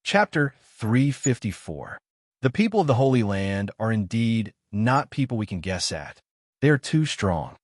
Chapter 354. The people of the Holy Land are indeed not people we can guess at. They are too strong.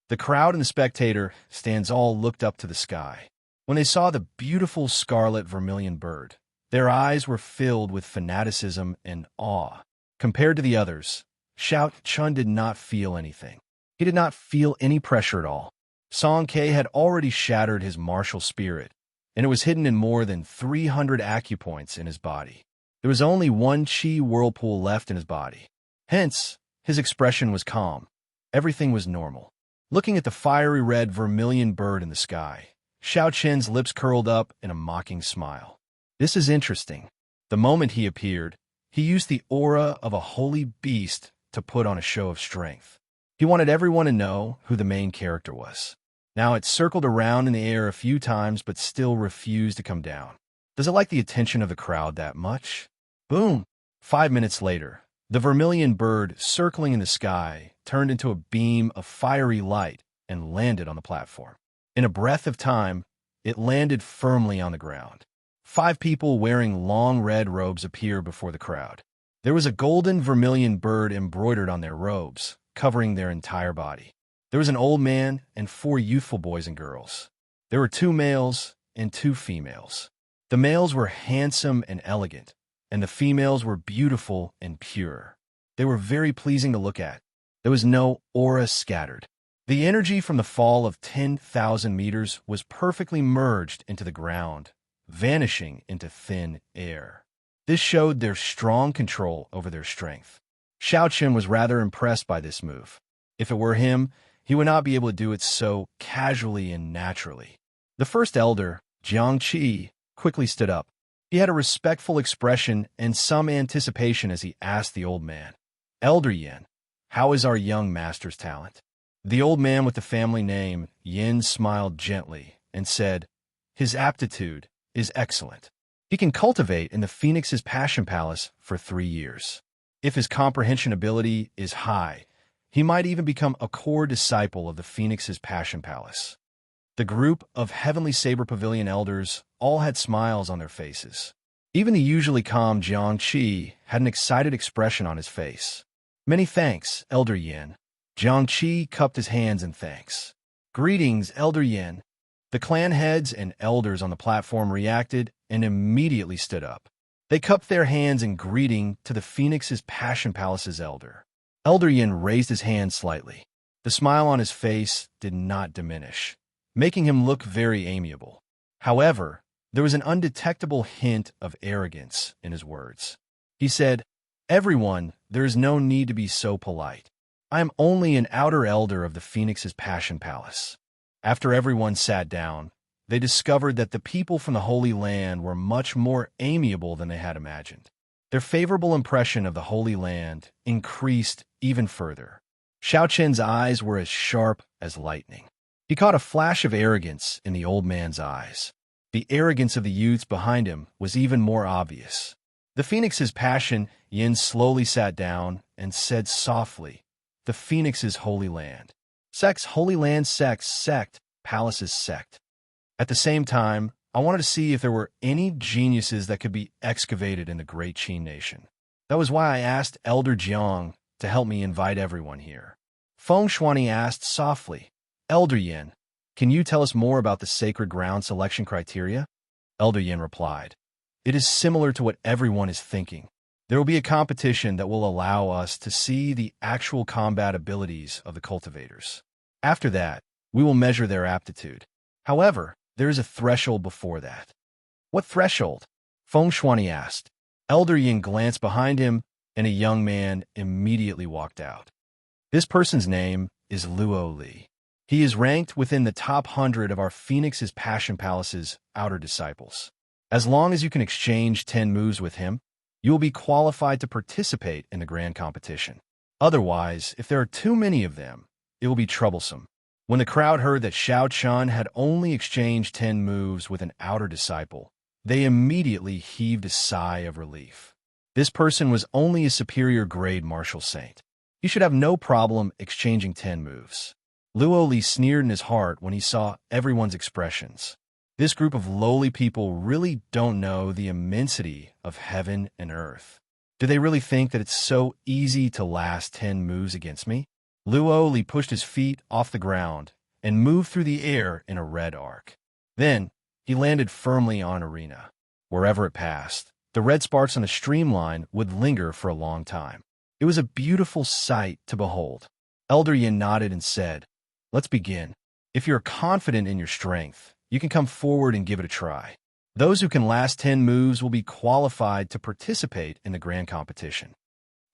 The crowd and the spectator stands all looked up to the sky. When they saw the beautiful scarlet vermilion bird, their eyes were filled with fanaticism and awe. Compared to the others, Xianxia did not feel anything. He did not feel any pressure at all. Xianxia had already shattered his martial spirit, and it was hidden in more than 300 acupoints in his body. There was only one chi whirlpool left in his body. Hence, his expression was calm. Everything was normal. Looking at the fiery red vermilion bird in the sky, Xianxia's lips curled up in a mocking smile. This is interesting. The moment he appeared, he used the aura of a holy beast to put on a show of strength. He wanted everyone to know who the main character was. Now it circled around in the air a few times but still refused to come down. Does it like the attention of the crowd that much? Boom! 5 minutes later, the vermilion bird circling in the sky turned into a beam of fiery light and landed on the platform. In a breath of time, it landed firmly on the ground. 5 people wearing long red robes appeared before the crowd. There was a golden vermilion bird embroidered on their robes, covering their entire body. There was an old man and 4 youthful boys and girls. There were 2 males and 2 females. The males were handsome and elegant, and the females were beautiful and pure. They were very pleasing to look at. There was no aura scattered. The energy from the fall of 10,000 meters was perfectly merged into the ground, vanishing into thin air. This showed their strong control over their strength. Xianxia was rather impressed by this move. If it were him, he would not be able to do it so casually and naturally. The first elder, Xianxia, quickly stood up. He had a respectful expression and some anticipation as he asked the old man, "Elder Yin, how is our young master's talent?" The old man with the family name, Yin, smiled gently and said, "His aptitude is excellent. He can cultivate in the Phoenix's Passion Palace for 3 years. If his comprehension ability is high, he might even become a core disciple of the Phoenix's Passion Palace." The group of Heavenly Saber Pavilion elders all had smiles on their faces. Even the usually calm Xianxia had an excited expression on his face. "Many thanks, Elder Yin." Xianxia cupped his hands in thanks. "Greetings, Elder Yin." The clan heads and elders on the platform reacted and immediately stood up. They cupped their hands in greeting to the Phoenix's Passion Palace's elder. Elder Yin raised his hand slightly. The smile on his face did not diminish, making him look very amiable. However, there was an undetectable hint of arrogance in his words. He said, "Everyone, there is no need to be so polite. I am only an outer elder of the Phoenix's Passion Palace." After everyone sat down, they discovered that the people from the Holy Land were much more amiable than they had imagined. Their favorable impression of the Holy Land increased even further. Xianxia's eyes were as sharp as lightning. He caught a flash of arrogance in the old man's eyes. The arrogance of the youths behind him was even more obvious. The Phoenix's Passion, Yin slowly sat down and said softly, "The Phoenix's Holy Land. Sex, Holy Land, sex, sect, palaces, sect." At the same time, I wanted to see if there were any geniuses that could be excavated in the Great Qin Nation. That was why I asked Elder Jiang to help me invite everyone here. Feng Shuani asked softly, "Elder Yin, can you tell us more about the sacred ground selection criteria?" Elder Yin replied, "It is similar to what everyone is thinking. There will be a competition that will allow us to see the actual combat abilities of the cultivators. After that, we will measure their aptitude. However, there is a threshold before that." "What threshold?" Feng Shuani asked. Elder Yin glanced behind him, and a young man immediately walked out. This person's name is Luo Li. He is ranked within the top 100 of our Phoenix's Passion Palace's outer disciples. As long as you can exchange 10 moves with him, you will be qualified to participate in the grand competition. Otherwise, if there are too many of them, it will be troublesome. When the crowd heard that Xianxia had only exchanged 10 moves with an outer disciple, they immediately heaved a sigh of relief. This person was only a superior grade martial saint. He should have no problem exchanging 10 moves. Luo Li sneered in his heart when he saw everyone's expressions. This group of lowly people really don't know the immensity of heaven and earth. Do they really think that it's so easy to last 10 moves against me? Luo Li pushed his feet off the ground and moved through the air in a red arc. Then, he landed firmly on an arena. Wherever it passed, the red sparks on the streamline would linger for a long time. It was a beautiful sight to behold. Elder Yin nodded and said, "Let's begin. If you're confident in your strength, you can come forward and give it a try. Those who can last 10 moves will be qualified to participate in the grand competition."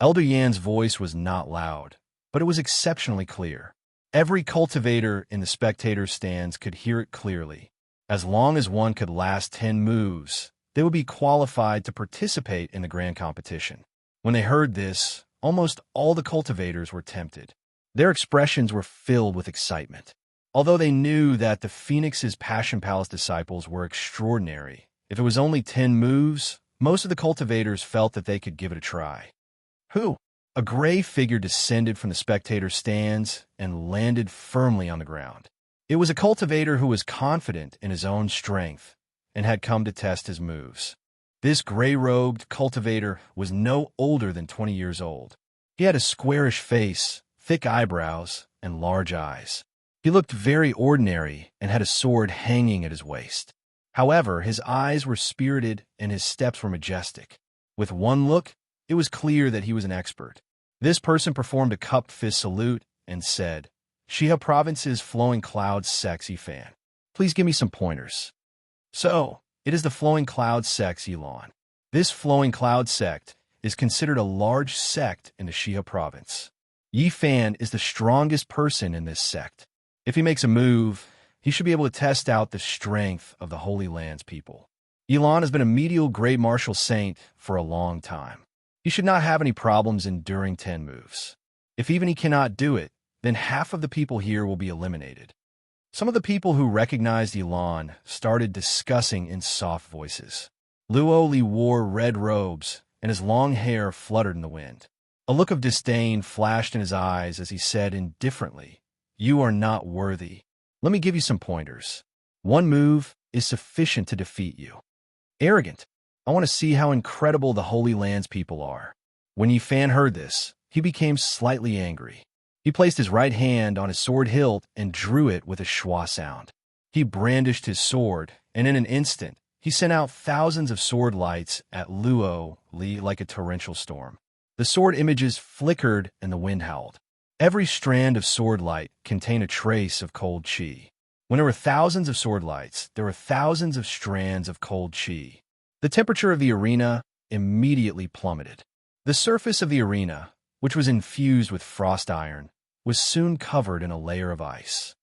Elder Yan's voice was not loud, but it was exceptionally clear. Every cultivator in the spectator stands could hear it clearly. As long as one could last 10 moves, they would be qualified to participate in the grand competition. When they heard this, almost all the cultivators were tempted. Their expressions were filled with excitement. Although they knew that the Phoenix's Passion Palace disciples were extraordinary, if it was only 10 moves, most of the cultivators felt that they could give it a try. Who? A gray figure descended from the spectator stands and landed firmly on the ground. It was a cultivator who was confident in his own strength and had come to test his moves. This gray-robed cultivator was no older than 20 years old. He had a squarish face, thick eyebrows, and large eyes. He looked very ordinary and had a sword hanging at his waist. However, his eyes were spirited and his steps were majestic. With one look, it was clear that he was an expert. This person performed a cupped fist salute and said, "Xia Province's Flowing Clouds Sexy Fan. Please give me some pointers." So, it is the Flowing Cloud Sect Elon. This Flowing Cloud Sect is considered a large sect in the Xia Province. Yi Fan is the strongest person in this sect. If he makes a move, he should be able to test out the strength of the Holy Land's people. Elon has been a medial great martial saint for a long time. He should not have any problems enduring 10 moves. If even he cannot do it, then half of the people here will be eliminated. Some of the people who recognized Elon started discussing in soft voices. Luo Li wore red robes, and his long hair fluttered in the wind. A look of disdain flashed in his eyes as he said indifferently, "You are not worthy. Let me give you some pointers. One move is sufficient to defeat you." Arrogant. I want to see how incredible the Holy Land's people are. When Yi Fan heard this, he became slightly angry. He placed his right hand on his sword hilt and drew it with a schwa sound. He brandished his sword, and in an instant, he sent out thousands of sword lights at Luo Li like a torrential storm. The sword images flickered and the wind howled. Every strand of sword light contained a trace of cold chi. When there were thousands of sword lights, there were thousands of strands of cold chi. The temperature of the arena immediately plummeted. The surface of the arena, which was infused with frost iron, was soon covered in a layer of ice.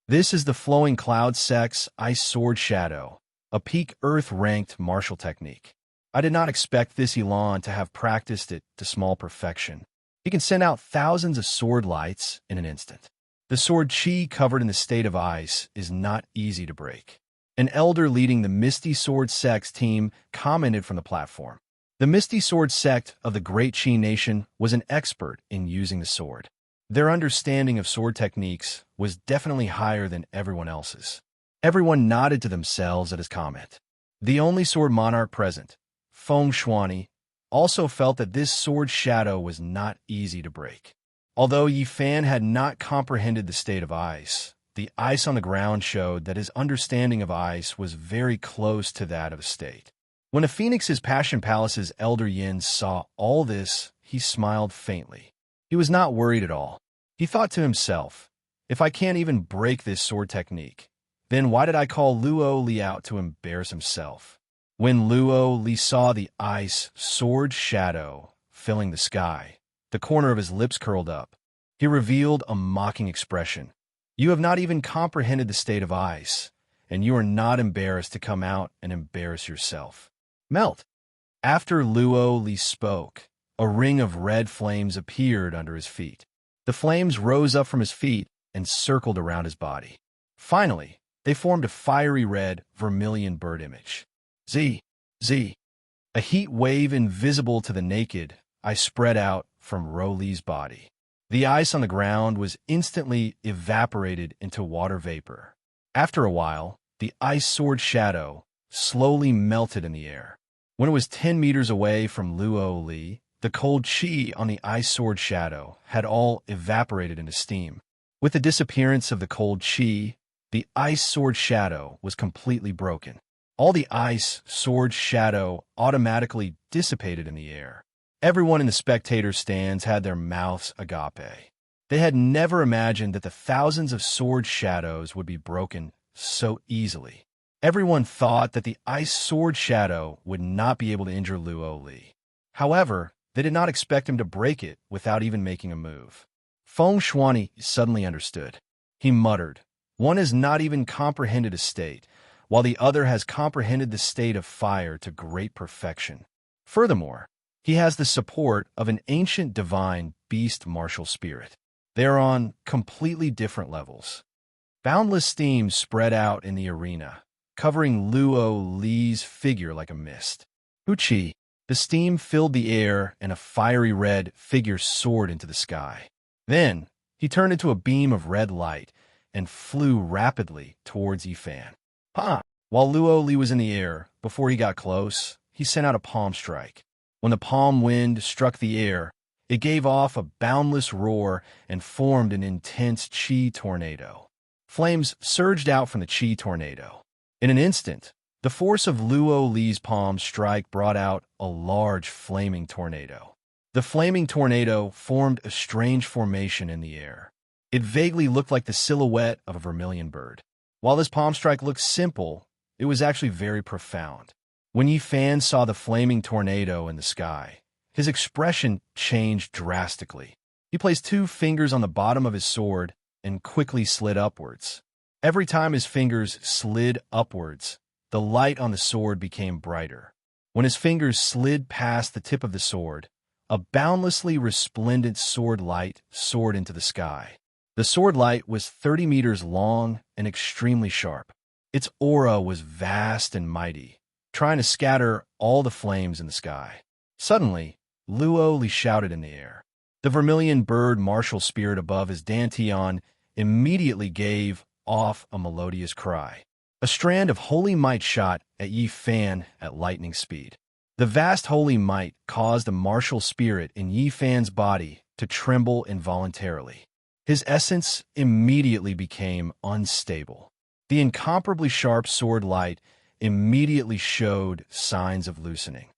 This is the Flowing Cloud Sect's Ice Sword Shadow, a peak Earth-ranked martial technique. I did not expect this Elon to have practiced it to small perfection. He can send out thousands of sword lights in an instant. The sword chi covered in the state of ice is not easy to break. An elder leading the Misty Sword Sect's team commented from the platform. The Misty Sword Sect of the Great Qi Nation was an expert in using the sword. Their understanding of sword techniques was definitely higher than everyone else's. Everyone nodded to themselves at his comment. The only sword monarch present, Feng Shuani, also felt that this sword shadow was not easy to break. Although Yi Fan had not comprehended the state of ice, the ice on the ground showed that his understanding of ice was very close to that of a state. When a Phoenix's Passion Palace's Elder Yin saw all this, he smiled faintly. He was not worried at all. He thought to himself, if I can't even break this sword technique, then why did I call Luo Li out to embarrass himself? When Luo Li saw the ice sword shadow filling the sky, the corner of his lips curled up. He revealed a mocking expression. You have not even comprehended the state of ice, and you are not embarrassed to come out and embarrass yourself. Melt. After Luo Li spoke, a ring of red flames appeared under his feet. The flames rose up from his feet and circled around his body. Finally, they formed a fiery red, vermilion bird image. Z. A heat wave invisible to the naked eye spread out from Ro Li's body. The ice on the ground was instantly evaporated into water vapor. After a while, the ice sword shadow slowly melted in the air. When it was 10 meters away from Luo Li, the cold chi on the ice sword shadow had all evaporated into steam. With the disappearance of the cold chi, the ice sword shadow was completely broken. All the ice sword shadow automatically dissipated in the air. Everyone in the spectator stands had their mouths agape. They had never imagined that the thousands of sword shadows would be broken so easily. Everyone thought that the ice sword shadow would not be able to injure Luo Li. However, they did not expect him to break it without even making a move. Feng Shuani suddenly understood. He muttered, "One has not even comprehended a state, while the other has comprehended the state of fire to great perfection. Furthermore, he has the support of an ancient divine beast martial spirit. They are on completely different levels." Boundless steam spread out in the arena, covering Luo Li's figure like a mist. Uchi, the steam filled the air and a fiery red figure soared into the sky. Then, he turned into a beam of red light and flew rapidly towards Yifan. While Luo Li was in the air, before he got close, he sent out a palm strike. When the palm wind struck the air, it gave off a boundless roar and formed an intense chi tornado. Flames surged out from the chi tornado. In an instant, the force of Luo Li's palm strike brought out a large flaming tornado. The flaming tornado formed a strange formation in the air. It vaguely looked like the silhouette of a vermilion bird. While this palm strike looked simple, it was actually very profound. When Yifan saw the flaming tornado in the sky, his expression changed drastically. He placed 2 fingers on the bottom of his sword and quickly slid upwards. Every time his fingers slid upwards, the light on the sword became brighter. When his fingers slid past the tip of the sword, a boundlessly resplendent sword light soared into the sky. The sword light was 30 meters long and extremely sharp. Its aura was vast and mighty, trying to scatter all the flames in the sky. Suddenly, Luo Li shouted in the air. The vermilion bird martial spirit above his dantian immediately gave off a melodious cry. A strand of holy might shot at Yifan at lightning speed. The vast holy might caused a martial spirit in Yifan's body to tremble involuntarily. His essence immediately became unstable. The incomparably sharp sword light immediately showed signs of loosening.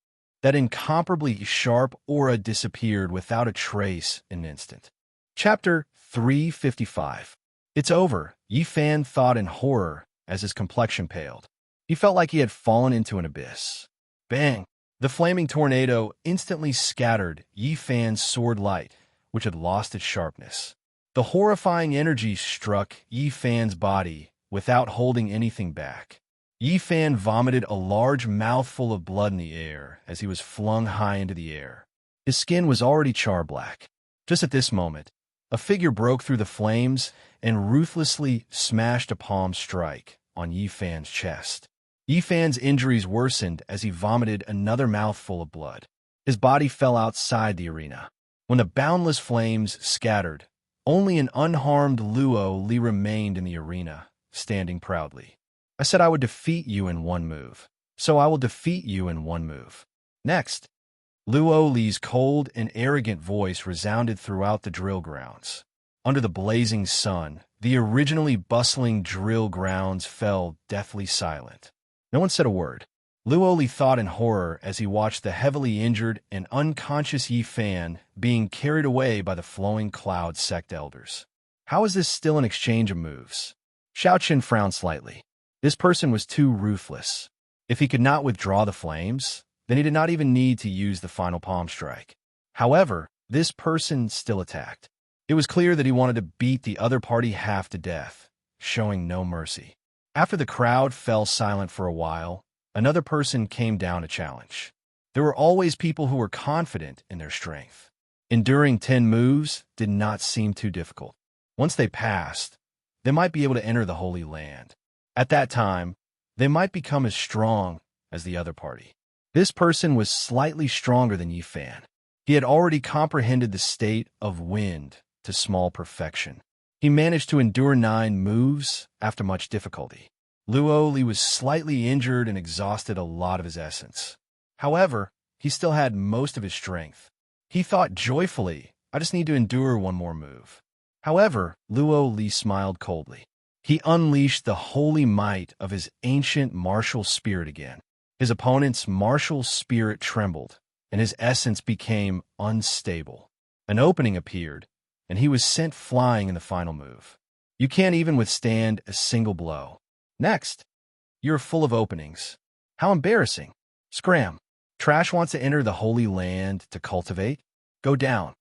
That incomparably sharp aura disappeared without a trace in an instant. Chapter 355. It's over, Yifan thought in horror as his complexion paled. He felt like he had fallen into an abyss. Bang! The flaming tornado instantly scattered Yifan's sword light, which had lost its sharpness. The horrifying energy struck Yifan's body without holding anything back. Yifan vomited a large mouthful of blood in the air as he was flung high into the air. His skin was already char-black. Just at this moment, a figure broke through the flames and ruthlessly smashed a palm strike on Yifan's chest. Yifan's injuries worsened as he vomited another mouthful of blood. His body fell outside the arena. When the boundless flames scattered, only an unharmed Luo Li remained in the arena, standing proudly. I said I would defeat you in one move, so I will defeat you in one move. Next, Luo Li's cold and arrogant voice resounded throughout the drill grounds. Under the blazing sun, the originally bustling drill grounds fell deathly silent. No one said a word. Luo Li thought in horror as he watched the heavily injured and unconscious Yifan being carried away by the flowing cloud sect elders. How is this still an exchange of moves? Xiaoqin frowned slightly. This person was too ruthless. If he could not withdraw the flames, then he did not even need to use the final palm strike. However, this person still attacked. It was clear that he wanted to beat the other party half to death, showing no mercy. After the crowd fell silent for a while, another person came down to challenge. There were always people who were confident in their strength. Enduring 10 moves did not seem too difficult. Once they passed, they might be able to enter the Holy Land. At that time, they might become as strong as the other party. This person was slightly stronger than Yifan. He had already comprehended the state of wind to small perfection. He managed to endure 9 moves after much difficulty. Luo Li was slightly injured and exhausted a lot of his essence. However, he still had most of his strength. He thought joyfully, I just need to endure one more move. However, Luo Li smiled coldly. He unleashed the holy might of his ancient martial spirit again. His opponent's martial spirit trembled, and his essence became unstable. An opening appeared, and he was sent flying in the final move. You can't even withstand a single blow. Next, you're full of openings. How embarrassing. Scram. Trash wants to enter the Holy Land to cultivate? Go down.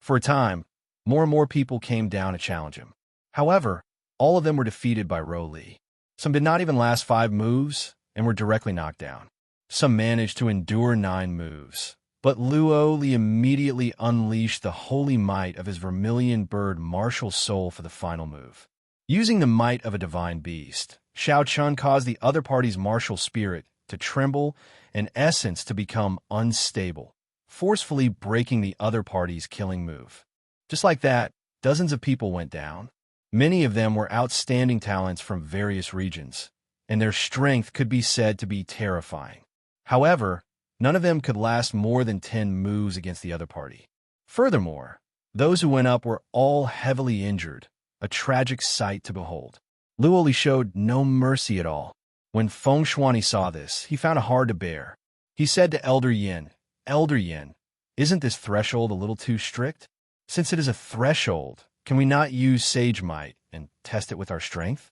For a time, more and more people came down to challenge him. However, all of them were defeated by Ro Li. Some did not even last 5 moves and were directly knocked down. Some managed to endure 9 moves. But Luo Li immediately unleashed the holy might of his vermilion bird martial soul for the final move. Using the might of a divine beast, Xiao Chun caused the other party's martial spirit to tremble and essence to become unstable, forcefully breaking the other party's killing move. Just like that, dozens of people went down. Many of them were outstanding talents from various regions, and their strength could be said to be terrifying. However, none of them could last more than 10 moves against the other party. Furthermore, those who went up were all heavily injured, a tragic sight to behold. Luo Li showed no mercy at all. When Feng Shuani saw this, he found it hard to bear. He said to Elder Yin, Elder Yin, isn't this threshold a little too strict? Since it is a threshold, can we not use sage might and test it with our strength?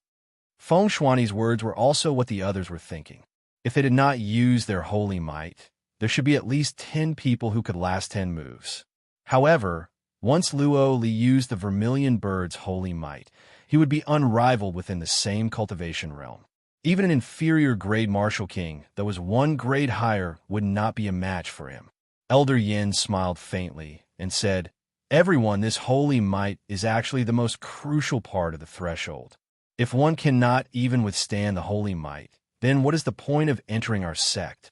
Feng Shuani's words were also what the others were thinking. If they did not use their holy might, there should be at least 10 people who could last 10 moves. However, once Luo Li used the vermilion bird's holy might, he would be unrivaled within the same cultivation realm. Even an inferior grade martial king that was 1 grade higher would not be a match for him. Elder Yin smiled faintly and said, Everyone, this holy might is actually the most crucial part of the threshold. If one cannot even withstand the holy might, then what is the point of entering our sect?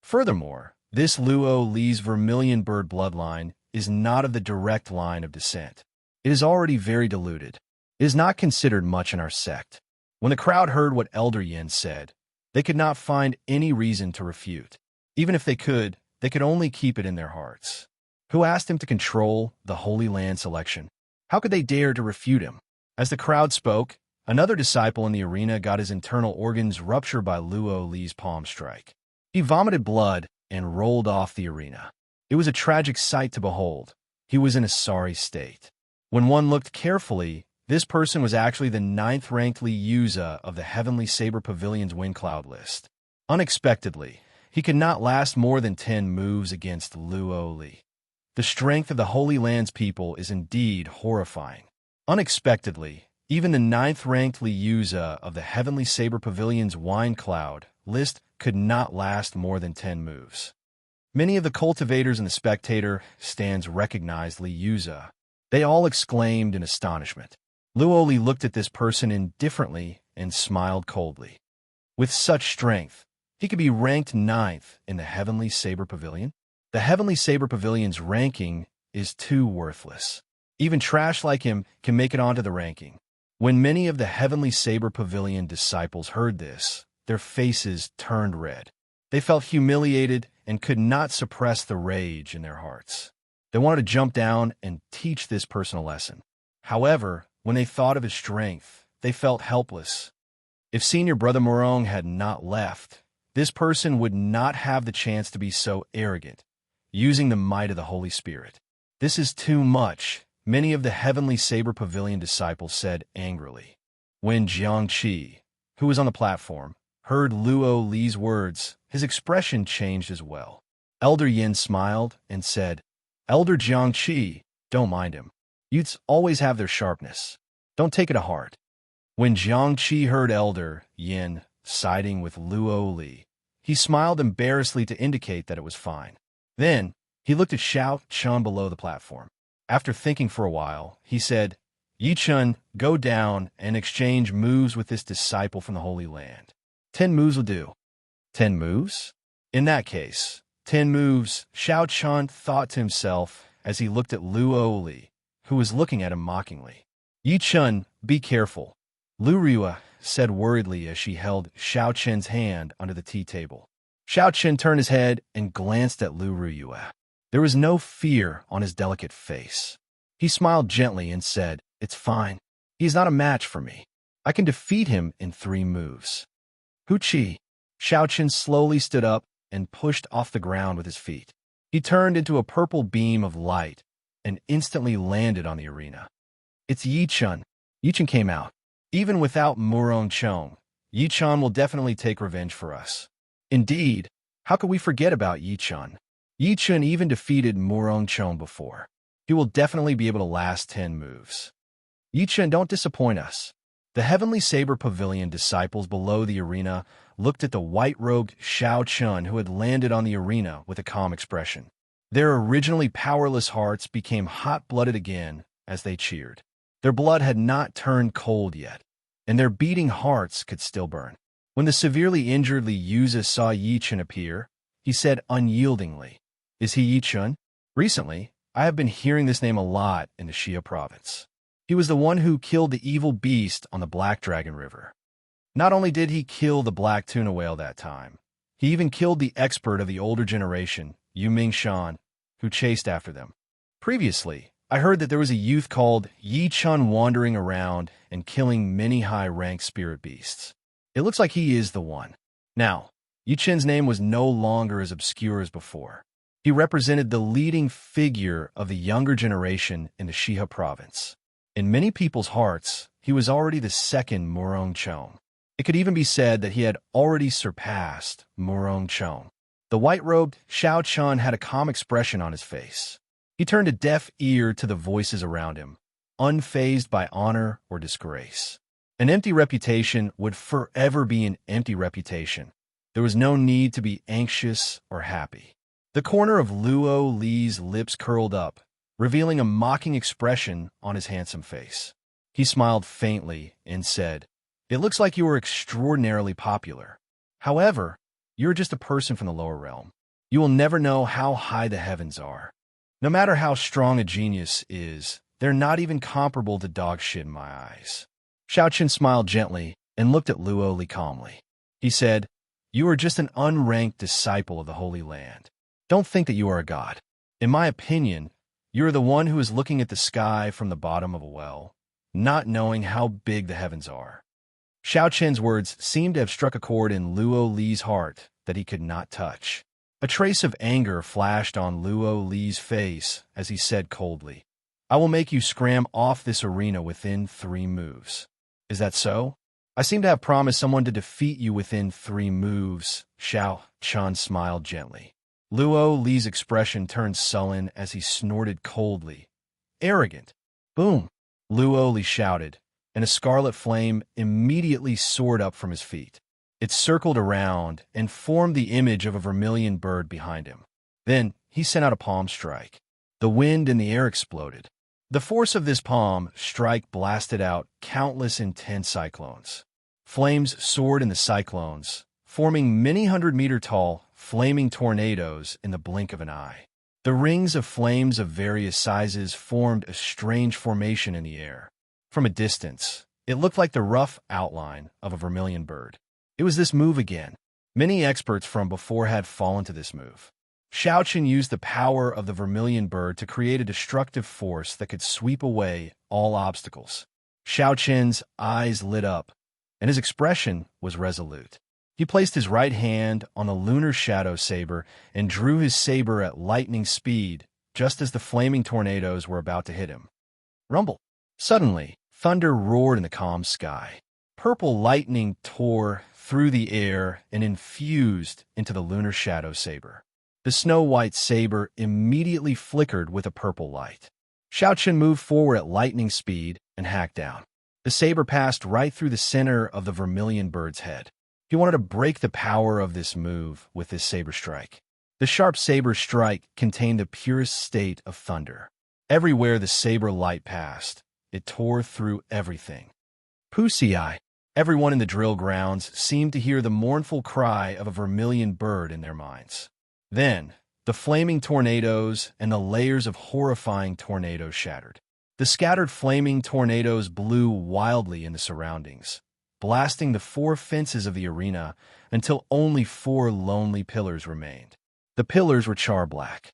Furthermore, this Luo Li's vermilion bird bloodline is not of the direct line of descent. It is already very diluted. It is not considered much in our sect. When the crowd heard what Elder Yin said, they could not find any reason to refute. Even if they could only keep it in their hearts. Who asked him to control the Holy Land selection? How could they dare to refute him? As the crowd spoke, another disciple in the arena got his internal organs ruptured by Luo Li's palm strike. He vomited blood and rolled off the arena. It was a tragic sight to behold. He was in a sorry state. When one looked carefully, this person was actually the 9th-ranked Wuxia of the Heavenly Saber Pavilion's Wind Cloud list. Unexpectedly, he could not last more than 10 moves against Luo Li. The strength of the Holy Land's people is indeed horrifying. Unexpectedly, even the 9th-ranked Wuxia of the Heavenly Saber Pavilion's Wind Cloud list could not last more than 10 moves. Many of the cultivators in the spectator stands recognized Wuxia. They all exclaimed in astonishment. Luo Li looked at this person indifferently and smiled coldly. With such strength, he could be ranked 9th in the Heavenly Saber Pavilion? The Heavenly Saber Pavilion's ranking is too worthless. Even trash like him can make it onto the ranking. When many of the Heavenly Saber Pavilion disciples heard this, their faces turned red. They felt humiliated and could not suppress the rage in their hearts. They wanted to jump down and teach this person a lesson. However, when they thought of his strength, they felt helpless. If Senior Brother Morong had not left, this person would not have the chance to be so arrogant, using the might of the Holy Spirit. This is too much, many of the Heavenly Saber Pavilion disciples said angrily. When Xianxia, who was on the platform, heard Luo Li's words, his expression changed as well. Elder Yin smiled and said, Elder Xianxia, don't mind him. Youths always have their sharpness. Don't take it to heart. When Xianxia heard Elder Yin siding with Luo Li, he smiled embarrassedly to indicate that it was fine. Then, he looked at Xiao Chun below the platform. After thinking for a while, he said, Yi Chun, go down and exchange moves with this disciple from the Holy Land. 10 moves will do. 10 moves? In that case, 10 moves, Xiao Chun thought to himself as he looked at Luo Li, who was looking at him mockingly. Yi Chun, be careful. Lu Rua said worriedly as she held Xiaoqin's hand under the tea table. Xiaoqin turned his head and glanced at Lu Ruyue. There was no fear on his delicate face. He smiled gently and said, "It's fine. He's not a match for me. I can defeat him in 3 moves." Hu Qi. Xiaoqin slowly stood up and pushed off the ground with his feet. He turned into a purple beam of light and instantly landed on the arena. "It's Yichun." Yichun came out. "Even without Murong Chong, Yichun will definitely take revenge for us." Indeed, how could we forget about Yichun? Yichun even defeated Murong Chong before. He will definitely be able to last 10 moves. Yichun, don't disappoint us. The Heavenly Saber Pavilion disciples below the arena looked at the white-robed Xiaoqin who had landed on the arena with a calm expression. Their originally powerless hearts became hot-blooded again as they cheered. Their blood had not turned cold yet, and their beating hearts could still burn. When the severely injured Li Yuzi saw Yichun appear, he said unyieldingly, "Is he Yichun? Recently, I have been hearing this name a lot in the Xia province. He was the one who killed the evil beast on the Black Dragon River. Not only did he kill the black tuna whale that time, he even killed the expert of the older generation, Yu Mingshan, who chased after them. Previously, I heard that there was a youth called Yichun wandering around and killing many high-ranked spirit beasts. It looks like he is the one. Now, Yichun's name was no longer as obscure as before. He represented the leading figure of the younger generation in the Xia province. In many people's hearts, he was already the second Murong Chong. It could even be said that he had already surpassed Murong Chong. The white-robed Xiaoqin had a calm expression on his face. He turned a deaf ear to the voices around him, unfazed by honor or disgrace. An empty reputation would forever be an empty reputation. There was no need to be anxious or happy. The corner of Luo Li's lips curled up, revealing a mocking expression on his handsome face. He smiled faintly and said, "It looks like you are extraordinarily popular. However, you're just a person from the lower realm. You will never know how high the heavens are. No matter how strong a genius is, they're not even comparable to dog shit in my eyes." Xiaoqin smiled gently and looked at Luo Li calmly. He said, "You are just an unranked disciple of the Holy Land. Don't think that you are a god. In my opinion, you are the one who is looking at the sky from the bottom of a well, not knowing how big the heavens are." Xiaoqin's words seemed to have struck a chord in Luo Li's heart that he could not touch. A trace of anger flashed on Luo Li's face as he said coldly, "I will make you scram off this arena within 3 moves. Is that so? I seem to have promised someone to defeat you within 3 moves." Xiaoqin smiled gently. Luo Li's expression turned sullen as he snorted coldly. "Arrogant." Boom! Luo Li shouted, and a scarlet flame immediately soared up from his feet. It circled around and formed the image of a vermilion bird behind him. Then he sent out a palm strike. The wind in the air exploded. The force of this palm strike blasted out countless intense cyclones. Flames soared in the cyclones, forming many 100-meter-tall, flaming tornadoes in the blink of an eye. The rings of flames of various sizes formed a strange formation in the air. From a distance, it looked like the rough outline of a vermilion bird. It was this move again. Many experts from before had fallen to this move. Xiaoqin used the power of the vermilion bird to create a destructive force that could sweep away all obstacles. Xiaoqin's eyes lit up, and his expression was resolute. He placed his right hand on the lunar shadow saber and drew his saber at lightning speed just as the flaming tornadoes were about to hit him. Rumble! Suddenly, thunder roared in the calm sky. Purple lightning tore through the air and infused into the lunar shadow saber. The snow-white saber immediately flickered with a purple light. Xiaoqin moved forward at lightning speed and hacked down. The saber passed right through the center of the vermilion bird's head. He wanted to break the power of this move with this saber strike. The sharp saber strike contained the purest state of thunder. Everywhere the saber light passed, it tore through everything. Wuxia! Everyone in the drill grounds seemed to hear the mournful cry of a vermilion bird in their minds. Then, the flaming tornadoes and the layers of horrifying tornadoes shattered. The scattered flaming tornadoes blew wildly in the surroundings, blasting the 4 fences of the arena until only 4 lonely pillars remained. The pillars were char-black.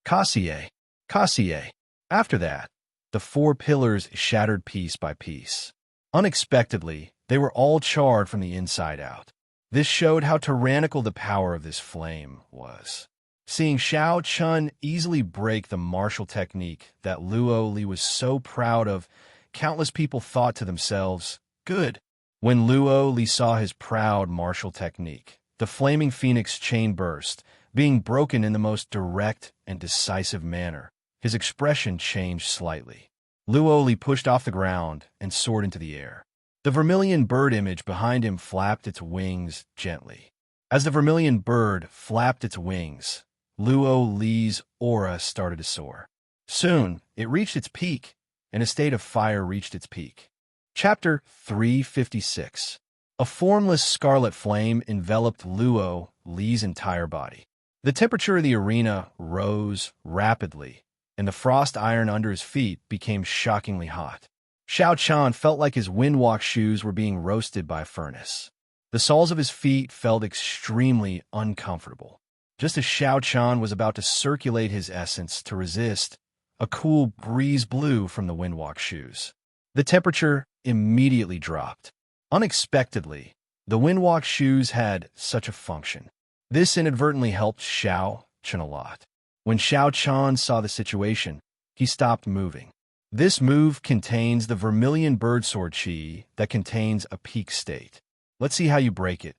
Xianxia, Xianxia. After that, the 4 pillars shattered piece by piece. Unexpectedly, they were all charred from the inside out. This showed how tyrannical the power of this flame was. Seeing Xiao Chun easily break the martial technique that Luo Li was so proud of, countless people thought to themselves, "Good." When Luo Li saw his proud martial technique, the flaming phoenix chain burst, being broken in the most direct and decisive manner. His expression changed slightly. Luo Li pushed off the ground and soared into the air. The vermilion bird image behind him flapped its wings gently. As the vermilion bird flapped its wings, Luo Li's aura started to soar. Soon, it reached its peak, and a state of fire reached its peak. Chapter 356. A formless scarlet flame enveloped Luo Li's entire body. The temperature of the arena rose rapidly, and the frost iron under his feet became shockingly hot. Xiao Chan felt like his windwalk shoes were being roasted by a furnace. The soles of his feet felt extremely uncomfortable. Just as Xiao Chan was about to circulate his essence to resist, a cool breeze blew from the windwalk shoes. The temperature immediately dropped. Unexpectedly, the windwalk shoes had such a function. This inadvertently helped Xiao Chan a lot. When Xiao Chan saw the situation, he stopped moving. This move contains the vermilion birdsword chi that contains a peak state. "Let's see how you break it,"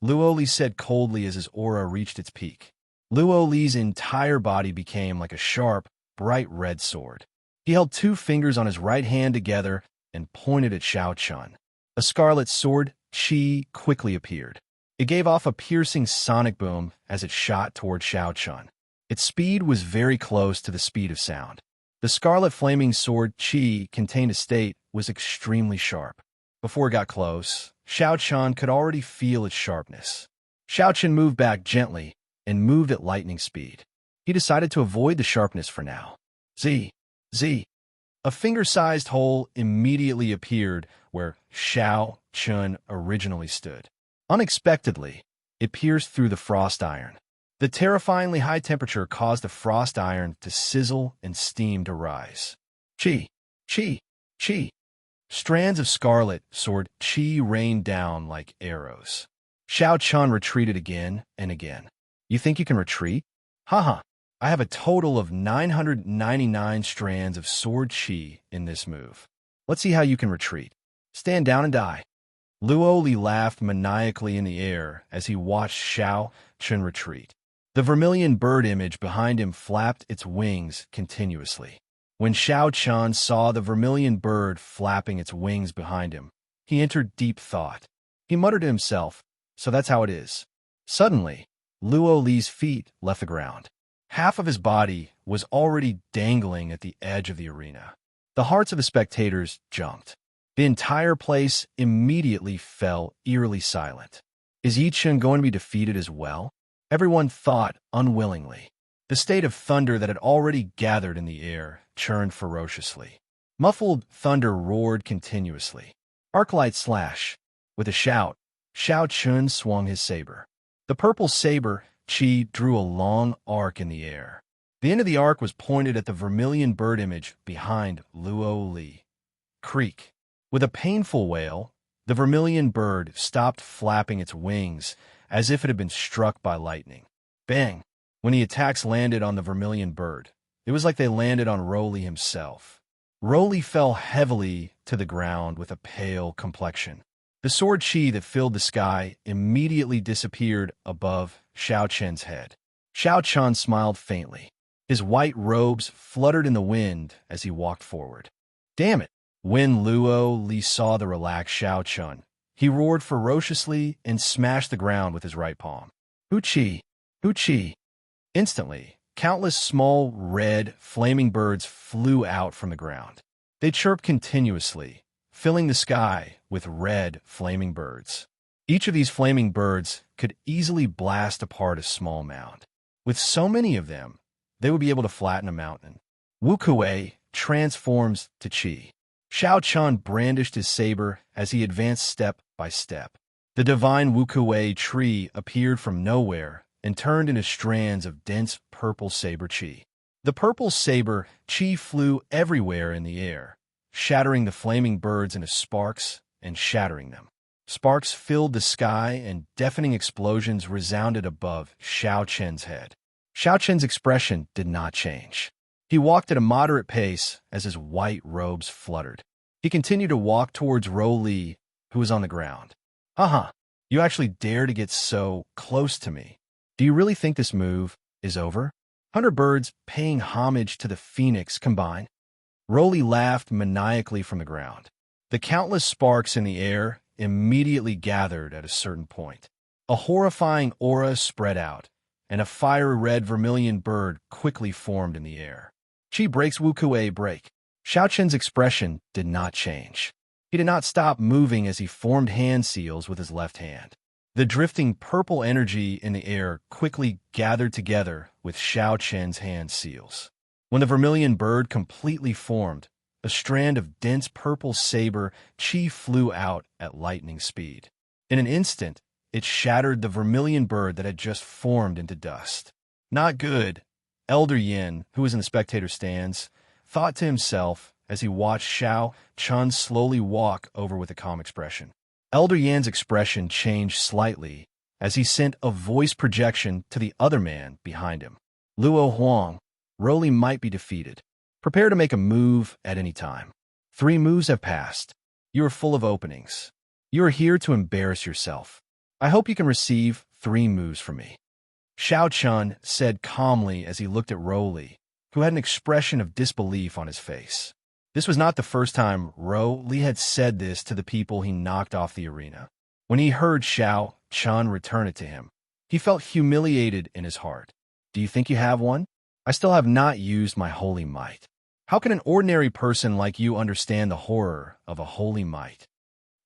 Luo Li said coldly as his aura reached its peak. Luo Li's entire body became like a sharp, bright red sword. He held 2 fingers on his right hand together and pointed at Xiao Chan. A scarlet sword chi quickly appeared. It gave off a piercing sonic boom as it shot toward Xiao Chan. Its speed was very close to the speed of sound. The scarlet flaming sword chi contained a state was extremely sharp. Before it got close, Xiao Chan could already feel its sharpness. Xiao Chan moved back gently and moved at lightning speed. He decided to avoid the sharpness for now. Z. A finger-sized hole immediately appeared where Xiao Chan originally stood. Unexpectedly, it pierced through the frost iron. The terrifyingly high temperature caused the frost iron to sizzle and steam to rise. Chi. Strands of scarlet sword chi rained down like arrows. Xiao Chan retreated again and again. "You think you can retreat? Haha. I have a total of 999 strands of sword chi in this move. Let's see how you can retreat. Stand down and die." Luo Li laughed maniacally in the air as he watched Xiao Chan retreat. The vermilion bird image behind him flapped its wings continuously. When Xiao Chan saw the vermilion bird flapping its wings behind him, he entered deep thought. He muttered to himself, "So that's how it is." Suddenly, Luo Li's feet left the ground. Half of his body was already dangling at the edge of the arena. The hearts of the spectators jumped. The entire place immediately fell eerily silent. Is Yi Chen going to be defeated as well? Everyone thought unwillingly. The state of thunder that had already gathered in the air churned ferociously. Muffled thunder roared continuously. Arclight slash. With a shout, Xiao Chun swung his saber. The purple saber chi drew a long arc in the air. The end of the arc was pointed at the vermilion bird image behind Luo Li. Creak. With a painful wail, the vermilion bird stopped flapping its wings as if it had been struck by lightning. Bang! When the attacks landed on the vermilion bird, it was like they landed on Roly himself. Roly fell heavily to the ground with a pale complexion. The sword chi that filled the sky immediately disappeared above Xiao Chen's head. Xiao Chan smiled faintly. His white robes fluttered in the wind as he walked forward. Damn it! When Luo Li saw the relaxed Xiao Chan, he roared ferociously and smashed the ground with his right palm. Huchi! Huchi! Instantly, countless small, red, flaming birds flew out from the ground. They chirped continuously, filling the sky with red, flaming birds. Each of these flaming birds could easily blast apart a small mound. With so many of them, they would be able to flatten a mountain. Wuxia transforms to Qi. Xiao Chan brandished his saber as he advanced step by step. The divine Wuxia tree appeared from nowhere and turned into strands of dense purple saber chi. The purple saber chi flew everywhere in the air, shattering the flaming birds into sparks and shattering them. Sparks filled the sky and deafening explosions resounded above Xianxia's head. Xianxia's expression did not change. He walked at a moderate pace as his white robes fluttered. He continued to walk towards Ro Li, who was on the ground. Haha, you actually dare to get so close to me. Do you really think this move is over? 100 birds paying homage to the phoenix combined. Ro Li laughed maniacally from the ground. The countless sparks in the air immediately gathered at a certain point. A horrifying aura spread out, and a fiery red vermilion bird quickly formed in the air. Chi breaks Wuxia break. Xianxia's expression did not change. He did not stop moving as he formed hand seals with his left hand. The drifting purple energy in the air quickly gathered together with Xianxia's hand seals. When the vermilion bird completely formed, a strand of dense purple saber chi flew out at lightning speed. In an instant, it shattered the vermilion bird that had just formed into dust. Not good, Elder Yin, who was in the spectator stands, thought to himself as he watched Xiao Chun slowly walk over with a calm expression. Elder Yan's expression changed slightly as he sent a voice projection to the other man behind him. Luo Huang, Ro Li might be defeated. Prepare to make a move at any time. 3 moves have passed. You are full of openings. You are here to embarrass yourself. I hope you can receive 3 moves from me. Xiao Chun said calmly as he looked at Ro Li, who had an expression of disbelief on his face. This was not the first time Ro Li had said this to the people he knocked off the arena. When he heard Xiao Chun return it to him, he felt humiliated in his heart. Do you think you have one? I still have not used my holy might. How can an ordinary person like you understand the horror of a holy might?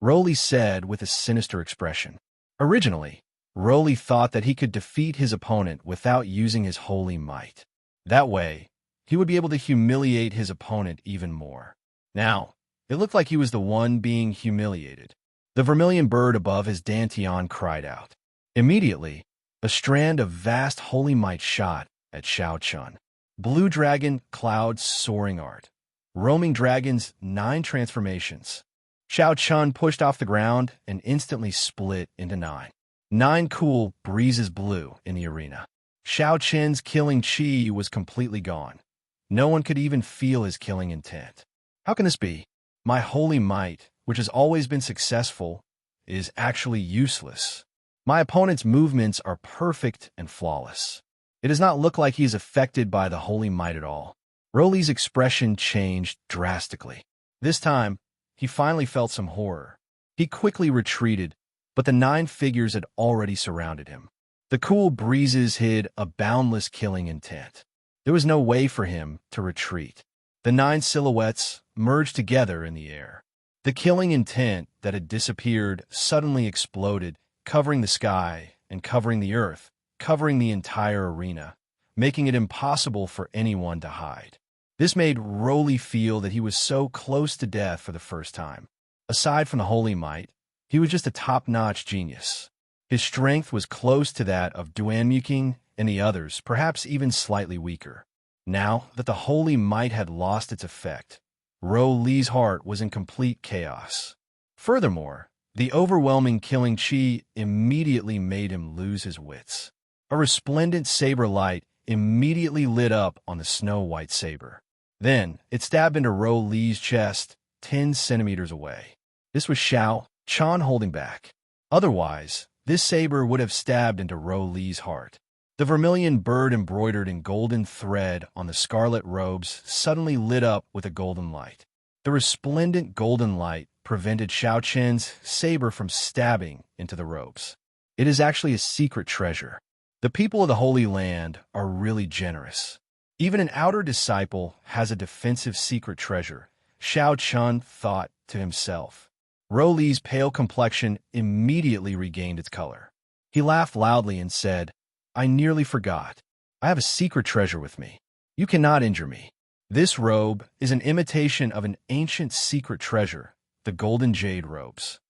Ro Li said with a sinister expression. Originally, Ro Li thought that he could defeat his opponent without using his holy might. That way, he would be able to humiliate his opponent even more. Now, it looked like he was the one being humiliated. The vermilion bird above his dantian cried out. Immediately, a strand of vast holy might shot at Xiao Chun. Blue Dragon Cloud Soaring Art. Roaming Dragons 9 Transformations. Xiao Chun pushed off the ground and instantly split into 9. 9 cool breezes blew in the arena. Xiao Chen's killing chi was completely gone. No one could even feel his killing intent. How can this be? My holy might, which has always been successful, is actually useless. My opponent's movements are perfect and flawless. It does not look like he is affected by the holy might at all. Ro Li's expression changed drastically. This time, he finally felt some horror. He quickly retreated, but the 9 figures had already surrounded him. The cool breezes hid a boundless killing intent. There was no way for him to retreat. The 9 silhouettes merged together in the air. The killing intent that had disappeared suddenly exploded, covering the sky and covering the earth, covering the entire arena, making it impossible for anyone to hide. This made Ro Li feel that he was so close to death for the first time. Aside from the holy might, he was just a top-notch genius. His strength was close to that of Duanmuking and the others, perhaps even slightly weaker. Now that the holy might had lost its effect, Ro Li's heart was in complete chaos. Furthermore, the overwhelming killing chi immediately made him lose his wits. A resplendent saber light immediately lit up on the snow-white saber. Then, it stabbed into Ro Li's chest 10 centimeters away. This was Xiao Chun holding back. Otherwise, this saber would have stabbed into Ro Li's heart. The vermilion bird embroidered in golden thread on the scarlet robes suddenly lit up with a golden light. The resplendent golden light prevented Xiao Chen's saber from stabbing into the robes. It is actually a secret treasure. The people of the Holy Land are really generous. Even an outer disciple has a defensive secret treasure, Xiao Chun thought to himself. Ro Li's pale complexion immediately regained its color. He laughed loudly and said, I nearly forgot. I have a secret treasure with me. You cannot injure me. This robe is an imitation of an ancient secret treasure, the golden jade robes.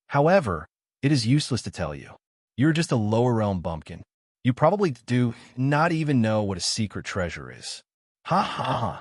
However, it is useless to tell you. You're just a lower realm bumpkin. You probably do not even know what a secret treasure is. Ha ha ha.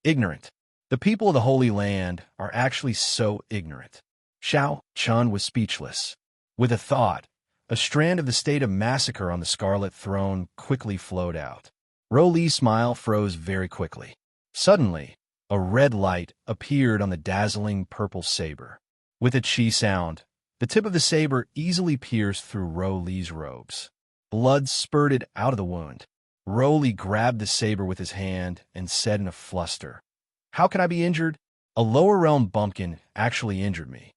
Ignorant. The people of the Holy Land are actually so ignorant. Xiao Chun was speechless. With a thought, a strand of the state of massacre on the Scarlet Throne quickly flowed out. Ro Li's smile froze very quickly. Suddenly, a red light appeared on the dazzling purple saber. With a chi sound, the tip of the saber easily pierced through Ro Li's robes. Blood spurted out of the wound. Ro Li grabbed the saber with his hand and said in a fluster, "How can I be injured? A lower realm bumpkin actually injured me."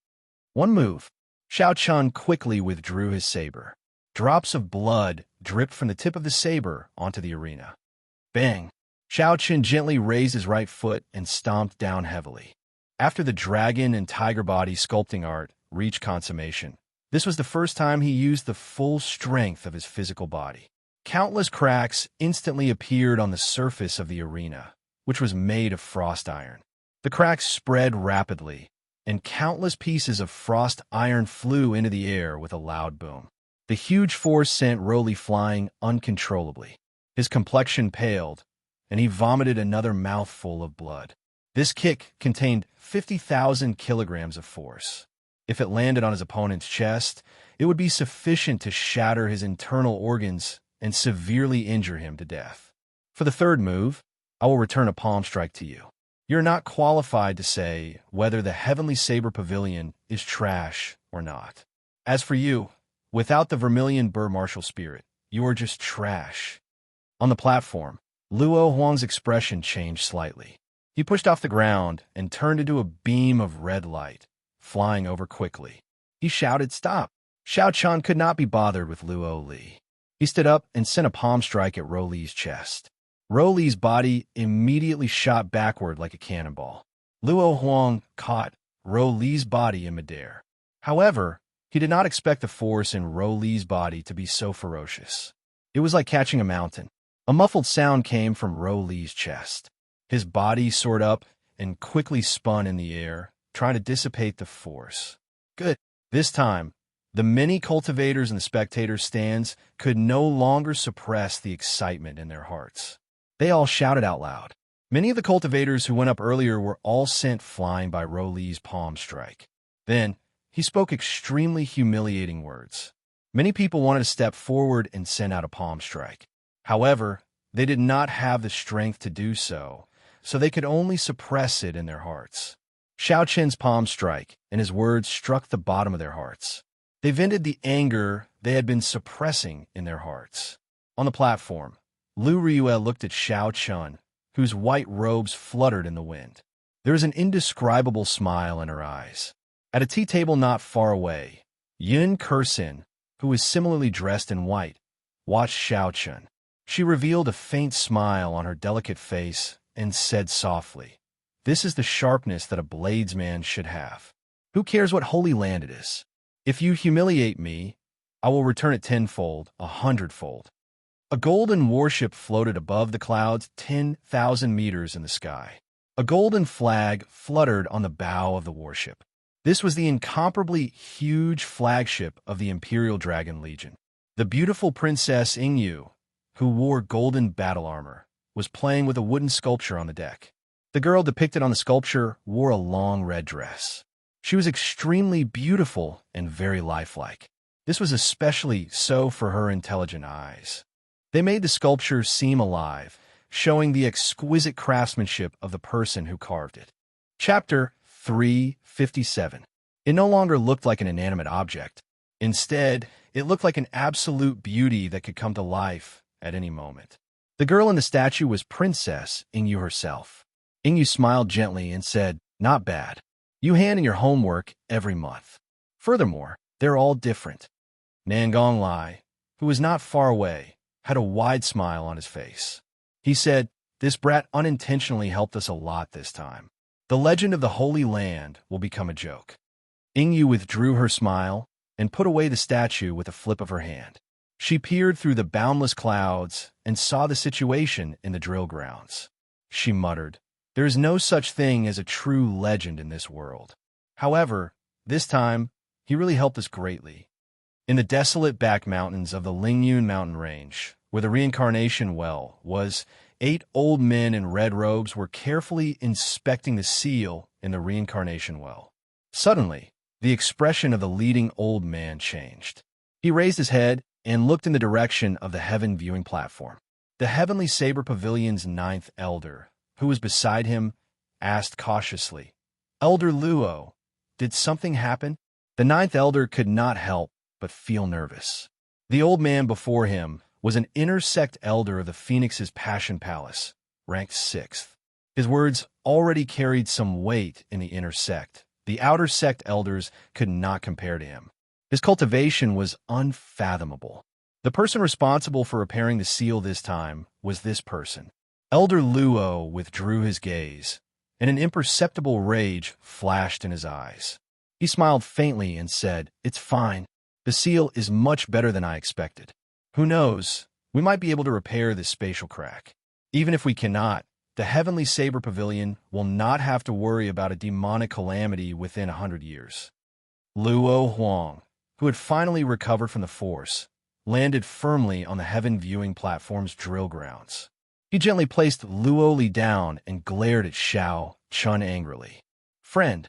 One move. Xiao Chun quickly withdrew his saber. Drops of blood dripped from the tip of the saber onto the arena. Bang! Xiao Chun gently raised his right foot and stomped down heavily. After the dragon and tiger body sculpting art reached consummation, this was the first time he used the full strength of his physical body. Countless cracks instantly appeared on the surface of the arena, which was made of frost iron. The cracks spread rapidly, and countless pieces of frost iron flew into the air with a loud boom. The huge force sent Ro Li flying uncontrollably. His complexion paled, and he vomited another mouthful of blood. This kick contained 50,000 kilograms of force. If it landed on his opponent's chest, it would be sufficient to shatter his internal organs and severely injure him to death. For the third move, I will return a palm strike to you. You're not qualified to say whether the Heavenly Saber Pavilion is trash or not. As for you, without the Vermilion Burr martial spirit, you are just trash. On the platform, Luo Huang's expression changed slightly. He pushed off the ground and turned into a beam of red light, flying over quickly. He shouted, "Stop!" Xiao Chun could not be bothered with Luo Li. He stood up and sent a palm strike at Ro Li's chest. Ro Li's body immediately shot backward like a cannonball. Luo Huang caught Ro Li's body in midair. However, he did not expect the force in Ro Li's body to be so ferocious. It was like catching a mountain. A muffled sound came from Ro Li's chest. His body soared up and quickly spun in the air, trying to dissipate the force. Good. This time, the many cultivators in the spectators' stands could no longer suppress the excitement in their hearts. They all shouted out loud. Many of the cultivators who went up earlier were all sent flying by Ro Li's palm strike. Then, he spoke extremely humiliating words. Many people wanted to step forward and send out a palm strike. However, they did not have the strength to do so, so they could only suppress it in their hearts. Xiao Chen's palm strike and his words struck the bottom of their hearts. They vented the anger they had been suppressing in their hearts. On the platform, Lu Ryue looked at Xiao Chun, whose white robes fluttered in the wind. There was an indescribable smile in her eyes. At a tea table not far away, Yun Kersin, who was similarly dressed in white, watched Xiao Chun. She revealed a faint smile on her delicate face and said softly, "This is the sharpness that a bladesman should have. Who cares what holy land it is? If you humiliate me, I will return it tenfold, 100-fold." A golden warship floated above the clouds 10,000 meters in the sky. A golden flag fluttered on the bow of the warship. This was the incomparably huge flagship of the Imperial Dragon Legion. The beautiful Princess Ingyu, who wore golden battle armor, was playing with a wooden sculpture on the deck. The girl depicted on the sculpture wore a long red dress. She was extremely beautiful and very lifelike. This was especially so for her intelligent eyes. They made the sculpture seem alive, showing the exquisite craftsmanship of the person who carved it. Chapter 357. It no longer looked like an inanimate object. Instead, it looked like an absolute beauty that could come to life at any moment. The girl in the statue was Princess Ingyu herself. Ingyu smiled gently and said, "Not bad. You hand in your homework every month. Furthermore, they're all different." Nangong Lai, who was not far away, had a wide smile on his face. He said, "This brat unintentionally helped us a lot this time. The legend of the Holy Land will become a joke." Ingyu withdrew her smile and put away the statue with a flip of her hand. She peered through the boundless clouds and saw the situation in the drill grounds. She muttered, "There is no such thing as a true legend in this world." However, this time, He really helped us greatly. In the desolate back mountains of the Lingyun mountain range, where the reincarnation well was, 8 old men in red robes were carefully inspecting the seal in the reincarnation well. Suddenly, the expression of the leading old man changed. He raised his head and looked in the direction of the heaven viewing platform. The Heavenly Saber Pavilion's 9th elder, who was beside him, asked cautiously, "Elder Luo, did something happen?" The 9th elder could not help but feel nervous. The old man before him was an inner sect elder of the Phoenix's Passion Palace, ranked 6th. His words already carried some weight in the inner sect. The outer sect elders could not compare to him. His cultivation was unfathomable. The person responsible for repairing the seal this time was this person. Elder Luo withdrew his gaze, and an imperceptible rage flashed in his eyes. He smiled faintly and said, "It's fine. The seal is much better than I expected. Who knows, we might be able to repair this spatial crack. Even if we cannot, the Heavenly Saber Pavilion will not have to worry about a demonic calamity within 100 years. Luo Huang, who had finally recovered from the force, landed firmly on the heaven viewing platform's drill grounds. He gently placed Luo Li down and glared at Xiao Chun angrily. "Friend,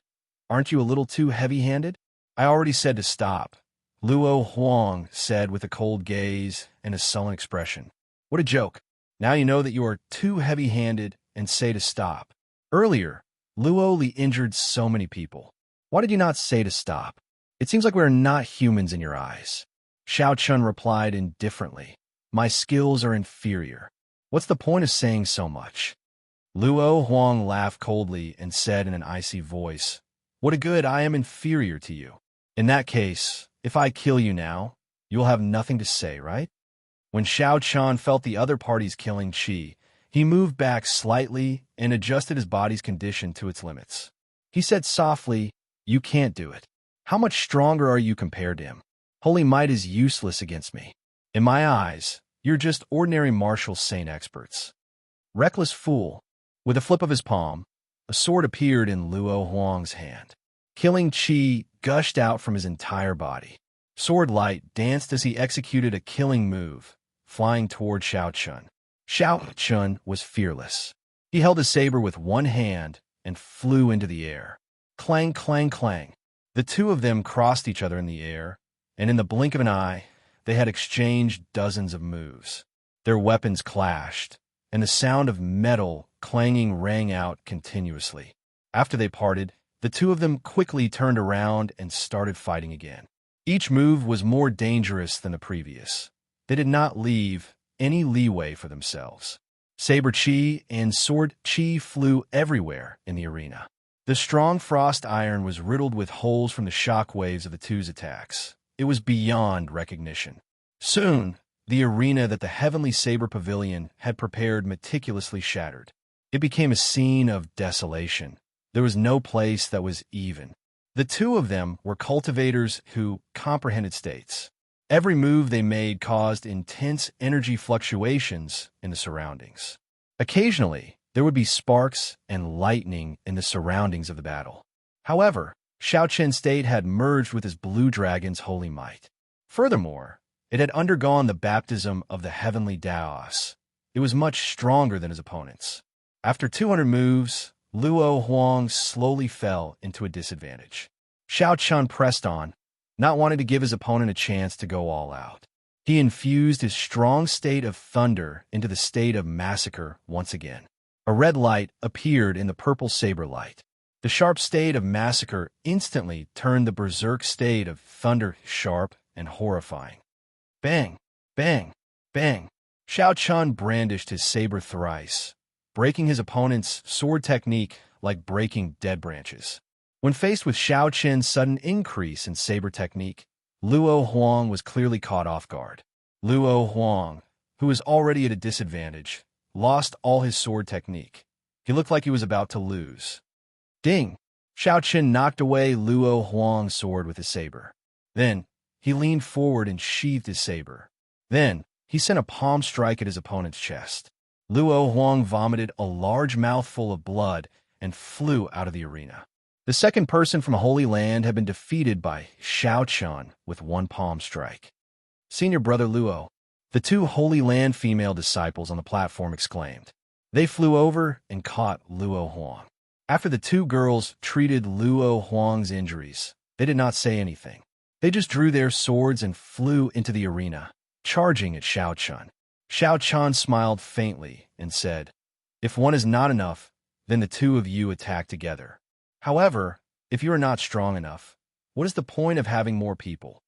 aren't you a little too heavy-handed? I already said to stop," Luo Huang said with a cold gaze and a sullen expression. "What a joke. Now you know that you are too heavy-handed and say to stop. Earlier, Luo Li injured so many people. Why did you not say to stop? It seems like we are not humans in your eyes." Xiao Chun replied indifferently, "My skills are inferior. What's the point of saying so much?" Luo Huang laughed coldly and said in an icy voice, "What a good I am inferior to you. In that case, if I kill you now, you will have nothing to say, right?" When Xiao Chun felt the other party's killing chi, he moved back slightly and adjusted his body's condition to its limits. He said softly, "You can't do it. How much stronger are you compared to him? Holy might is useless against me. In my eyes, you're just ordinary martial saint experts." Reckless fool. With a flip of his palm, a sword appeared in Luo Huang's hand. Killing chi gushed out from his entire body. Sword light danced as he executed a killing move, flying toward Xiao Chun. Xiao Chun was fearless. He held his saber with one hand and flew into the air. Clang, clang, clang. The two of them crossed each other in the air, and in the blink of an eye, they had exchanged dozens of moves. Their weapons clashed, and the sound of metal clanging rang out continuously. After they parted, the two of them quickly turned around and started fighting again. Each move was more dangerous than the previous. They did not leave any leeway for themselves. Saber chi and sword chi flew everywhere in the arena. The strong frost iron was riddled with holes from the shock waves of the two's attacks. It was beyond recognition. Soon, the arena that the Heavenly Saber Pavilion had prepared meticulously shattered. It became a scene of desolation. There was no place that was even. The two of them were cultivators who comprehended states. Every move they made caused intense energy fluctuations in the surroundings. Occasionally, there would be sparks and lightning in the surroundings of the battle. However, Xiao Chen's state had merged with his blue dragon's holy might. Furthermore, it had undergone the baptism of the heavenly Daos. It was much stronger than his opponents. After 200 moves, Luo Huang slowly fell into a disadvantage. Xiao Chun pressed on, not wanting to give his opponent a chance to go all out. He infused his strong state of thunder into the state of massacre once again. A red light appeared in the purple saber light. The sharp state of massacre instantly turned the berserk state of thunder sharp and horrifying. Bang! Bang! Bang! Xiao Chun brandished his saber thrice, breaking his opponent's sword technique like breaking dead branches. When faced with Xiao Chen's sudden increase in saber technique, Luo Huang was clearly caught off guard. Luo Huang, who was already at a disadvantage, lost all his sword technique. He looked like he was about to lose. Ding! Xiao Chen knocked away Luo Huang's sword with his saber. Then, he leaned forward and sheathed his saber. Then, he sent a palm strike at his opponent's chest. Luo Huang vomited a large mouthful of blood and flew out of the arena. The second person from Holy Land had been defeated by Xianxia with one palm strike. Senior Brother Luo, the two Holy Land female disciples on the platform exclaimed. They flew over and caught Luo Huang. After the two girls treated Luo Huang's injuries, they did not say anything. They just drew their swords and flew into the arena, charging at Xiaochun. Xiaochun smiled faintly and said, "If one is not enough, then the two of you attack together. However, if you are not strong enough, what is the point of having more people?"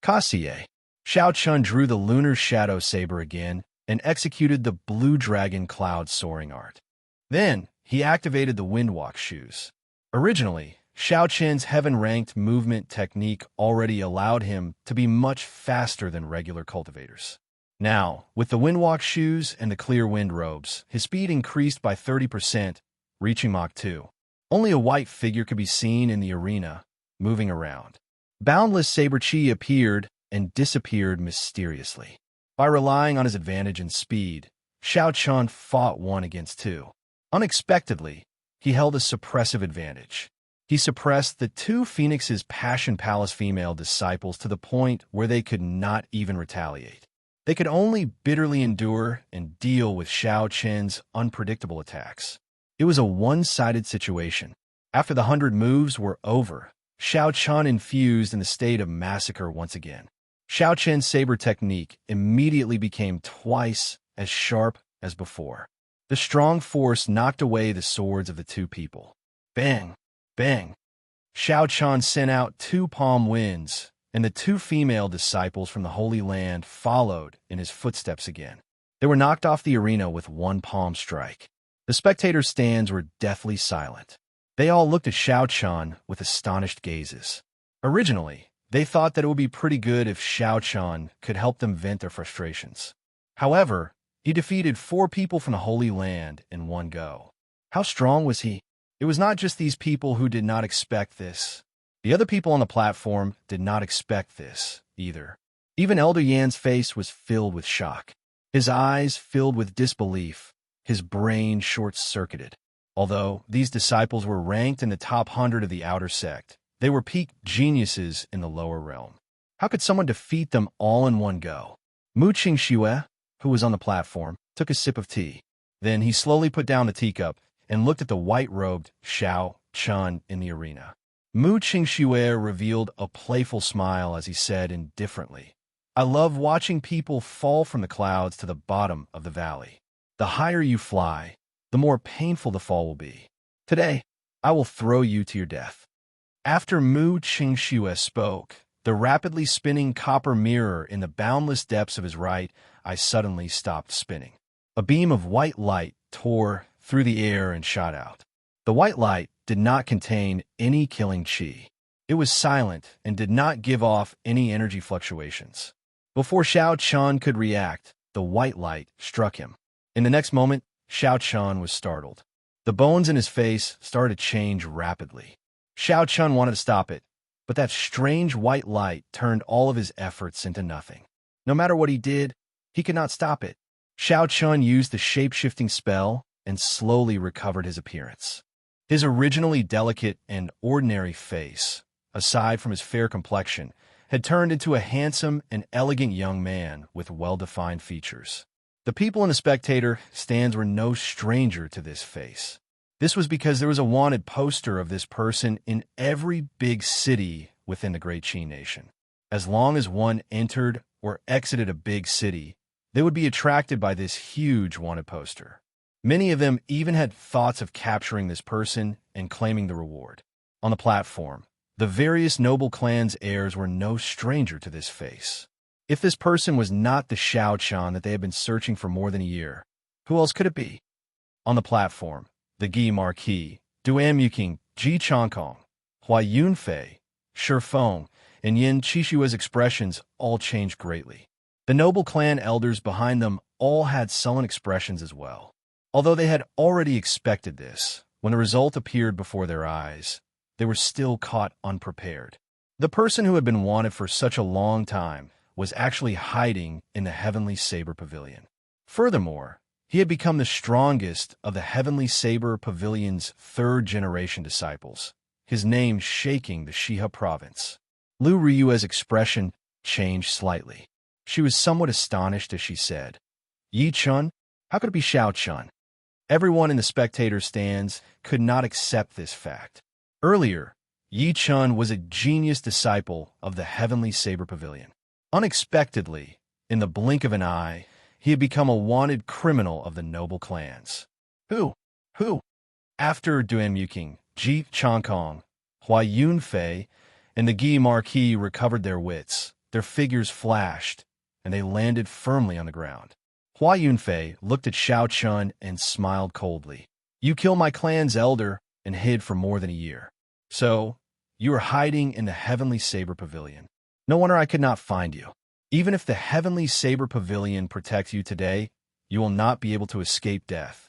Kassier. Xiaochun drew the lunar shadow saber again and executed the blue dragon cloud soaring art. Then, he activated the windwalk shoes. Originally, Xiaochun's heaven-ranked movement technique already allowed him to be much faster than regular cultivators. Now, with the windwalk shoes and the clear wind robes, his speed increased by 30%, reaching Mach 2. Only a white figure could be seen in the arena, moving around. Boundless saber chi appeared and disappeared mysteriously. By relying on his advantage in speed, Xiaochun fought 1 against 2. Unexpectedly, he held a suppressive advantage. He suppressed the two Phoenix's Passion Palace female disciples to the point where they could not even retaliate. They could only bitterly endure and deal with Xiaochun's unpredictable attacks. It was a one-sided situation. After the 100 moves were over, Xiaochun infused in the state of massacre once again. Xiaochun's saber technique immediately became twice as sharp as before. The strong force knocked away the swords of the two people. Bang! Bang! Xiaochun sent out 2 palm winds, and the 2 female disciples from the Holy Land followed in his footsteps again. They were knocked off the arena with 1 palm strike. The spectator stands were deathly silent. They all looked at Xiaochun with astonished gazes. Originally, they thought that it would be pretty good if Xiaochun could help them vent their frustrations. However, he defeated 4 people from the Holy Land in one go. How strong was he? It was not just these people who did not expect this. The other people on the platform did not expect this, either. Even Elder Yan's face was filled with shock. His eyes filled with disbelief, his brain short-circuited. Although these disciples were ranked in the top 100 of the outer sect, they were peak geniuses in the lower realm. How could someone defeat them all in one go? Mu Qingxue, who was on the platform, took a sip of tea. Then he slowly put down the teacup and looked at the white-robed Xiaochun in the arena. Mu Qingxue revealed a playful smile as he said indifferently, "I love watching people fall from the clouds to the bottom of the valley. The higher you fly, the more painful the fall will be. Today, I will throw you to your death." After Mu Qingxue spoke, the rapidly spinning copper mirror in the boundless depths of his right eye suddenly stopped spinning. A beam of white light tore through the air and shot out. The white light did not contain any killing chi. It was silent and did not give off any energy fluctuations. Before Xiaochun could react, the white light struck him. In the next moment, Xiaochun was startled. The bones in his face started to change rapidly. Xiaochun wanted to stop it, but that strange white light turned all of his efforts into nothing. No matter what he did, he could not stop it. Xiaochun used the shape-shifting spell and slowly recovered his appearance. His originally delicate and ordinary face, aside from his fair complexion, had turned into a handsome and elegant young man with well-defined features. The people in the spectator stands were no stranger to this face. This was because there was a wanted poster of this person in every big city within the Great Qi Nation. As long as one entered or exited a big city, they would be attracted by this huge wanted poster. Many of them even had thoughts of capturing this person and claiming the reward. On the platform, the various noble clans' heirs were no stranger to this face. If this person was not the Xiaochun that they had been searching for more than a year, who else could it be? On the platform, the Gi Marquis, Duan Muqing, Ji Changkong, Hua Yunfei, Shi Feng, and Yin Qishua's expressions all changed greatly. The noble clan elders behind them all had sullen expressions as well. Although they had already expected this, when the result appeared before their eyes, they were still caught unprepared. The person who had been wanted for such a long time was actually hiding in the Heavenly Saber Pavilion. Furthermore, he had become the strongest of the Heavenly Saber Pavilion's 3rd-generation disciples, his name shaking the Xia province. Lu Riyue's expression changed slightly. She was somewhat astonished as she said, Yi Chun? How could it be Xiao Chun? Everyone in the spectator stands could not accept this fact. Earlier, Yi Chun was a genius disciple of the Heavenly Saber Pavilion. Unexpectedly, in the blink of an eye, he had become a wanted criminal of the noble clans. Who? After Duan Muking, Ji Changkong, Hua Yunfei, and the Guy Marquis recovered their wits, their figures flashed, and they landed firmly on the ground. Hua Yunfei looked at Xiao Chun and smiled coldly. You killed my clan's elder and hid for more than a year. So, you are hiding in the Heavenly Saber Pavilion. No wonder I could not find you. Even if the Heavenly Saber Pavilion protects you today, you will not be able to escape death.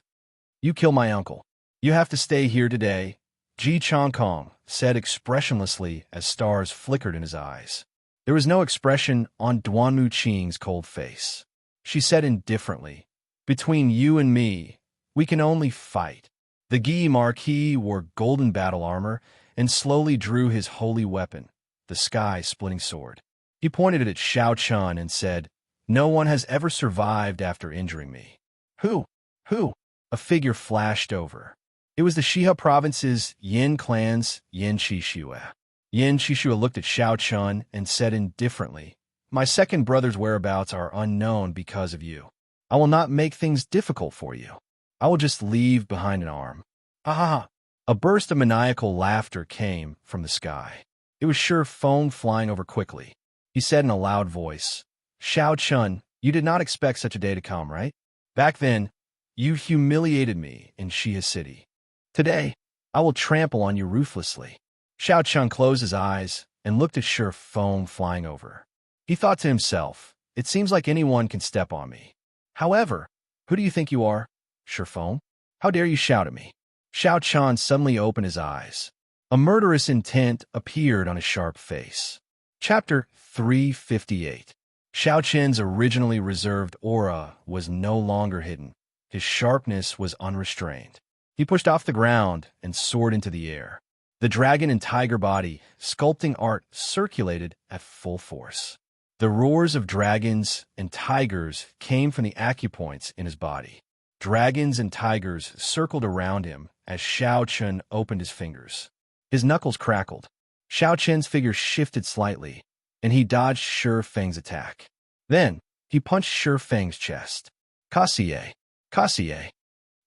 You killed my uncle. You have to stay here today, Ji Changkong said expressionlessly as stars flickered in his eyes. There was no expression on Duanmu Qing's cold face. She said indifferently, Between you and me, we can only fight. The Guy Marquis wore golden battle armor and slowly drew his holy weapon, the sky-splitting sword. He pointed it at Xiao Chun and said, No one has ever survived after injuring me. Who? A figure flashed over. It was the Xia province's Yin clan's Yin Qixue. Yin Qixue looked at Xiao Chun and said indifferently, My second brother's whereabouts are unknown because of you. I will not make things difficult for you. I will just leave behind an arm. Ah! A burst of maniacal laughter came from the sky. It was sure foam flying over quickly. He said in a loud voice, Xiao Chun, you did not expect such a day to come, right? Back then, you humiliated me in Xia City. Today, I will trample on you ruthlessly. Xiao Chun closed his eyes and looked at sure foam flying over. He thought to himself, It seems like anyone can step on me. However, who do you think you are? Sure foam? How dare you shout at me? Xiao Chun suddenly opened his eyes. A murderous intent appeared on his sharp face. Chapter 358. Xiao Chen's originally reserved aura was no longer hidden. His sharpness was unrestrained. He pushed off the ground and soared into the air. The dragon and tiger body, sculpting art, circulated at full force. The roars of dragons and tigers came from the acupoints in his body. Dragons and tigers circled around him as Xiao Chun opened his fingers. His knuckles crackled. Xiao Chen's figure shifted slightly, and he dodged Sure Feng's attack. Then, he punched Sure Feng's chest. Kasie.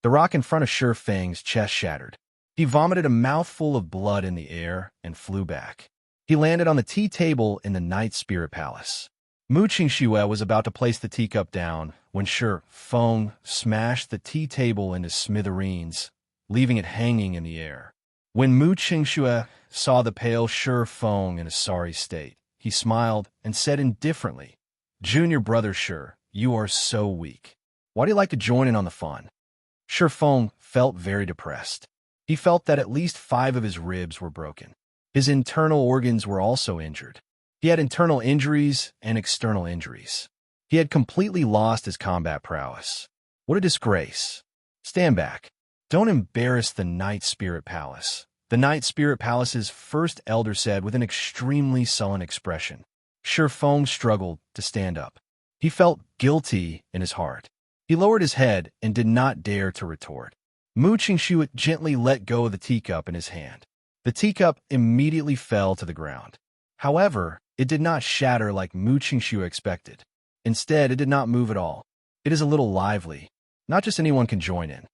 The rock in front of Sure Feng's chest shattered. He vomited a mouthful of blood in the air and flew back. He landed on the tea table in the Night Spirit Palace. Mu Qingxue was about to place the teacup down when Sure Feng smashed the tea table into smithereens, leaving it hanging in the air. When Mu Qingxue saw the pale Sure Feng in a sorry state, he smiled and said indifferently, Junior brother Sure, you are so weak. Why do you like to join in on the fun? Sure Feng felt very depressed. He felt that at least 5 of his ribs were broken. His internal organs were also injured. He had internal injuries and external injuries. He had completely lost his combat prowess. What a disgrace. Stand back. Don't embarrass the Night Spirit Palace. The Night Spirit Palace's first elder said with an extremely sullen expression. Sure Feng struggled to stand up. He felt guilty in his heart. He lowered his head and did not dare to retort. Mu Qingxue gently let go of the teacup in his hand. The teacup immediately fell to the ground. However, it did not shatter like Mu Qingxue expected. Instead, it did not move at all. It is a little lively. Not just anyone can join in.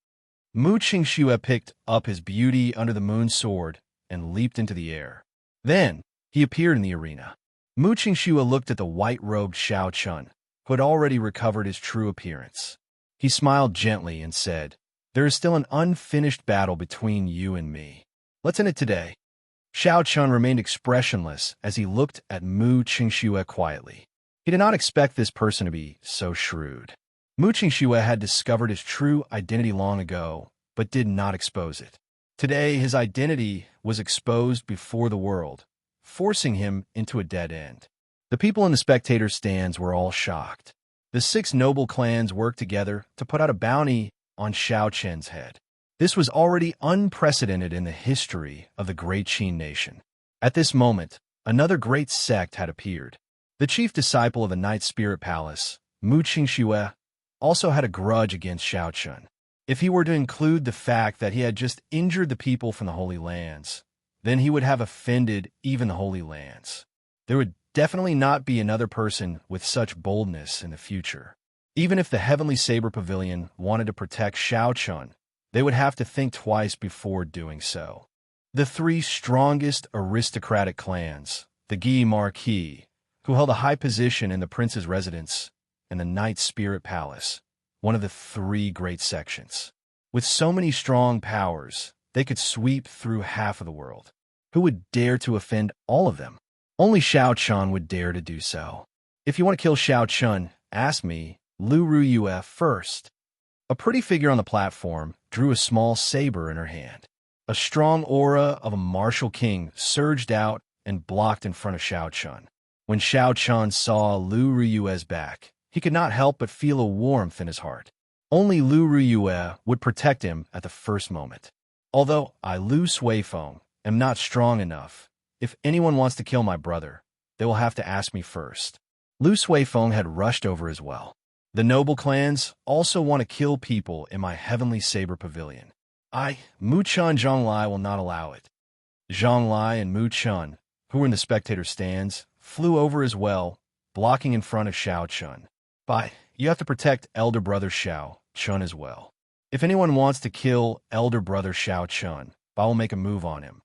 Mu Qingxue picked up his beauty under the moon sword and leaped into the air. Then, he appeared in the arena. Mu Qingxue looked at the white-robed Xiao Chun, who had already recovered his true appearance. He smiled gently and said, There is still an unfinished battle between you and me. Let's end it today. Xiao Chun remained expressionless as he looked at Mu Qingxue quietly. He did not expect this person to be so shrewd. Mu Qingxue had discovered his true identity long ago, but did not expose it. Today, his identity was exposed before the world, forcing him into a dead end. The people in the spectator stands were all shocked. The 6 noble clans worked together to put out a bounty on Xiao Chen's head. This was already unprecedented in the history of the great Qin nation. At this moment, another great sect had appeared. The chief disciple of the Night Spirit Palace, Xianxia, also had a grudge against Xiaochun. If he were to include the fact that he had just injured the people from the Holy Lands, then he would have offended even the Holy Lands. There would definitely not be another person with such boldness in the future. Even if the Heavenly Saber Pavilion wanted to protect Xiaochun, they would have to think twice before doing so. The three strongest aristocratic clans, the Guy Marquis, who held a high position in the prince's residence, and the Night Spirit Palace, one of the three great sections. With so many strong powers, they could sweep through half of the world. Who would dare to offend all of them? Only Xiaochun would dare to do so. If you want to kill Xiaochun, ask me, Lu Ruyue, first. A pretty figure on the platform drew a small saber in her hand. A strong aura of a martial king surged out and blocked in front of Xiaochun. When Xiaochun saw Lu Ruyue's back, he could not help but feel a warmth in his heart. Only Lu Ruyue would protect him at the first moment. Although I, Lu Suifeng, am not strong enough, if anyone wants to kill my brother, they will have to ask me first. Lu Suifeng had rushed over as well. The noble clans also want to kill people in my Heavenly Saber Pavilion. I, Mu Chun Zhonglai, will not allow it. Zhonglai and Mu Chun, who were in the spectator stands, flew over as well, blocking in front of Xiaochun. But you have to protect elder brother Xiaochun as well. If anyone wants to kill elder brother Xiaochun, Ba will make a move on him.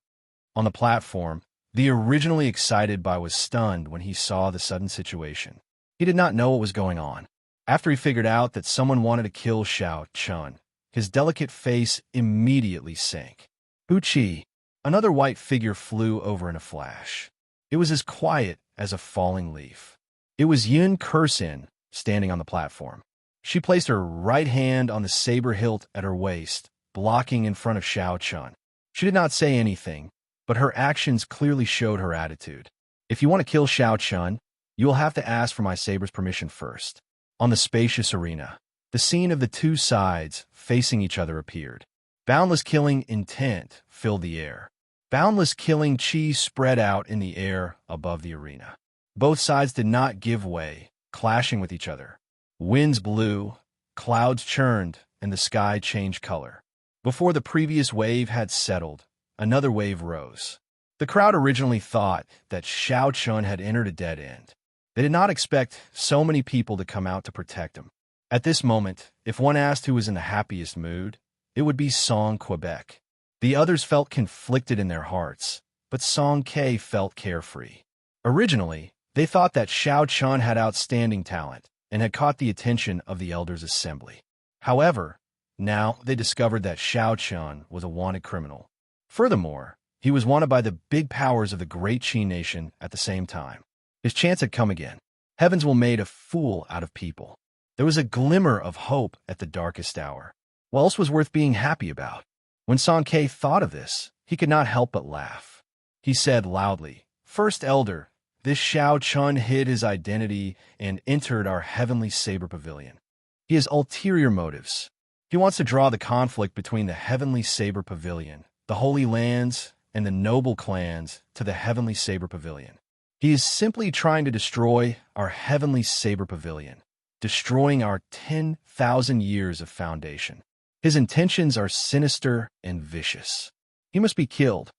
On the platform, the originally excited Ba was stunned when he saw the sudden situation. He did not know what was going on. After he figured out that someone wanted to kill Xiaochun, his delicate face immediately sank. Wuxia, another white figure, flew over in a flash. It was as quiet as a falling leaf. It was Yun Kursin standing on the platform. She placed her right hand on the saber hilt at her waist, blocking in front of Xiaochun. She did not say anything, but her actions clearly showed her attitude. If you want to kill Xiaochun, you will have to ask for my saber's permission first. On the spacious arena, the scene of the two sides facing each other appeared. Boundless killing intent filled the air. Boundless killing chi spread out in the air above the arena. Both sides did not give way, clashing with each other. Winds blew, clouds churned, and the sky changed color. Before the previous wave had settled, another wave rose. The crowd originally thought that Xiaochun had entered a dead end. They did not expect so many people to come out to protect him. At this moment, if one asked who was in the happiest mood, it would be Song Quebec. The others felt conflicted in their hearts, but Song K felt carefree. Originally, they thought that Xiaochun had outstanding talent and had caught the attention of the elders' assembly. However, now they discovered that Xiaochun was a wanted criminal. Furthermore, he was wanted by the big powers of the great Qin nation at the same time. His chance had come again. Heavens will made a fool out of people. There was a glimmer of hope at the darkest hour. What else was worth being happy about? When Song K thought of this, he could not help but laugh. He said loudly, "First Elder, this Xiaochun hid his identity and entered our Heavenly Saber Pavilion. He has ulterior motives. He wants to draw the conflict between the Heavenly Saber Pavilion, the Holy Lands, and the noble clans to the Heavenly Saber Pavilion. He is simply trying to destroy our Heavenly Saber Pavilion, destroying our 10,000 years of foundation. His intentions are sinister and vicious. He must be killed."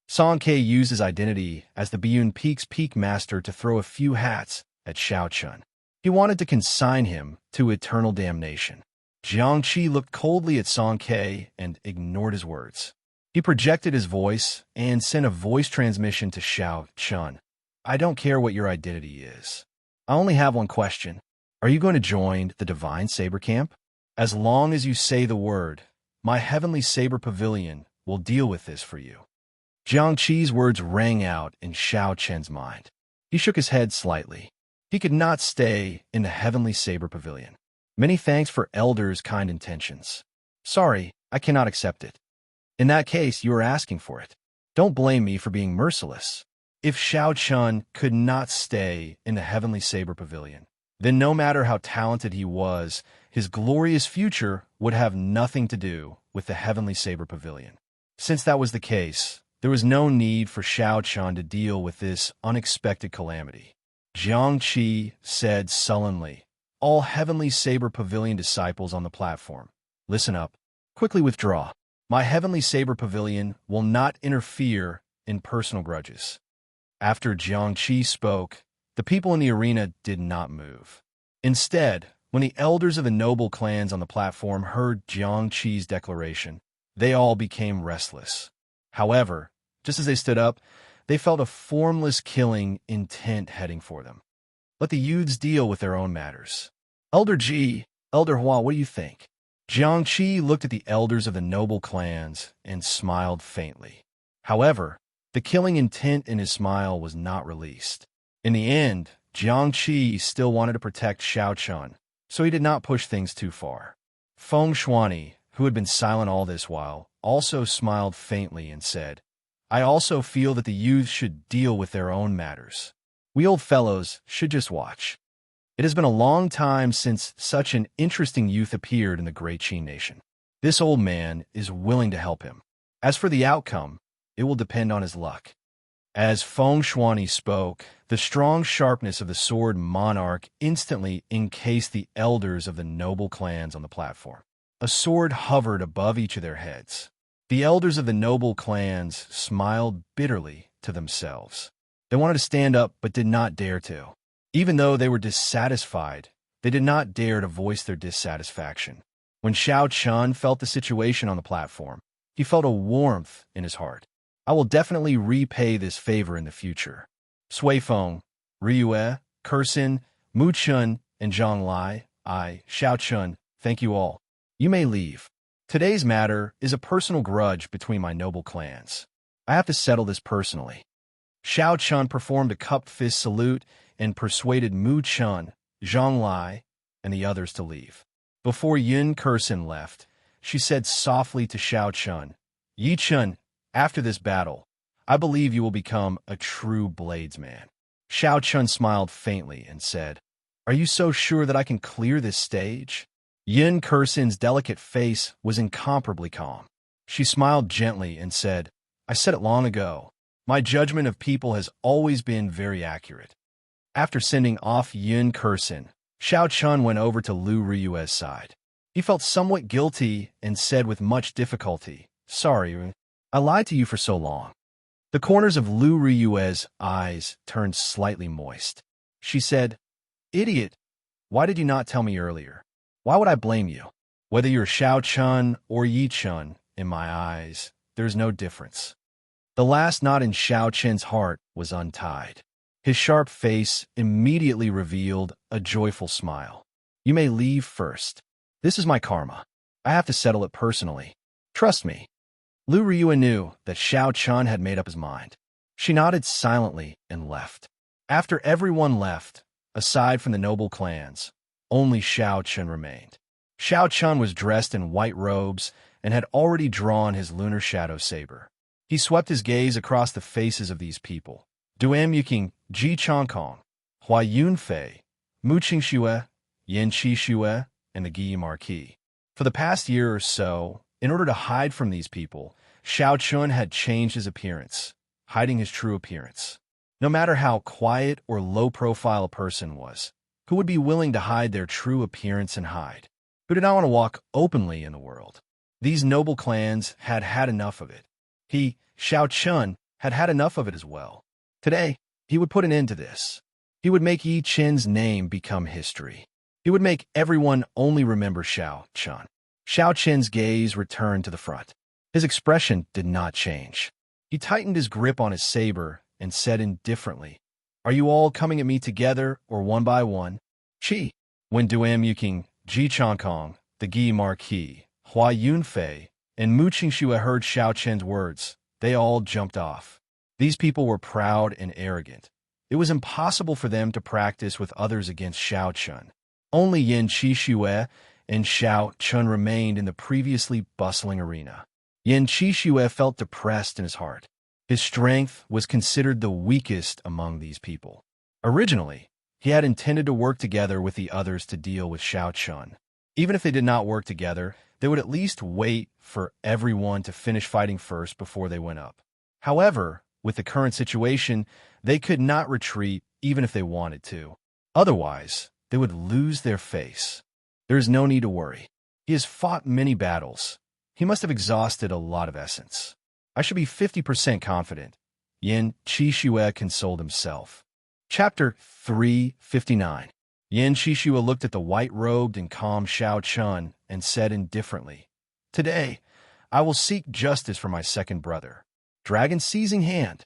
Song K used his identity as the Biyun Peak's Peak Master to throw a few hats at Xiaochun. He wanted to consign him to eternal damnation. Xianxia looked coldly at Song K and ignored his words. He projected his voice and sent a voice transmission to Xiaochun. "I don't care what your identity is. I only have one question. Are you going to join the Divine Saber Camp? As long as you say the word, my Heavenly Saber Pavilion will deal with this for you." Jiangqi's words rang out in Xiaochun's mind. He shook his head slightly. He could not stay in the Heavenly Saber Pavilion. "Many thanks for Elder's kind intentions. Sorry, I cannot accept it. In that case, you are asking for it. Don't blame me for being merciless. If Xiaochun could not stay in the Heavenly Saber Pavilion, then no matter how talented he was, his glorious future would have nothing to do with the Heavenly Saber Pavilion. Since that was the case, there was no need for Xianxia to deal with this unexpected calamity. Xianxia said sullenly, "All Heavenly Saber Pavilion disciples on the platform, listen up. Quickly withdraw. My Heavenly Saber Pavilion will not interfere in personal grudges." After Xianxia spoke, the people in the arena did not move. Instead, when the elders of the noble clans on the platform heard Xianxia's declaration, they all became restless. However, just as they stood up, they felt a formless killing intent heading for them. Let the youths deal with their own matters. Elder Ji, Elder Hua, what do you think? Xianxia looked at the elders of the noble clans and smiled faintly. However, the killing intent in his smile was not released. In the end, Xianxia still wanted to protect Xiaochun, so he did not push things too far. Feng Shuani, who had been silent all this while, also smiled faintly and said, "I also feel that the youth should deal with their own matters. We old fellows should just watch. It has been a long time since such an interesting youth appeared in the great Qin nation. This old man is willing to help him. As for the outcome, it will depend on his luck." As Feng Shuani spoke, the strong sharpness of the sword monarch instantly encased the elders of the noble clans on the platform. A sword hovered above each of their heads. The elders of the noble clans smiled bitterly to themselves. They wanted to stand up but did not dare to. Even though they were dissatisfied, they did not dare to voice their dissatisfaction. When Xiaochun felt the situation on the platform, he felt a warmth in his heart. "I will definitely repay this favor in the future." Suifeng, Ryue, Kursin, Muchun, and Zhonglai, Xiaochun, thank you all. You may leave. Today's matter is a personal grudge between my noble clans. I have to settle this personally. Xiaochun performed a cupped fist salute and persuaded Muchun, Zhonglai, and the others to leave. Before Yun Kursin left, she said softly to Xiaochun, "Yichun, after this battle, I believe you will become a true bladesman." Xiaochun smiled faintly and said, "Are you so sure that I can clear this stage?" Yun Kursin's delicate face was incomparably calm. She smiled gently and said, "I said it long ago. My judgment of people has always been very accurate." After sending off Yun Kursin, Xiaochun went over to Lu Ryue's side. He felt somewhat guilty and said with much difficulty, "Sorry, I lied to you for so long." The corners of Lu Ryue's eyes turned slightly moist. She said, "Idiot, why did you not tell me earlier? Why would I blame you? Whether you're Xiaochun or Yichun, in my eyes, there's no difference." The last knot in Xiaochun's heart was untied. His sharp face immediately revealed a joyful smile. "You may leave first. This is my karma. I have to settle it personally. Trust me." Lu Ryue knew that Xiaochun had made up his mind. She nodded silently and left. After everyone left, aside from the noble clans, only Xiaochun remained. Xiaochun was dressed in white robes and had already drawn his lunar shadow saber. He swept his gaze across the faces of these people: Duan Yuqing, Ji Changkong, Hua Yunfei, Mu Qingxue, Yan Qixue, and the Guyi Marquis. For the past year or so, in order to hide from these people, Xiaochun had changed his appearance, hiding his true appearance. No matter how quiet or low-profile a person was, who would be willing to hide their true appearance and hide? Who did not want to walk openly in the world? These noble clans had had enough of it. He, Xiaochun, had had enough of it as well. Today, he would put an end to this. He would make Yi Qin's name become history. He would make everyone only remember Xiaochun. Xiaochun's gaze returned to the front. His expression did not change. He tightened his grip on his saber and said indifferently, "Are you all coming at me together or one by one?" Chi. When Duan Yuqing, Ji Changkong, the Guyi Marquis, Hua Yunfei, and Mu Qingxue heard Xiaochun's words, they all jumped off. These people were proud and arrogant. It was impossible for them to practice with others against Xiaochun. Only Yan Qixue and Xiaochun remained in the previously bustling arena. Yan Qixue felt depressed in his heart. His strength was considered the weakest among these people. Originally, he had intended to work together with the others to deal with Xiaochun. Even if they did not work together, they would at least wait for everyone to finish fighting first before they went up. However, with the current situation, they could not retreat even if they wanted to. Otherwise, they would lose their face. There is no need to worry. He has fought many battles. He must have exhausted a lot of essence. I should be 50% confident. Yin Qixue consoled himself. Chapter 359. Yin Qixue looked at the white-robed and calm Xiao Chun and said indifferently, "Today, I will seek justice for my second brother." Dragon seizing hand.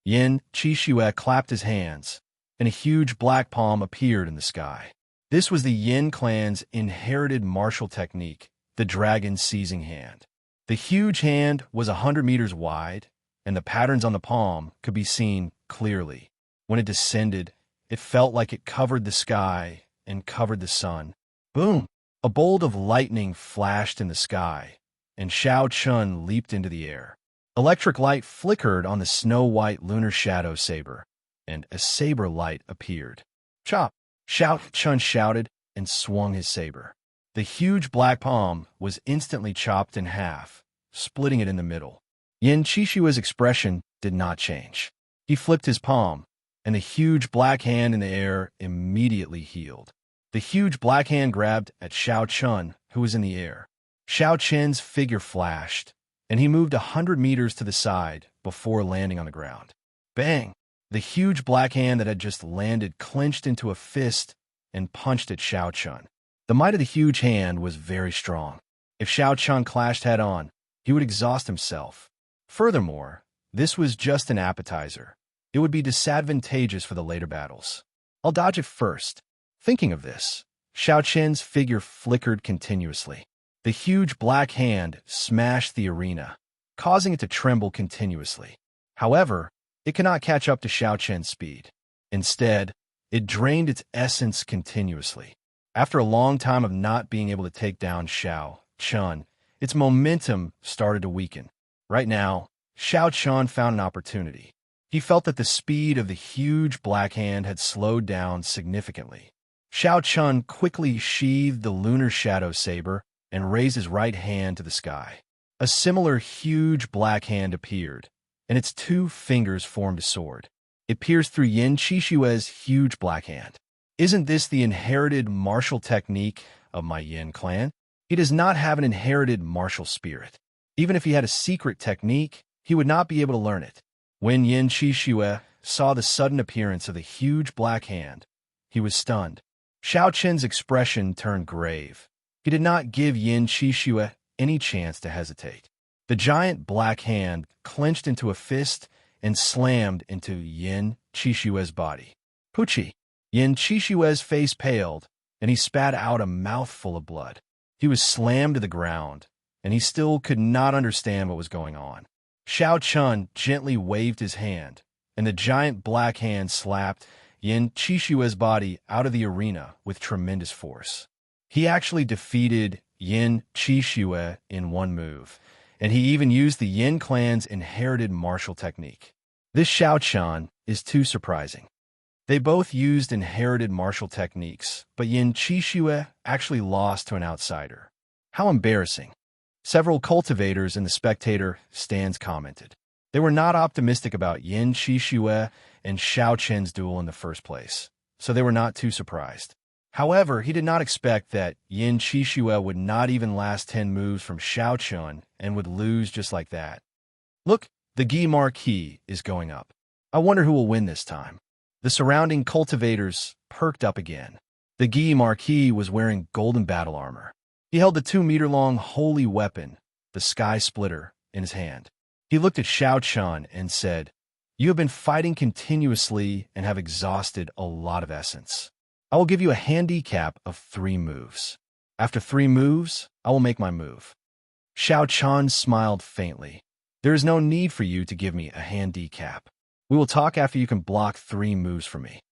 Yin Qixue clapped his hands, and a huge black palm appeared in the sky. This was the Yin clan's inherited martial technique, the dragon seizing hand. The huge hand was 100 meters wide, and the patterns on the palm could be seen clearly. When it descended, it felt like it covered the sky and covered the sun. Boom! A bolt of lightning flashed in the sky, and Xiao Chun leaped into the air. Electric light flickered on the snow-white lunar shadow saber, and a saber light appeared. Chop! Xiao Chun shouted and swung his saber. The huge black palm was instantly chopped in half, splitting it in the middle. Yin Qixue's expression did not change. He flipped his palm, and the huge black hand in the air immediately healed. The huge black hand grabbed at Xiao Chun, who was in the air. Xiao Chun's figure flashed, and he moved 100 meters to the side before landing on the ground. Bang! The huge black hand that had just landed clenched into a fist and punched at Xiao Chun. The might of the huge hand was very strong. If Xiao Chun clashed head-on, he would exhaust himself. Furthermore, this was just an appetizer. It would be disadvantageous for the later battles. I'll dodge it first. Thinking of this, Xiao Chun's figure flickered continuously. The huge black hand smashed the arena, causing it to tremble continuously. However, it could not catch up to Xiao Chun's speed. Instead, it drained its essence continuously. After a long time of not being able to take down Xiao Chun, its momentum started to weaken. Right now, Xiao Chun found an opportunity. He felt that the speed of the huge black hand had slowed down significantly. Xiao Chun quickly sheathed the lunar shadow saber and raised his right hand to the sky. A similar huge black hand appeared, and its two fingers formed a sword. It pierced through Yin Qixue's huge black hand. Isn't this the inherited martial technique of my Yin clan? He does not have an inherited martial spirit. Even if he had a secret technique, he would not be able to learn it. When Yin Qixue saw the sudden appearance of the huge black hand, he was stunned. Xiao Chun's expression turned grave. He did not give Yin Qixue any chance to hesitate. The giant black hand clenched into a fist and slammed into Yin Qixue's body. Puchi! Yin Qixue's face paled, and he spat out a mouthful of blood. He was slammed to the ground, and he still could not understand what was going on. Xiao Chun gently waved his hand, and the giant black hand slapped Yin Qixue's body out of the arena with tremendous force. He actually defeated Yin Qixue in one move, and he even used the Yin clan's inherited martial technique. This Xiao Chun is too surprising. They both used inherited martial techniques, but Yin Qixue actually lost to an outsider. How embarrassing. Several cultivators in the spectator stands commented. They were not optimistic about Yin Qixue and Xiao Chun's duel in the first place, so they were not too surprised. However, he did not expect that Yin Qixue would not even last 10 moves from Xiao Chun and would lose just like that. Look, the Gi Marquis is going up. I wonder who will win this time. The surrounding cultivators perked up again. The Gi Marquis was wearing golden battle armor. He held the 2-meter-long holy weapon, the Sky Splitter, in his hand. He looked at Xiao Chun and said, "You have been fighting continuously and have exhausted a lot of essence. I will give you a handicap of 3 moves. After 3 moves, I will make my move." Xiao Chun smiled faintly. "There is no need for you to give me a handicap. We will talk after you can block 3 moves for me."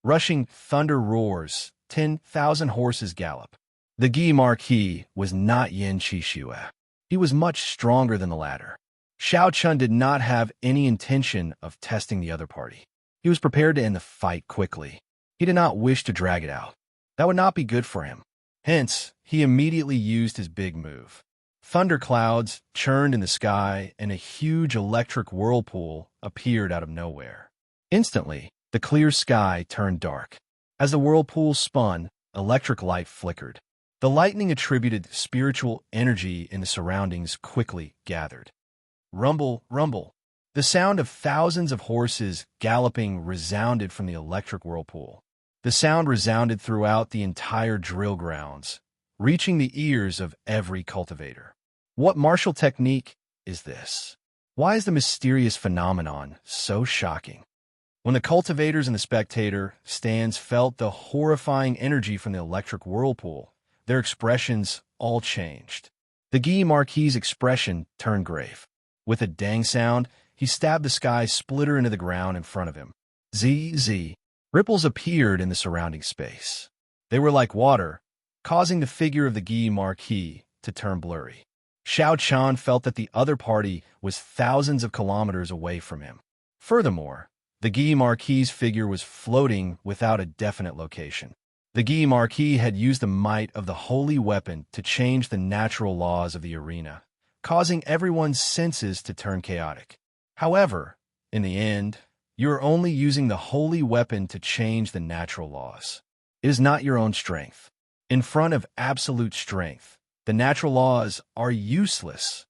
Rushing thunder roars, 10,000 horses gallop. The Gi Marquis was not Yin Qixue. He was much stronger than the latter. Xiao Chun did not have any intention of testing the other party. He was prepared to end the fight quickly. He did not wish to drag it out. That would not be good for him. Hence, he immediately used his big move. Thunderclouds churned in the sky, and a huge electric whirlpool appeared out of nowhere. Instantly, the clear sky turned dark. As the whirlpool spun, electric light flickered. The lightning attributed spiritual energy in the surroundings quickly gathered. Rumble, rumble. The sound of thousands of horses galloping resounded from the electric whirlpool. The sound resounded throughout the entire drill grounds, reaching the ears of every cultivator. What martial technique is this? Why is the mysterious phenomenon so shocking? When the cultivators and the spectator stands felt the horrifying energy from the electric whirlpool, their expressions all changed. The Guy Marquis's expression turned grave. With a dang sound, he stabbed the sky splitter into the ground in front of him. Zzz. Ripples appeared in the surrounding space. They were like water, causing the figure of the Guy Marquis to turn blurry. Xiao Qian felt that the other party was thousands of kilometers away from him. Furthermore, the Guy Marquis's figure was floating without a definite location. The Guy Marquis had used the might of the holy weapon to change the natural laws of the arena, causing everyone's senses to turn chaotic. However, in the end, you are only using the holy weapon to change the natural laws. It is not your own strength. In front of absolute strength, the natural laws are useless.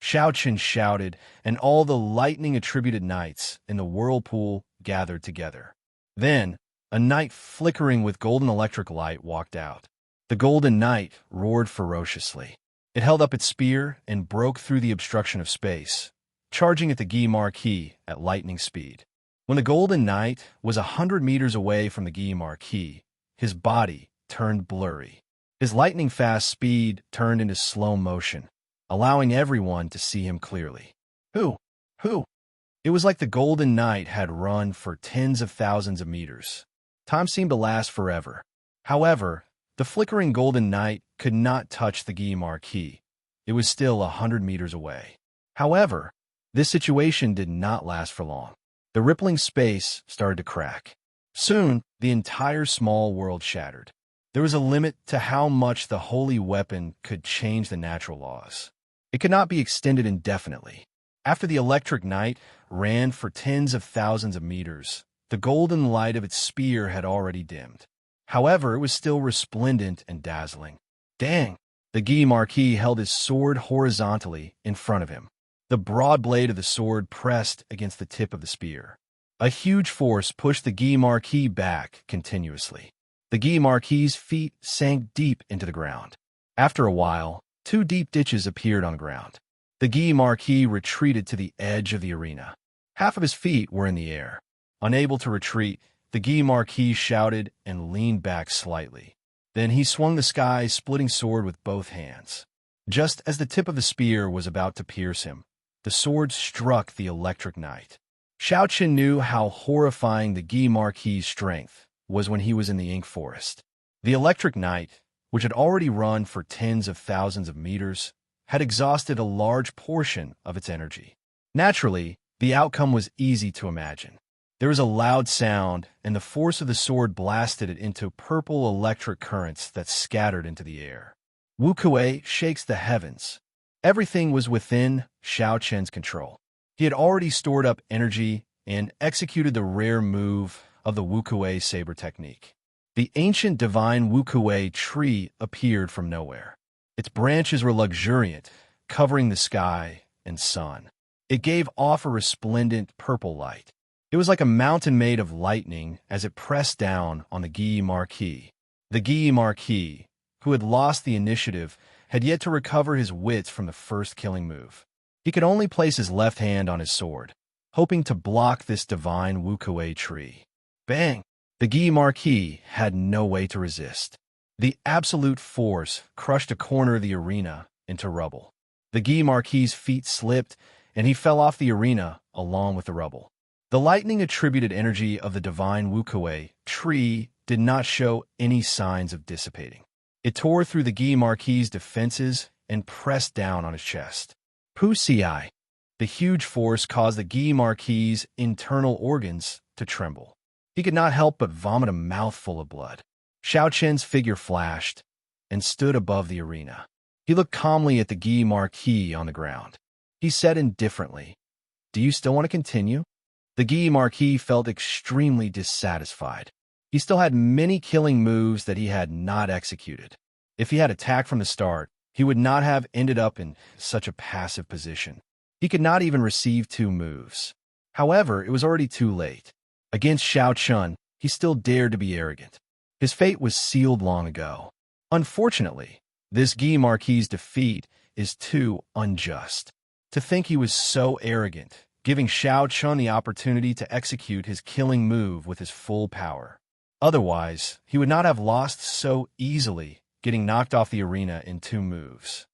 Xiao Qian shouted, and all the lightning-attributed knights in the whirlpool gathered together. Then, a knight flickering with golden electric light walked out. The golden knight roared ferociously. It held up its spear and broke through the obstruction of space, charging at the Guy Marquis at lightning speed. When the golden knight was 100 meters away from the Guy Marquis, his body turned blurry. His lightning-fast speed turned into slow motion, allowing everyone to see him clearly. Who? It was like the golden knight had run for tens of thousands of meters. Time seemed to last forever. However, the flickering golden knight could not touch the Guy Marquis. It was still 100 meters away. However, this situation did not last for long. The rippling space started to crack. Soon, the entire small world shattered. There was a limit to how much the holy weapon could change the natural laws. It could not be extended indefinitely. After the electric knight ran for tens of thousands of meters, the golden light of its spear had already dimmed. However, it was still resplendent and dazzling. Dang! The Guy Marquis held his sword horizontally in front of him. The broad blade of the sword pressed against the tip of the spear. A huge force pushed the Guy Marquis back continuously. The Guy Marquis's feet sank deep into the ground. After a while, 2 deep ditches appeared on the ground. The Guy Marquis retreated to the edge of the arena. Half of his feet were in the air. Unable to retreat, the Guy Marquis shouted and leaned back slightly. Then he swung the sky-splitting sword with both hands. Just as the tip of the spear was about to pierce him, the sword struck the electric knight. Xiao Qian knew how horrifying the Guy Marquis's strength was when he was in the ink forest. The electric knight, which had already run for tens of thousands of meters, had exhausted a large portion of its energy. Naturally, the outcome was easy to imagine. There was a loud sound, and the force of the sword blasted it into purple electric currents that scattered into the air. Wuxia shakes the heavens. Everything was within Xiao Qian's control. He had already stored up energy and executed the rare move of the Wuxia saber technique. The ancient divine Wuxia tree appeared from nowhere. Its branches were luxuriant, covering the sky and sun. It gave off a resplendent purple light. It was like a mountain made of lightning as it pressed down on the Guy Marquis. The Guy Marquis, who had lost the initiative, had yet to recover his wits from the first killing move. He could only place his left hand on his sword, hoping to block this divine Wuxia tree. Bang! The Guy Marquis had no way to resist. The absolute force crushed a corner of the arena into rubble. The Guy Marquis's feet slipped, and he fell off the arena along with the rubble. The lightning-attributed energy of the divine Wuxia tree did not show any signs of dissipating. It tore through the Guy Marquis's defenses and pressed down on his chest. Wuxia. The huge force caused the Guy Marquis's internal organs to tremble. He could not help but vomit a mouthful of blood. Xiao Qian's figure flashed, and stood above the arena. He looked calmly at the Guy Marquis on the ground. He said indifferently, "Do you still want to continue?" The Guy Marquis felt extremely dissatisfied. He still had many killing moves that he had not executed. If he had attacked from the start, he would not have ended up in such a passive position. He could not even receive 2 moves. However, it was already too late. Against Xianxia, he still dared to be arrogant. His fate was sealed long ago. Unfortunately, this Guy Marquis' defeat is too unjust. To think he was so arrogant, giving Xianxia the opportunity to execute his killing move with his full power. Otherwise, he would not have lost so easily, getting knocked off the arena in 2 moves.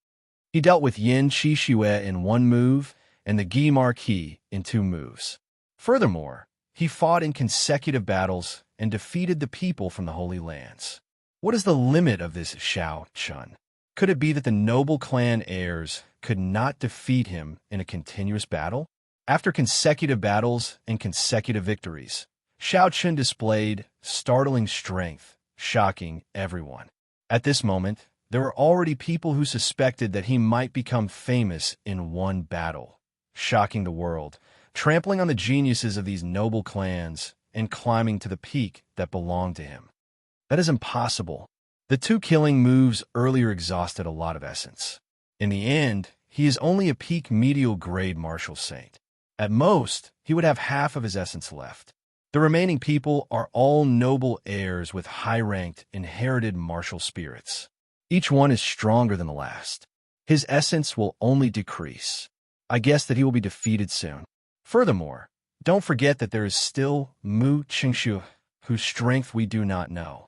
He dealt with Yin Qixue in 1 move and the Guy Marquis in 2 moves. Furthermore, he fought in consecutive battles and defeated the people from the Holy Lands. What is the limit of this Xianxia? Could it be that the noble clan heirs could not defeat him in a continuous battle? After consecutive battles and consecutive victories, Xianxia displayed startling strength, shocking everyone. At this moment, there were already people who suspected that he might become famous in 1 battle, shocking the world, trampling on the geniuses of these noble clans, and climbing to the peak that belonged to him. That is impossible. The 2 killing moves earlier exhausted a lot of essence. In the end, he is only a peak medial grade martial saint. At most, he would have half of his essence left. The remaining people are all noble heirs with high-ranked, inherited martial spirits. Each one is stronger than the last. His essence will only decrease. I guess that he will be defeated soon. Furthermore, don't forget that there is still Mu Qingshu, whose strength we do not know.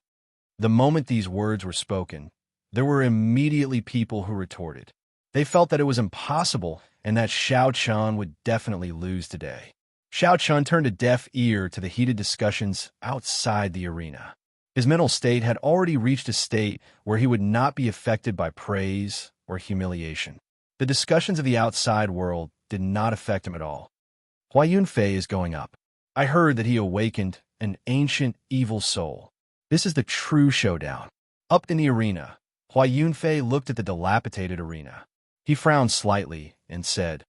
The moment these words were spoken, there were immediately people who retorted. They felt that it was impossible and that Xianxia would definitely lose today. Xianxia turned a deaf ear to the heated discussions outside the arena. His mental state had already reached a state where he would not be affected by praise or humiliation. The discussions of the outside world did not affect him at all. Hua Yunfei is going up. I heard that he awakened an ancient evil soul. This is the true showdown. Up in the arena, Hua Yunfei looked at the dilapidated arena. He frowned slightly and said,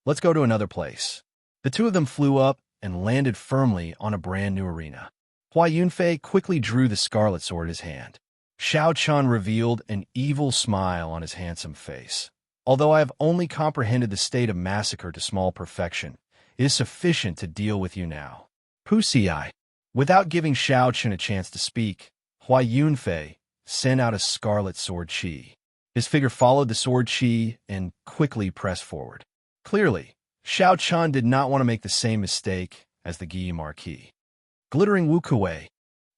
"Let's go to another place." The 2 of them flew up and landed firmly on a brand new arena. Hua Yunfei quickly drew the scarlet sword in his hand. Xianxia revealed an evil smile on his handsome face. Although I have only comprehended the state of massacre to small perfection, it is sufficient to deal with you now. Wuxia. Without giving Xianxia a chance to speak, Hua Yunfei sent out a scarlet sword chi. His figure followed the sword chi and quickly pressed forward. Clearly, Xianxia did not want to make the same mistake as the Guy Marquis. Glittering Wuxia.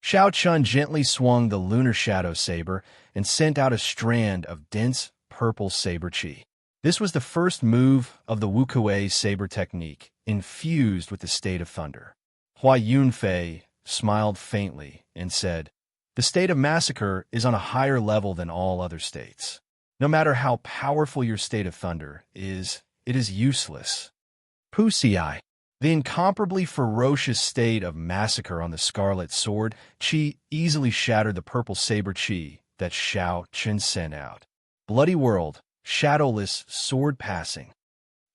Xianxia gently swung the lunar shadow saber and sent out a strand of dense purple saber chi. This was the first move of the Wuxia saber technique, infused with the state of thunder. Hua Yunfei smiled faintly and said, "The state of massacre is on a higher level than all other states. No matter how powerful your state of thunder is, it is useless." Wuxia. The incomparably ferocious state of massacre on the scarlet sword chi easily shattered the purple saber chi that Xianxia sent out. Bloody world, shadowless sword passing.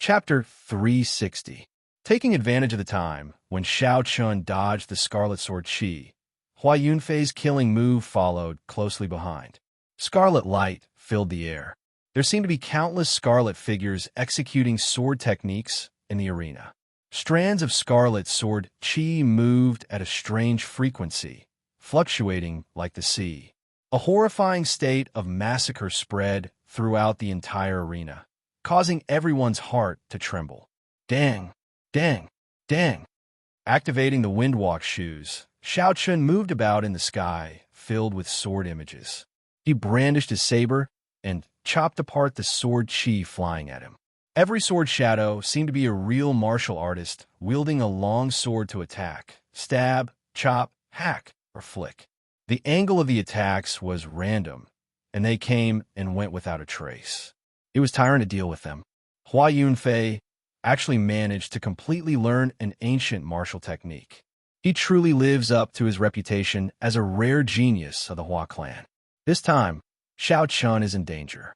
Chapter 360. Taking advantage of the time when Xianxia dodged the scarlet sword chi, Hua Yunfei's killing move followed closely behind. Scarlet light filled the air. There seemed to be countless scarlet figures executing sword techniques in the arena. Strands of scarlet sword chi moved at a strange frequency, fluctuating like the sea. A horrifying state of massacre spread throughout the entire arena, causing everyone's heart to tremble. Dang! Dang! Dang! Activating the windwalk shoes, Xianxia moved about in the sky, filled with sword images. He brandished his saber and chopped apart the sword chi flying at him. Every sword shadow seemed to be a real martial artist wielding a long sword to attack, stab, chop, hack, or flick. The angle of the attacks was random, and they came and went without a trace. It was tiring to deal with them. Hua Yunfei actually managed to completely learn an ancient martial technique. He truly lives up to his reputation as a rare genius of the Hua clan. This time, Xiao Chun is in danger.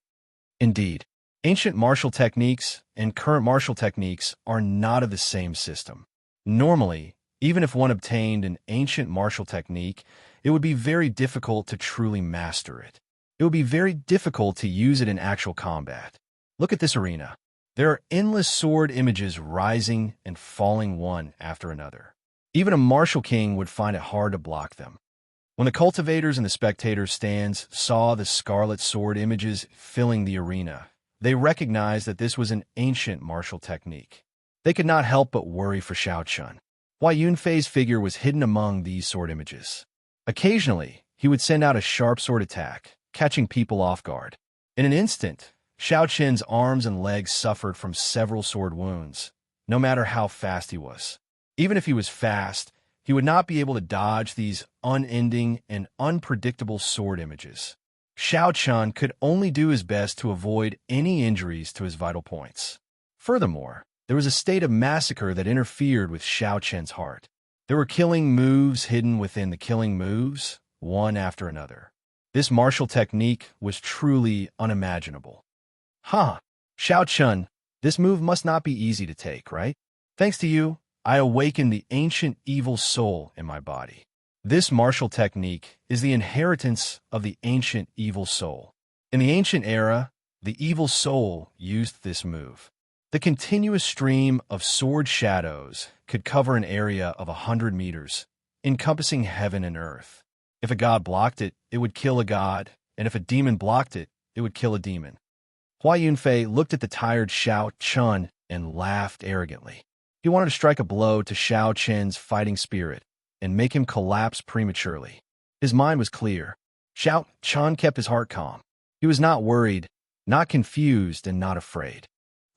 Indeed, ancient martial techniques and current martial techniques are not of the same system. Normally, even if one obtained an ancient martial technique, it would be very difficult to truly master it. It would be very difficult to use it in actual combat. Look at this arena. There are endless sword images rising and falling one after another. Even a martial king would find it hard to block them. When the cultivators and the spectators' stands saw the scarlet sword images filling the arena, they recognized that this was an ancient martial technique. They could not help but worry for Xiao Chun. Hua Yunfei's figure was hidden among these sword images. Occasionally, he would send out a sharp sword attack, catching people off guard. In an instant, Xiao Chun's arms and legs suffered from several sword wounds, no matter how fast he was. Even if he was fast, he would not be able to dodge these unending and unpredictable sword images. Xiao Chun could only do his best to avoid any injuries to his vital points. Furthermore, there was a state of massacre that interfered with Xiao Chun's heart. There were killing moves hidden within the killing moves, one after another. This martial technique was truly unimaginable. Xiao Chun, this move must not be easy to take, right? Thanks to you, I awakened the ancient evil soul in my body. This martial technique is the inheritance of the ancient evil soul. In the ancient era, the evil soul used this move. The continuous stream of sword shadows could cover an area of 100 meters, encompassing heaven and earth. If a god blocked it, it would kill a god, and if a demon blocked it, it would kill a demon. Hua Yunfei looked at the tired Xiao Chun and laughed arrogantly. He wanted to strike a blow to Xiao Chun's fighting spirit and make him collapse prematurely. His mind was clear. Xiao Chun kept his heart calm. He was not worried, not confused, and not afraid.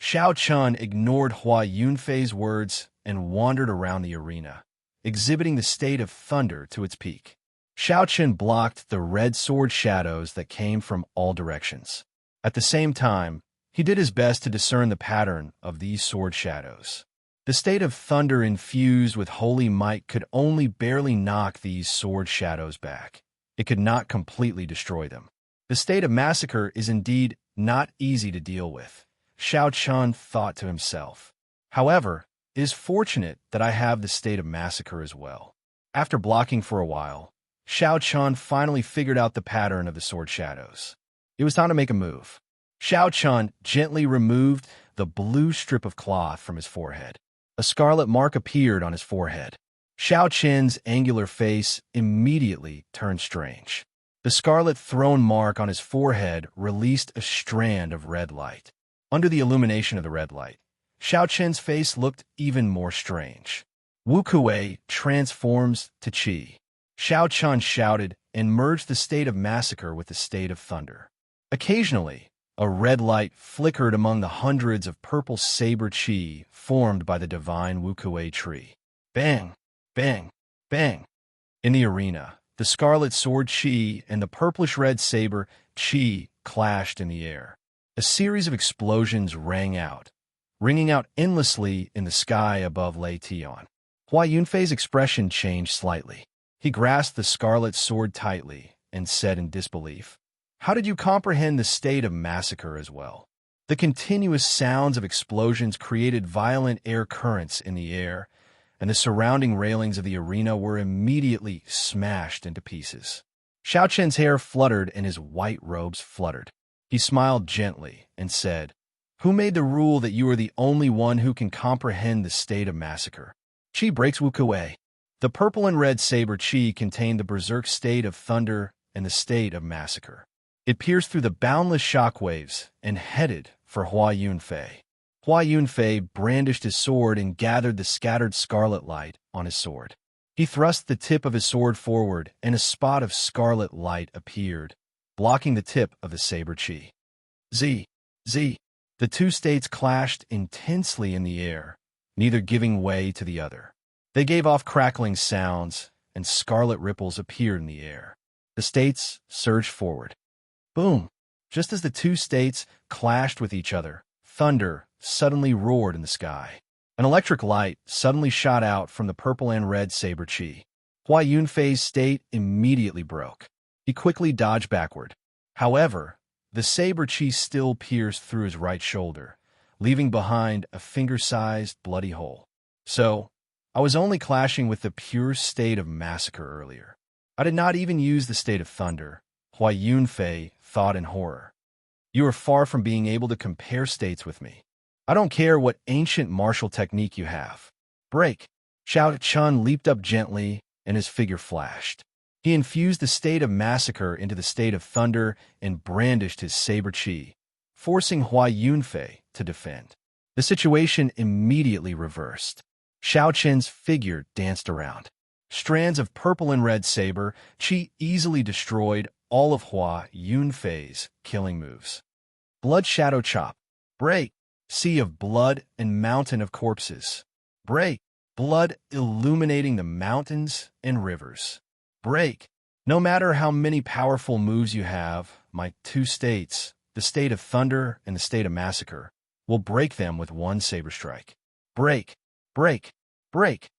Xiao Chun ignored Hua Yunfei's words and wandered around the arena, exhibiting the state of thunder to its peak. Xiao Chun blocked the red sword shadows that came from all directions. At the same time, he did his best to discern the pattern of these sword shadows. The state of thunder infused with holy might could only barely knock these sword shadows back. It could not completely destroy them. The state of massacre is indeed not easy to deal with, Xiao Chun thought to himself. However, it is fortunate that I have the state of massacre as well. After blocking for a while, Xiao Chun finally figured out the pattern of the sword shadows. It was time to make a move. Xiao Chun gently removed the blue strip of cloth from his forehead. A scarlet mark appeared on his forehead. Xiao Chun's angular face immediately turned strange. The scarlet throne mark on his forehead released a strand of red light. Under the illumination of the red light, Xiao Chun's face looked even more strange. Wuxia transforms to qi. Xiao Chun shouted and merged the state of massacre with the state of thunder. Occasionally, a red light flickered among the hundreds of purple saber qi formed by the divine Wuxia tree. Bang! Bang! Bang! In the arena, the scarlet sword qi and the purplish-red saber qi clashed in the air. A series of explosions rang out, ringing out endlessly in the sky above Lei Tian. Hua Yunfei's expression changed slightly. He grasped the scarlet sword tightly and said in disbelief, "How did you comprehend the state of massacre as well?" The continuous sounds of explosions created violent air currents in the air, and the surrounding railings of the arena were immediately smashed into pieces. Xiao Chun's hair fluttered and his white robes fluttered. He smiled gently and said, "Who made the rule that you are the only one who can comprehend the state of massacre?" Qi breaks Wuxia. The purple and red saber qi contained the berserk state of thunder and the state of massacre. It pierced through the boundless shockwaves and headed for Hua Yunfei. Hua Yunfei brandished his sword and gathered the scattered scarlet light on his sword. He thrust the tip of his sword forward, and a spot of scarlet light appeared, blocking the tip of the saber qi. Z. The two states clashed intensely in the air, neither giving way to the other. They gave off crackling sounds, and scarlet ripples appeared in the air. The states surged forward. Boom! Just as the two states clashed with each other, thunder suddenly roared in the sky. An electric light suddenly shot out from the purple and red saber qi. Hua Yunfei's state immediately broke. He quickly dodged backward. However, the saber chi still pierced through his right shoulder, leaving behind a finger-sized bloody hole. So, I was only clashing with the pure state of massacre earlier. I did not even use the state of thunder, Huai Yunfei thought in horror. You are far from being able to compare states with me. I don't care what ancient martial technique you have. Break! Xiao Chun leaped up gently, and his figure flashed. He infused the state of massacre into the state of thunder and brandished his saber chi, forcing Huai Yunfei to defend. The situation immediately reversed. Xiao Chen's figure danced around. Strands of purple and red saber chi easily destroyed all of Huai Yunfei's killing moves. Blood shadow chop. Break. Sea of blood and mountain of corpses. Break. Blood illuminating the mountains and rivers. Break. No matter how many powerful moves you have, my two states, the state of thunder and the state of massacre, will break them with one saber strike. Break. Break. Break.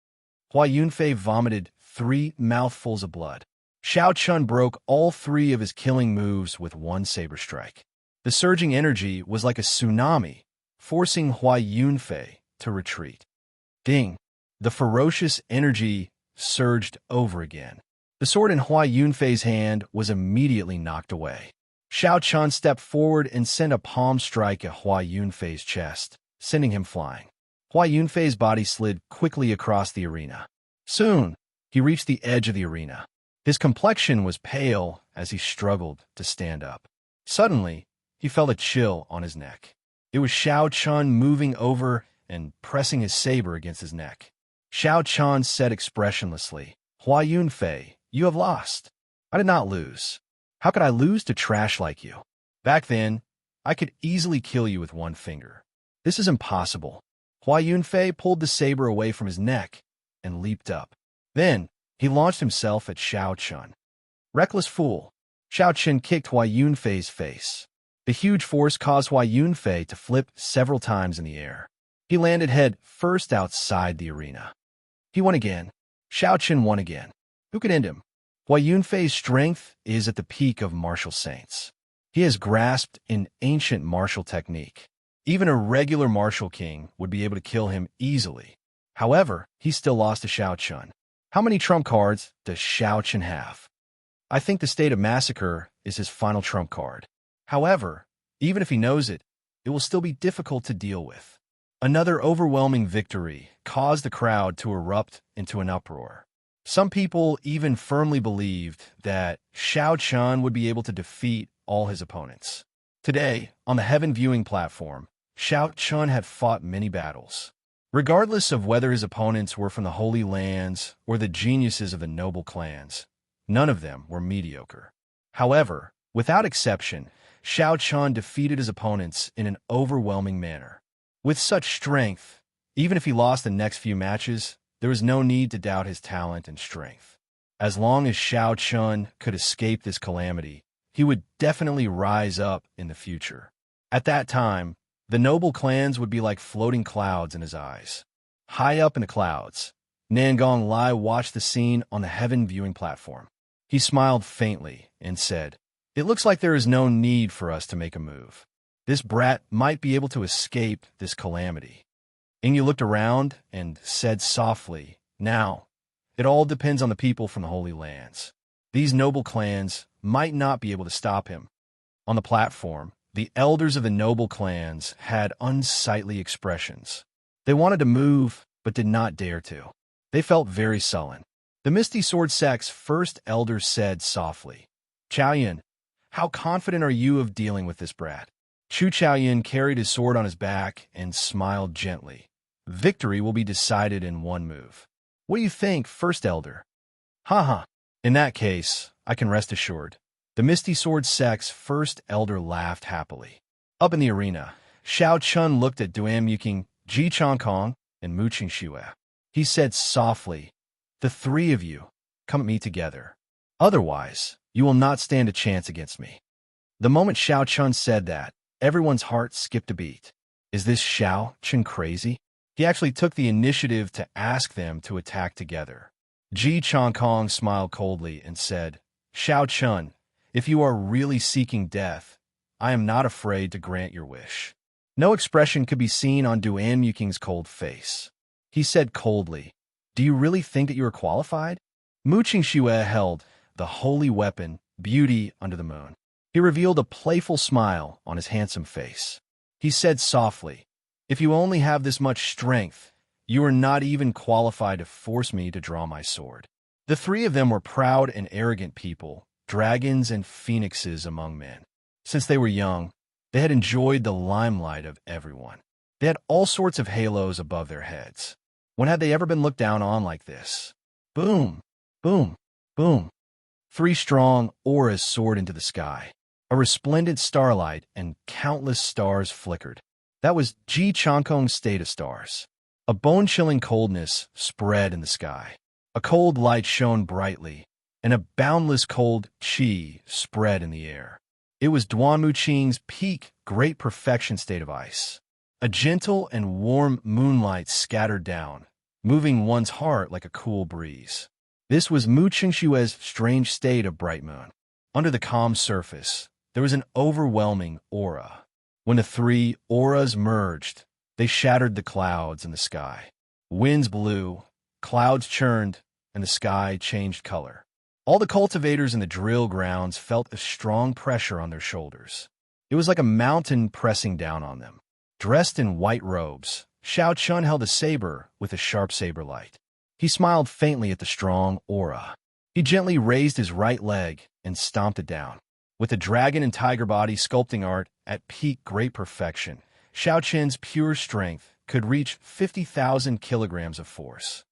Huai Yunfei vomited 3 mouthfuls of blood. Xiao Chun broke all 3 of his killing moves with one saber strike. The surging energy was like a tsunami, forcing Huai Yunfei to retreat. Ding! The ferocious energy surged over again. The sword in Huai Yunfei's hand was immediately knocked away. Xiao Chun stepped forward and sent a palm strike at Huai Yunfei's chest, sending him flying. Huai Yunfei's body slid quickly across the arena. Soon, he reached the edge of the arena. His complexion was pale as he struggled to stand up. Suddenly, he felt a chill on his neck. It was Xiao Chun moving over and pressing his saber against his neck. Xiao Chun said expressionlessly, "Huai Yunfei, you have lost." "I did not lose. How could I lose to trash like you? Back then, I could easily kill you with one finger. This is impossible." Huai Yunfei pulled the saber away from his neck and leaped up. Then, he launched himself at Xiao Chun. Reckless fool. Xiao Chun kicked Huai Yunfei's face. The huge force caused Huai Yunfei to flip several times in the air. He landed head first outside the arena. He won again. Xiao Chun won again. Who could end him? Huai Yunfei's strength is at the peak of martial saints. He has grasped an ancient martial technique. Even a regular martial king would be able to kill him easily. However, he still lost to Xiao Chun. How many trump cards does Xiao Chun have? I think the state of massacre is his final trump card. However, even if he knows it, it will still be difficult to deal with. Another overwhelming victory caused the crowd to erupt into an uproar. Some people even firmly believed that Xiao Chun would be able to defeat all his opponents. Today, on the Heaven Viewing platform, Xiao Chun had fought many battles. Regardless of whether his opponents were from the Holy Lands or the geniuses of the noble clans, none of them were mediocre. However, without exception, Xiao Chun defeated his opponents in an overwhelming manner. With such strength, even if he lost the next few matches, there was no need to doubt his talent and strength. As long as Xiao Chun could escape this calamity, he would definitely rise up in the future. At that time, the noble clans would be like floating clouds in his eyes. High up in the clouds, Nangong Lai watched the scene on the Heaven Viewing platform. He smiled faintly and said, "It looks like there is no need for us to make a move. This brat might be able to escape this calamity." Ingyu looked around and said softly, "Now, it all depends on the people from the Holy Lands. These noble clans might not be able to stop him." On the platform, the elders of the noble clans had unsightly expressions. They wanted to move, but did not dare to. They felt very sullen. The Misty Sword Sect's first elder said softly, "Chaoyin, how confident are you of dealing with this brat?" Chu Chaoyin carried his sword on his back and smiled gently. "Victory will be decided in one move." "What do you think, First Elder?" "Haha. In that case, I can rest assured." The Misty Sword Sect's first elder laughed happily. Up in the arena, Xiao Chun looked at Duanyuking, Ji Chongkong, and Mu Qingxue. He said softly, "The 3 of you, come at me together. Otherwise, you will not stand a chance against me." The moment Xiao Chun said that, everyone's heart skipped a beat. Is this Xiao Chun crazy? He actually took the initiative to ask them to attack together. Ji Chongkong smiled coldly and said, "Xiao Chun, If you are really seeking death, I am not afraid to grant your wish." No expression could be seen on Duan Muking's cold face. He said coldly, "Do you really think that you are qualified?" Mu Qingxue held the holy weapon, beauty under the moon. He revealed a playful smile on his handsome face. He said softly, "If you only have this much strength, you are not even qualified to force me to draw my sword." The three of them were proud and arrogant people, dragons and phoenixes among men. Since they were young, they had enjoyed the limelight of everyone. They had all sorts of halos above their heads. When had they ever been looked down on like this? Boom, boom, boom. Three strong auras soared into the sky. A resplendent starlight and countless stars flickered. That was Ji Changkong's state of stars. A bone-chilling coldness spread in the sky. A cold light shone brightly, and a boundless cold qi spread in the air. It was Duan Muqing's peak, great perfection state of ice. A gentle and warm moonlight scattered down, moving one's heart like a cool breeze. This was Mu Qingxue's strange state of bright moon. Under the calm surface, there was an overwhelming aura. When the three auras merged, they shattered the clouds in the sky. Winds blew, clouds churned, and the sky changed color. All the cultivators in the drill grounds felt a strong pressure on their shoulders. It was like a mountain pressing down on them. Dressed in white robes, Xiao Chun held a saber with a sharp saber light. He smiled faintly at the strong aura. He gently raised his right leg and stomped it down. With the dragon and tiger body sculpting art at peak great perfection, Xiao Chen's pure strength could reach 50,000 kilograms of force.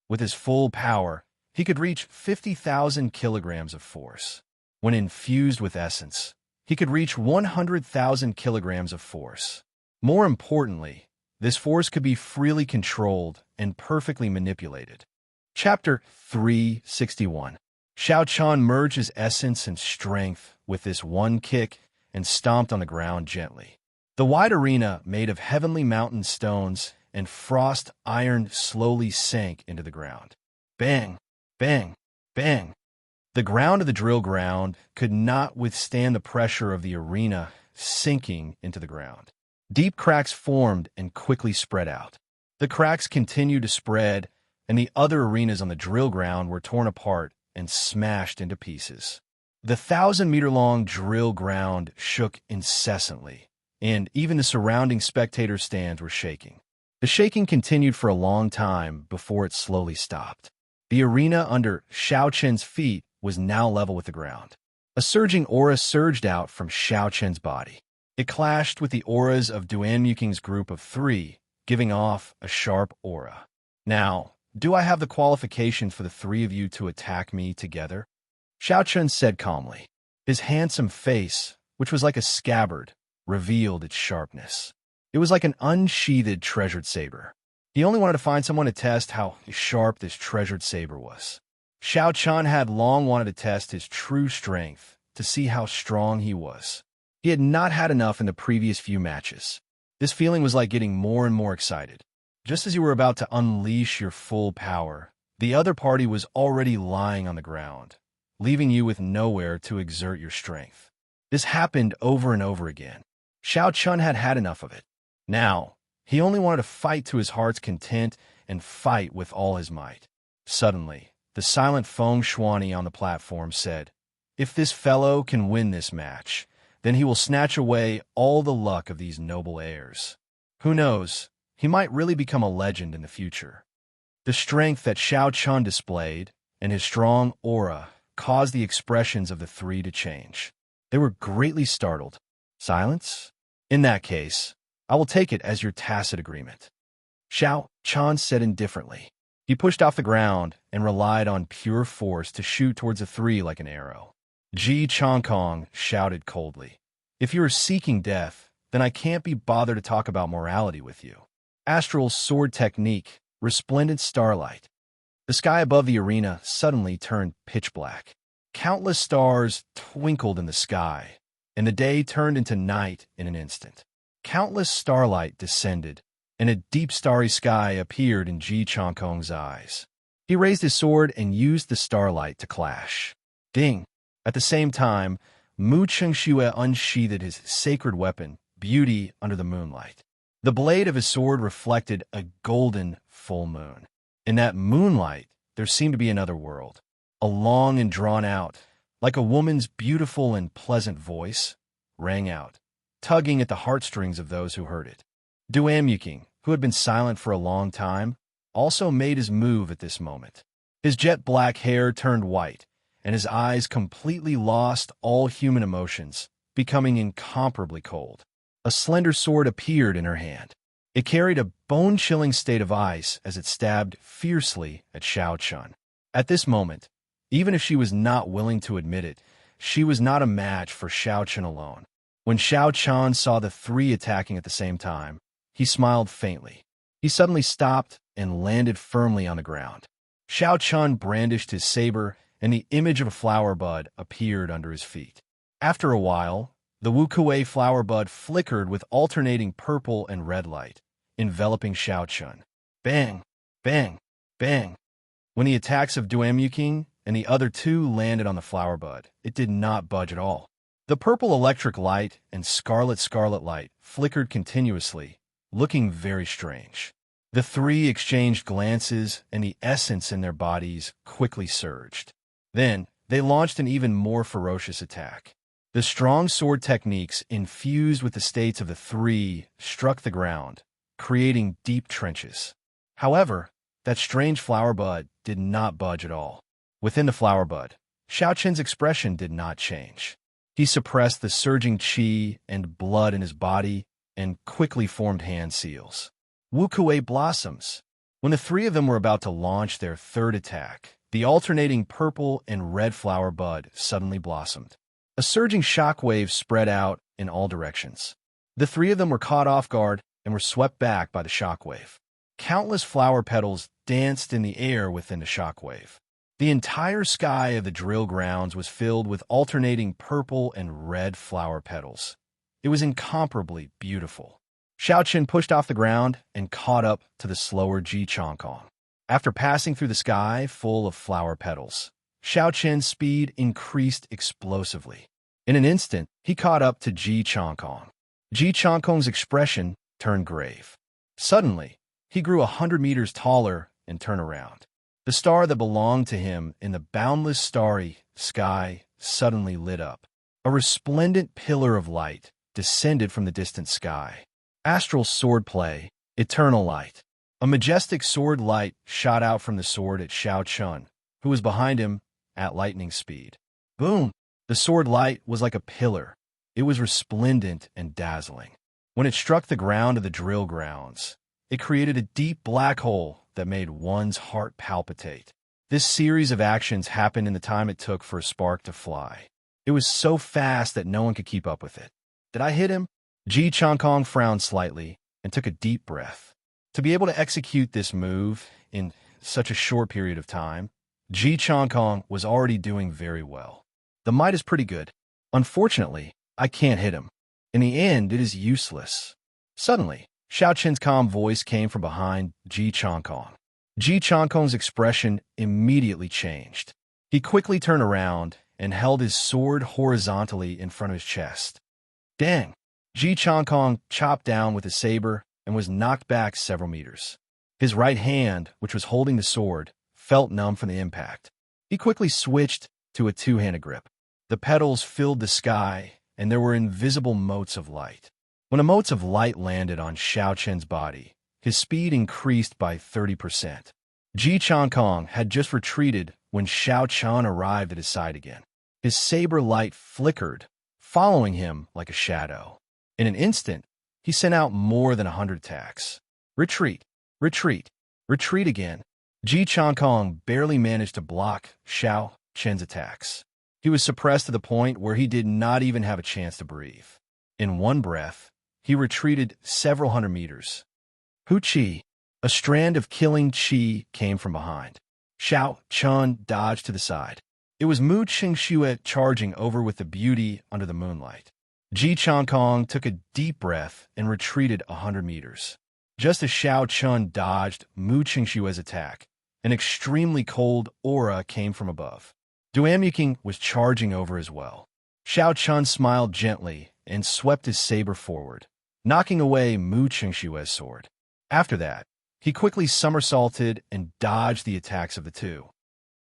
With his full power, he could reach 50,000 kilograms of force. When infused with essence, he could reach 100,000 kilograms of force. More importantly, this force could be freely controlled and perfectly manipulated. Chapter 361. Xiao Chan merged his essence and strength with this one kick and stomped on the ground gently. The wide arena, made of heavenly mountain stones and frost iron, slowly sank into the ground. Bang, bang, bang. The ground of the drill ground could not withstand the pressure of the arena sinking into the ground. Deep cracks formed and quickly spread out. The cracks continued to spread, and the other arenas on the drill ground were torn apart and smashed into pieces. The 1,000-meter-long drill ground shook incessantly, and even the surrounding spectator stands were shaking. The shaking continued for a long time before it slowly stopped. The arena under Xiao Chen's feet was now level with the ground. A surging aura surged out from Xiao Chen's body. It clashed with the auras of Duan Muking's group of three, giving off a sharp aura. "Now, do I have the qualifications for the three of you to attack me together?" Xiao Chen said calmly. His handsome face, which was like a scabbard, revealed its sharpness. It was like an unsheathed treasured saber. He only wanted to find someone to test how sharp this treasured saber was. Xiao Chan had long wanted to test his true strength to see how strong he was. He had not had enough in the previous few matches. This feeling was like getting more and more excited. Just as you were about to unleash your full power, the other party was already lying on the ground, leaving you with nowhere to exert your strength. This happened over and over again. Xiao Chun had had enough of it. Now, he only wanted to fight to his heart's content and fight with all his might. Suddenly, the silent Feng Shuani on the platform said, "If this fellow can win this match, then he will snatch away all the luck of these noble heirs. Who knows, he might really become a legend in the future." The strength that Xiao Chun displayed and his strong aura caused the expressions of the three to change. They were greatly startled. Silence? In that case, I will take it as your tacit agreement. Xiao Chun said indifferently. He pushed off the ground and relied on pure force to shoot towards the three like an arrow. Ji Changkong shouted coldly, "If you are seeking death, then I can't be bothered to talk about morality with you." Astral sword technique, resplendent starlight. The sky above the arena suddenly turned pitch black. Countless stars twinkled in the sky, and the day turned into night in an instant. Countless starlight descended, and a deep starry sky appeared in Ji Changkong's eyes. He raised his sword and used the starlight to clash. Ding! At the same time, Mu Xianxia unsheathed his sacred weapon, Beauty under the moonlight. The blade of his sword reflected a golden full moon. In that moonlight, there seemed to be another world, a long and drawn out, like a woman's beautiful and pleasant voice, rang out, tugging at the heartstrings of those who heard it. Duamyuking, who had been silent for a long time, also made his move at this moment. His jet-black hair turned white, and his eyes completely lost all human emotions, becoming incomparably cold. A slender sword appeared in her hand. It carried a bone-chilling state of ice as it stabbed fiercely at Xiaochun. At this moment, even if she was not willing to admit it, she was not a match for Xiaochun alone. When Xiaochun saw the three attacking at the same time, he smiled faintly. He suddenly stopped and landed firmly on the ground. Xiaochun brandished his saber, and the image of a flower bud appeared under his feet. After a while, the Wuxia flower bud flickered with alternating purple and red light, enveloping Xiaochun. Bang! Bang! Bang! When the attacks of Duamyuking and the other two landed on the flower bud, it did not budge at all. The purple electric light and scarlet light flickered continuously, looking very strange. The three exchanged glances, and the essence in their bodies quickly surged. Then, they launched an even more ferocious attack. The strong sword techniques infused with the states of the three struck the ground, creating deep trenches. However, that strange flower bud did not budge at all. Within the flower bud, Xiaochun's expression did not change. He suppressed the surging qi and blood in his body and quickly formed hand seals. Wuxia blossoms. When the three of them were about to launch their third attack, the alternating purple and red flower bud suddenly blossomed. A surging shockwave spread out in all directions. The three of them were caught off guard and were swept back by the shockwave. Countless flower petals danced in the air within the shockwave. The entire sky of the drill grounds was filled with alternating purple and red flower petals. It was incomparably beautiful. Xiaochun pushed off the ground and caught up to the slower Ji Chongkong. After passing through the sky full of flower petals, Xiaochun's speed increased explosively. In an instant, he caught up to Ji Chongkong. Ji Chongkong's expression turned grave. Suddenly, he grew 100 meters taller and turned around. The star that belonged to him in the boundless starry sky suddenly lit up. A resplendent pillar of light descended from the distant sky. Astral sword play, eternal light. A majestic sword light shot out from the sword at Xiaochun, who was behind him at lightning speed. Boom! The sword light was like a pillar. It was resplendent and dazzling. When it struck the ground of the drill grounds, it created a deep black hole that made one's heart palpitate. This series of actions happened in the time it took for a spark to fly. It was so fast that no one could keep up with it. Did I hit him? Ji Chongkong frowned slightly and took a deep breath. To be able to execute this move in such a short period of time, Ji Chongkong was already doing very well. The might is pretty good. Unfortunately, I can't hit him. In the end, it is useless. Suddenly, Xiaochun's calm voice came from behind Ji Chongkong. Ji Chongkong's expression immediately changed. He quickly turned around and held his sword horizontally in front of his chest. Dang! Ji Chongkong chopped down with his saber and was knocked back several meters. His right hand, which was holding the sword, felt numb from the impact. He quickly switched to a two-handed grip. The petals filled the sky, and there were invisible motes of light. When the motes of light landed on Xiaochun's body, his speed increased by 30%. Ji Chongkong had just retreated when Xiaochun arrived at his side again. His saber light flickered, following him like a shadow. In an instant, he sent out more than 100 attacks. Retreat, retreat, retreat again. Ji Chongkong barely managed to block Xiaochun's attacks. He was suppressed to the point where he did not even have a chance to breathe. In one breath, he retreated several hundred meters. Hu Qi, a strand of killing qi, came from behind. Xiaochun dodged to the side. It was Mu Xianxia charging over with the beauty under the moonlight. Ji Chongkong took a deep breath and retreated 100 meters. Just as Xiaochun dodged Mu Xianxia's attack, an extremely cold aura came from above. Duamyuking was charging over as well. Xiao Chun smiled gently and swept his saber forward, knocking away Mu Qingshue's sword. After that, he quickly somersaulted and dodged the attacks of the two.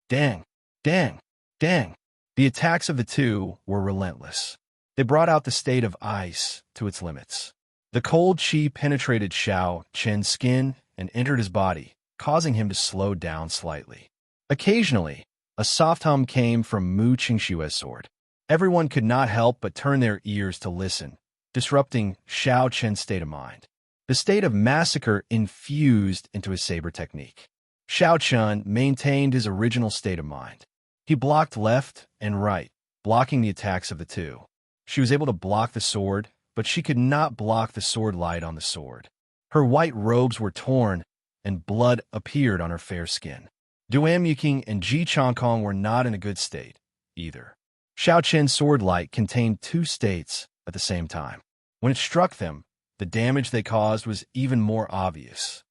Dang, dang, dang. The attacks of the two were relentless. They brought out the state of ice to its limits. The cold chi penetrated Xiao Chen's skin and entered his body, causing him to slow down slightly. Occasionally, a soft hum came from Mu Qingshue's sword. Everyone could not help but turn their ears to listen, disrupting Xiao Chen's state of mind. The state of massacre infused into his saber technique. Xiao Chen maintained his original state of mind. He blocked left and right, blocking the attacks of the two. She was able to block the sword, but she could not block the sword light on the sword. Her white robes were torn, and blood appeared on her fair skin. Duan Muqing and Ji Changkong were not in a good state, either. Xiao Chen's sword light contained two states at the same time. When it struck them, the damage they caused was even more obvious.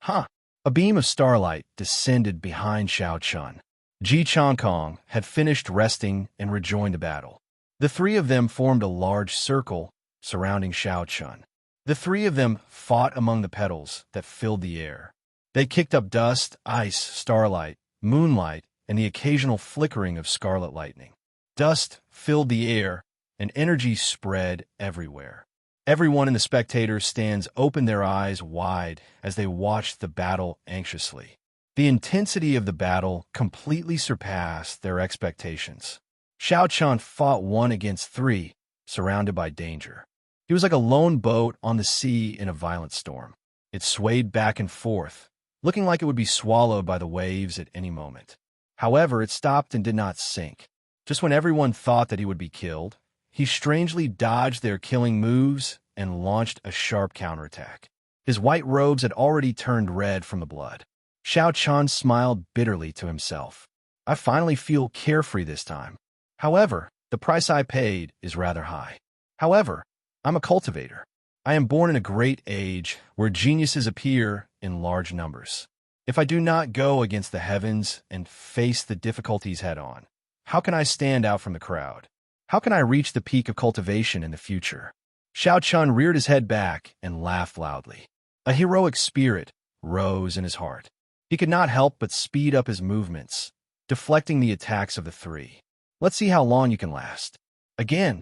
A beam of starlight descended behind Xiao Chun. Ji Changkong had finished resting and rejoined the battle. The three of them formed a large circle surrounding Xiao Chun. The three of them fought among the petals that filled the air. They kicked up dust, ice, starlight, moonlight, and the occasional flickering of scarlet lightning. Dust filled the air, and energy spread everywhere. Everyone in the spectators' stands opened their eyes wide as they watched the battle anxiously. The intensity of the battle completely surpassed their expectations. Xiao Chun fought 1 against 3, surrounded by danger. He was like a lone boat on the sea in a violent storm. It swayed back and forth, looking like it would be swallowed by the waves at any moment. However, it stopped and did not sink. Just when everyone thought that he would be killed, he strangely dodged their killing moves and launched a sharp counterattack. His white robes had already turned red from the blood. Xiao Chun smiled bitterly to himself. I finally feel carefree this time. However, the price I paid is rather high. However, I'm a cultivator. I am born in a great age where geniuses appear in large numbers. If I do not go against the heavens and face the difficulties head-on, how can I stand out from the crowd? How can I reach the peak of cultivation in the future? Xiao Chun reared his head back and laughed loudly. A heroic spirit rose in his heart. He could not help but speed up his movements, deflecting the attacks of the three. Let's see how long you can last. Again,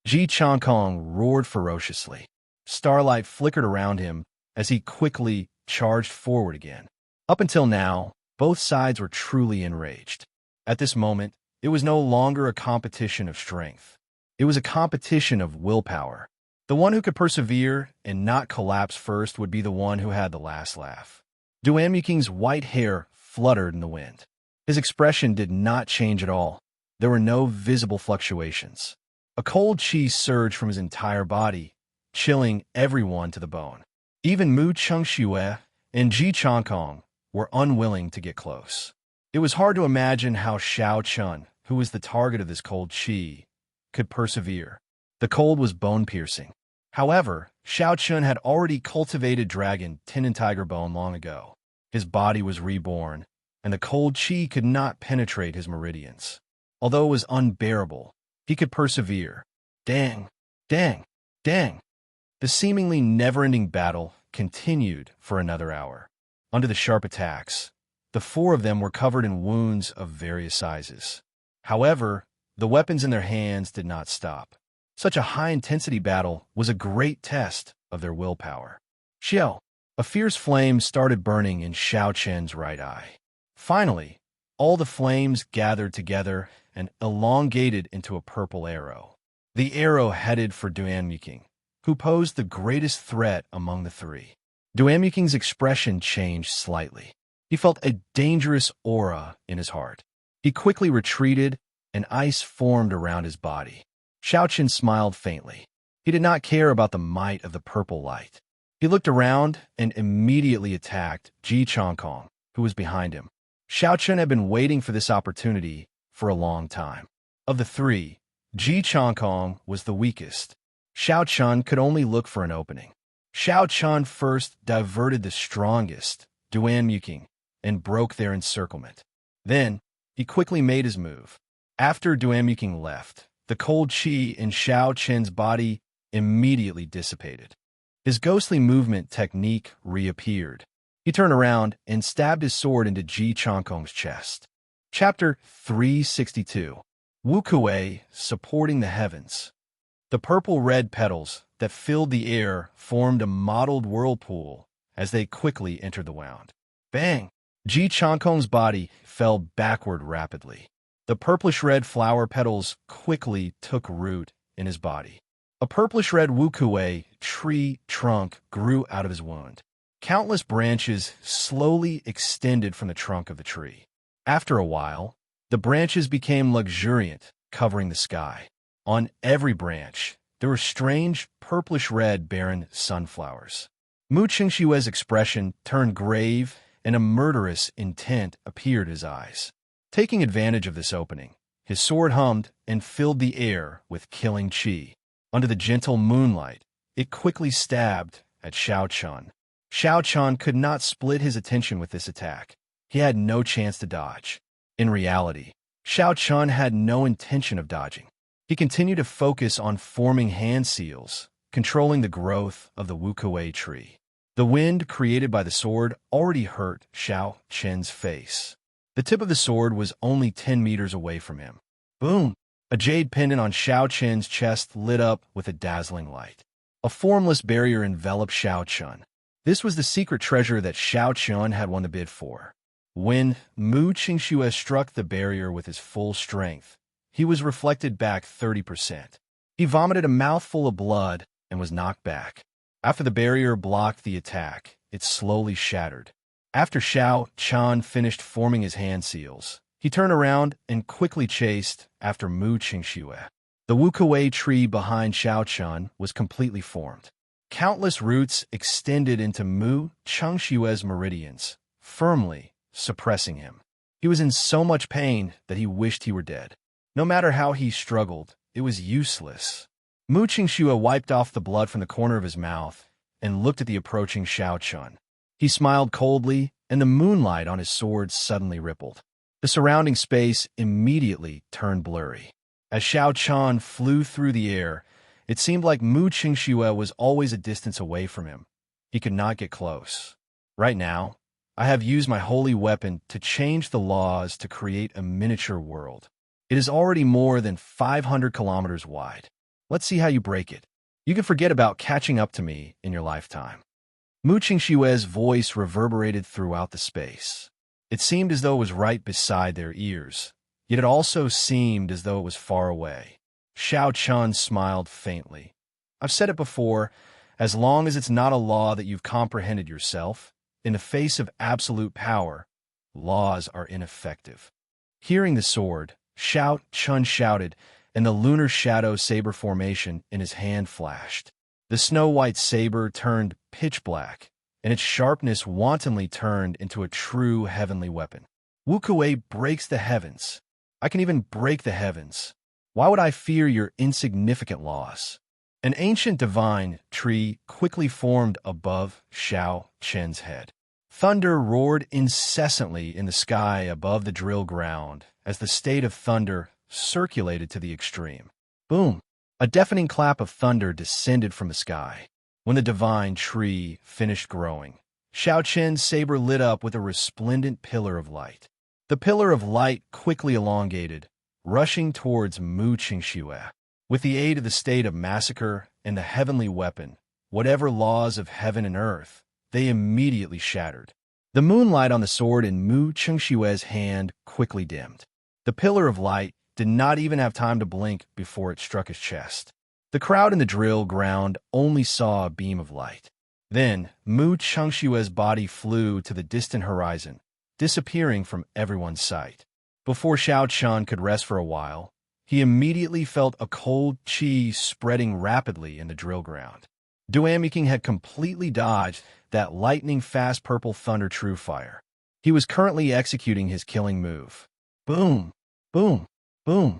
Ji Changkong roared ferociously. Starlight flickered around him as he quickly charged forward again. Up until now, both sides were truly enraged. At this moment, it was no longer a competition of strength. It was a competition of willpower. The one who could persevere and not collapse first would be the one who had the last laugh. Duan Muqing's white hair fluttered in the wind. His expression did not change at all. There were no visible fluctuations. A cold chi surged from his entire body, chilling everyone to the bone. Even Mu Qingshui and Ji Changkong were unwilling to get close. It was hard to imagine how Xiao Chun, who was the target of this cold chi, could persevere. The cold was bone-piercing. However, Xiao Chun had already cultivated dragon tin and tiger bone long ago. His body was reborn, and the cold chi could not penetrate his meridians. Although it was unbearable, he could persevere. Dang, dang, dang. The seemingly never-ending battle continued for another hour. Under the sharp attacks, the four of them were covered in wounds of various sizes. However, the weapons in their hands did not stop. Such a high-intensity battle was a great test of their willpower. Xiao, a fierce flame started burning in Xiao Chen's right eye. Finally, all the flames gathered together and elongated into a purple arrow. The arrow headed for Duan Muqing, who posed the greatest threat among the three. Duan Muqing's expression changed slightly. He felt a dangerous aura in his heart. He quickly retreated, and ice formed around his body. Xiao Chen smiled faintly. He did not care about the might of the purple light. He looked around and immediately attacked Ji Changkong, who was behind him. Xiao Chen had been waiting for this opportunity for a long time. Of the three, Ji Changkong was the weakest. Xiao Chun could only look for an opening. Xiao Chun first diverted the strongest, Duan Muqing, and broke their encirclement. Then, he quickly made his move. After Duan Muqing left, the cold qi in Xiao Qian's body immediately dissipated. His ghostly movement technique reappeared. He turned around and stabbed his sword into Ji Changkong's chest. Chapter 362. Wuxia supporting the heavens. The purple-red petals that filled the air formed a mottled whirlpool as they quickly entered the wound. Bang! Ji Changkong's body fell backward rapidly. The purplish-red flower petals quickly took root in his body. A purplish-red Wuxia tree trunk grew out of his wound. Countless branches slowly extended from the trunk of the tree. After a while, the branches became luxuriant, covering the sky. On every branch, there were strange purplish-red barren sunflowers. Mu Qingshue's expression turned grave, and a murderous intent appeared in his eyes. Taking advantage of this opening, his sword hummed and filled the air with killing qi. Under the gentle moonlight, it quickly stabbed at Xiao Qian. Xiao Qian could not split his attention with this attack. He had no chance to dodge. In reality, Xiao Qian had no intention of dodging. He continued to focus on forming hand seals, controlling the growth of the Wuxia tree. The wind created by the sword already hurt Xiao Qian's face. The tip of the sword was only 10 meters away from him. Boom! A jade pendant on Xiao Qian's chest lit up with a dazzling light. A formless barrier enveloped Xiao Qian. This was the secret treasure that Xiao Qian had won the bid for. When Mu Qingxue struck the barrier with his full strength, he was reflected back 30%. He vomited a mouthful of blood and was knocked back. After the barrier blocked the attack, it slowly shattered. After Xiao Qian finished forming his hand seals, he turned around and quickly chased after Mu Qingxue. The Wuxia tree behind Xiao Qian was completely formed. Countless roots extended into Mu Qingshue's meridians, firmly suppressing him. He was in so much pain that he wished he were dead. No matter how he struggled, it was useless. Mu Qingxue wiped off the blood from the corner of his mouth and looked at the approaching Xiao Qian. He smiled coldly, and the moonlight on his sword suddenly rippled. The surrounding space immediately turned blurry. As Xiao Qian flew through the air, it seemed like Mu Qingxue was always a distance away from him. He could not get close. Right now, I have used my holy weapon to change the laws to create a miniature world. It is already more than 500 kilometers wide. Let's see how you break it. You can forget about catching up to me in your lifetime. Mu Qingshue's voice reverberated throughout the space. It seemed as though it was right beside their ears, yet it also seemed as though it was far away. Xiao Qian smiled faintly. I've said it before, as long as it's not a law that you've comprehended yourself, in the face of absolute power, laws are ineffective. Hearing the sword, Xiao Qian shouted, and the lunar shadow saber formation in his hand flashed. The snow-white saber turned pitch black, and its sharpness wantonly turned into a true heavenly weapon. Wuxia breaks the heavens. I can even break the heavens. Why would I fear your insignificant laws? An ancient divine tree quickly formed above Xiao Qian's head. Thunder roared incessantly in the sky above the drill ground as the state of thunder circulated to the extreme. Boom! A deafening clap of thunder descended from the sky. When the divine tree finished growing, Xiao Qian's saber lit up with a resplendent pillar of light. The pillar of light quickly elongated, rushing towards Mu Qingxue. With the aid of the state of massacre and the heavenly weapon, whatever laws of heaven and earth, they immediately shattered. The moonlight on the sword in Mu Qingshue's hand quickly dimmed. The pillar of light did not even have time to blink before it struck his chest. The crowd in the drill ground only saw a beam of light. Then, Mu Qingshue's body flew to the distant horizon, disappearing from everyone's sight. Before Xiao Qian could rest for a while, he immediately felt a cold qi spreading rapidly in the drill ground. Duamiking had completely dodged that lightning-fast purple thunder true fire. He was currently executing his killing move. Boom! Boom! Boom!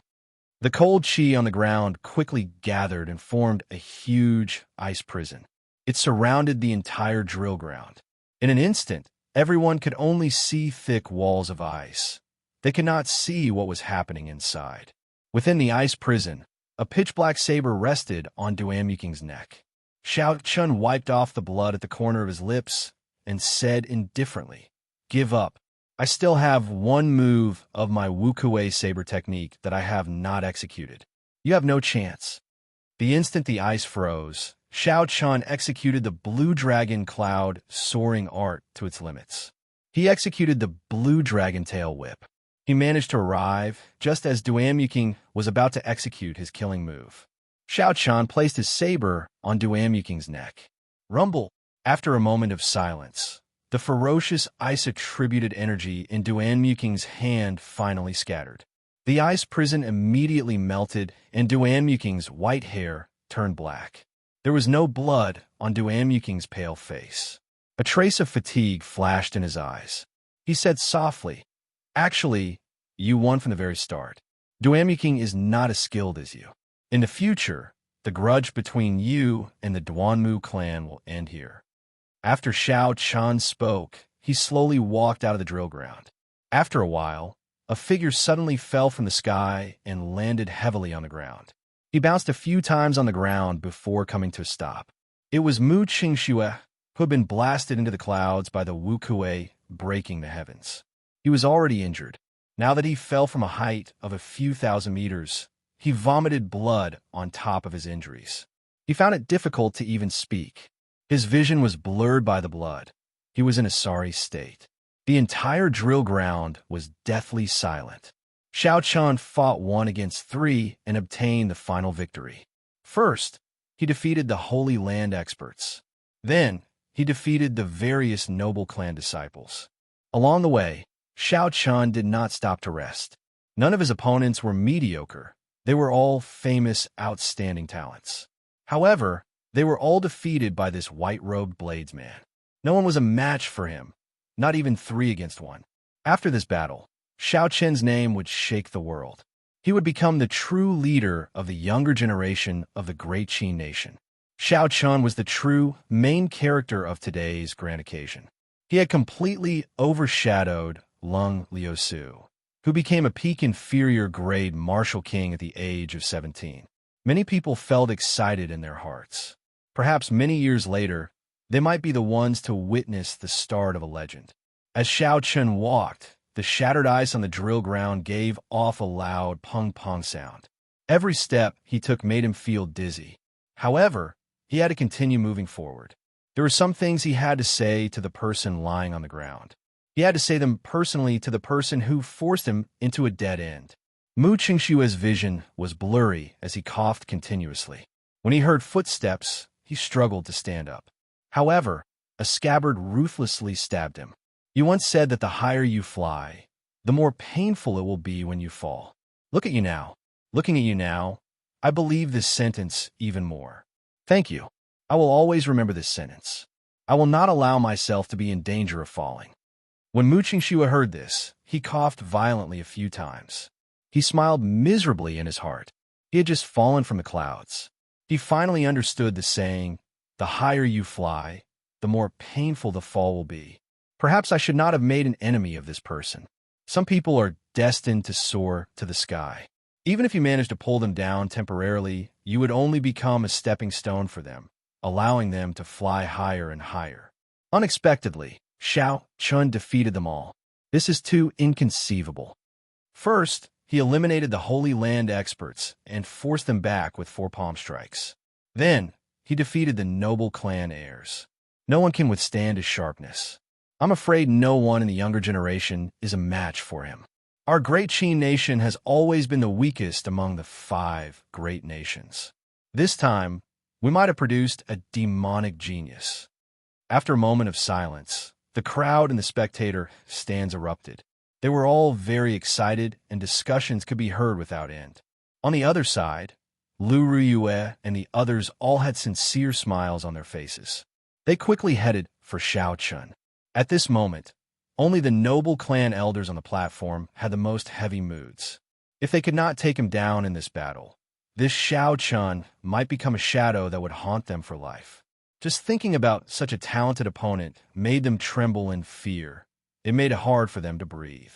The cold qi on the ground quickly gathered and formed a huge ice prison. It surrounded the entire drill ground. In an instant, everyone could only see thick walls of ice. They could not see what was happening inside. Within the ice prison, A pitch-black saber rested on Duan neck. Xiao Chun wiped off the blood at the corner of his lips and said indifferently, "Give up. I still have one move of my Wuxia saber technique that I have not executed. You have no chance." The instant the ice froze, Xiao Chun executed the blue dragon cloud soaring art to its limits. He executed the blue dragon tail whip. He managed to arrive just as Duan was about to execute his killing move. Xiao Chun placed his saber on Duan neck. Rumble. After a moment of silence, the ferocious ice-attributed energy in Duan hand finally scattered. The ice prison immediately melted, and Duan white hair turned black. There was no blood on Duan pale face. A trace of fatigue flashed in his eyes. He said softly, "Actually, you won from the very start. Duan is not as skilled as you. In the future, the grudge between you and the Duanmu clan will end here." After Xiao Chun spoke, he slowly walked out of the drill ground. After a while, a figure suddenly fell from the sky and landed heavily on the ground. He bounced a few times on the ground before coming to a stop. It was Xianxia, who had been blasted into the clouds by the Wuxia breaking the heavens. He was already injured. Now that he fell from a height of a few thousand meters, he vomited blood on top of his injuries. He found it difficult to even speak. His vision was blurred by the blood. He was in a sorry state. The entire drill ground was deathly silent. Xiao Chun fought 1 against 3 and obtained the final victory. First, he defeated the Holy Land experts. Then, he defeated the various noble clan disciples. Along the way, Xiao Chun did not stop to rest. None of his opponents were mediocre. They were all famous, outstanding talents. However, they were all defeated by this white-robed bladesman. No one was a match for him, not even 3 against 1. After this battle, Xiao Chun's name would shake the world. He would become the true leader of the younger generation of the great Qin nation. Xiao Chun was the true main character of today's grand occasion. He had completely overshadowed Lung Liusu, who became a peak inferior grade martial king at the age of 17. Many people felt excited in their hearts. Perhaps many years later, they might be the ones to witness the start of a legend. As Xiao Chun walked, the shattered ice on the drill ground gave off a loud pong-pong sound. Every step he took made him feel dizzy. However, he had to continue moving forward. There were some things he had to say to the person lying on the ground. He had to say them personally to the person who forced him into a dead end. Xianxia's vision was blurry as he coughed continuously. When he heard footsteps, he struggled to stand up. However, a scabbard ruthlessly stabbed him. "You once said that the higher you fly, the more painful it will be when you fall. Look at you now. Looking at you now, I believe this sentence even more. Thank you. I will always remember this sentence. I will not allow myself to be in danger of falling." When Xianxia heard this, he coughed violently a few times. He smiled miserably in his heart. He had just fallen from the clouds. He finally understood the saying, "The higher you fly, the more painful the fall will be." Perhaps I should not have made an enemy of this person. Some people are destined to soar to the sky. Even if you manage to pull them down temporarily, you would only become a stepping stone for them, allowing them to fly higher and higher. Unexpectedly, Xiao Chun defeated them all. This is too inconceivable. First, he eliminated the Holy Land experts and forced them back with 4 palm strikes. Then, he defeated the noble clan heirs. No one can withstand his sharpness. I'm afraid no one in the younger generation is a match for him. Our great Qin nation has always been the weakest among the 5 great nations. This time, we might have produced a demonic genius. After a moment of silence, the crowd and the spectator stands erupted. They were all very excited, and discussions could be heard without end. On the other side, Lu Ruyue and the others all had sincere smiles on their faces. They quickly headed for Xiao Chun. At this moment, only the noble clan elders on the platform had the most heavy moods. If they could not take him down in this battle, this Xiao Chun might become a shadow that would haunt them for life. Just thinking about such a talented opponent made them tremble in fear. It made it hard for them to breathe.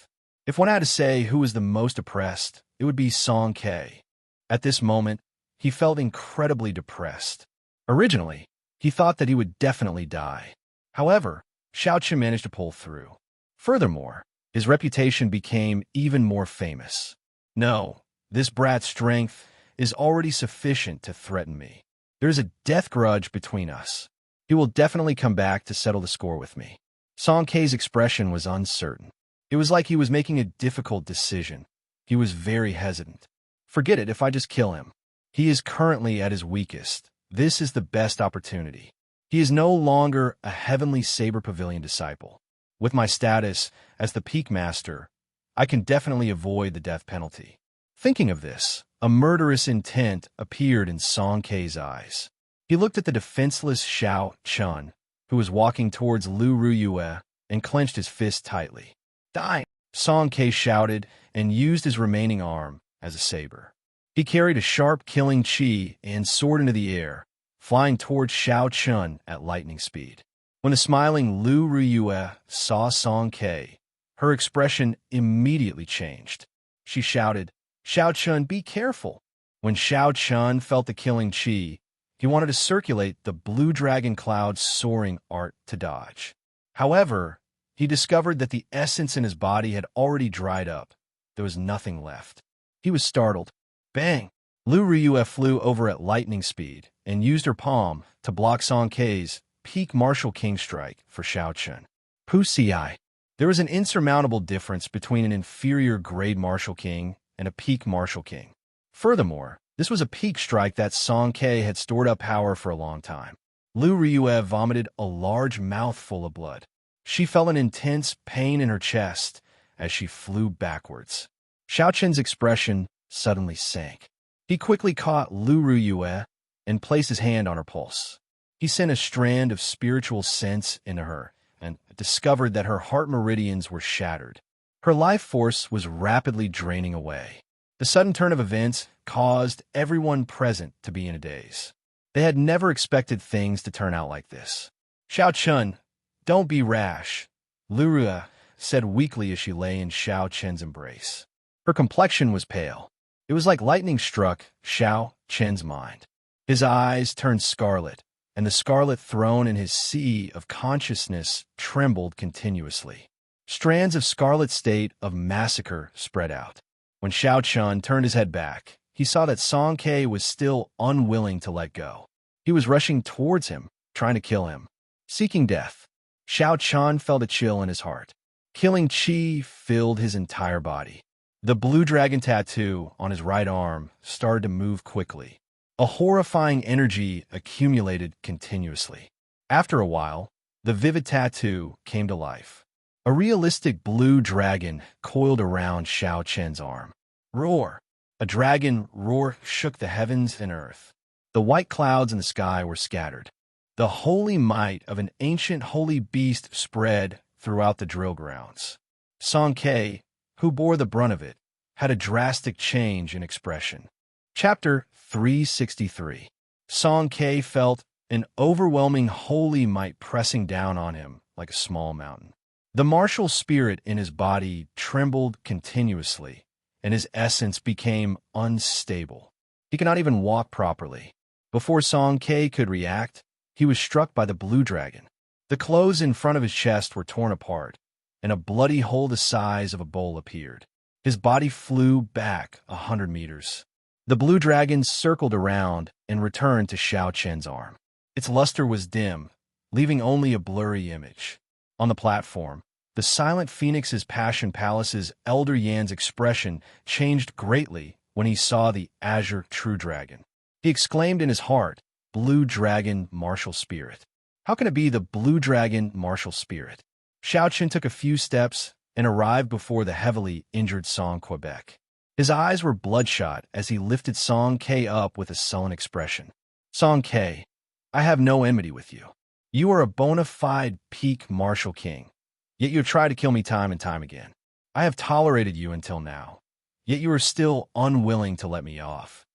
If one had to say who was the most oppressed, it would be Song Ke. At this moment, he felt incredibly depressed. Originally, he thought that he would definitely die. However, Xianxia managed to pull through. Furthermore, his reputation became even more famous. No, this brat's strength is already sufficient to threaten me. There is a death grudge between us. He will definitely come back to settle the score with me. Song Kei's expression was uncertain. It was like he was making a difficult decision. He was very hesitant. Forget it if I just kill him. He is currently at his weakest. This is the best opportunity. He is no longer a heavenly saber pavilion disciple. With my status as the peak master, I can definitely avoid the death penalty. Thinking of this, a murderous intent appeared in Song Kei's eyes. He looked at the defenseless Xiao Chun, who was walking towards Lu Ruyue, and clenched his fist tightly. Die! Song Kei shouted and used his remaining arm as a saber. He carried a sharp killing chi and soared into the air, flying towards Xiao Chun at lightning speed. When the smiling Lu Ruyue saw Song Kei, her expression immediately changed. She shouted, "Xiao Chun, be careful!" When Xiao Chun felt the killing chi, he wanted to circulate the blue dragon cloud's soaring art to dodge. However, he discovered that the essence in his body had already dried up. There was nothing left. He was startled. Bang! Lu Ruyue flew over at lightning speed and used her palm to block Song Kei's peak martial king strike for Xiao Chun. Wuxia. There was an insurmountable difference between an inferior grade martial king and a peak martial king. Furthermore, this was a peak strike that Song Kei had stored up power for a long time. Lu Ruyue vomited a large mouthful of blood. She felt an intense pain in her chest as she flew backwards. Xiao Chun's expression suddenly sank. He quickly caught Lu Ruyue and placed his hand on her pulse. He sent a strand of spiritual sense into her and discovered that her heart meridians were shattered. Her life force was rapidly draining away. The sudden turn of events caused everyone present to be in a daze. They had never expected things to turn out like this. Xiao Chun, don't be rash, Lu Ruyue said weakly as she lay in Xiao Chun's embrace. Her complexion was pale. It was like lightning struck Xiao Chun's mind. His eyes turned scarlet, and the scarlet throne in his sea of consciousness trembled continuously. Strands of scarlet state of massacre spread out. When Xiao Chun turned his head back, he saw that Song Kei was still unwilling to let go. He was rushing towards him, trying to kill him. Seeking death, Xiao Chun felt a chill in his heart. Killing chi filled his entire body. The blue dragon tattoo on his right arm started to move quickly. A horrifying energy accumulated continuously. After a while, the vivid tattoo came to life. A realistic blue dragon coiled around Xiao Chun's arm. Roar! A dragon roar shook the heavens and earth. The white clouds in the sky were scattered. The holy might of an ancient holy beast spread throughout the drill grounds. Song Kei, who bore the brunt of it, had a drastic change in expression. Chapter 363. Song Kei felt an overwhelming holy might pressing down on him like a small mountain. The martial spirit in his body trembled continuously, and his essence became unstable. He could not even walk properly. Before Song Kei could react, he was struck by the blue dragon. The clothes in front of his chest were torn apart, and a bloody hole the size of a bowl appeared. His body flew back 100 meters. The blue dragon circled around and returned to Xiao Chun's arm. Its luster was dim, leaving only a blurry image. On the platform, the silent Phoenix's Passion Palace's Elder Yan's expression changed greatly when he saw the azure true dragon. He exclaimed in his heart, "Blue dragon martial spirit. How can it be the blue dragon martial spirit?" Xiao Chun took a few steps and arrived before the heavily injured Song Quebec. His eyes were bloodshot as he lifted Song Kei up with a sullen expression. "Song Kei, I have no enmity with you. You are a bona fide peak martial king, yet you have tried to kill me time and time again. I have tolerated you until now, yet you are still unwilling to let me off."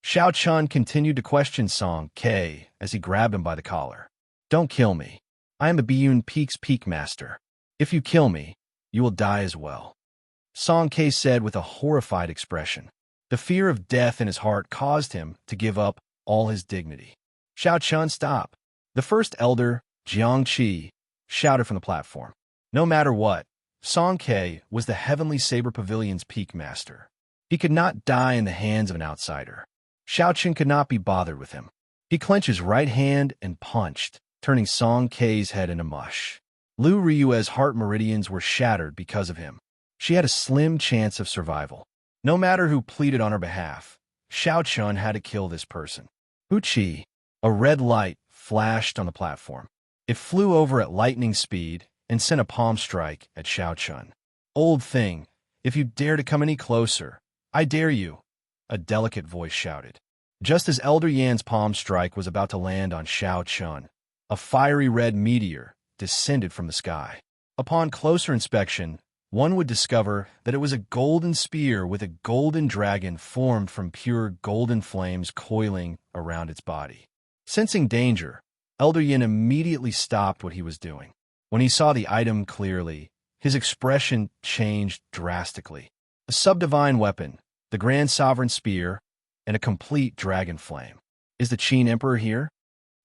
Xiao Chun continued to question Song Kei as he grabbed him by the collar. "Don't kill me. I am the Biyun Peak's peak master. If you kill me, you will die as well," Song Kei said with a horrified expression. The fear of death in his heart caused him to give up all his dignity. Xiao, stop. The first elder, Xianxia, shouted from the platform. No matter what, Song Ke was the Heavenly Saber Pavilion's peak master. He could not die in the hands of an outsider. Xiao could not be bothered with him. He clenched his right hand and punched, turning Song Ke's head into mush. Lu Ryue's heart meridians were shattered because of him. She had a slim chance of survival. No matter who pleaded on her behalf, Xiao had to kill this person. Wuxia. A red light flashed on the platform. It flew over at lightning speed and sent a palm strike at Xiao. Old thing, if you dare to come any closer, I dare you, a delicate voice shouted. Just as Elder Yan's palm strike was about to land on Xiao, a fiery red meteor descended from the sky. Upon closer inspection, one would discover that it was a golden spear with a golden dragon formed from pure golden flames coiling around its body. Sensing danger, Elder Yan immediately stopped what he was doing. When he saw the item clearly, his expression changed drastically. A subdivine weapon, the Grand Sovereign Spear, and a complete dragon flame. Is the Qin Emperor here?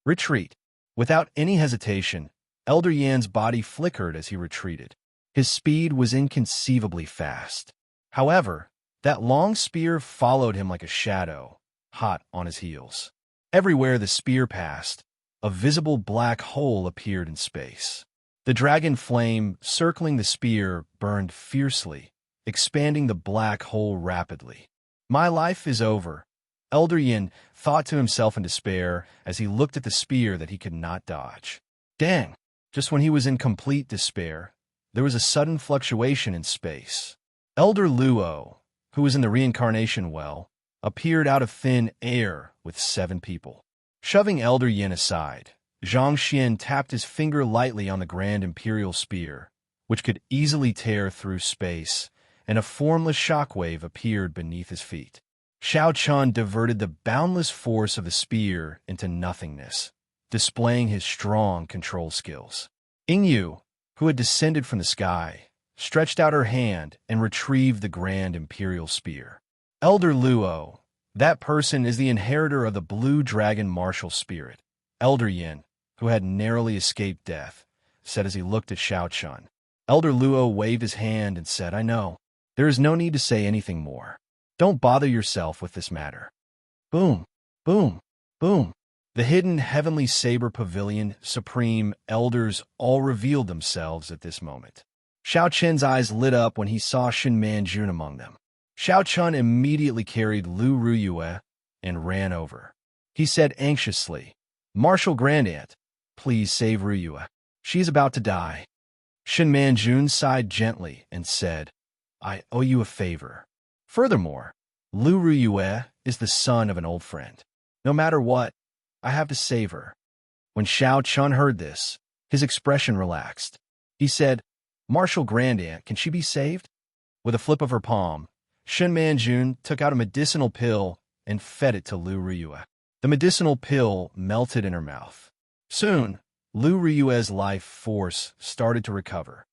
Retreat. Without any hesitation, Elder Yan's body flickered as he retreated. His speed was inconceivably fast. However, that long spear followed him like a shadow, hot on his heels. Everywhere the spear passed, a visible black hole appeared in space. The dragon flame circling the spear burned fiercely, expanding the black hole rapidly. My life is over, Elder Yan thought to himself in despair as he looked at the spear that he could not dodge. Dang! Just when he was in complete despair, there was a sudden fluctuation in space. Elder Luo, who was in the reincarnation well, appeared out of thin air with 7 people. Shoving Elder Yan aside, Xianxia tapped his finger lightly on the Grand Imperial Spear, which could easily tear through space, and a formless shockwave appeared beneath his feet. Xiao diverted the boundless force of the spear into nothingness, displaying his strong control skills. Yingyu, who had descended from the sky, stretched out her hand and retrieved the Grand Imperial Spear. Elder Luo, that person is the inheritor of the Blue Dragon Martial Spirit. Elder Yan, who had narrowly escaped death, said as he looked at Xiao. Elder Luo waved his hand and said, I know. There is no need to say anything more. Don't bother yourself with this matter. Boom, boom, boom. The hidden Heavenly Saber Pavilion Supreme Elders all revealed themselves at this moment. Xiao eyes lit up when he saw Shen Manjun among them. Xiao immediately carried Lu Ruyue and ran over. He said anxiously, Martial Grandaunt, please save Ruyue. She is about to die. Shen Manjun sighed gently and said, I owe you a favor. Furthermore, Lu Ruyue is the son of an old friend. No matter what, I have to save her. When Xiao heard this, his expression relaxed. He said, Martial Grandaunt, can she be saved? With a flip of her palm, Shen Manjun took out a medicinal pill and fed it to Lu Ruyue. The medicinal pill melted in her mouth. Soon, Lu Ryue's life force started to recover.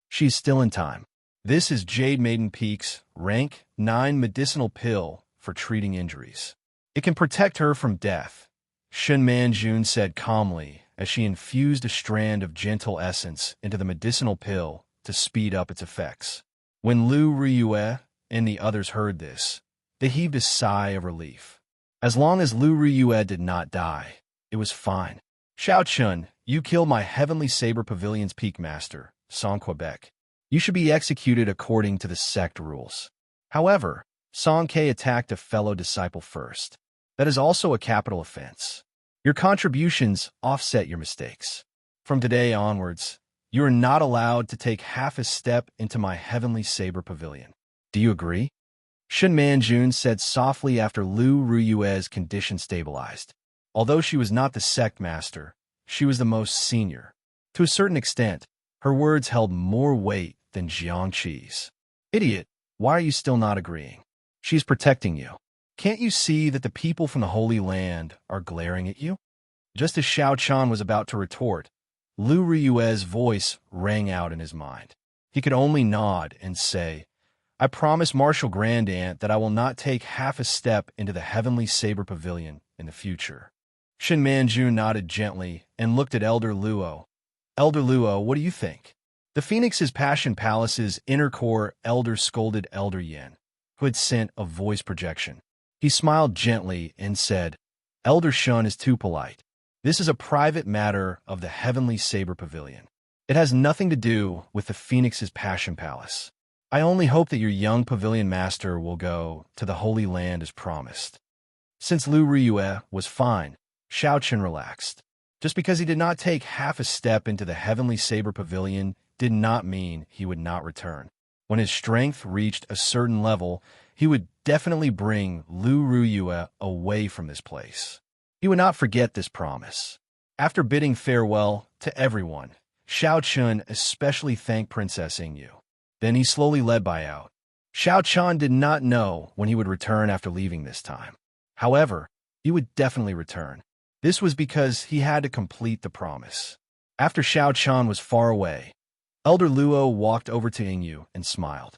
She's still in time. This is Jade Maiden Peak's rank 9 medicinal pill for treating injuries. It can protect her from death, Shen Manjun said calmly as she infused a strand of gentle essence into the medicinal pill to speed up its effects. When Lu Ruyue and the others heard this, they heaved a sigh of relief. As long as Lu Ruyue did not die, it was fine. Xiao, you killed my Heavenly Saber Pavilion's peak master, Song Quebec. You should be executed according to the sect rules. However, Song Ke attacked a fellow disciple first. That is also a capital offense. Your contributions offset your mistakes. From today onwards, you are not allowed to take half a step into my Heavenly Saber Pavilion. Do you agree? Shen Manjun said softly after Lu Ruyue's condition stabilized. Although she was not the sect master, she was the most senior. To a certain extent, her words held more weight than Xianxi's. Idiot, why are you still not agreeing? She's protecting you. Can't you see that the people from the Holy Land are glaring at you? Just as Xiao was about to retort, Lu Ruyue's voice rang out in his mind. He could only nod and say, I promise Marshal Grandaunt that I will not take half a step into the Heavenly Saber Pavilion in the future. Shin Manju nodded gently and looked at Elder Luo. Elder Luo, what do you think? The Phoenix's Passion Palace's inner core elder scolded Elder Yin, who had sent a voice projection. He smiled gently and said, Elder Shun is too polite. This is a private matter of the Heavenly Saber Pavilion. It has nothing to do with the Phoenix's Passion Palace. I only hope that your young pavilion master will go to the Holy Land as promised. Since Lu Riyue was fine, Xiaoqun relaxed. Just because he did not take half a step into the Heavenly Saber Pavilion did not mean he would not return. When his strength reached a certain level, he would definitely bring Lu Riyue away from this place. He would not forget this promise. After bidding farewell to everyone, Xiaoqun especially thanked Princess Yingyu. Then he slowly led Bai out. Xiaoqun did not know when he would return after leaving this time. However, he would definitely return. This was because he had to complete the promise. After Xiaoqun was far away, Elder Luo walked over to Yingyu and smiled.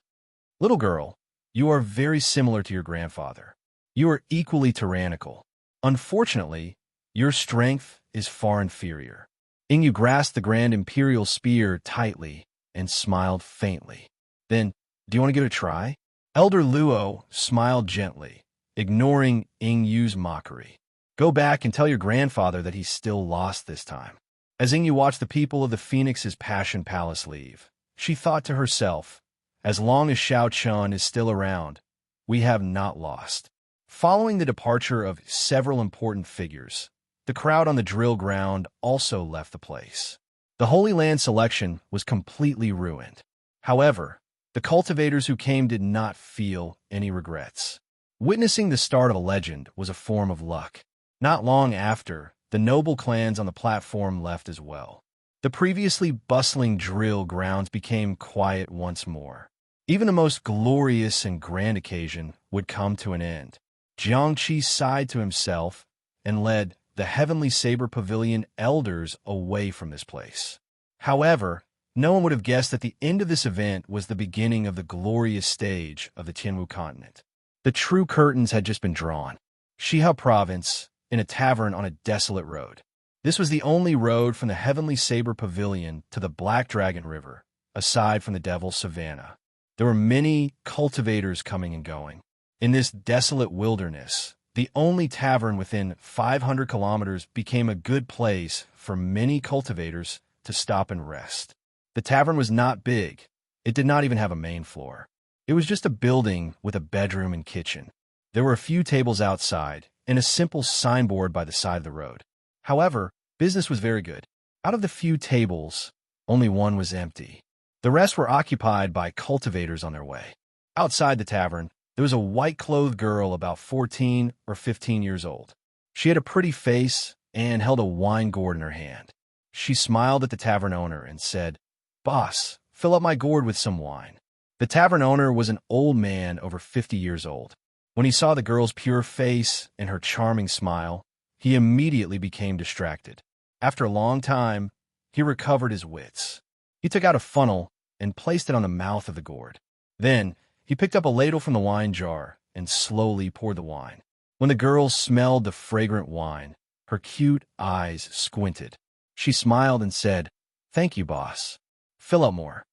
Little girl, you are very similar to your grandfather. You are equally tyrannical. Unfortunately, your strength is far inferior. Yingyu grasped the Grand Imperial Spear tightly and smiled faintly. Then, do you want to give it a try? Elder Luo smiled gently, ignoring Yingyu's mockery. Go back and tell your grandfather that he's still lost this time. As Yingyu watched the people of the Phoenix's Passion Palace leave, she thought to herself, as long as Xiaoqun is still around, we have not lost. Following the departure of several important figures, the crowd on the drill ground also left the place. The Holy Land selection was completely ruined. However, the cultivators who came did not feel any regrets. Witnessing the start of a legend was a form of luck. Not long after, the noble clans on the platform left as well. The previously bustling drill grounds became quiet once more. Even the most glorious and grand occasion would come to an end. Xianxia sighed to himself and led the Heavenly Saber Pavilion elders away from this place. However, no one would have guessed that the end of this event was the beginning of the glorious stage of the Tianwu continent. The true curtains had just been drawn. Shihe Province, in a tavern on a desolate road. This was the only road from the Heavenly Saber Pavilion to the Black Dragon River, aside from the Devil's Savannah. There were many cultivators coming and going. In this desolate wilderness, the only tavern within 500 kilometers became a good place for many cultivators to stop and rest. The tavern was not big. It did not even have a main floor. It was just a building with a bedroom and kitchen. There were a few tables outside and a simple signboard by the side of the road. However, business was very good. Out of the few tables, only one was empty. The rest were occupied by cultivators on their way. Outside the tavern, there was a white-clothed girl about 14 or 15 years old. She had a pretty face and held a wine gourd in her hand. She smiled at the tavern owner and said, "Boss, fill up my gourd with some wine." The tavern owner was an old man over 50 years old. When he saw the girl's pure face and her charming smile, he immediately became distracted. After a long time, he recovered his wits. He took out a funnel and placed it on the mouth of the gourd. Then, he picked up a ladle from the wine jar and slowly poured the wine. When the girl smelled the fragrant wine, her cute eyes squinted. She smiled and said, "Thank you, boss. Fill up more."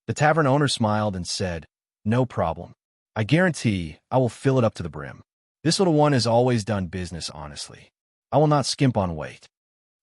The tavern owner smiled and said, "No problem. I guarantee I will fill it up to the brim. This little one has always done business honestly. I will not skimp on weight."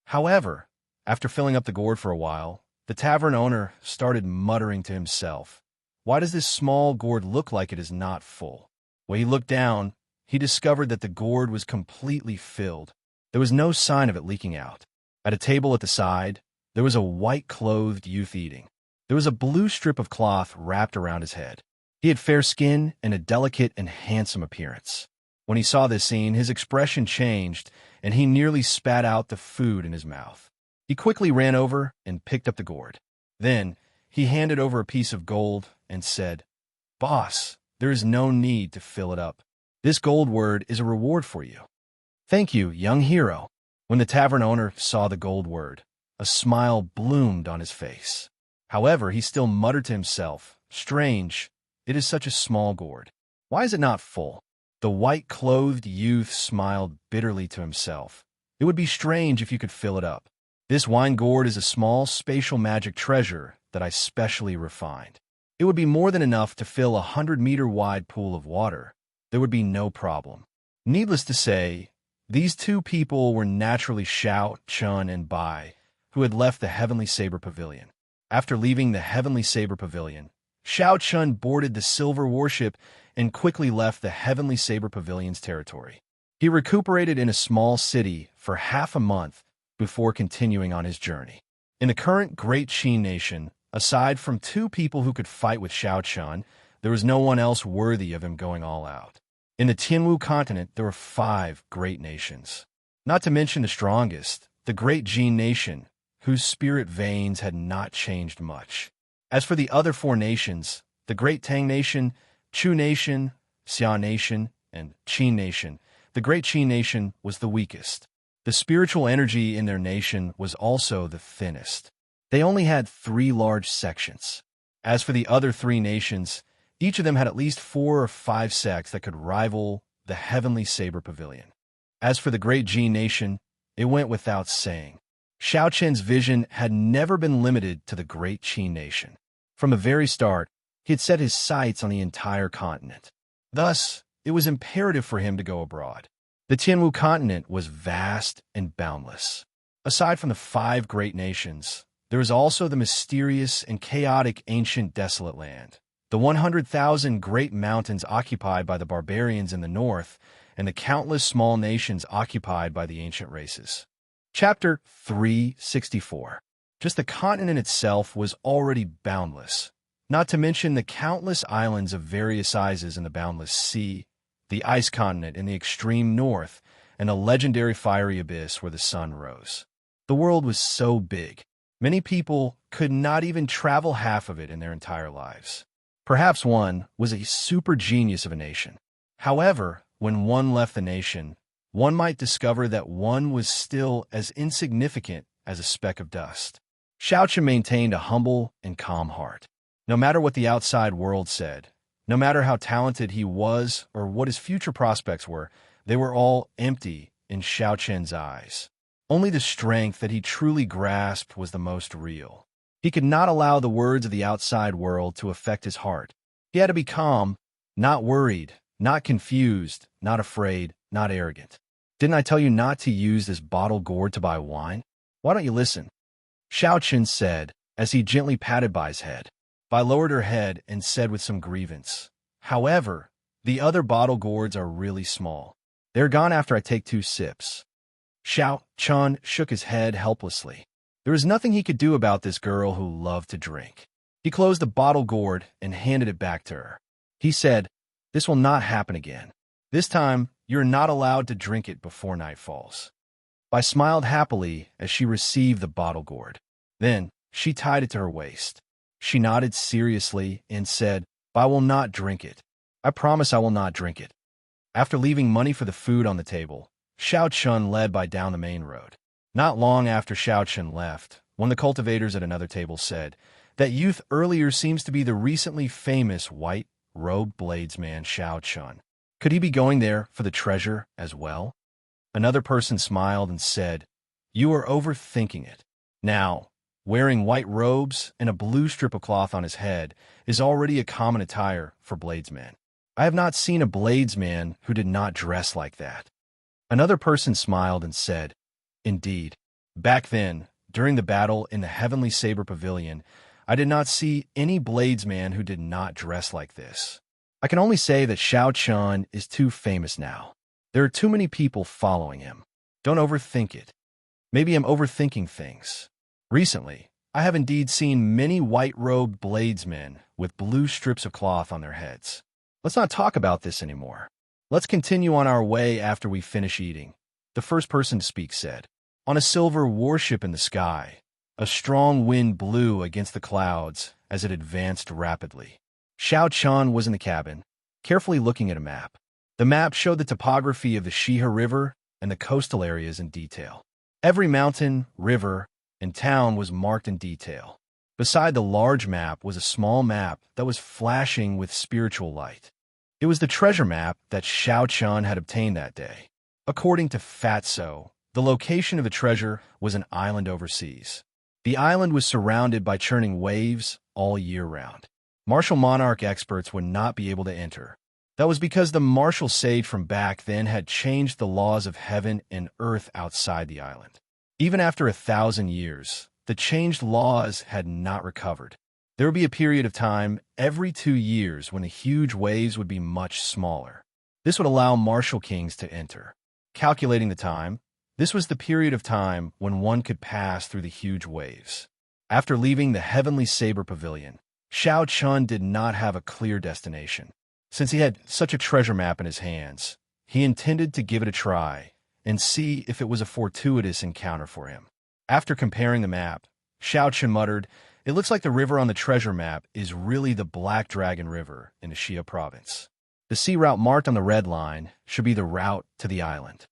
However, after filling up the gourd for a while, the tavern owner started muttering to himself, "Why does this small gourd look like it is not full?" When he looked down, he discovered that the gourd was completely filled. There was no sign of it leaking out. At a table at the side, there was a white-clothed youth eating. There was a blue strip of cloth wrapped around his head. He had fair skin and a delicate and handsome appearance. When he saw this scene, his expression changed, and he nearly spat out the food in his mouth. He quickly ran over and picked up the gourd. Then, he handed over a piece of gold and said, "Boss, there is no need to fill it up. This gold word is a reward for you." "Thank you, young hero." When the tavern owner saw the gold word, a smile bloomed on his face. However, he still muttered to himself, "Strange, It is such a small gourd. Why is it not full? The white-clothed youth smiled bitterly to himself. It would be strange if you could fill it up. This wine gourd is a small spatial magic treasure that I specially refined. It would be more than enough to fill a 100-meter-wide pool of water. There would be no problem. Needless to say, these two people were naturally Xiao, Chun, and Bai, who had left the Heavenly Saber Pavilion. After leaving the Heavenly Saber Pavilion, Xiao Chun boarded the Silver Warship and quickly left the Heavenly Saber Pavilion's territory. He recuperated in a small city for half a month before continuing on his journey. In the current Great Qin Nation, aside from two people who could fight with Xiao Chun, there was no one else worthy of him going all out. In the Tianwu continent, there were 5 great nations. Not to mention the strongest, the Great Jin Nation, whose spirit veins had not changed much. As for the other 4 nations, the Great Tang Nation, Chu Nation, Xia Nation, and Qin Nation, the Great Qin Nation was the weakest. The spiritual energy in their nation was also the thinnest. They only had 3 large sections. As for the other 3 nations, each of them had at least 4 or 5 sects that could rival the Heavenly Saber Pavilion. As for the Great Jin Nation, it went without saying. Xiao Chen's vision had never been limited to the Great Qin Nation. From the very start, he had set his sights on the entire continent. Thus, it was imperative for him to go abroad. The Tianwu continent was vast and boundless. Aside from the 5 great nations, there is also the mysterious and chaotic ancient desolate land, the 100,000 great mountains occupied by the barbarians in the north, and the countless small nations occupied by the ancient races. Chapter 364. Just the continent itself was already boundless, not to mention the countless islands of various sizes in the boundless sea, the ice continent in the extreme north, and a legendary fiery abyss where the sun rose. The world was so big, many people could not even travel half of it in their entire lives. Perhaps one was a super genius of a nation. However, when one left the nation, one might discover that one was still as insignificant as a speck of dust. Xiaochen maintained a humble and calm heart. No matter what the outside world said, no matter how talented he was or what his future prospects were, they were all empty in Xiaochen's eyes. Only the strength that he truly grasped was the most real. He could not allow the words of the outside world to affect his heart. He had to be calm, not worried, not confused, not afraid, not arrogant. Didn't I tell you not to use this bottle gourd to buy wine? Why don't you listen? Xiaochen said, as he gently patted Bai's head. Bai lowered her head and said with some grievance, "However, the other bottle gourds are really small. They're gone after I take 2 sips." Xiao Chun shook his head helplessly. There was nothing he could do about this girl who loved to drink. He closed the bottle gourd and handed it back to her. He said, "This will not happen again. This time, you're not allowed to drink it before night falls." Bai smiled happily as she received the bottle gourd. Then, she tied it to her waist. She nodded seriously and said, "I will not drink it. I promise I will not drink it." After leaving money for the food on the table, Xiao Chun led Bai down the main road. Not long after Xiao Chun left, one of the cultivators at another table said, "That youth earlier seems to be the recently famous white-robed bladesman Xiao Chun. Could he be going there for the treasure as well?" Another person smiled and said, "You are overthinking it. Now, wearing white robes and a blue strip of cloth on his head is already a common attire for bladesmen. I have not seen a bladesman who did not dress like that." Another person smiled and said, "Indeed, back then, during the battle in the Heavenly Saber Pavilion, I did not see any bladesman who did not dress like this. I can only say that Xiao Chun is too famous now. There are too many people following him. Don't overthink it. Maybe I'm overthinking things. Recently, I have indeed seen many white-robed bladesmen with blue strips of cloth on their heads. Let's not talk about this anymore. Let's continue on our way after we finish eating," the first person to speak said. On a silver warship in the sky, a strong wind blew against the clouds as it advanced rapidly. Xiao Chun was in the cabin, carefully looking at a map. The map showed the topography of the Shihe River and the coastal areas in detail. Every mountain, river, and town was marked in detail. Beside the large map was a small map that was flashing with spiritual light. It was the treasure map that Xianxia had obtained that day. According to Fatso, the location of the treasure was an island overseas. The island was surrounded by churning waves all year round. Martial monarch experts would not be able to enter. That was because the martial sage from back then had changed the laws of heaven and earth outside the island. Even after 1,000 years, the changed laws had not recovered. There would be a period of time every 2 years when the huge waves would be much smaller. This would allow martial kings to enter. Calculating the time, this was the period of time when one could pass through the huge waves. After leaving the Heavenly Saber Pavilion, Xiao Chun did not have a clear destination. Since he had such a treasure map in his hands, he intended to give it a try and see if it was a fortuitous encounter for him. After comparing the map, Xiao Chun muttered, "It looks like the river on the treasure map is really the Black Dragon River in the Xia province. The sea route marked on the red line should be the route to the island."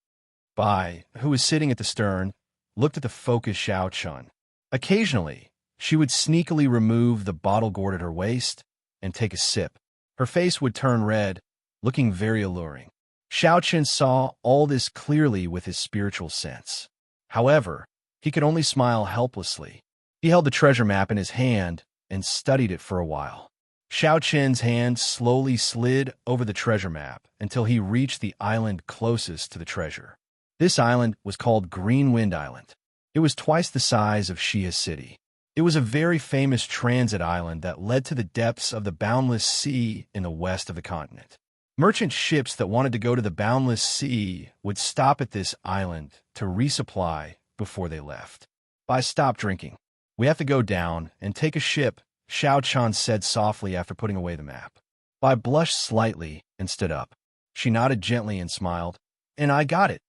Bai, who was sitting at the stern, looked at the focused Xiao Chun. Occasionally, she would sneakily remove the bottle gourd at her waist and take a sip. Her face would turn red, looking very alluring. Xiao Chun saw all this clearly with his spiritual sense. However, he could only smile helplessly. He held the treasure map in his hand and studied it for a while. Xiao Chen's hand slowly slid over the treasure map until he reached the island closest to the treasure. This island was called Green Wind Island. It was twice the size of Xia City. It was a very famous transit island that led to the depths of the boundless sea in the west of the continent. Merchant ships that wanted to go to the boundless sea would stop at this island to resupply before they left. "I stopped drinking. We have to go down and take a ship," Xiao Chun said softly after putting away the map. Bai blushed slightly and stood up. She nodded gently and smiled. "And I got it.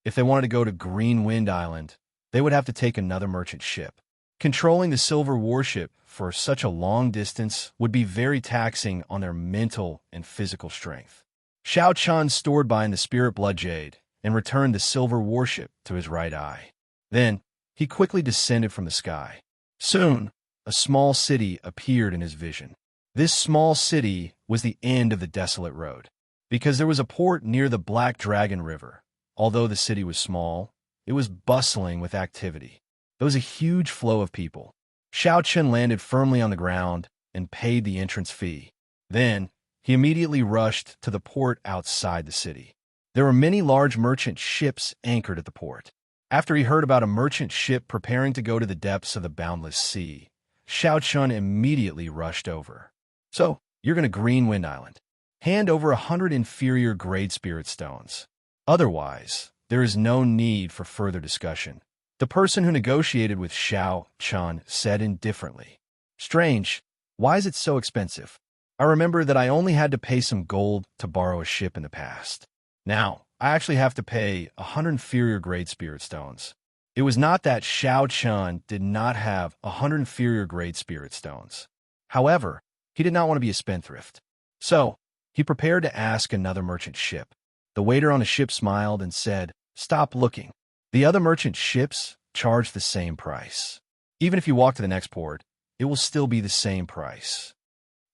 If they wanted to go to Green Wind Island, they would have to take another merchant ship. Controlling the silver warship for such a long distance would be very taxing on their mental and physical strength." Xiao Chun stored Bai in the spirit blood jade and returned the silver warship to his right eye. Then, he quickly descended from the sky. Soon, a small city appeared in his vision. This small city was the end of the desolate road. Because there was a port near the Black Dragon River, although the city was small, it was bustling with activity. There was a huge flow of people. Xiao Chun landed firmly on the ground and paid the entrance fee. Then, he immediately rushed to the port outside the city. There were many large merchant ships anchored at the port. After he heard about a merchant ship preparing to go to the depths of the boundless sea, Xiao Chun immediately rushed over. "So, you're going to Green Wind Island. Hand over 100 inferior grade spirit stones. Otherwise, there is no need for further discussion," the person who negotiated with Xiao Chun said indifferently. "Strange. Why is it so expensive? I remember that I only had to pay some gold to borrow a ship in the past. Now, I actually have to pay 100 inferior grade spirit stones." It was not that Xiao Chun did not have 100 inferior grade spirit stones. However, he did not want to be a spendthrift. So, he prepared to ask another merchant ship. The waiter on the ship smiled and said, "Stop looking. The other merchant ships charge the same price. Even if you walk to the next port, it will still be the same price."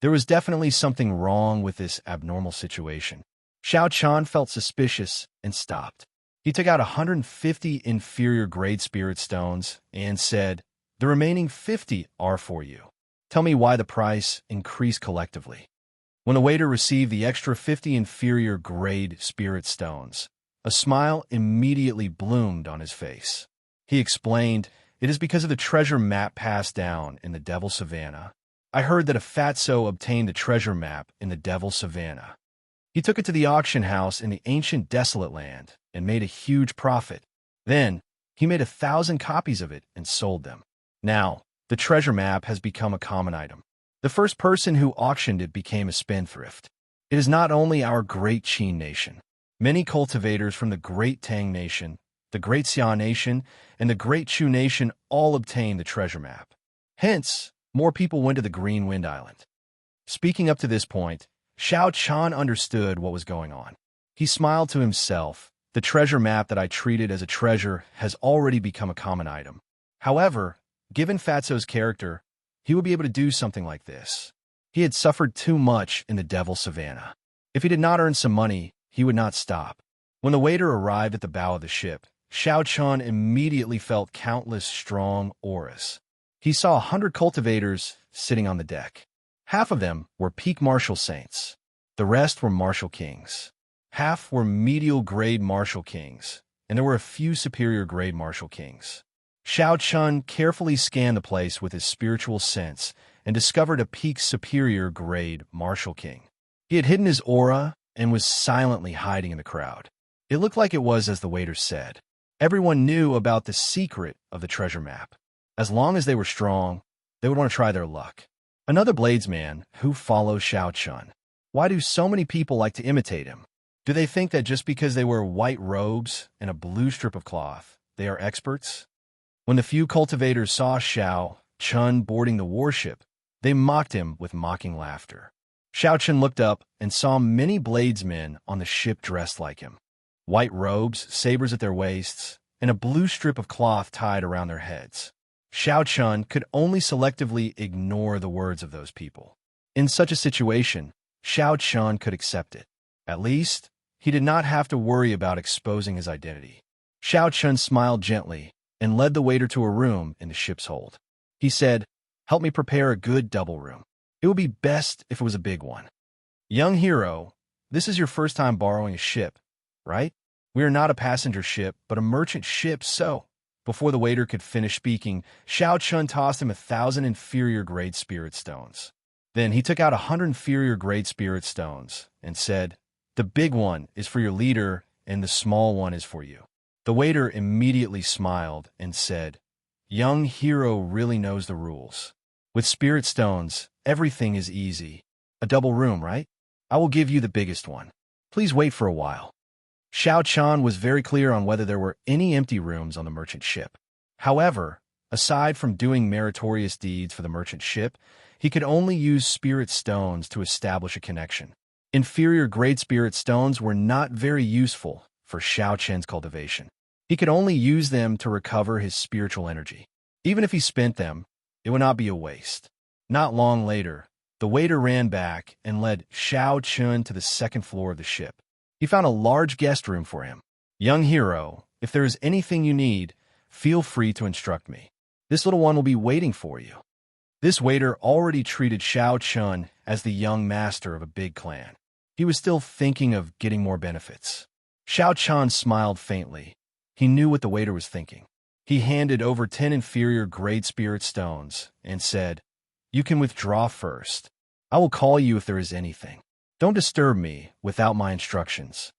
There was definitely something wrong with this abnormal situation. Xiao Chun felt suspicious and stopped. He took out 150 inferior grade spirit stones and said, "The remaining 50 are for you. Tell me why the price increased collectively." When the waiter received the extra 50 inferior grade spirit stones, a smile immediately bloomed on his face. He explained, "It is because of the treasure map passed down in the Devil Savannah. I heard that a fatso obtained the treasure map in the Devil Savannah. He took it to the auction house in the ancient desolate land and made a huge profit. Then, he made 1,000 copies of it and sold them. Now, the treasure map has become a common item. The first person who auctioned it became a spendthrift. It is not only our great Qin nation. Many cultivators from the great Tang nation, the great Xia nation, and the great Chu nation all obtained the treasure map. Hence, more people went to the Green Wind Island." Speaking up to this point, Xiao Chun understood what was going on. He smiled to himself. "The treasure map that I treated as a treasure has already become a common item. However, given Fatso's character, he would be able to do something like this. He had suffered too much in the Devil Savannah. If he did not earn some money, he would not stop. When the waiter arrived at the bow of the ship, Xiao immediately felt countless strong auras. He saw 100 cultivators sitting on the deck. Half of them were peak martial saints. The rest were martial kings. Half were medial grade martial kings, and there were a few superior grade martial kings. Xiao carefully scanned the place with his spiritual sense and discovered a peak superior grade martial king. He had hidden his aura and was silently hiding in the crowd. It looked like it was as the waiter said. Everyone knew about the secret of the treasure map. As long as they were strong, they would want to try their luck. Another bladesman who follows Xiao. Why do so many people like to imitate him? Do they think that just because they wear white robes and a blue strip of cloth, they are experts? When the few cultivators saw Xiao boarding the warship, they mocked him with mocking laughter. Xiao looked up and saw many bladesmen on the ship dressed like him. White robes, sabers at their waists, and a blue strip of cloth tied around their heads. Xiao could only selectively ignore the words of those people. In such a situation, Xiao could accept it. At least, he did not have to worry about exposing his identity. Xiao smiled gently and led the waiter to a room in the ship's hold. He said, "Help me prepare a good double room. It would be best if it was a big one." "Young hero, this is your first time borrowing a ship, right? We are not a passenger ship, but a merchant ship, so..." Before the waiter could finish speaking, Xiao tossed him 1,000 inferior grade spirit stones. Then he took out 100 inferior grade spirit stones and said, "The big one is for your leader and the small one is for you." The waiter immediately smiled and said, "Young hero really knows the rules. With spirit stones, everything is easy. A double room, right? I will give you the biggest one. Please wait for a while." Xiao was very clear on whether there were any empty rooms on the merchant ship. However, aside from doing meritorious deeds for the merchant ship, he could only use spirit stones to establish a connection. Inferior grade spirit stones were not very useful for Xiao's cultivation. He could only use them to recover his spiritual energy. Even if he spent them, it would not be a waste. Not long later, the waiter ran back and led Xiao to the second floor of the ship. He found a large guest room for him. "Young hero, if there is anything you need, feel free to instruct me. This little one will be waiting for you." This waiter already treated Xiao as the young master of a big clan. He was still thinking of getting more benefits. Xiao smiled faintly. He knew what the waiter was thinking. He handed over 10 inferior grade spirit stones and said, "You can withdraw first. I will call you if there is anything. Don't disturb me without my instructions."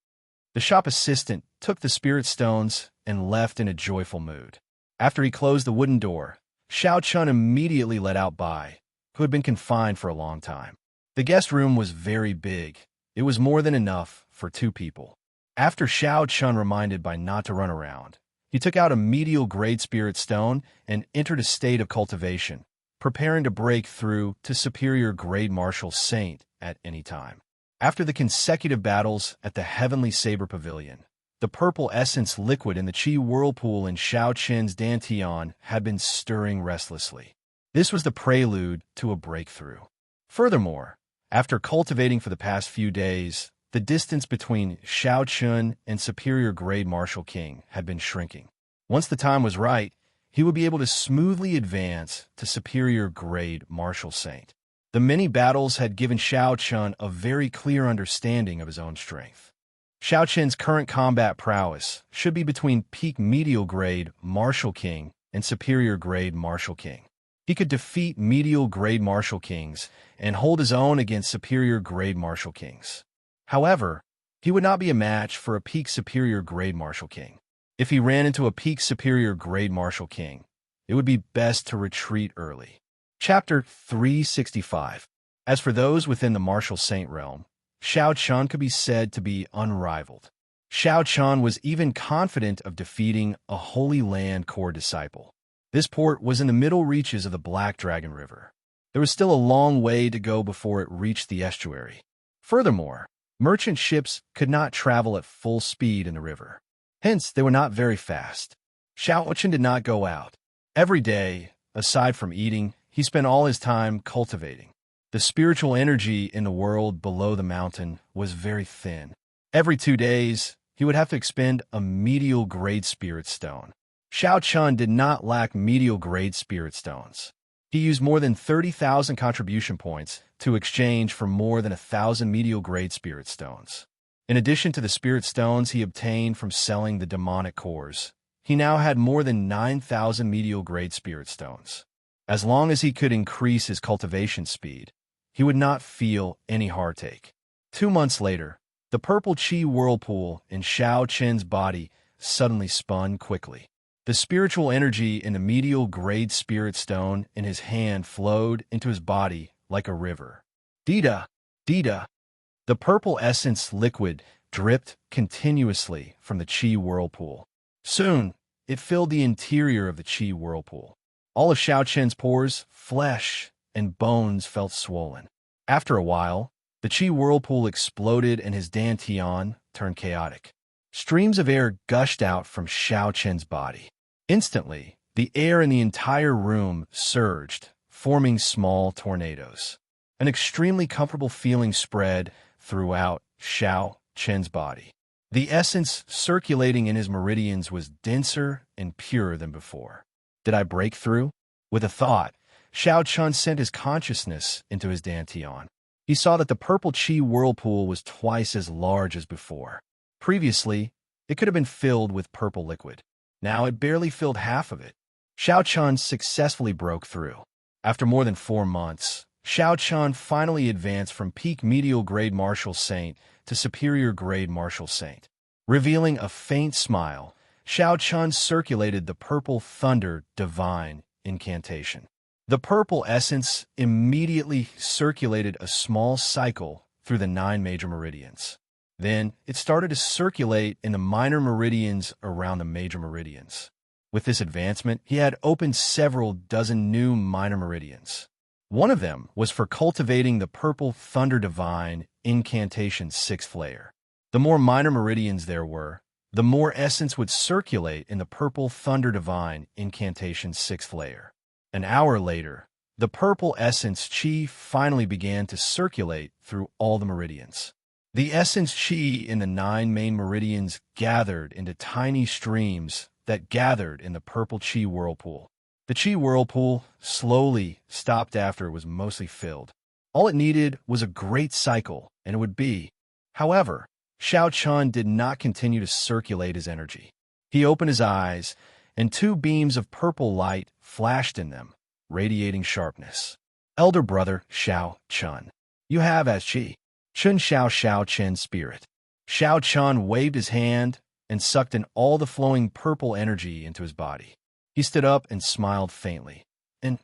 The shop assistant took the spirit stones and left in a joyful mood. After he closed the wooden door, Xiao immediately let out Bai, who had been confined for a long time. The guest room was very big. It was more than enough for 2 people. After Xiao reminded Bai not to run around, he took out a medial grade spirit stone and entered a state of cultivation, preparing to break through to superior grade martial saint at any time. After the consecutive battles at the Heavenly Saber Pavilion, the purple essence liquid in the Qi whirlpool in Xiao's dantian had been stirring restlessly. This was the prelude to a breakthrough. Furthermore, after cultivating for the past few days, the distance between Xiao and superior grade martial king had been shrinking. Once the time was right, he would be able to smoothly advance to superior grade martial saint. The many battles had given Xiao a very clear understanding of his own strength. Xiao's current combat prowess should be between peak medial grade martial king and superior grade martial king. He could defeat medial grade martial kings and hold his own against superior grade martial kings. However, he would not be a match for a peak superior grade martial king. If he ran into a peak superior grade martial king, it would be best to retreat early. Chapter 365. As for those within the martial saint realm, Xiao could be said to be unrivaled. Xiao was even confident of defeating a Holy Land core disciple. This port was in the middle reaches of the Black Dragon River. There was still a long way to go before it reached the estuary. Furthermore, merchant ships could not travel at full speed in the river. Hence, they were not very fast. Xiao did not go out. Every day, aside from eating, he spent all his time cultivating. The spiritual energy in the world below the mountain was very thin. Every 2 days, he would have to expend a medial grade spirit stone. Xianxia did not lack medial grade spirit stones. He used more than 30,000 contribution points to exchange for more than 1,000 medial grade spirit stones. In addition to the spirit stones he obtained from selling the demonic cores, he now had more than 9,000 medial grade spirit stones. As long as he could increase his cultivation speed, he would not feel any heartache. 2 months later, the purple chi whirlpool in Xianxia's body suddenly spun quickly. The spiritual energy in the medial grade spirit stone in his hand flowed into his body like a river. Dita, Dita. The purple essence liquid dripped continuously from the chi whirlpool. Soon, it filled the interior of the chi whirlpool. All of Xianxia's pores, flesh, and bones felt swollen. After a while, the chi whirlpool exploded and his dantian turned chaotic. Streams of air gushed out from Xianxia's body. Instantly, the air in the entire room surged, forming small tornadoes. An extremely comfortable feeling spread throughout Xianxia's body. The essence circulating in his meridians was denser and purer than before. Did I break through? With a thought, Xianxia sent his consciousness into his dantian. He saw that the purple chi whirlpool was twice as large as before. Previously, it could have been filled with purple liquid. Now it barely filled half of it. Xianxia successfully broke through. After more than 4 months, Xianxia finally advanced from peak medial grade martial saint to superior grade martial saint. Revealing a faint smile, Xianxia circulated the purple thunder divine incantation. The purple essence immediately circulated a small cycle through the 9 major meridians. Then it started to circulate in the minor meridians around the major meridians. With this advancement, he had opened several dozen new minor meridians. One of them was for cultivating the purple thunder divine incantation 6th layer. The more minor meridians there were, the more essence would circulate in the purple thunder divine incantation 6th layer. An hour later, the purple essence chi finally began to circulate through all the meridians. The essence chi in the 9 main meridians gathered into tiny streams that gathered in the purple chi whirlpool. The chi whirlpool slowly stopped after it was mostly filled. All it needed was a great cycle, and it would be. However, Xianxia did not continue to circulate his energy. He opened his eyes, and 2 beams of purple light flashed in them, radiating sharpness. Elder brother Xianxia, you have as chi. Chun Xianxia's spirit. Xianxia waved his hand and sucked in all the flowing purple energy into his body. He stood up and smiled faintly. And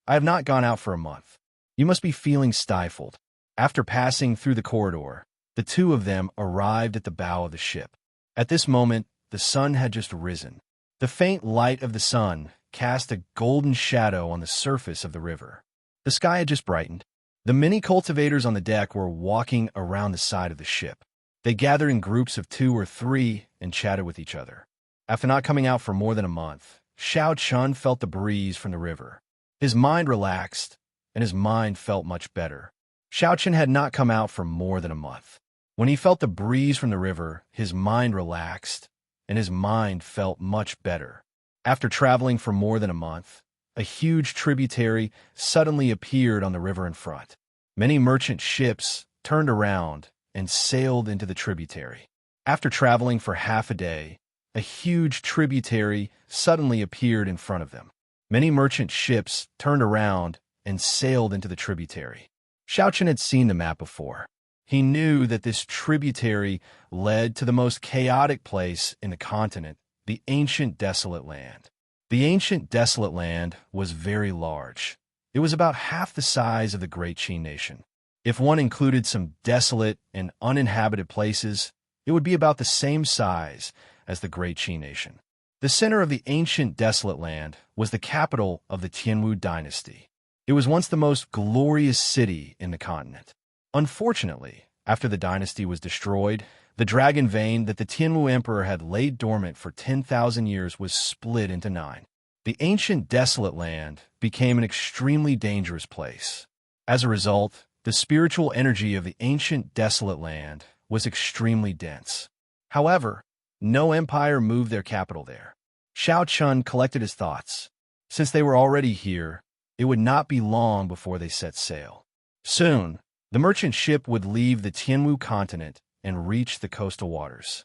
I have not gone out for a month. You must be feeling stifled. After passing through the corridor, the 2 of them arrived at the bow of the ship. At this moment, the sun had just risen. The faint light of the sun cast a golden shadow on the surface of the river. The sky had just brightened. The many cultivators on the deck were walking around the side of the ship. They gathered in groups of 2 or 3 and chatted with each other. After not coming out for more than a month, Xianxia felt the breeze from the river. His mind relaxed, and his mind felt much better. Xianxia had not come out for more than a month. When he felt the breeze from the river, his mind relaxed, and his mind felt much better. After traveling for more than a month, a huge tributary suddenly appeared on the river in front. Many merchant ships turned around and sailed into the tributary. After traveling for half a day, a huge tributary suddenly appeared in front of them. Many merchant ships turned around and sailed into the tributary. Xianxia had seen the map before. He knew that this tributary led to the most chaotic place in the continent, the ancient desolate land. The ancient desolate land was very large. It was about half the size of the Great Qin nation. If one included some desolate and uninhabited places, it would be about the same size as the Great Qin nation. The center of the ancient desolate land was the capital of the Tianwu dynasty. It was once the most glorious city in the continent. Unfortunately, after the dynasty was destroyed, the dragon vein that the Tianwu emperor had laid dormant for 10,000 years was split into 9. The ancient desolate land became an extremely dangerous place. As a result, the spiritual energy of the ancient desolate land was extremely dense. However, no empire moved their capital there. Xianxia collected his thoughts. Since they were already here, it would not be long before they set sail. Soon, the merchant ship would leave the Tianwu continent and reach the coastal waters.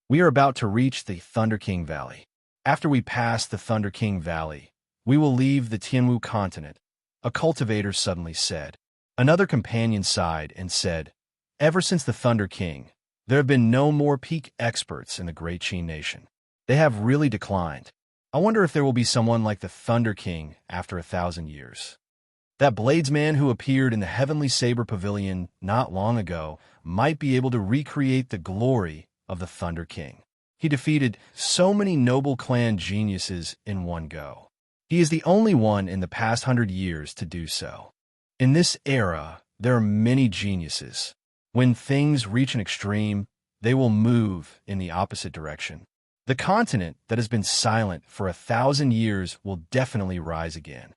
We are about to reach the Thunder King Valley. After we pass the Thunder King Valley, we will leave the Tianwu continent, a cultivator suddenly said. Another companion sighed and said, ever since the Thunder King, there have been no more peak experts in the Great Qin Nation. They have really declined. I wonder if there will be someone like the Thunder King after 1,000 years. That bladesman who appeared in the Heavenly Saber Pavilion not long ago might be able to recreate the glory of the Thunder King. He defeated so many noble clan geniuses in one go. He is the only one in the past 100 years to do so. In this era, there are many geniuses. When things reach an extreme, they will move in the opposite direction. The continent that has been silent for 1,000 years will definitely rise again.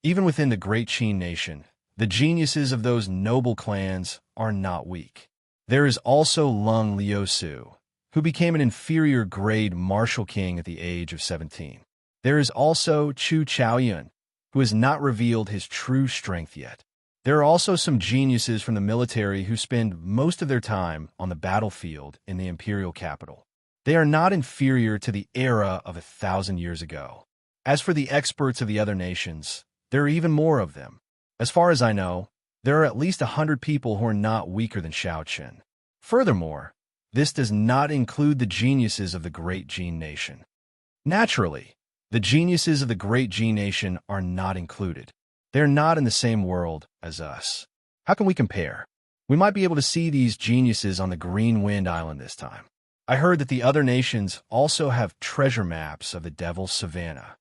Even within the Great Qin Nation, the geniuses of those noble clans are not weak. There is also Lung Liusu, who became an inferior grade martial king at the age of 17. There is also Chu Chaoyun, who has not revealed his true strength yet. There are also some geniuses from the military who spend most of their time on the battlefield in the imperial capital. They are not inferior to the era of 1,000 years ago. As for the experts of the other nations, there are even more of them. As far as I know, there are at least 100 people who are not weaker than Xianxia. Furthermore, this does not include the geniuses of the Great Qin Nation. Naturally, the geniuses of the Great Qin Nation are not included. They are not in the same world as us. How can we compare? We might be able to see these geniuses on the Green Wind Island this time. I heard that the other nations also have treasure maps of the Devil's Savannah.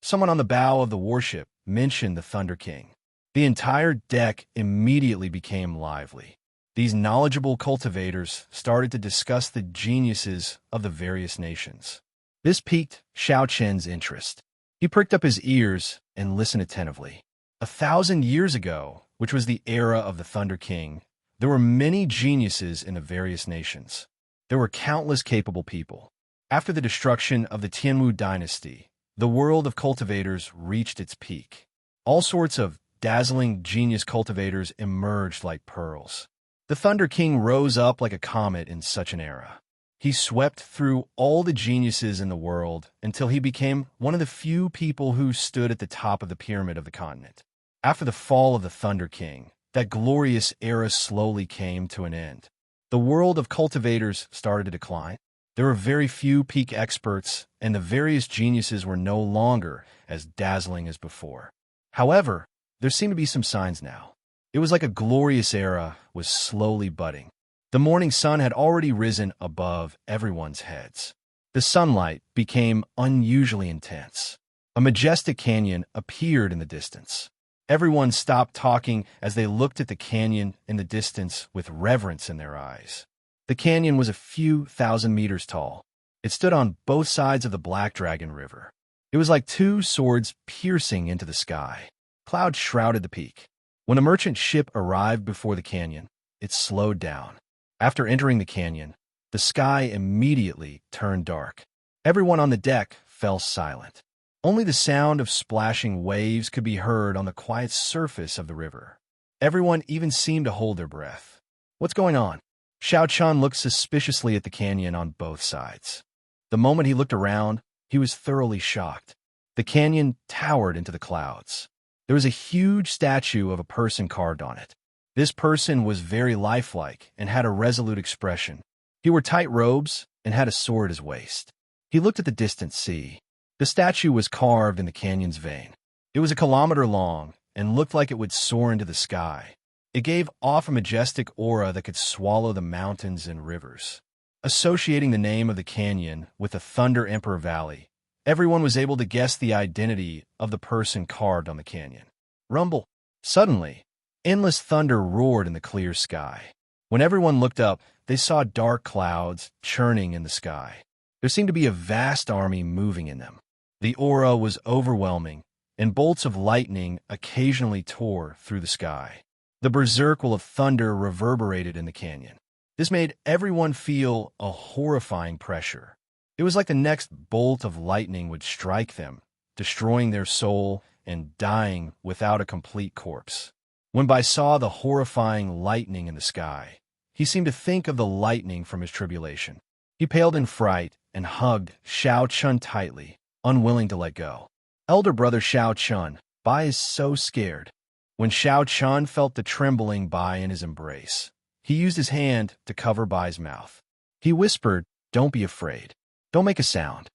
Someone on the bow of the warship mentioned the Thunder King. The entire deck immediately became lively. These knowledgeable cultivators started to discuss the geniuses of the various nations. This piqued Xiaoqian's interest. He pricked up his ears and listened attentively. 1,000 years ago, which was the era of the Thunder King, there were many geniuses in the various nations. There were countless capable people. After the destruction of the Tianwu dynasty, the world of cultivators reached its peak. All sorts of dazzling genius cultivators emerged like pearls. The Thunder King rose up like a comet in such an era. He swept through all the geniuses in the world until he became one of the few people who stood at the top of the pyramid of the continent. After the fall of the Thunder King, that glorious era slowly came to an end. The world of cultivators started to decline. There were very few peak experts, and the various geniuses were no longer as dazzling as before. However, there seemed to be some signs now. It was like a glorious era was slowly budding. The morning sun had already risen above everyone's heads. The sunlight became unusually intense. A majestic canyon appeared in the distance. Everyone stopped talking as they looked at the canyon in the distance with reverence in their eyes. The canyon was a few thousand meters tall. It stood on both sides of the Black Dragon River. It was like two swords piercing into the sky. Clouds shrouded the peak. When a merchant ship arrived before the canyon, it slowed down. After entering the canyon, the sky immediately turned dark. Everyone on the deck fell silent. Only the sound of splashing waves could be heard on the quiet surface of the river. Everyone even seemed to hold their breath. What's going on? Xiaoqian looked suspiciously at the canyon on both sides. The moment he looked around, he was thoroughly shocked. The canyon towered into the clouds. There was a huge statue of a person carved on it. This person was very lifelike and had a resolute expression. He wore tight robes and had a sword at his waist. He looked at the distant sea. The statue was carved in the canyon's vein. It was 1 kilometer long and looked like it would soar into the sky. It gave off a majestic aura that could swallow the mountains and rivers. Associating the name of the canyon with the Thunder Emperor Valley, everyone was able to guess the identity of the person carved on the canyon. Rumble. Suddenly, endless thunder roared in the clear sky. When everyone looked up, they saw dark clouds churning in the sky. There seemed to be a vast army moving in them. The aura was overwhelming, and bolts of lightning occasionally tore through the sky. The berserk will of thunder reverberated in the canyon. This made everyone feel a horrifying pressure. It was like the next bolt of lightning would strike them, destroying their soul and dying without a complete corpse. When Bai saw the horrifying lightning in the sky, he seemed to think of the lightning from his tribulation. He paled in fright and hugged Xianxia tightly, unwilling to let go. Elder brother Xianxia, Bai is so scared. When Xianxia felt the trembling Bai in his embrace, he used his hand to cover Bai's mouth. He whispered, "Don't be afraid. Don't make a sound."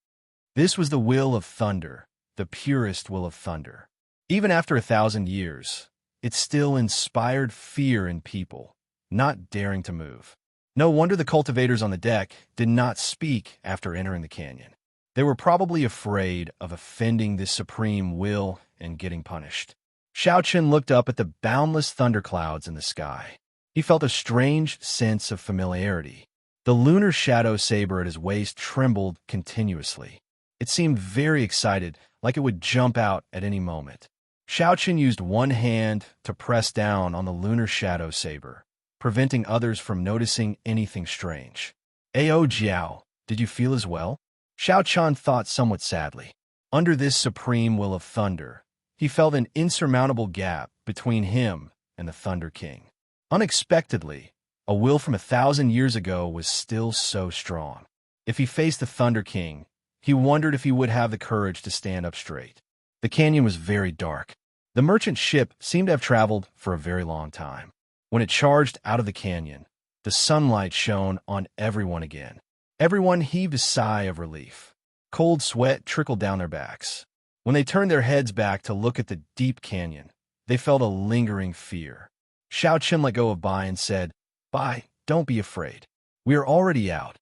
This was the will of thunder, the purest will of thunder. Even after 1,000 years, it still inspired fear in people, not daring to move. No wonder the cultivators on the deck did not speak after entering the canyon. They were probably afraid of offending this supreme will and getting punished. Xianxia looked up at the boundless thunderclouds in the sky. He felt a strange sense of familiarity. The lunar shadow saber at his waist trembled continuously. It seemed very excited, like it would jump out at any moment. Xianxia used one hand to press down on the lunar shadow saber, preventing others from noticing anything strange. "Ao Jiao, did you feel as well?" Xianxia thought somewhat sadly. Under this supreme will of thunder, he felt an insurmountable gap between him and the Thunder King. Unexpectedly, a will from 1,000 years ago was still so strong. If he faced the Thunder King, he wondered if he would have the courage to stand up straight. The canyon was very dark. The merchant ship seemed to have traveled for a very long time. When it charged out of the canyon, the sunlight shone on everyone again. Everyone heaved a sigh of relief. Cold sweat trickled down their backs. When they turned their heads back to look at the deep canyon, they felt a lingering fear. Xianxia let go of Bai and said, "Bai, don't be afraid. We are already out."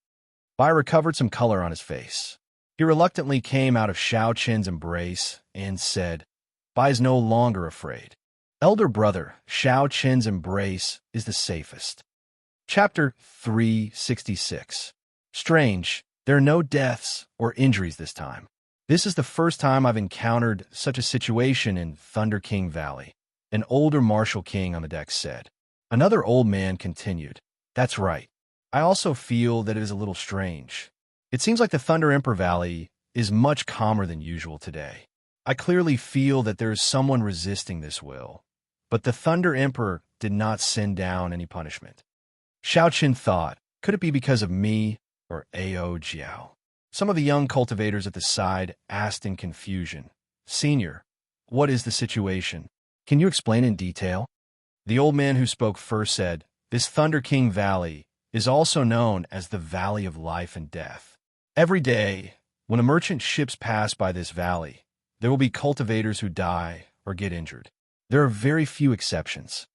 Bai recovered some color on his face. He reluctantly came out of Xianxia's embrace and said, "Bai is no longer afraid. Elder brother, Xianxia's embrace is the safest." Chapter 366. Strange, there are no deaths or injuries this time. This is the first time I've encountered such a situation in Thunder King Valley, an older martial king on the deck said. Another old man continued, "That's right. I also feel that it is a little strange. It seems like the Thunder Emperor Valley is much calmer than usual today. I clearly feel that there is someone resisting this will, but the Thunder Emperor did not send down any punishment." Xianxia thought, could it be because of me or Ao Jiao? Some of the young cultivators at the side asked in confusion, "Senior, what is the situation? Can you explain in detail?" The old man who spoke first said, "This Thunder King Valley is also known as the Valley of Life and Death. Every day, when a merchant ships pass by this valley, there will be cultivators who die or get injured. There are very few exceptions."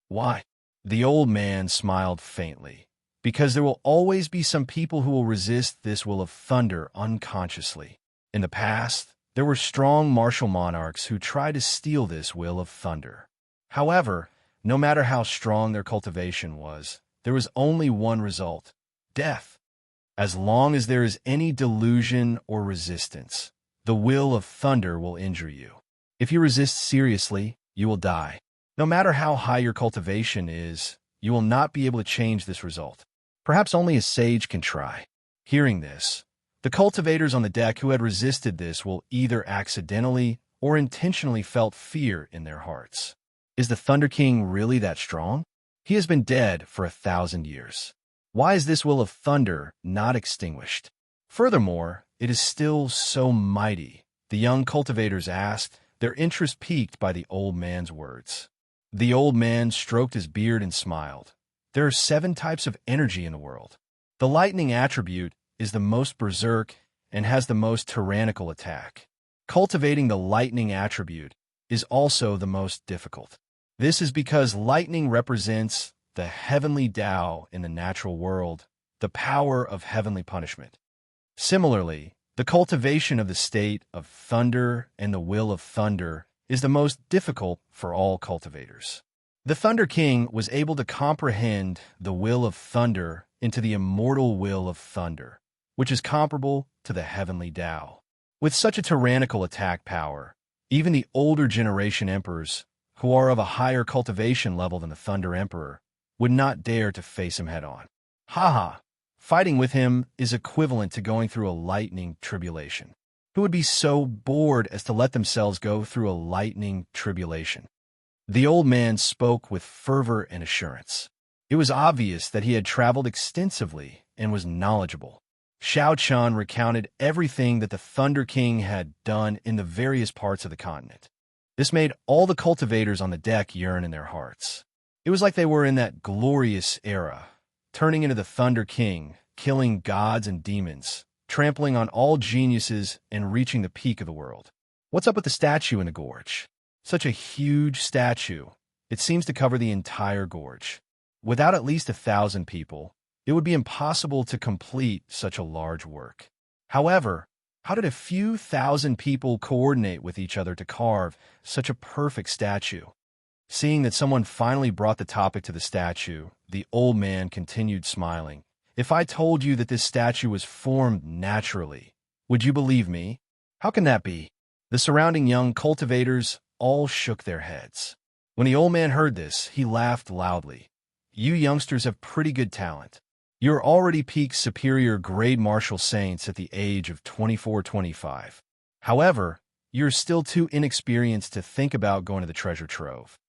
"Why?" The old man smiled faintly. "Because there will always be some people who will resist this will of thunder unconsciously. In the past, there were strong martial monarchs who tried to steal this will of thunder. However, no matter how strong their cultivation was, there was only one result: death. As long as there is any delusion or resistance, the will of thunder will injure you. If you resist seriously, you will die. No matter how high your cultivation is, you will not be able to change this result. Perhaps only a sage can try." Hearing this, the cultivators on the deck who had resisted this will either accidentally or intentionally felt fear in their hearts. Is the Thunder King really that strong? He has been dead for 1,000 years. Why is this will of thunder not extinguished? Furthermore, it is still so mighty, the young cultivators asked, their interest piqued by the old man's words. The old man stroked his beard and smiled. There are 7 types of energy in the world. The lightning attribute is the most berserk and has the most tyrannical attack. Cultivating the lightning attribute is also the most difficult. This is because lightning represents the heavenly Tao in the natural world, the power of heavenly punishment. Similarly, the cultivation of the state of thunder and the will of thunder is the most difficult for all cultivators. The Thunder King was able to comprehend the will of thunder into the immortal will of thunder, which is comparable to the heavenly Tao. With such a tyrannical attack power, Even the older generation emperors, who are of a higher cultivation level than the Thunder Emperor, would not dare to face him head-on. Haha, fighting with him is equivalent to going through a lightning tribulation. Who would be so bored as to let themselves go through a lightning tribulation? The old man spoke with fervor and assurance. It was obvious that he had traveled extensively and was knowledgeable. Xianxia recounted everything that the Thunder King had done in the various parts of the continent. This made all the cultivators on the deck yearn in their hearts. It was like they were in that glorious era, turning into the Thunder King, killing gods and demons, trampling on all geniuses and reaching the peak of the world. What's up with the statue in the gorge? Such a huge statue. It seems to cover the entire gorge. Without at least 1,000 people, it would be impossible to complete such a large work. However, how did a few thousand people coordinate with each other to carve such a perfect statue? Seeing that someone finally brought the topic to the statue, the old man continued smiling. If I told you that this statue was formed naturally, would you believe me? How can that be? The surrounding young cultivators all shook their heads. When the old man heard this, he laughed loudly. You youngsters have pretty good talent. You're already peak superior grade martial saints at the age of 24-25. However, you're still too inexperienced to think about going to the treasure trove.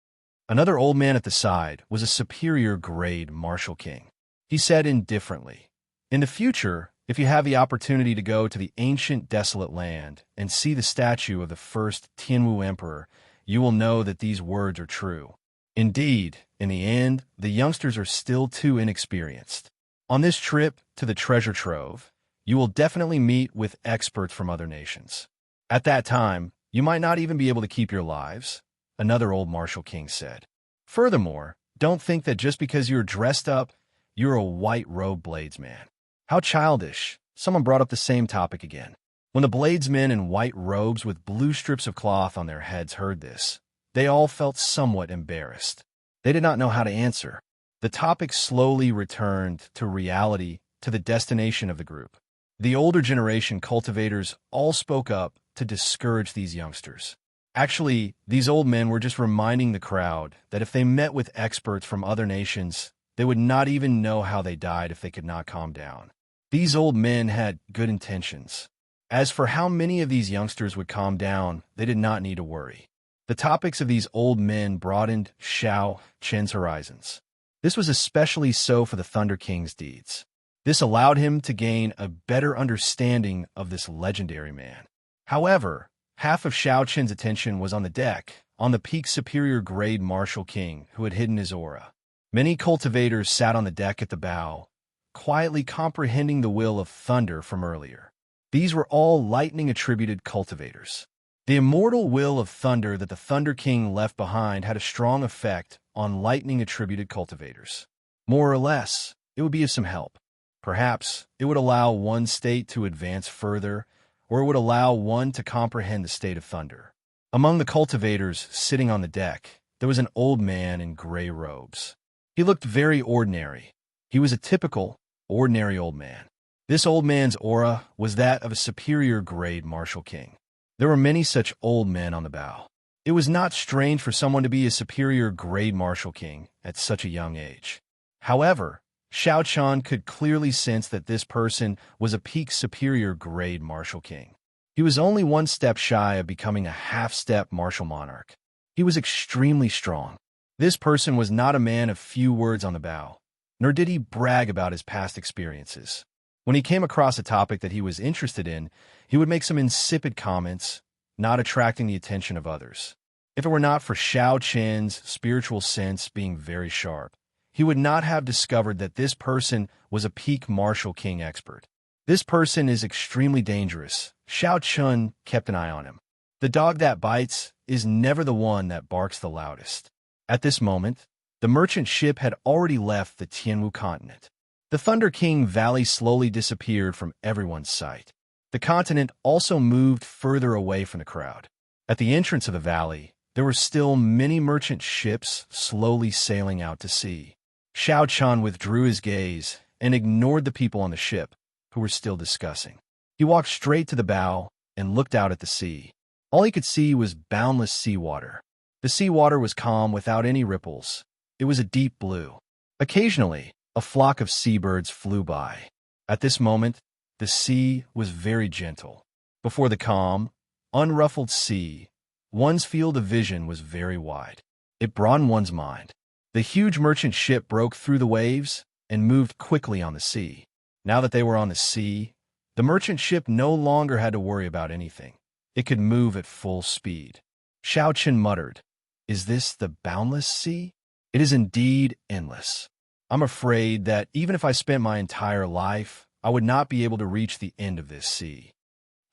Another old man at the side was a superior grade martial king. He said indifferently, in the future, if you have the opportunity to go to the ancient desolate land and see the statue of the first Tianwu emperor, you will know that these words are true. Indeed, in the end, the youngsters are still too inexperienced. On this trip to the treasure trove, you will definitely meet with experts from other nations. At that time, you might not even be able to keep your lives, another old martial king said. Furthermore, don't think that just because you're dressed up, you're a white-robed bladesman. How childish. Someone brought up the same topic again. When the bladesmen in white robes with blue strips of cloth on their heads heard this, they all felt somewhat embarrassed. They did not know how to answer. The topic slowly returned to reality, to the destination of the group. The older generation cultivators all spoke up to discourage these youngsters. Actually, these old men were just reminding the crowd that if they met with experts from other nations, they would not even know how they died if they could not calm down. These old men had good intentions. As for how many of these youngsters would calm down, they did not need to worry. The topics of these old men broadened Xianxia's horizons. This was especially so for the Thunder King's deeds. This allowed him to gain a better understanding of this legendary man. However, half of Xianxia's attention was on the deck, on the peak superior grade martial king who had hidden his aura. Many cultivators sat on the deck at the bow, quietly comprehending the will of thunder from earlier. These were all lightning-attributed cultivators. The immortal will of thunder that the Thunder King left behind had a strong effect on lightning-attributed cultivators. More or less, it would be of some help. Perhaps it would allow one state to advance further, or it would allow one to comprehend the state of thunder. Among the cultivators sitting on the deck, there was an old man in gray robes. He looked very ordinary. He was a typical, ordinary old man. This old man's aura was that of a superior grade martial king. There were many such old men on the bow. It was not strange for someone to be a superior grade martial king at such a young age. However, Xianxia could clearly sense that this person was a peak superior grade martial king. He was only one step shy of becoming a half-step martial monarch. He was extremely strong. This person was not a man of few words on the bow, nor did he brag about his past experiences. When he came across a topic that he was interested in, he would make some insipid comments, not attracting the attention of others. If it were not for Xianxia's spiritual sense being very sharp, he would not have discovered that this person was a peak martial king expert. This person is extremely dangerous. Xianxia kept an eye on him. The dog that bites is never the one that barks the loudest. At this moment, the merchant ship had already left the Tianwu continent. The Thunder King Valley slowly disappeared from everyone's sight. The continent also moved further away from the crowd. At the entrance of the valley, there were still many merchant ships slowly sailing out to sea. Xianxia withdrew his gaze and ignored the people on the ship, who were still discussing. He walked straight to the bow and looked out at the sea. All he could see was boundless seawater. The seawater was calm without any ripples. It was a deep blue. Occasionally, a flock of seabirds flew by. At this moment, the sea was very gentle. Before the calm, unruffled sea, one's field of vision was very wide. It broadened one's mind. The huge merchant ship broke through the waves and moved quickly on the sea. Now that they were on the sea, the merchant ship no longer had to worry about anything. It could move at full speed. Xianxia muttered, "Is this the boundless sea? It is indeed endless. I'm afraid that even if I spent my entire life, I would not be able to reach the end of this sea."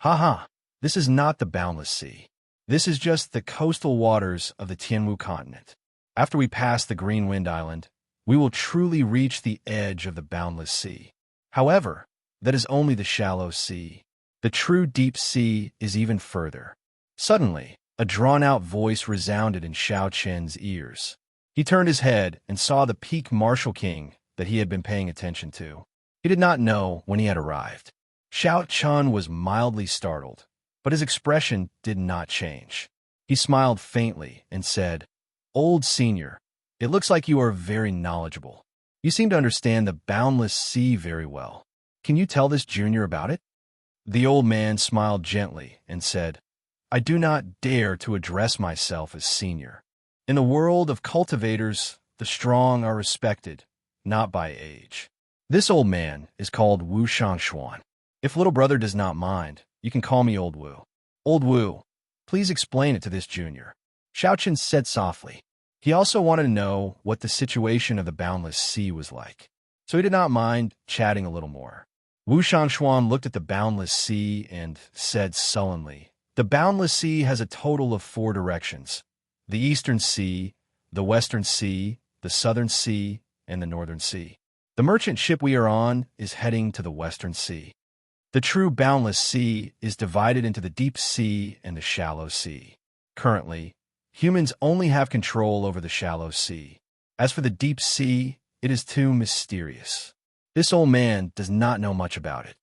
Ha ha! This is not the boundless sea. This is just the coastal waters of the Tianwu continent. After we pass the Green Wind Island, we will truly reach the edge of the boundless sea. However, that is only the shallow sea. The true deep sea is even further. Suddenly, a drawn-out voice resounded in Xiaoqian's ears. He turned his head and saw the peak Marshal King that he had been paying attention to. He did not know when he had arrived. Xiaoqian was mildly startled, but his expression did not change. He smiled faintly and said, "Old senior, it looks like you are very knowledgeable. You seem to understand the boundless sea very well. Can you tell this junior about it?" The old man smiled gently and said, "I do not dare to address myself as senior. In the world of cultivators, the strong are respected, not by age. This old man is called Wu Shangshuan. If little brother does not mind, you can call me Old Wu. Old Wu, please explain it to this junior." Xiaoqian said softly. He also wanted to know what the situation of the boundless sea was like, so he did not mind chatting a little more. Wu Shangshuan looked at the boundless sea and said sullenly, "The boundless sea has a total of 4 directions: the eastern sea, the western sea, the southern sea, and the northern sea. The merchant ship we are on is heading to the western sea. The true boundless sea is divided into the deep sea and the shallow sea. Currently, humans only have control over the shallow sea. As for the deep sea, it is too mysterious. This old man does not know much about it.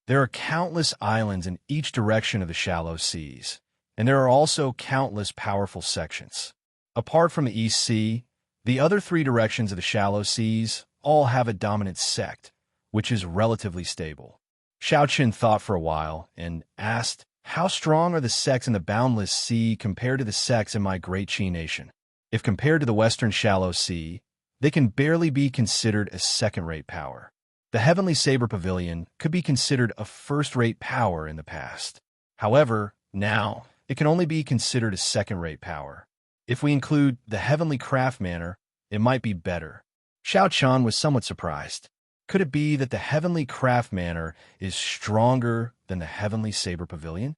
There are countless islands in each direction of the shallow seas, and there are also countless powerful sections. Apart from the East Sea, the other 3 directions of the shallow seas all have a dominant sect, which is relatively stable." Xiaoqian thought for a while and asked, "How strong are the sects in the boundless sea compared to the sects in my great Qi nation? If compared to the western shallow sea, they can barely be considered a second-rate power. The Heavenly Saber Pavilion could be considered a first-rate power in the past. However, now, it can only be considered a second-rate power. If we include the Heavenly Craft Manor, it might be better." Xiaoqian was somewhat surprised. Could it be that the Heavenly Craft Manor is stronger than the Heavenly Saber Pavilion?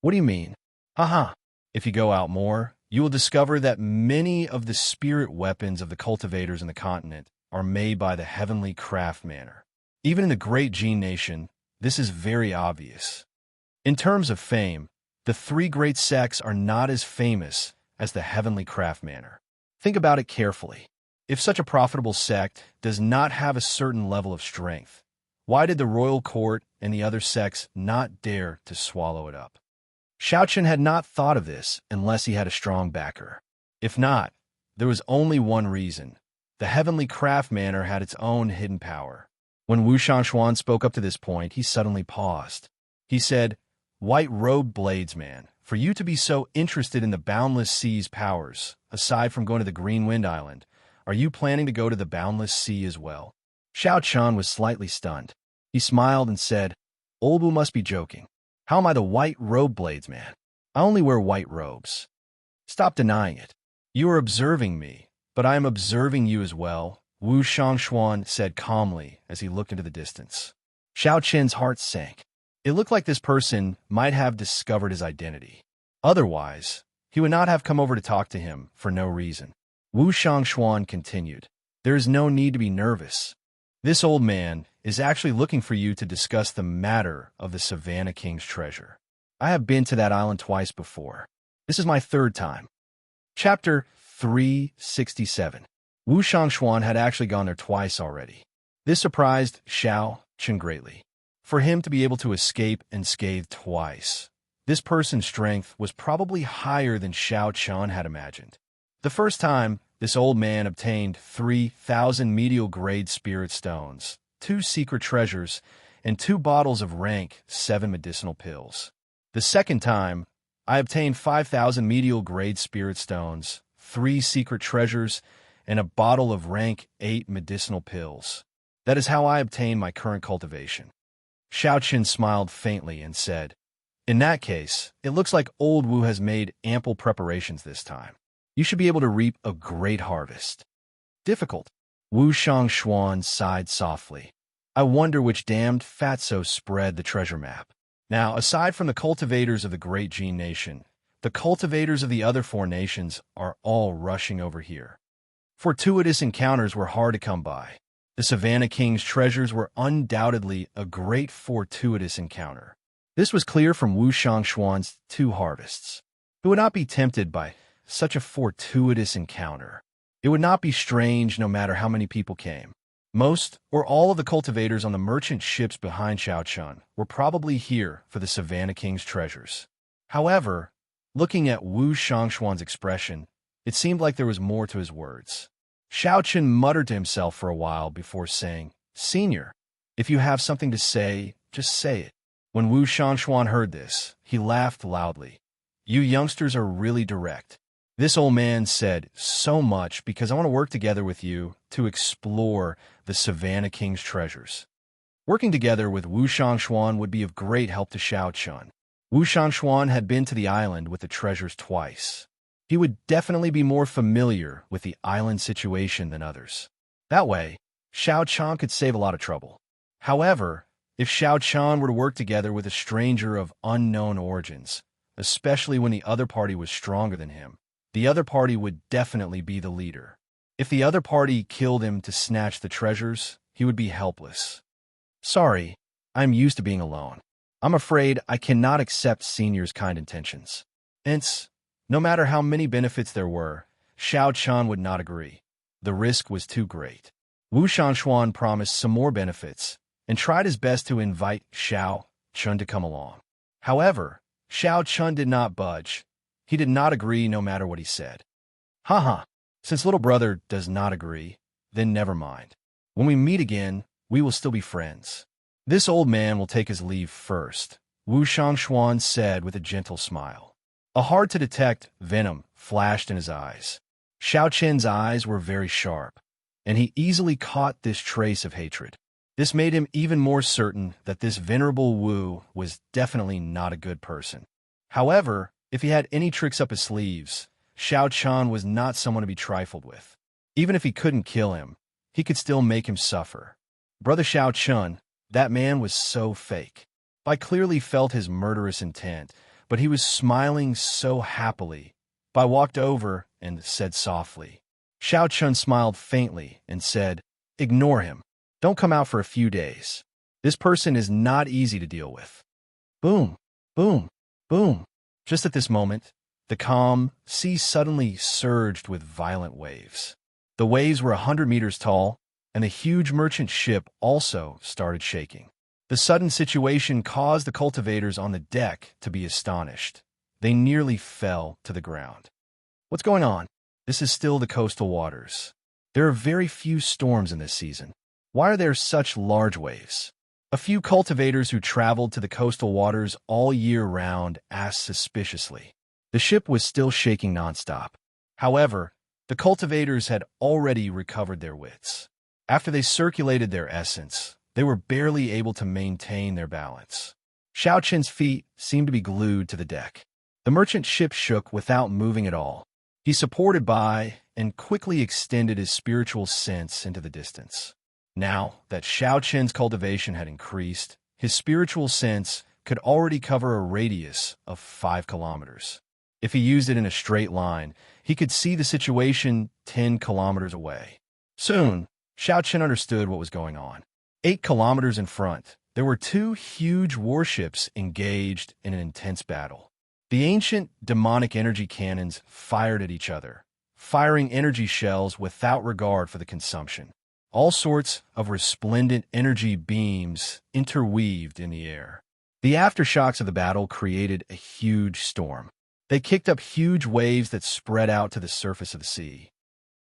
What do you mean? Haha. If you go out more, you will discover that many of the spirit weapons of the cultivators in the continent are made by the Heavenly Craft Manor. Even in the Great Gene Nation, this is very obvious. In terms of fame, the 3 great sects are not as famous as the Heavenly Craft Manor. Think about it carefully. If such a profitable sect does not have a certain level of strength, why did the royal court and the other sects not dare to swallow it up? Xiaoqian had not thought of this unless he had a strong backer. If not, there was only one reason. The Heavenly Craft Manor had its own hidden power. When Wu Shangshuan spoke up to this point, he suddenly paused. He said, "White-robed bladesman, for you to be so interested in the boundless sea's powers, aside from going to the Green Wind Island, are you planning to go to the boundless sea as well?" Xiaoqian was slightly stunned. He smiled and said, "Old Wu must be joking. How am I the white-robed bladesman? I only wear white robes. Stop denying it. You are observing me, but I am observing you as well," Wu Shangshuan said calmly as he looked into the distance. Xiaoqian's heart sank. It looked like this person might have discovered his identity. Otherwise, he would not have come over to talk to him for no reason. Wu Shangshuan continued, "There is no need to be nervous. This old man is actually looking for you to discuss the matter of the Savannah King's treasure. I have been to that island twice before. This is my 3rd time." Chapter 367. Wu Shangshuan had actually gone there twice already. This surprised Xiaoqian greatly. For him to be able to escape unscathed twice, This person's strength was probably higher than Xiao Qian had imagined. The first time, this old man obtained 3,000 medial-grade spirit stones, 2 secret treasures, and 2 bottles of rank 7 medicinal pills. The second time, I obtained 5,000 medial-grade spirit stones, 3 secret treasures, and a bottle of rank 8 medicinal pills. That is how I obtained my current cultivation. Xiaoqin smiled faintly and said, "In that case, it looks like old Wu has made ample preparations this time. You should be able to reap a great harvest." Difficult. Wu Shangshuan sighed softly. I wonder which damned fatso spread the treasure map. Now, aside from the cultivators of the Great Gene Nation, the cultivators of the other 4 nations are all rushing over here. Fortuitous encounters were hard to come by. The Savannah King's treasures were undoubtedly a great fortuitous encounter. This was clear from Wu Shangshuan's 2 harvests. Who would not be tempted by such a fortuitous encounter? It would not be strange no matter how many people came. Most or all of the cultivators on the merchant ships behind Xiaochun were probably here for the Savannah King's treasures. However, looking at Wu Shangshuan's expression, it seemed like there was more to his words. Xiaochun muttered to himself for a while before saying, "Senior, if you have something to say, just say it." When Wu Shangshuan heard this, he laughed loudly. "You youngsters are really direct. This old man said so much because I want to work together with you to explore the Savannah King's treasures." Working together with Wu Shangshuan would be of great help to Xiaochun. Wu Shangshuan had been to the island with the treasures twice. He would definitely be more familiar with the island situation than others. That way, Xiaochun could save a lot of trouble. However, if Xiaochun were to work together with a stranger of unknown origins, especially when the other party was stronger than him, the other party would definitely be the leader. If the other party killed him to snatch the treasures, he would be helpless. "Sorry, I'm used to being alone. I'm afraid I cannot accept Senior's kind intentions." Hence, no matter how many benefits there were, Xiaochun would not agree. The risk was too great. Wu Shangshuan promised some more benefits and tried his best to invite Xiaochun to come along. However, Xiaochun did not budge. He did not agree no matter what he said. Haha, since little brother does not agree, then never mind. When we meet again, we will still be friends. This old man will take his leave first, Wu Shangshuan said with a gentle smile. A hard-to-detect venom flashed in his eyes. Xiaoqin's eyes were very sharp, and he easily caught this trace of hatred. This made him even more certain that this venerable Wu was definitely not a good person. However, if he had any tricks up his sleeves, Xiaochun was not someone to be trifled with. Even if he couldn't kill him, he could still make him suffer. Brother Xiaochun, that man was so fake. I clearly felt his murderous intent, but he was smiling so happily. I walked over and said softly. Xiaochun smiled faintly and said, "Ignore him. Don't come out for a few days. This person is not easy to deal with." Boom, boom, boom. Just at this moment, the calm sea suddenly surged with violent waves. The waves were 100 meters tall, and the huge merchant ship also started shaking. The sudden situation caused the cultivators on the deck to be astonished. They nearly fell to the ground. What's going on? This is still the coastal waters. There are very few storms in this season. Why are there such large waves? A few cultivators who traveled to the coastal waters all year round asked suspiciously. The ship was still shaking nonstop. However, the cultivators had already recovered their wits. After they circulated their essence, they were barely able to maintain their balance. Xiaoqin's feet seemed to be glued to the deck. The merchant ship shook without moving at all. He supported by and quickly extended his spiritual sense into the distance. Now that Xiaoqin's cultivation had increased, his spiritual sense could already cover a radius of 5 kilometers. If he used it in a straight line, he could see the situation 10 kilometers away. Soon, Xiaoqin understood what was going on. 8 kilometers in front, there were 2 huge warships engaged in an intense battle. The ancient demonic energy cannons fired at each other, firing energy shells without regard for the consumption. All sorts of resplendent energy beams interweaved in the air. The aftershocks of the battle created a huge storm. They kicked up huge waves that spread out to the surface of the sea.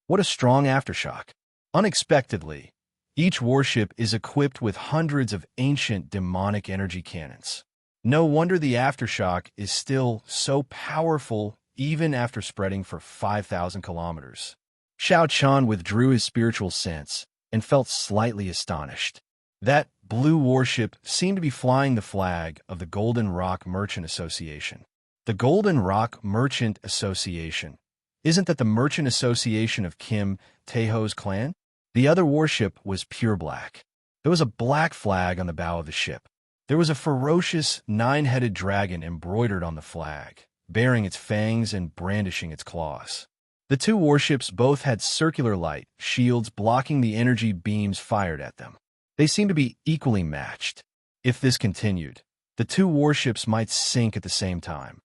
What a strong aftershock! Unexpectedly, each warship is equipped with hundreds of ancient demonic energy cannons. No wonder the aftershock is still so powerful even after spreading for 5,000 kilometers. Xianxia withdrew his spiritual sense and felt slightly astonished. That blue warship seemed to be flying the flag of the Golden Rock Merchant Association. The Golden Rock Merchant Association. Isn't that the merchant association of Kim Taeho's clan? The other warship was pure black. There was a black flag on the bow of the ship. There was a ferocious, nine-headed dragon embroidered on the flag, bearing its fangs and brandishing its claws. The two warships both had circular light shields blocking the energy beams fired at them. They seemed to be equally matched. If this continued, the two warships might sink at the same time.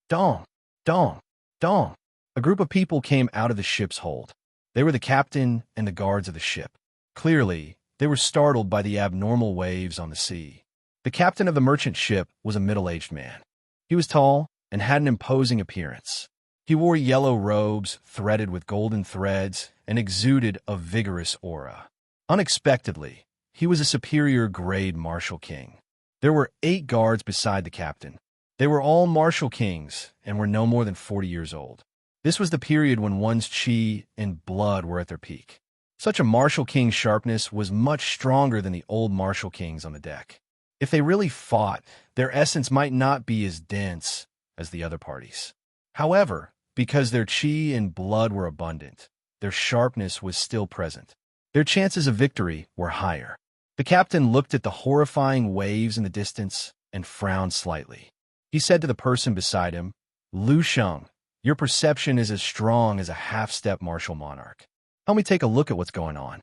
Dong! Dong! Dong! A group of people came out of the ship's hold. They were the captain and the guards of the ship. Clearly, they were startled by the abnormal waves on the sea. The captain of the merchant ship was a middle-aged man. He was tall and had an imposing appearance. He wore yellow robes threaded with golden threads and exuded a vigorous aura. Unexpectedly, he was a superior grade martial king. There were 8 guards beside the captain. They were all martial kings and were no more than 40 years old. This was the period when one's chi and blood were at their peak. Such a martial king's sharpness was much stronger than the old martial kings on the deck. If they really fought, their essence might not be as dense as the other parties. However, because their chi and blood were abundant, their sharpness was still present. Their chances of victory were higher. The captain looked at the horrifying waves in the distance and frowned slightly. He said to the person beside him, "Lu Sheng, your perception is as strong as a half-step martial monarch. Help me take a look at what's going on."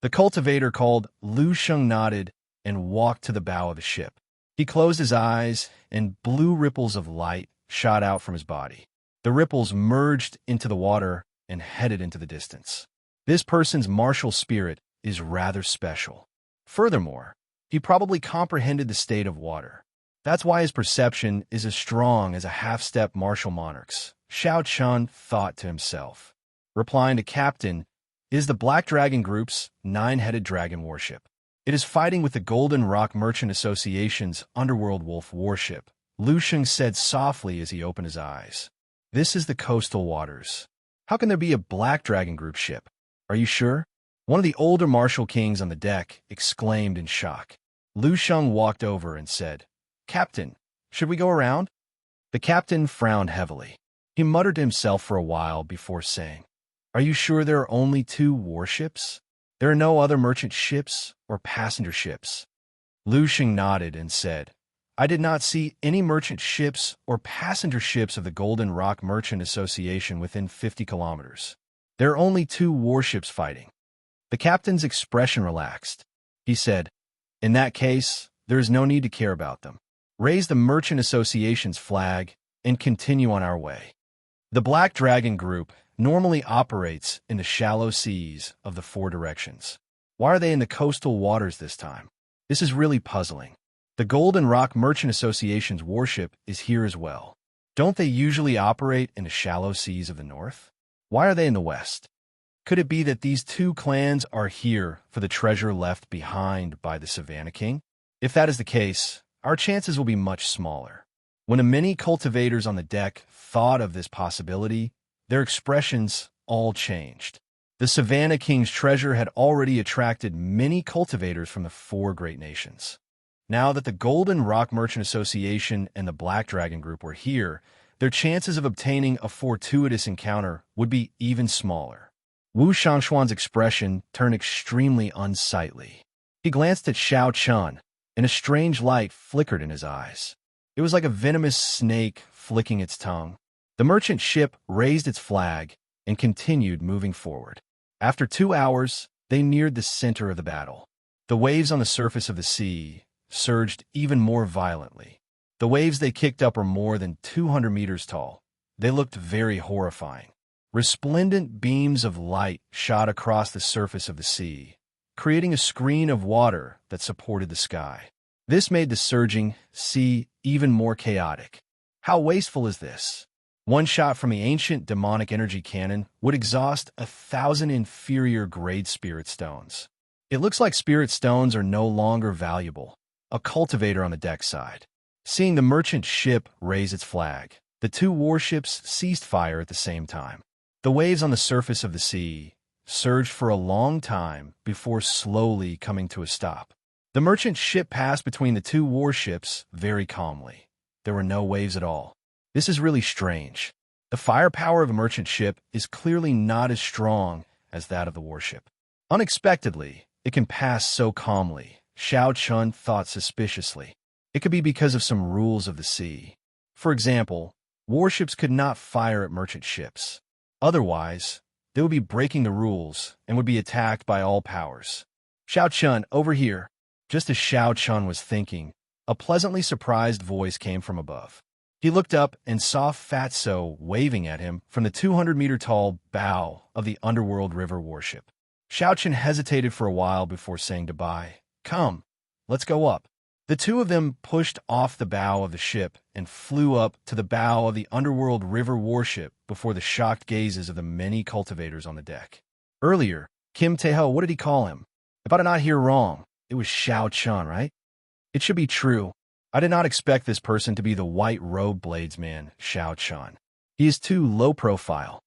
The cultivator called Lu Sheng nodded and walked to the bow of the ship. He closed his eyes, and blue ripples of light shot out from his body. The ripples merged into the water and headed into the distance. This person's martial spirit is rather special. Furthermore, he probably comprehended the state of water. That's why his perception is as strong as a half-step martial monarch's. Xianxia thought to himself. Replying to Captain, is the Black Dragon Group's 9-headed dragon warship. It is fighting with the Golden Rock Merchant Association's Underworld Wolf warship, Lu Sheng said softly as he opened his eyes. This is the coastal waters. How can there be a Black Dragon Group ship? Are you sure? One of the older martial kings on the deck exclaimed in shock. Lu Sheng walked over and said, "Captain, should we go around?" The captain frowned heavily. He muttered to himself for a while before saying, "Are you sure there are only 2 warships? There are no other merchant ships or passenger ships?" Lu Sheng nodded and said, "I did not see any merchant ships or passenger ships of the Golden Rock Merchant Association within 50 kilometers. There are only 2 warships fighting." The captain's expression relaxed. He said, "In that case, there is no need to care about them. Raise the Merchant Association's flag and continue on our way." The Black Dragon Group normally operates in the shallow seas of the 4 directions. Why are they in the coastal waters this time? This is really puzzling. The Golden Rock Merchant Association's warship is here as well. Don't they usually operate in the shallow seas of the north? Why are they in the west? Could it be that these 2 clans are here for the treasure left behind by the Savannah King? If that is the case, our chances will be much smaller. When the many cultivators on the deck thought of this possibility, their expressions all changed. The Savannah King's treasure had already attracted many cultivators from the 4 great nations. Now that the Golden Rock Merchant Association and the Black Dragon Group were here, their chances of obtaining a fortuitous encounter would be even smaller. Wu Shangxuan's expression turned extremely unsightly. He glanced at Xianxia, and a strange light flickered in his eyes. It was like a venomous snake flicking its tongue. The merchant ship raised its flag and continued moving forward. After 2 hours, they neared the center of the battle. The waves on the surface of the sea surged even more violently. The waves they kicked up were more than 200 meters tall. They looked very horrifying. Resplendent beams of light shot across the surface of the sea, creating a screen of water that supported the sky. This made the surging sea even more chaotic. How wasteful is this? One shot from the ancient demonic energy cannon would exhaust 1,000 inferior grade spirit stones. It looks like spirit stones are no longer valuable. A cultivator on the deck side. Seeing the merchant ship raise its flag, the two warships ceased fire at the same time. The waves on the surface of the sea surged for a long time before slowly coming to a stop. The merchant ship passed between the two warships very calmly. There were no waves at all. This is really strange. The firepower of a merchant ship is clearly not as strong as that of the warship. Unexpectedly, it can pass so calmly. Xiao Chun thought suspiciously. It could be because of some rules of the sea. For example, warships could not fire at merchant ships. Otherwise, they would be breaking the rules and would be attacked by all powers. Xiao Chun, over here. Just as Xiao Chun was thinking, a pleasantly surprised voice came from above. He looked up and saw Fatso waving at him from the 200-meter-tall bow of the Underworld River warship. Xiao Chun hesitated for a while before saying goodbye. Come, let's go up. The two of them pushed off the bow of the ship and flew up to the bow of the Underworld River warship before the shocked gazes of the many cultivators on the deck. Earlier, Kim Tae-ho, what did he call him? If I did not hear wrong, it was Xiao Chun, right? It should be true. I did not expect this person to be the white-robed bladesman, Xiao Chun. He is too low profile.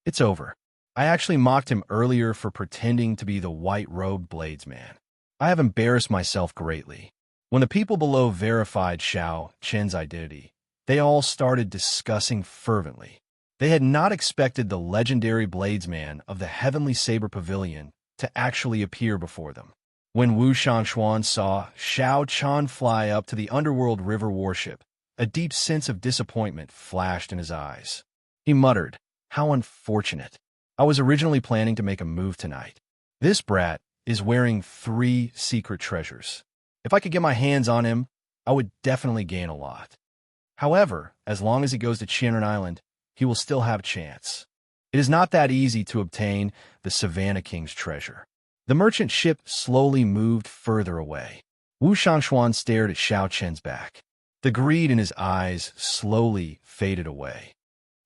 It's over. I actually mocked him earlier for pretending to be the white-robed bladesman. I have embarrassed myself greatly. When the people below verified Xiao Chen's identity, they all started discussing fervently. They had not expected the legendary bladesman of the Heavenly Saber Pavilion to actually appear before them. When Wu Shangxuan saw Xiao Chun fly up to the Underworld River warship, a deep sense of disappointment flashed in his eyes. He muttered, "How unfortunate. I was originally planning to make a move tonight. This brat is wearing 3 secret treasures. If I could get my hands on him, I would definitely gain a lot. However, as long as he goes to Qianren Island, he will still have a chance. It is not that easy to obtain the Savannah King's treasure." The merchant ship slowly moved further away. Wu Shangxuan stared at Xiao Chen's back. The greed in his eyes slowly faded away.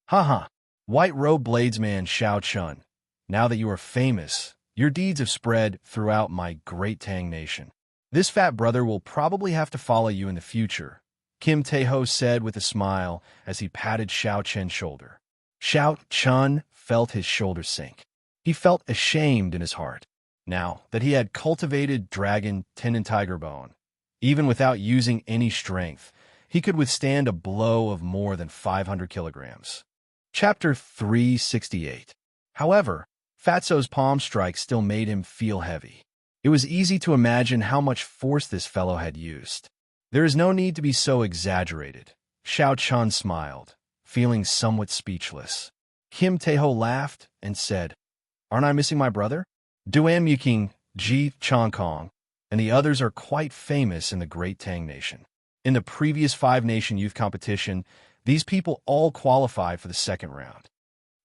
"Ha! White-robed bladesman Xiao Chun, now that you are famous, your deeds have spread throughout my great Tang nation. This fat brother will probably have to follow you in the future," Kim Tae-ho said with a smile as he patted Xiao Chen's shoulder. Xiao Chun felt his shoulder sink. He felt ashamed in his heart. Now that he had cultivated dragon tendon tiger bone, even without using any strength, he could withstand a blow of more than 500 kilograms. Chapter 368. However, Fatso's palm strike still made him feel heavy. It was easy to imagine how much force this fellow had used. There is no need to be so exaggerated. Xiao Chun smiled, feeling somewhat speechless. Kim Tae-ho laughed and said, "Aren't I missing my brother? Duan Muking, Ji Chongkong, and the others are quite famous in the Great Tang Nation. In the previous 5-nation youth competition, these people all qualified for the second round."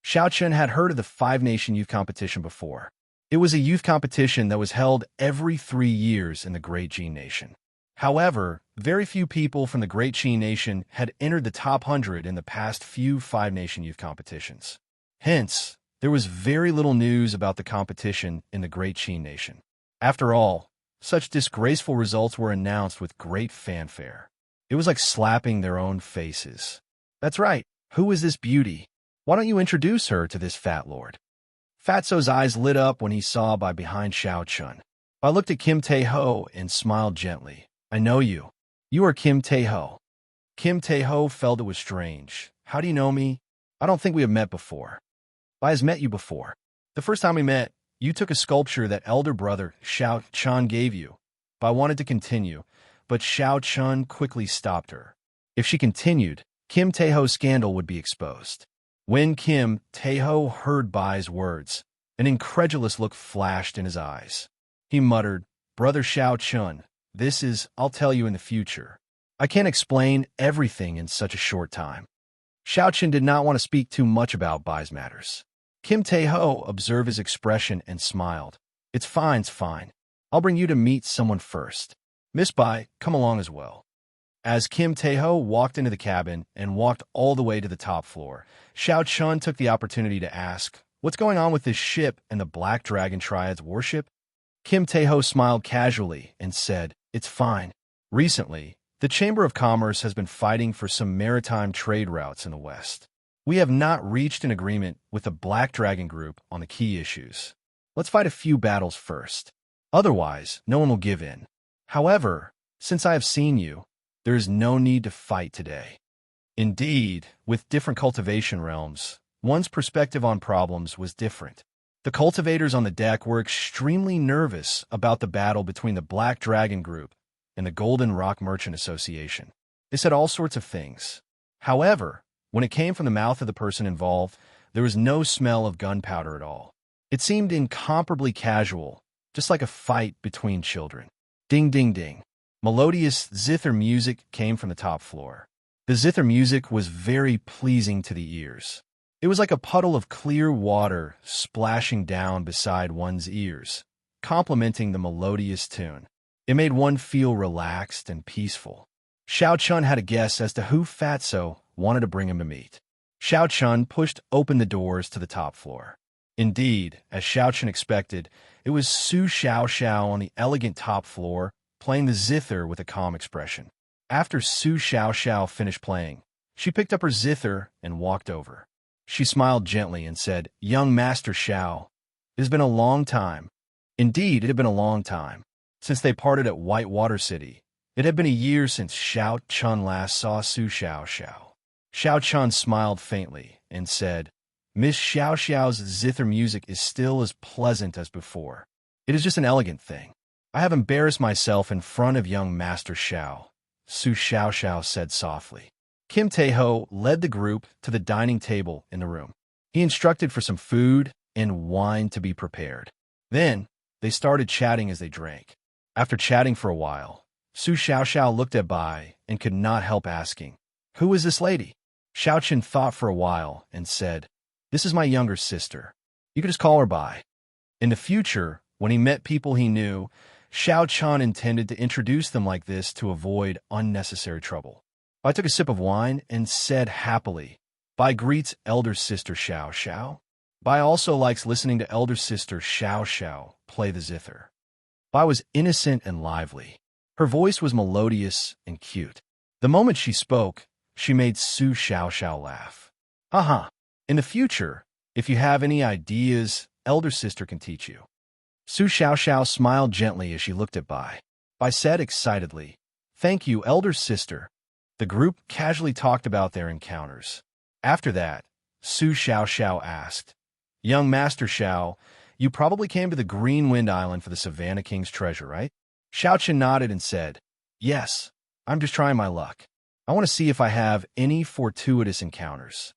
Xiao Chen had heard of the 5-nation youth competition before. It was a youth competition that was held every 3 years in the Great Qin Nation. However, very few people from the Great Qin Nation had entered the top 100 in the past few 5-nation youth competitions. Hence, there was very little news about the competition in the Great Qin Nation. After all, such disgraceful results were announced with great fanfare. It was like slapping their own faces. "That's right. Who is this beauty? Why don't you introduce her to this fat lord?" Fatso's eyes lit up when he saw by behind Xiao Chun. I looked at Kim Tae-ho and smiled gently. "I know you. You are Kim Tae-ho." Kim Tae-ho felt it was strange. "How do you know me? I don't think we have met before." "I has met you before. The first time we met, you took a sculpture that elder brother Xiao Chun gave you." I wanted to continue, but Xiao Chun quickly stopped her. If she continued, Kim Tae-ho's scandal would be exposed. When Kim Tae-ho heard Bai's words, an incredulous look flashed in his eyes. He muttered, "Brother Xiao Chun, this is, I'll tell you in the future. I can't explain everything in such a short time." Xiao Chun did not want to speak too much about Bai's matters. Kim Tae-ho observed his expression and smiled. It's fine. I'll bring you to meet someone first." Miss Bai, come along as well. As Kim Taeho walked into the cabin and walked all the way to the top floor, Xiao Chun took the opportunity to ask, "What's going on with this ship and the Black Dragon Triad's warship?" Kim Taeho smiled casually and said, "It's fine. Recently, the Chamber of Commerce has been fighting for some maritime trade routes in the West. We have not reached an agreement with the Black Dragon Group on the key issues. Let's fight a few battles first. Otherwise, no one will give in. However, since I have seen you, there is no need to fight today." Indeed, with different cultivation realms, one's perspective on problems was different. The cultivators on the deck were extremely nervous about the battle between the Black Dragon Group and the Golden Rock Merchant Association. They said all sorts of things. However, when it came from the mouth of the person involved, there was no smell of gunpowder at all. It seemed incomparably casual, just like a fight between children. Ding, ding, ding. Melodious zither music came from the top floor. The zither music was very pleasing to the ears. It was like a puddle of clear water splashing down beside one's ears, complementing the melodious tune. It made one feel relaxed and peaceful. Xiao Chun had a guess as to who Fatso wanted to bring him to meet. Xiao Chun pushed open the doors to the top floor. Indeed, as Xiao Chun expected, it was Su Xiaoxiao on the elegant top floor, playing the zither with a calm expression. After Su Xiaoxiao finished playing, she picked up her zither and walked over. She smiled gently and said, "Young Master Xiao, it has been a long time." Indeed, it had been a long time. Since they parted at Whitewater City, it had been a year since Xiao Chun last saw Su Xiaoxiao. Xiao Chun smiled faintly and said, "Miss Xiaoxiao's zither music is still as pleasant as before. It is just an elegant thing. I have embarrassed myself in front of young Master Xiao," Su Xiaoxiao said softly. Kim Taeho led the group to the dining table in the room. He instructed for some food and wine to be prepared. Then, they started chatting as they drank. After chatting for a while, Su Xiaoxiao looked at Bai and could not help asking, "Who is this lady?" Xiao Chun thought for a while and said, "This is my younger sister. You could just call her Bai." In the future, when he met people he knew, Xiao Chun intended to introduce them like this to avoid unnecessary trouble. Bai took a sip of wine and said happily, "Bai greets elder sister Xiao Xiao. Bai also likes listening to elder sister Xiao Xiao play the zither." Bai was innocent and lively. Her voice was melodious and cute. The moment she spoke, she made Su Xiaoxiao laugh. "Haha, in the future, if you have any ideas, elder sister can teach you." Su Xiaoxiao smiled gently as she looked at Bai. Bai said excitedly, "Thank you, elder sister." The group casually talked about their encounters. After that, Su Xiaoxiao asked, "Young Master Xiao, you probably came to the Green Wind Island for the Savannah King's treasure, right?" Xiao Chen nodded and said, "Yes, I'm just trying my luck. I want to see if I have any fortuitous encounters."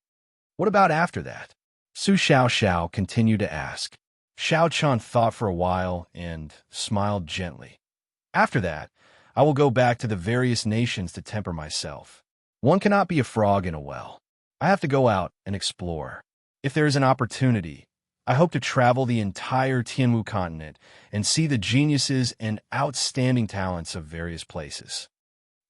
"What about after that?" Su Xiaoxiao continued to ask. Xiao Chun thought for a while and smiled gently. "After that, I will go back to the various nations to temper myself. One cannot be a frog in a well. I have to go out and explore. If there is an opportunity, I hope to travel the entire Tianwu continent and see the geniuses and outstanding talents of various places."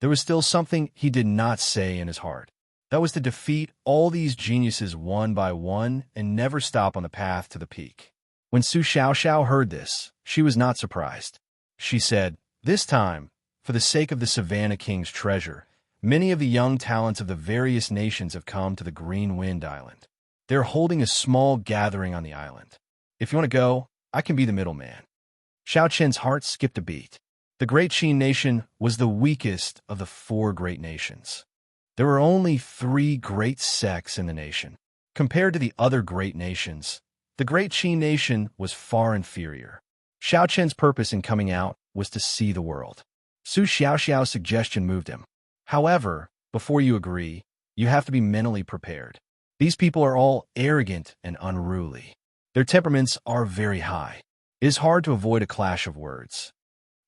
There was still something he did not say in his heart. That was to defeat all these geniuses one by one and never stop on the path to the peak. When Su Xiaoxiao heard this, she was not surprised. She said, "This time, for the sake of the Savannah King's treasure, many of the young talents of the various nations have come to the Green Wind Island. They're holding a small gathering on the island. If you want to go, I can be the middleman." Xiao Chen's heart skipped a beat. The Great Qin nation was the weakest of the 4 great nations. There were only 3 great sects in the nation. Compared to the other great nations, the Great Qin nation was far inferior. Xiao Chen's purpose in coming out was to see the world. Su Xiaoxiao's suggestion moved him. "However, before you agree, you have to be mentally prepared. These people are all arrogant and unruly. Their temperaments are very high. It is hard to avoid a clash of words."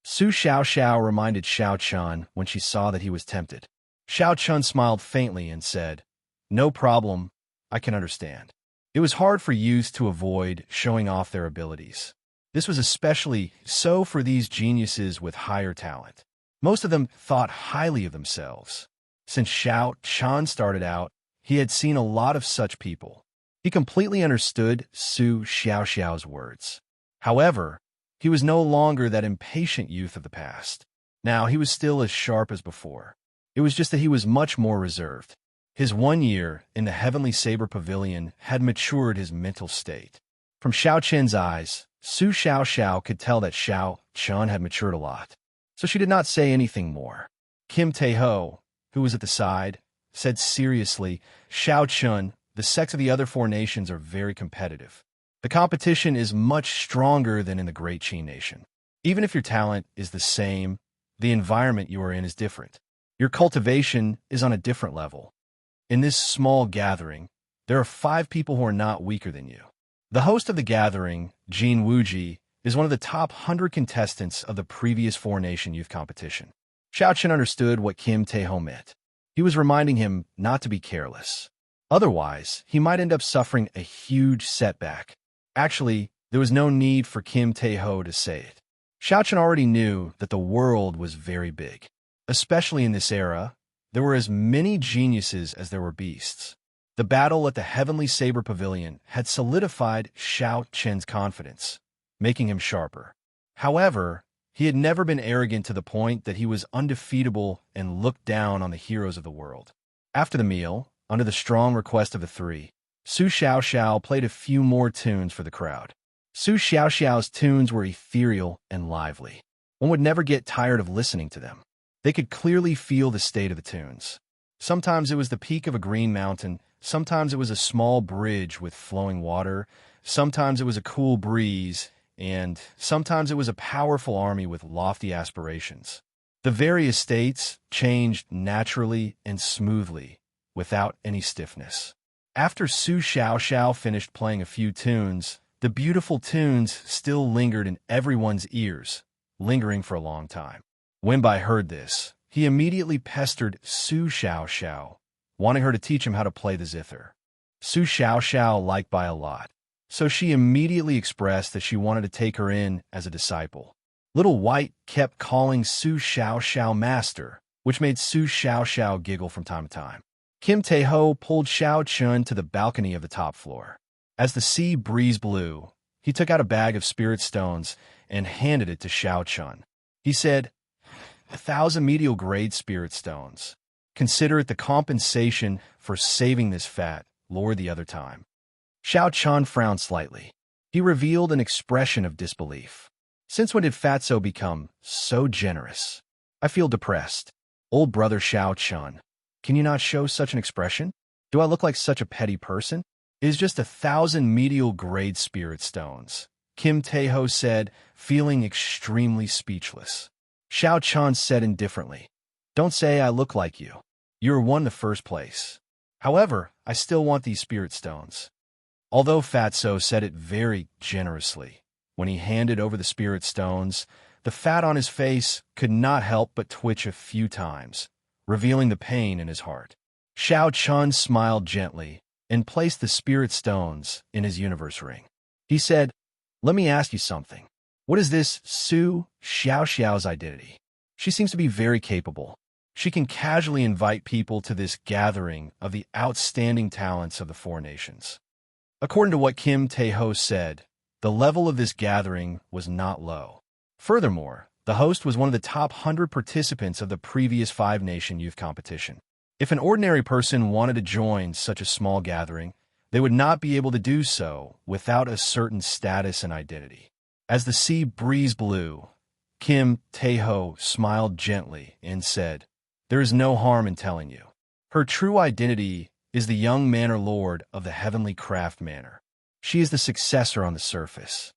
Su Xiaoxiao reminded Xiao Chun when she saw that he was tempted. Xiao Chun smiled faintly and said, "No problem, I can understand. It was hard for youth to avoid showing off their abilities. This was especially so for these geniuses with higher talent. Most of them thought highly of themselves. Since Xiao Chan started out, he had seen a lot of such people. He completely understood Su Xiaoxiao's words. However, he was no longer that impatient youth of the past. Now he was still as sharp as before. It was just that he was much more reserved. His 1 year in the Heavenly Saber Pavilion had matured his mental state. From Xiao Chen's eyes, Su Xiaoxiao could tell that Xiao Chen had matured a lot. So she did not say anything more. Kim Tae-ho, who was at the side, said seriously, Xiao Chen, the sex of the other 4 nations are very competitive. The competition is much stronger than in the Great Qi Nation. Even if your talent is the same, the environment you are in is different. Your cultivation is on a different level. In this small gathering, there are 5 people who are not weaker than you. The host of the gathering, Jin Wuji, is one of the top 100 contestants of the previous 4-nation youth competition. Xiao Chen understood what Kim Tae-ho meant. He was reminding him not to be careless. Otherwise, he might end up suffering a huge setback. Actually, there was no need for Kim Tae-ho to say it. Xiao Chen already knew that the world was very big. Especially in this era, there were as many geniuses as there were beasts. The battle at the Heavenly Saber Pavilion had solidified Xiao Chen's confidence, making him sharper. However, he had never been arrogant to the point that he was undefeatable and looked down on the heroes of the world. After the meal, under the strong request of the 3, Su Xiaoxiao played a few more tunes for the crowd. Su Xiaoxiao's tunes were ethereal and lively. One would never get tired of listening to them. They could clearly feel the state of the tunes. Sometimes it was the peak of a green mountain, sometimes it was a small bridge with flowing water, sometimes it was a cool breeze, and sometimes it was a powerful army with lofty aspirations. The various states changed naturally and smoothly, without any stiffness. After Su Xiaoxiao finished playing a few tunes, the beautiful tunes still lingered in everyone's ears, lingering for a long time. Wenbai heard this. He immediately pestered Su Xiaoxiao, wanting her to teach him how to play the zither. Su Xiaoxiao liked Bai a lot, so she immediately expressed that she wanted to take her in as a disciple. Little White kept calling Su Xiaoxiao master, which made Su Xiaoxiao giggle from time to time. Kim Tae-ho pulled Xiao Chun to the balcony of the top floor. As the sea breeze blew, he took out a bag of spirit stones and handed it to Xiao Chun. He said, 1,000 medial-grade spirit stones. Consider it the compensation for saving this fat lord the other time. Xiao Chun frowned slightly. He revealed an expression of disbelief. Since when did Fatso become so generous? I feel depressed. Old brother Xiao Chun, can you not show such an expression? Do I look like such a petty person? It is just 1,000 medial-grade spirit stones, Kim Tae-ho said, feeling extremely speechless. Xiao Chun said indifferently, don't say I look like you. You won the first place. However, I still want these spirit stones. Although Fatso said it very generously, when he handed over the spirit stones, the fat on his face could not help but twitch a few times, revealing the pain in his heart. Xiao Chun smiled gently and placed the spirit stones in his universe ring. He said, let me ask you something. What is this Su Xiaoxiao's identity? She seems to be very capable. She can casually invite people to this gathering of the outstanding talents of the 4 nations. According to what Kim Tae-ho said, the level of this gathering was not low. Furthermore, the host was one of the top 100 participants of the previous 5-nation youth competition. If an ordinary person wanted to join such a small gathering, they would not be able to do so without a certain status and identity. As the sea breeze blew, Kim Tae-ho smiled gently and said, there is no harm in telling you. Her true identity is the young manor lord of the Heavenly Craft Manor. She is the successor on the surface.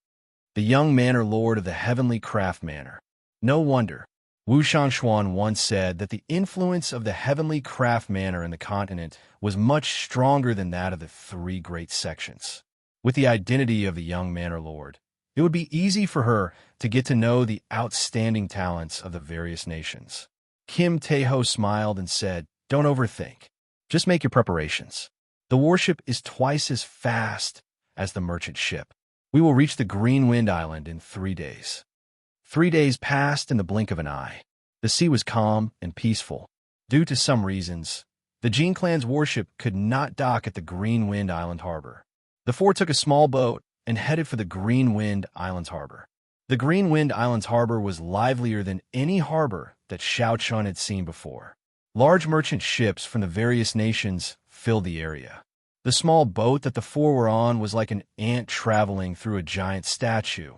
The young manor lord of the Heavenly Craft Manor. No wonder. Wu Shangshuan once said that the influence of the Heavenly Craft Manor in the continent was much stronger than that of the 3 great sections. With the identity of the young manor lord, it would be easy for her to get to know the outstanding talents of the various nations. Kim Tae-ho smiled and said, don't overthink. Just make your preparations. The warship is twice as fast as the merchant ship. We will reach the Green Wind Island in 3 days. 3 days passed in the blink of an eye. The The sea was calm and peaceful. Due to some reasons, the Jin clan's warship could not dock at the Green Wind Island harbor. The four took a small boat and headed for the Green Wind Islands harbor. The Green Wind Islands harbor was livelier than any harbor that Xianxia had seen before. Large merchant ships from the various nations filled the area. The small boat that the four were on was like an ant traveling through a giant statue.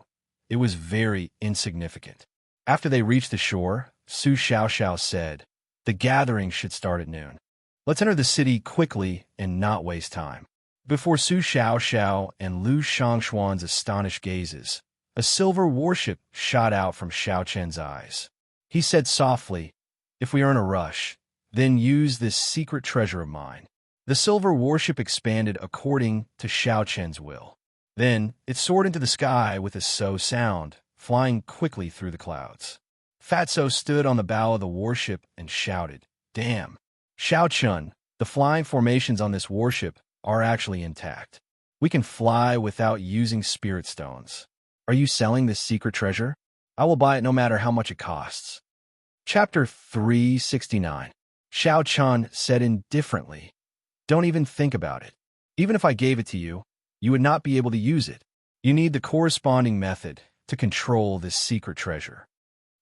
It was very insignificant. After they reached the shore, Su Xiaoxiao said, "The gathering should start at noon. Let's enter the city quickly and not waste time." Before Su Xiaoxiao and Lu Shangxuan's astonished gazes, a silver warship shot out from Xiao Chen's eyes. He said softly, "If we are in a rush, then use this secret treasure of mine." The silver warship expanded according to Xiao Chen's will. Then it soared into the sky with a so sound, flying quickly through the clouds. Fatso stood on the bow of the warship and shouted, "Damn! Xiao Chen, the flying formations on this warship are actually intact. We can fly without using spirit stones. Are you selling this secret treasure? I will buy it no matter how much it costs." Chapter 369. Xiao Chen said indifferently, "Don't even think about it. Even if I gave it to you, you would not be able to use it. You need the corresponding method to control this secret treasure."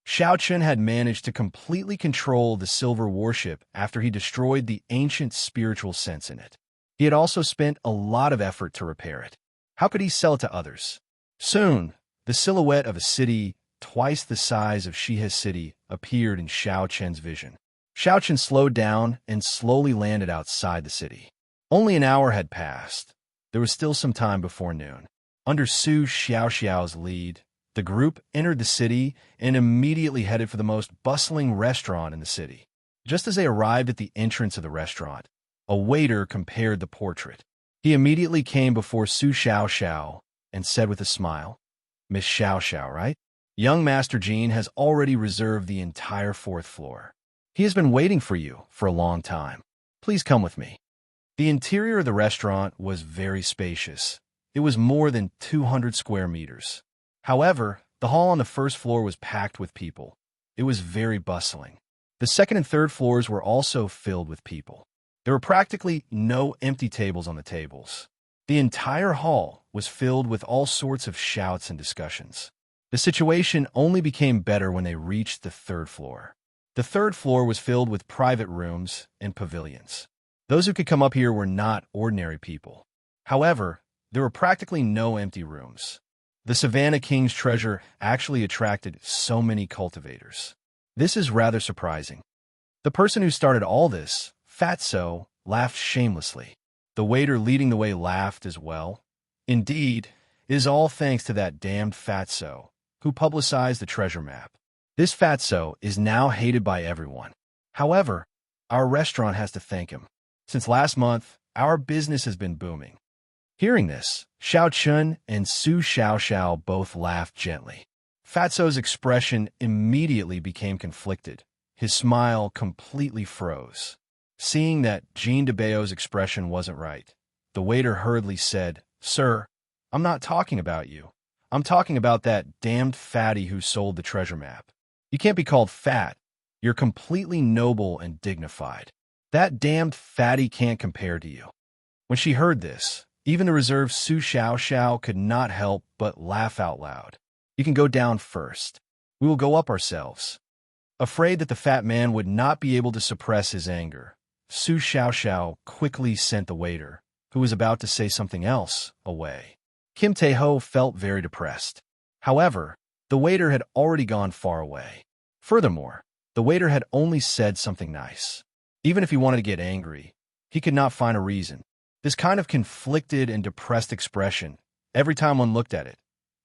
Xiao Chen had managed to completely control the silver warship after he destroyed the ancient spiritual sense in it. He had also spent a lot of effort to repair it. How could he sell it to others? Soon, the silhouette of a city twice the size of Shihe's city appeared in Xiao Chen's vision. Xiao Chen slowed down and slowly landed outside the city. Only an hour had passed. There was still some time before noon. Under Su Xiaoxiao's lead, the group entered the city and immediately headed for the most bustling restaurant in the city. Just as they arrived at the entrance of the restaurant, a waiter compared the portrait. He immediately came before Su Xiaoxiao and said with a smile, "Miss Xiaoxiao, right? Young Master Jin has already reserved the entire fourth floor. He has been waiting for you for a long time. Please come with me." The interior of the restaurant was very spacious. It was more than 200 square meters. However, the hall on the first floor was packed with people. It was very bustling. The second and third floors were also filled with people. There were practically no empty tables on the tables. The entire hall was filled with all sorts of shouts and discussions. The situation only became better when they reached the third floor. The third floor was filled with private rooms and pavilions. Those who could come up here were not ordinary people. However, there were practically no empty rooms. The Savannah King's treasure actually attracted so many cultivators. This is rather surprising. The person who started all this, Fatso, laughed shamelessly. The waiter leading the way laughed as well. Indeed, it is all thanks to that damned Fatso, who publicized the treasure map. This Fatso is now hated by everyone. However, our restaurant has to thank him. Since last month, our business has been booming. Hearing this, Xiao Chen and Su Xiaoxiao both laughed gently. Fatso's expression immediately became conflicted. His smile completely froze. Seeing that Jean de Bao's expression wasn't right, the waiter hurriedly said, "Sir, I'm not talking about you. I'm talking about that damned fatty who sold the treasure map. You can't be called fat. You're completely noble and dignified. That damned fatty can't compare to you." When she heard this, even the reserved Su Xiaoxiao could not help but laugh out loud. "You can go down first. We will go up ourselves." Afraid that the fat man would not be able to suppress his anger, Su Xiaoxiao quickly sent the waiter, who was about to say something else, away. Kim Taeho felt very depressed. However, the waiter had already gone far away. Furthermore, the waiter had only said something nice. Even if he wanted to get angry, he could not find a reason. This kind of conflicted and depressed expression, every time one looked at it,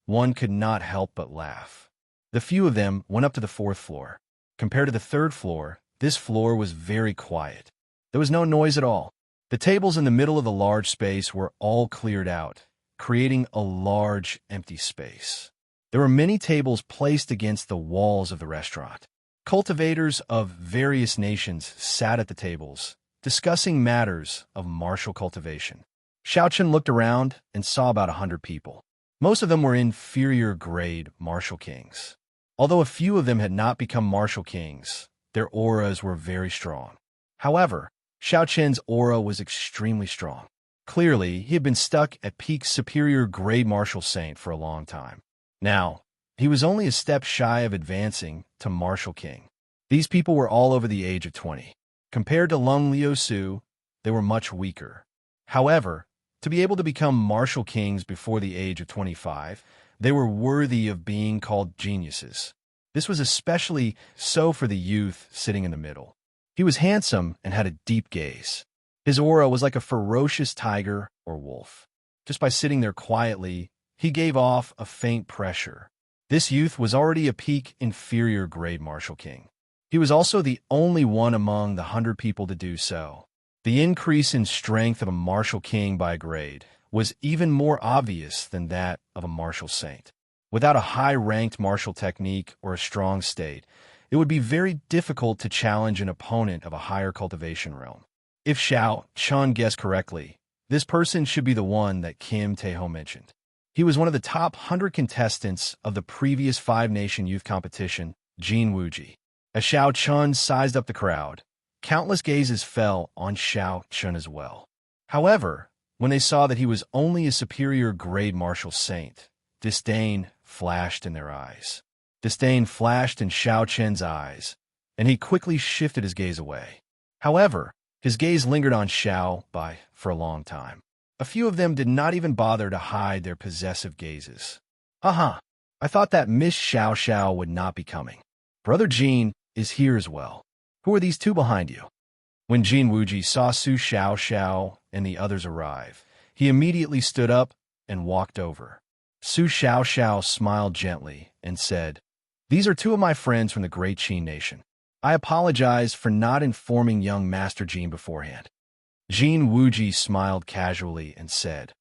one could not help but laugh. The few of them went up to the fourth floor. Compared to the third floor, this floor was very quiet. There was no noise at all. The tables in the middle of the large space were all cleared out, creating a large, empty space. There were many tables placed against the walls of the restaurant. Cultivators of various nations sat at the tables, discussing matters of martial cultivation. Xiao Chen looked around and saw about 100 people. Most of them were inferior-grade martial kings. Although a few of them had not become martial kings, their auras were very strong. However, Xiaoqian's aura was extremely strong. Clearly, he had been stuck at peak superior grade martial saint for a long time. Now, he was only a step shy of advancing to martial king. These people were all over the age of 20. Compared to Lung Liusu, they were much weaker. However, to be able to become martial kings before the age of 25, they were worthy of being called geniuses. This was especially so for the youth sitting in the middle. He was handsome and had a deep gaze. His aura was like a ferocious tiger or wolf. Just by sitting there quietly, he gave off a faint pressure. This youth was already a peak inferior grade martial king. He was also the only one among the 100 people to do so. The increase in strength of a martial king by grade was even more obvious than that of a martial saint. Without a high-ranked martial technique or a strong state, it would be very difficult to challenge an opponent of a higher cultivation realm. If Xiao Chun guessed correctly, this person should be the one that Kim Taeho mentioned. He was one of the top 100 contestants of the previous 5-nation youth competition, Jin Wuji. As Xiao Chun sized up the crowd, countless gazes fell on Xiao Chun as well. However, when they saw that he was only a superior grade martial saint, disdain flashed in their eyes. Disdain flashed in Xiao Chun's eyes, and he quickly shifted his gaze away. However, his gaze lingered on Xiao Bai for a long time. A few of them did not even bother to hide their possessive gazes. Haha, I thought that Miss Xiao Xiao would not be coming. Brother Jin is here as well. Who are these two behind you? When Jin Wuji saw Su Xiao Xiao and the others arrive, he immediately stood up and walked over. Su Xiao Xiao smiled gently and said, "These are two of my friends from the Great Qin Nation. I apologize for not informing young Master Jin beforehand." Jin Wuji smiled casually and said,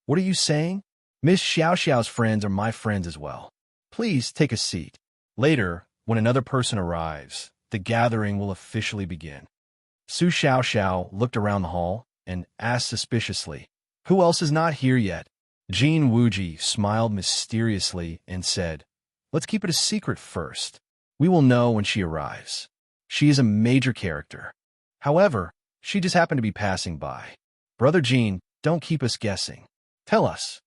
"What are you saying? Miss Xiao Xiao's friends are my friends as well. Please take a seat. Later, when another person arrives, the gathering will officially begin." Su Xiao Xiao looked around the hall and asked suspiciously, "Who else is not here yet?" Jin Wuji smiled mysteriously and said, "Let's keep it a secret first. We will know when she arrives. She is a major character. However, she just happened to be passing by. Brother Jin, don't keep us guessing. Tell us."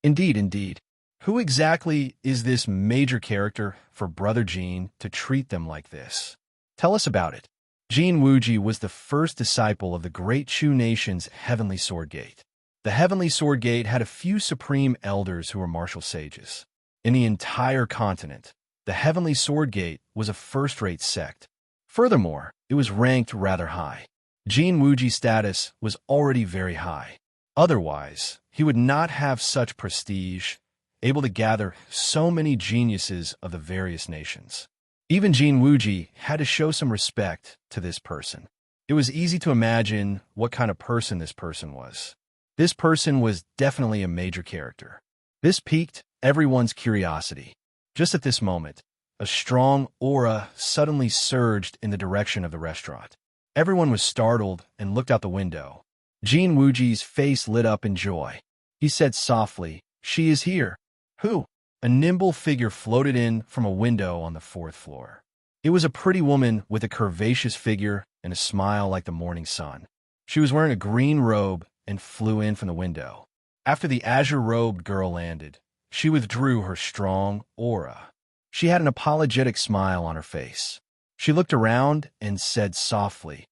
Indeed. Who exactly is this major character for Brother Jin to treat them like this? Tell us about it. Jin Wuji was the first disciple of the Great Chu Nation's Heavenly Sword Gate. The Heavenly Sword Gate had a few supreme elders who were martial sages. In the entire continent, the Heavenly Sword Gate was a first-rate sect. Furthermore, it was ranked rather high. Jin Wuji's status was already very high. Otherwise, he would not have such prestige, able to gather so many geniuses of the various nations. Even Jin Wuji had to show some respect to this person. It was easy to imagine what kind of person this person was. This person was definitely a major character. This piqued everyone's curiosity. Just at this moment, a strong aura suddenly surged in the direction of the restaurant. Everyone was startled and looked out the window. Jin Wuji's face lit up in joy. He said softly, "She is here." "Who?" A nimble figure floated in from a window on the 4th floor. It was a pretty woman with a curvaceous figure and a smile like the morning sun. She was wearing a green robe and flew in from the window. After the azure-robed girl landed, she withdrew her strong aura. She had an apologetic smile on her face. She looked around and said softly,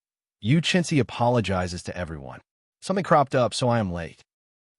"Xianxia apologizes to everyone. Something cropped up, so I am late."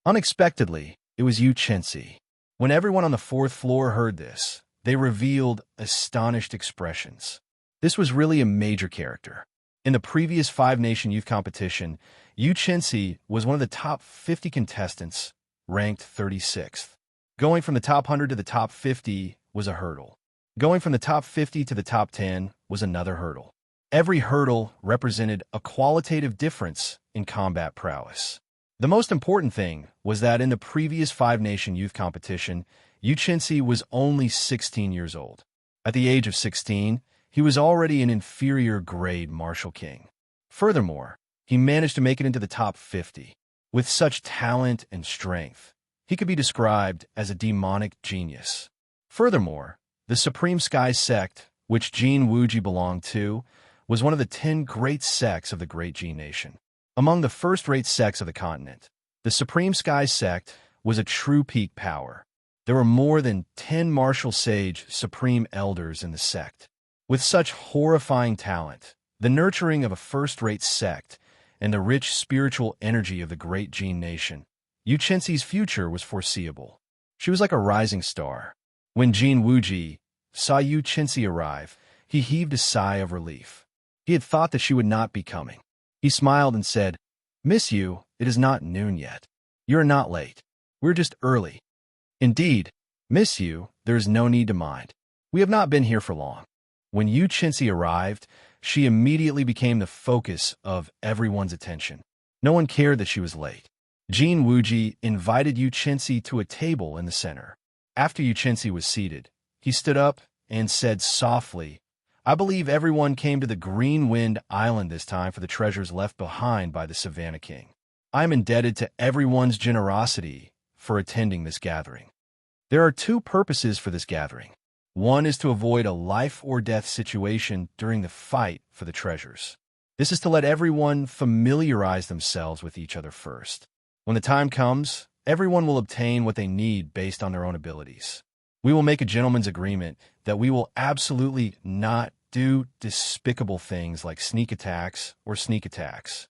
Unexpectedly, it was Xianxia. When everyone on the 4th floor heard this, they revealed astonished expressions. This was really a major character. In the previous 5-nation youth competition, Xianxia was one of the top 50 contestants, ranked 36th. Going from the top 100 to the top 50 was a hurdle. Going from the top 50 to the top 10 was another hurdle. Every hurdle represented a qualitative difference in combat prowess. The most important thing was that in the previous 5-nation youth competition, Xianxia was only 16 years old. At the age of 16, he was already an inferior grade martial king. Furthermore, he managed to make it into the top 50. With such talent and strength, he could be described as a demonic genius. Furthermore, The Supreme Sky Sect, which Jin Wuji belonged to, was one of the 10 great sects of the Great Jin Nation. Among the first-rate sects of the continent, the Supreme Sky Sect was a true peak power. There were more than 10 martial sage supreme elders in the sect. With such horrifying talent, the nurturing of a first-rate sect, and the rich spiritual energy of the Great Jin Nation, Xianxia's future was foreseeable. She was like a rising star. When Jin Wuji saw Xianxia arrive, he heaved a sigh of relief. He had thought that she would not be coming. He smiled and said, "Miss you, it is not noon yet. You are not late. We're just early." "Indeed, miss you, there is no need to mind. We have not been here for long." When Xianxia arrived, she immediately became the focus of everyone's attention. No one cared that she was late. Jin Wuji invited Xianxia to a table in the center. After Xianxia was seated, he stood up and said softly, "I believe everyone came to the Green Wind Island this time for the treasures left behind by the Savannah King. I am indebted to everyone's generosity for attending this gathering. There are two purposes for this gathering. One is to avoid a life-or-death situation during the fight for the treasures. This is to let everyone familiarize themselves with each other first. When the time comes, everyone will obtain what they need based on their own abilities. We will make a gentleman's agreement that we will absolutely not do despicable things like sneak attacks or sneak attacks.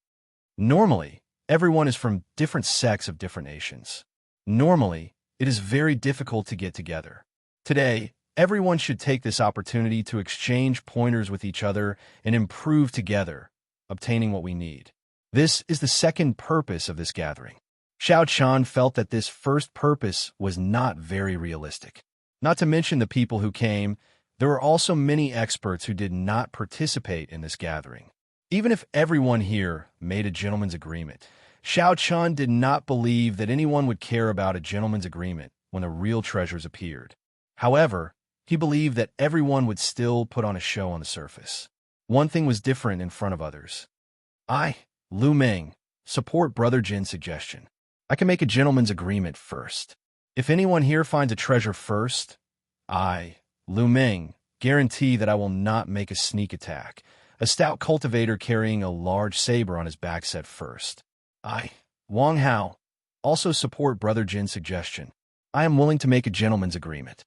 Normally, everyone is from different sects of different nations. Normally, it is very difficult to get together. Today, everyone should take this opportunity to exchange pointers with each other and improve together, obtaining what we need. This is the second purpose of this gathering." Xianxia felt that this first purpose was not very realistic. Not to mention the people who came, there were also many experts who did not participate in this gathering. Even if everyone here made a gentleman's agreement, Xianxia did not believe that anyone would care about a gentleman's agreement when the real treasures appeared. However, he believed that everyone would still put on a show on the surface. One thing was different in front of others. "I, Lu Ming, support Brother Jin's suggestion. I can make a gentleman's agreement first. If anyone here finds a treasure first, I, Lu Ming, guarantee that I will not make a sneak attack." A stout cultivator carrying a large saber on his back said first. "I, Wang Hao, also support Brother Jin's suggestion. I am willing to make a gentleman's agreement."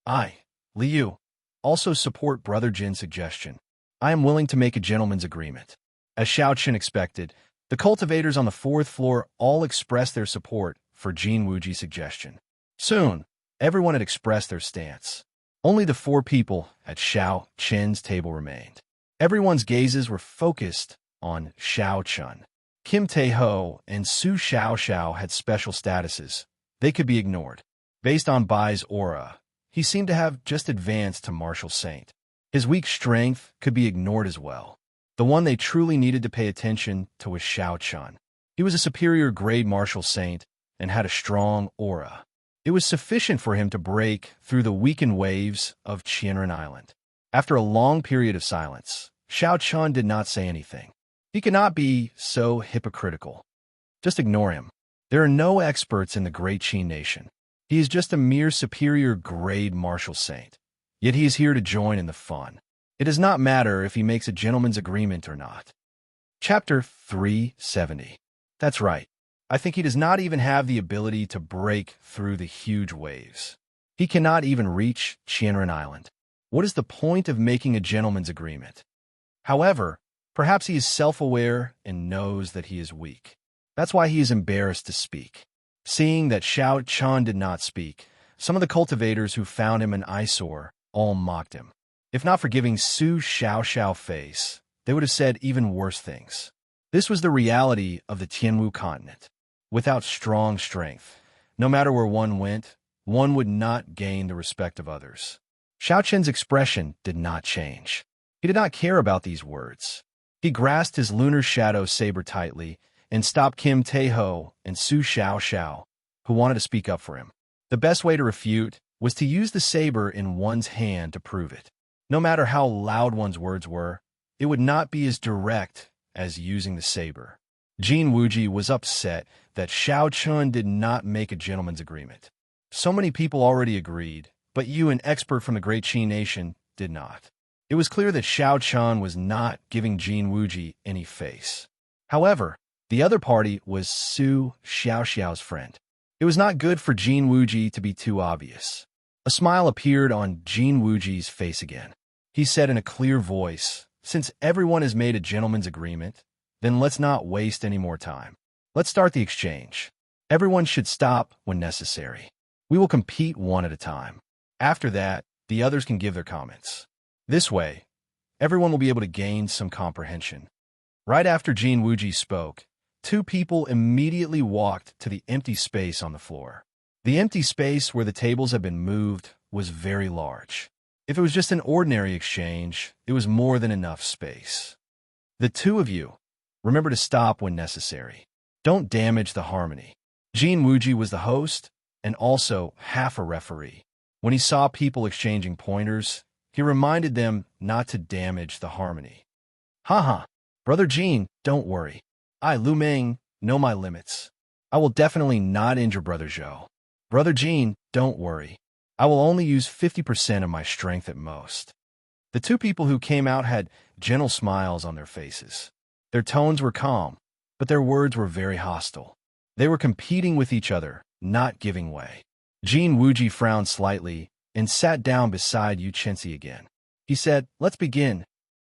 "I, Liu, also support Brother Jin's suggestion. I am willing to make a gentleman's agreement." As Xianxia expected, the cultivators on the fourth floor all expressed their support for Jin Wuji's suggestion. Soon, everyone had expressed their stance. Only the 4 people at Xianxia's table remained. Everyone's gazes were focused on Xianxia. Kim Tae-ho and Su Xiaoxiao had special statuses. They could be ignored. Based on Bai's aura, he seemed to have just advanced to Martial Saint. His weak strength could be ignored as well. The one they truly needed to pay attention to was Xianxia. He was a superior grade Martial Saint and had a strong aura. It was sufficient for him to break through the weakened waves of Qianren Island. After a long period of silence, Xianxia did not say anything. He cannot be so hypocritical. Just ignore him. There are no experts in the Great Qin Nation. He is just a mere superior grade Martial Saint. Yet he is here to join in the fun. It does not matter if he makes a gentleman's agreement or not. Chapter 370. That's right. I think he does not even have the ability to break through the huge waves. He cannot even reach Qianren Island. What is the point of making a gentleman's agreement? However, perhaps he is self-aware and knows that he is weak. That's why he is embarrassed to speak. Seeing that Xianxia did not speak, some of the cultivators who found him an eyesore all mocked him. If not for giving Su Xiaoxiao face, they would have said even worse things. This was the reality of the Tianwu continent. Without strong strength, no matter where one went, one would not gain the respect of others. Xiaoqian's expression did not change. He did not care about these words. He grasped his lunar shadow saber tightly and stopped Kim Tae-ho and Su Xiaoxiao, who wanted to speak up for him. The best way to refute was to use the saber in one's hand to prove it. No matter how loud one's words were, it would not be as direct as using the saber. Jin Wuji was upset that Xiaoqian did not make a gentleman's agreement. So many people already agreed, but you, an expert from the great Qi nation, did not. It was clear that Xianxia was not giving Jin Wuji any face. However, the other party was Su Xiaoxiao's friend. It was not good for Jin Wuji to be too obvious. A smile appeared on Jin Wuji's face again. He said in a clear voice, "Since everyone has made a gentleman's agreement, then let's not waste any more time. Let's start the exchange. Everyone should stop when necessary. We will compete one at a time. After that, the others can give their comments. This way, everyone will be able to gain some comprehension." Right after Jin Wuji spoke, two people immediately walked to the empty space on the floor. The empty space where the tables had been moved was very large. If it was just an ordinary exchange, it was more than enough space. "The two of you, remember to stop when necessary. Don't damage the harmony." Jin Wuji was the host and also half a referee. When he saw people exchanging pointers, he reminded them not to damage the harmony. "Haha, Brother Jin, don't worry. I, Lu Meng, know my limits. I will definitely not injure Brother Zhou. Brother Jin, don't worry. I will only use 50% of my strength at most." The two people who came out had gentle smiles on their faces. Their tones were calm, but their words were very hostile. They were competing with each other, not giving way. Jin Wuji frowned slightly and sat down beside Xianxia again. He said, "Let's begin."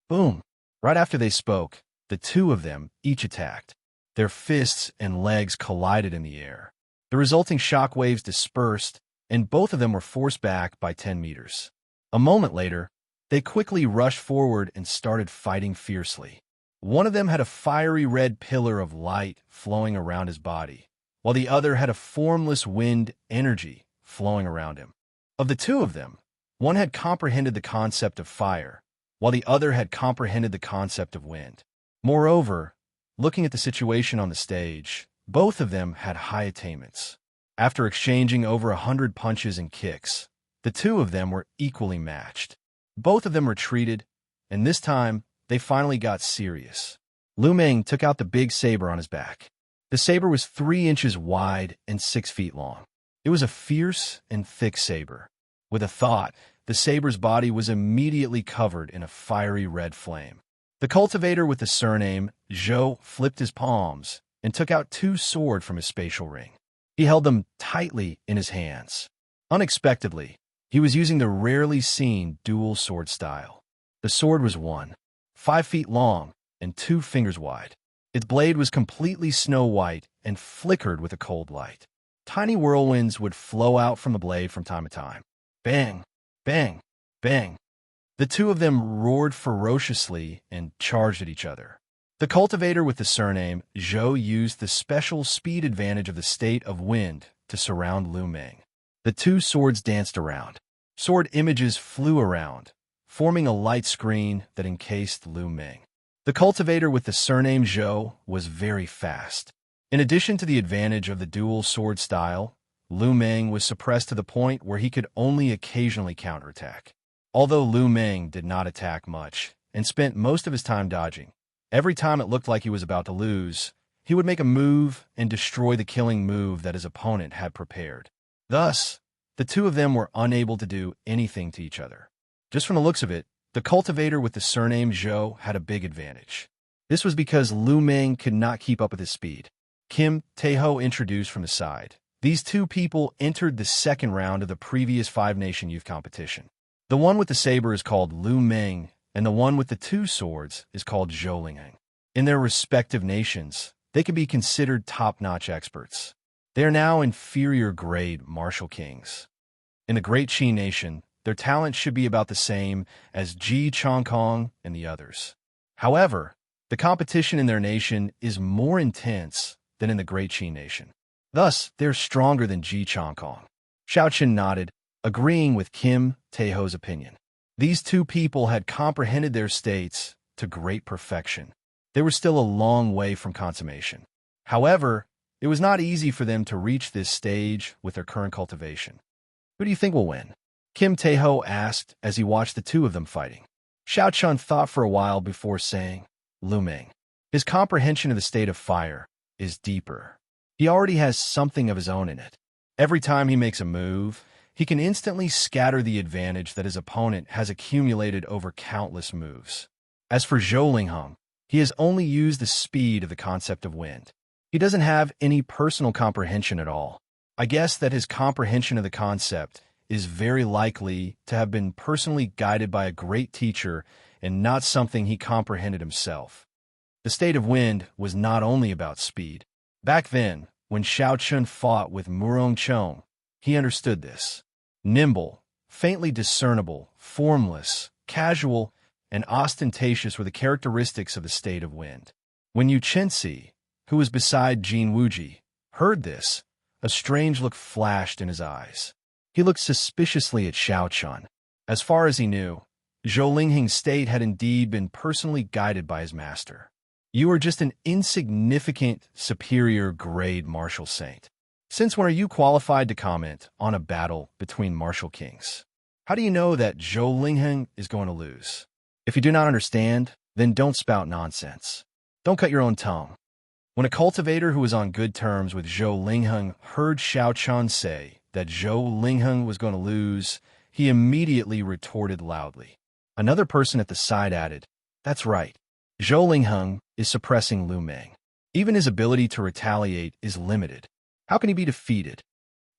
Boom! Right after they spoke, the two of them each attacked. Their fists and legs collided in the air. The resulting shock waves dispersed, and both of them were forced back by 10 meters. A moment later, they quickly rushed forward and started fighting fiercely. One of them had a fiery red pillar of light flowing around his body, while the other had a formless wind energy flowing around him. Of the two of them, one had comprehended the concept of fire, while the other had comprehended the concept of wind. Moreover, looking at the situation on the stage, both of them had high attainments. After exchanging over 100 punches and kicks, the two of them were equally matched. Both of them retreated, and this time, they finally got serious. Lu Meng took out the big saber on his back. The saber was 3 inches wide and 6 feet long. It was a fierce and thick saber. With a thought, the saber's body was immediately covered in a fiery red flame. The cultivator with the surname Zhou flipped his palms and took out 2 swords from his spatial ring. He held them tightly in his hands. Unexpectedly, he was using the rarely seen dual sword style. The sword was 5 feet long and 2 fingers wide. Its blade was completely snow white and flickered with a cold light. Tiny whirlwinds would flow out from the blade from time to time. Bang, bang, bang. The two of them roared ferociously and charged at each other. The cultivator with the surname Zhou used the special speed advantage of the state of wind to surround Lu Meng. The 2 swords danced around. Sword images flew around, forming a light screen that encased Lu Meng. The cultivator with the surname Zhou was very fast. In addition to the advantage of the dual sword style, Lu Meng was suppressed to the point where he could only occasionally counterattack. Although Lu Meng did not attack much and spent most of his time dodging, every time it looked like he was about to lose, he would make a move and destroy the killing move that his opponent had prepared. Thus, the two of them were unable to do anything to each other. Just from the looks of it, the cultivator with the surname Zhou had a big advantage. This was because Lu Meng could not keep up with his speed. Kim Taeho introduced from the side. These two people entered the second round of the previous 5-nation youth competition. The one with the saber is called Lu Meng, and the one with the 2 swords is called Zhou Lingyang. In their respective nations, they can be considered top-notch experts. They are now inferior grade martial kings. In the Great Qi nation, their talent should be about the same as Ji Chongkong and the others. However, the competition in their nation is more intense than in the Great Qi nation. Thus, they're stronger than Ji Chongkong. Xiaoqin nodded, agreeing with Kim Taeho's opinion. These two people had comprehended their states to great perfection. They were still a long way from consummation. However, it was not easy for them to reach this stage with their current cultivation. Who do you think will win? Kim Taeho asked as he watched the two of them fighting. Xiaoqin thought for a while before saying, Lu Meng. His comprehension of the state of fire is deeper. He already has something of his own in it. Every time he makes a move, he can instantly scatter the advantage that his opponent has accumulated over countless moves. As for Zhou Lingheng, he has only used the speed of the concept of wind. He doesn't have any personal comprehension at all. I guess that his comprehension of the concept is very likely to have been personally guided by a great teacher and not something he comprehended himself. The state of wind was not only about speed. Back then, when Xiao Chun fought with Murong Chong, he understood this. Nimble, faintly discernible, formless, casual, and ostentatious were the characteristics of the state of wind. When Xianxia, who was beside Jin Wuji, heard this, a strange look flashed in his eyes. He looked suspiciously at Xiao Chun. As far as he knew, Zhou Lingheng's state had indeed been personally guided by his master. You are just an insignificant, superior-grade martial saint. Since when are you qualified to comment on a battle between martial kings? How do you know that Zhou Lingheng is going to lose? If you do not understand, then don't spout nonsense. Don't cut your own tongue. When a cultivator who was on good terms with Zhou Lingheng heard Xiao Chun say that Zhou Lingheng was going to lose, he immediately retorted loudly. Another person at the side added, "That's right. Zhou Lingheng is suppressing Lu Meng. Even his ability to retaliate is limited. How can he be defeated?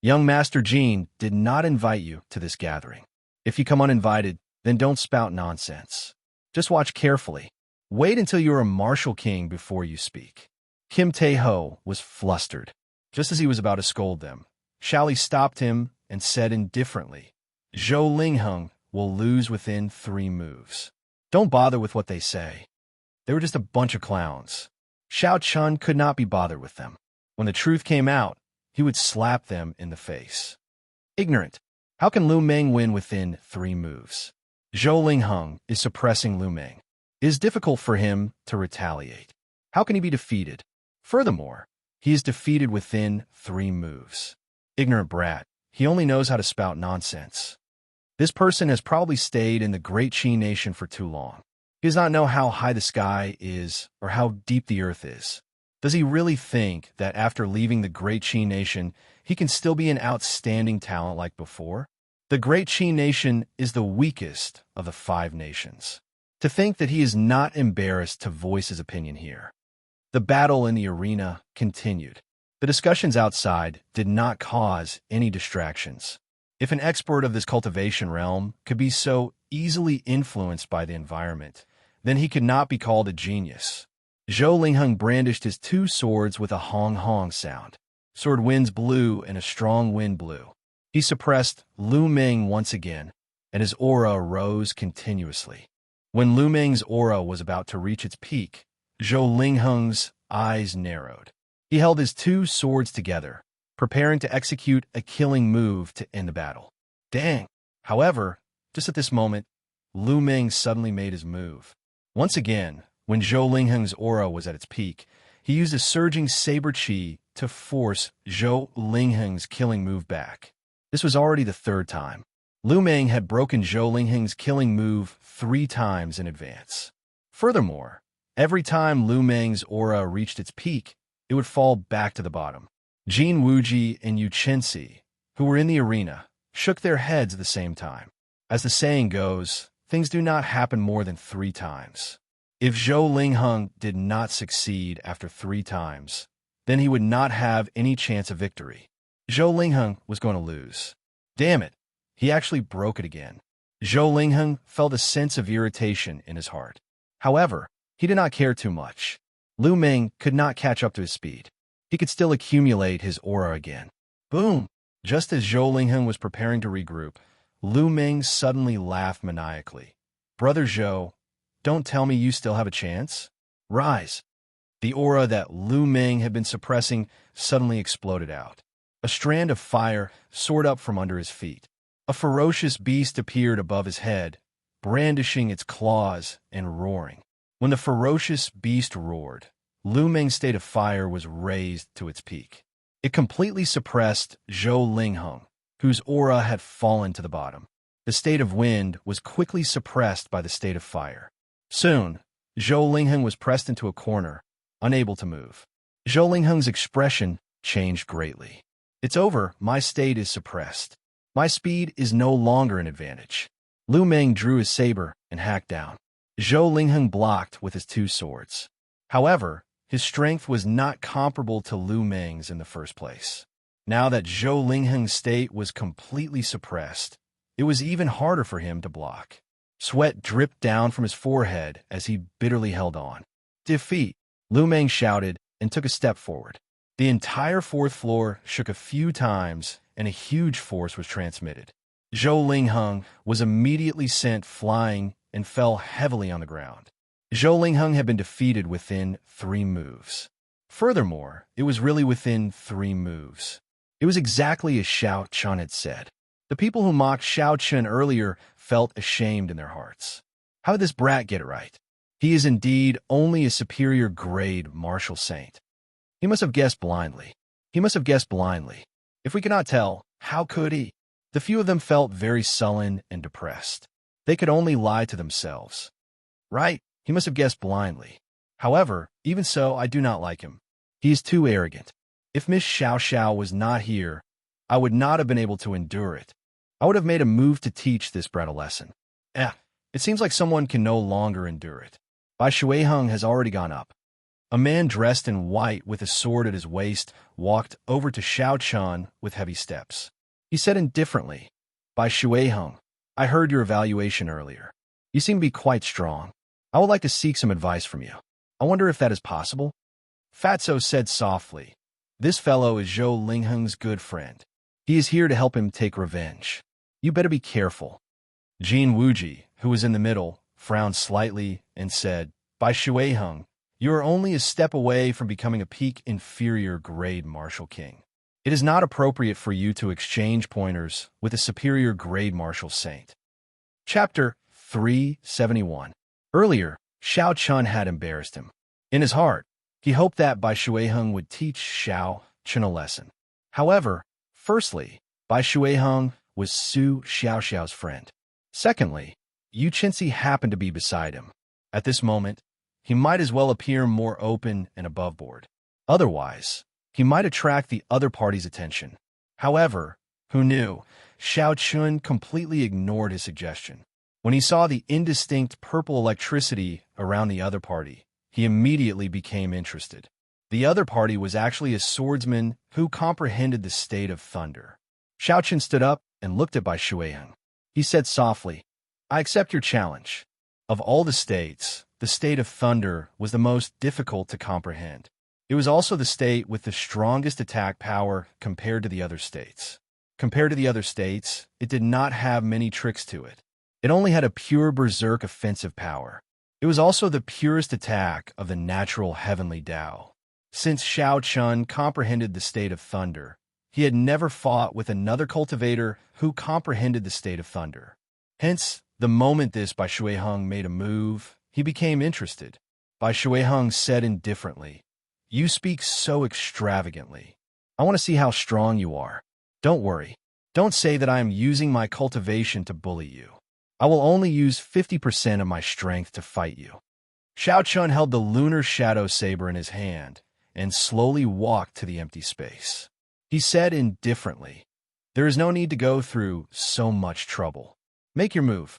Young Master Jin did not invite you to this gathering. If you come uninvited, then don't spout nonsense. Just watch carefully. Wait until you are a martial king before you speak." Kim Tae-ho was flustered. Just as he was about to scold them, Xiaoli stopped him and said indifferently, "Zhou Lingheng will lose within 3 moves. Don't bother with what they say. They were just a bunch of clowns." Xiao Chun could not be bothered with them. When the truth came out, he would slap them in the face. Ignorant. How can Lu Meng win within 3 moves? Zhou Lingheng is suppressing Lu Meng. It is difficult for him to retaliate. How can he be defeated? Furthermore, he is defeated within 3 moves. Ignorant brat. He only knows how to spout nonsense. This person has probably stayed in the Great Qi Nation for too long. He does not know how high the sky is or how deep the earth is. Does he really think that after leaving the Great Qi Nation, he can still be an outstanding talent like before? The Great Qi Nation is the weakest of the 5 nations. To think that he is not embarrassed to voice his opinion here. The battle in the arena continued. The discussions outside did not cause any distractions. If an expert of this cultivation realm could be so easily influenced by the environment, then he could not be called a genius. Zhou Lingheng brandished his 2 swords with a hong-hong sound. Sword winds blew and a strong wind blew. He suppressed Lu Meng once again, and his aura rose continuously. When Lu Meng's aura was about to reach its peak, Zhou Lingheng's eyes narrowed. He held his 2 swords together, preparing to execute a killing move to end the battle. Dang! However, just at this moment, Lu Meng suddenly made his move. Once again, when Zhou Lingheng's aura was at its peak, he used a surging saber chi to force Zhou Lingheng's killing move back. This was already the 3rd time. Lu Meng had broken Zhou Lingheng's killing move 3 times in advance. Furthermore, every time Lu Meng's aura reached its peak, it would fall back to the bottom. Jin Wuji and Xianxia, who were in the arena, shook their heads at the same time. As the saying goes, things do not happen more than 3 times. If Zhou Lingheng did not succeed after 3 times, then he would not have any chance of victory. Zhou Lingheng was going to lose. Damn it, he actually broke it again. Zhou Lingheng felt a sense of irritation in his heart. However, he did not care too much. Lu Meng could not catch up to his speed. He could still accumulate his aura again. Boom! Just as Zhou Lingheng was preparing to regroup, Lu Meng suddenly laughed maniacally. "Brother Zhou, don't tell me you still have a chance? Rise!" The aura that Lu Meng had been suppressing suddenly exploded out. A strand of fire soared up from under his feet. A ferocious beast appeared above his head, brandishing its claws and roaring. When the ferocious beast roared, Lu Meng's state of fire was raised to its peak. It completely suppressed Zhou Lingheng, whose aura had fallen to the bottom. The state of wind was quickly suppressed by the state of fire. Soon, Zhou Lingheng was pressed into a corner, unable to move. Zhou Lingheng's expression changed greatly. "It's over, my state is suppressed. My speed is no longer an advantage. Lu Meng drew his saber and hacked down. Zhou Lingheng blocked with his two swords. However, his strength was not comparable to Lu Meng's in the first place. Now that Zhou Lingheng's state was completely suppressed, it was even harder for him to block. Sweat dripped down from his forehead as he bitterly held on. Defeat! Lu Meng shouted and took a step forward. The entire fourth floor shook a few times and a huge force was transmitted. Zhou Lingheng was immediately sent flying and fell heavily on the ground. Zhou Lingheng had been defeated within 3 moves. Furthermore, it was really within 3 moves. It was exactly as Xiao Chun had said. The people who mocked Xiao Chun earlier felt ashamed in their hearts. How did this brat get it right? He is indeed only a superior grade martial saint. He must have guessed blindly. He must have guessed blindly. If we cannot tell, how could he? The few of them felt very sullen and depressed. They could only lie to themselves. Right, he must have guessed blindly. However, even so, I do not like him. He is too arrogant. If Miss Xiao was not here, I would not have been able to endure it. I would have made a move to teach this brat a lesson. It seems like someone can no longer endure it. Bai Shuiheng has already gone up. A man dressed in white with a sword at his waist walked over to Xiao Chun with heavy steps. He said indifferently, Bai Shuiheng, I heard your evaluation earlier. You seem to be quite strong. I would like to seek some advice from you. I wonder if that is possible? Fatso said softly, this fellow is Zhou Lingheng's good friend. He is here to help him take revenge. You better be careful. Jin Wuji, who was in the middle, frowned slightly and said, Bai Shuiheng, you are only a step away from becoming a peak inferior grade martial king. It is not appropriate for you to exchange pointers with a superior grade martial saint. Chapter 371. Earlier, Xiao Chun had embarrassed him. In his heart, he hoped that Bai Shuiheng would teach Xiao Chun a lesson. However, firstly, Bai Shuiheng was Su Xiaoxiao's friend. Secondly, Yu Qinzi happened to be beside him. At this moment, he might as well appear more open and above board. Otherwise, he might attract the other party's attention. However, who knew? Xiao Chun completely ignored his suggestion. When he saw the indistinct purple electricity around the other party, he immediately became interested. The other party was actually a swordsman who comprehended the state of thunder. Xiao Chun stood up and looked at Bai Shuiheng. He said softly, I accept your challenge. Of all the states, the state of thunder was the most difficult to comprehend. It was also the state with the strongest attack power compared to the other states. Compared to the other states, it did not have many tricks to it. It only had a pure berserk offensive power. It was also the purest attack of the natural heavenly Tao. Since Xiao Chun comprehended the state of thunder, he had never fought with another cultivator who comprehended the state of thunder. Hence, the moment this Bai Shuiheng made a move, he became interested. Bai Shuiheng said indifferently, You speak so extravagantly. I want to see how strong you are. Don't worry. Don't say that I am using my cultivation to bully you. I will only use 50% of my strength to fight you. Xiao Chun held the lunar shadow saber in his hand and slowly walked to the empty space. He said indifferently, There is no need to go through so much trouble. Make your move.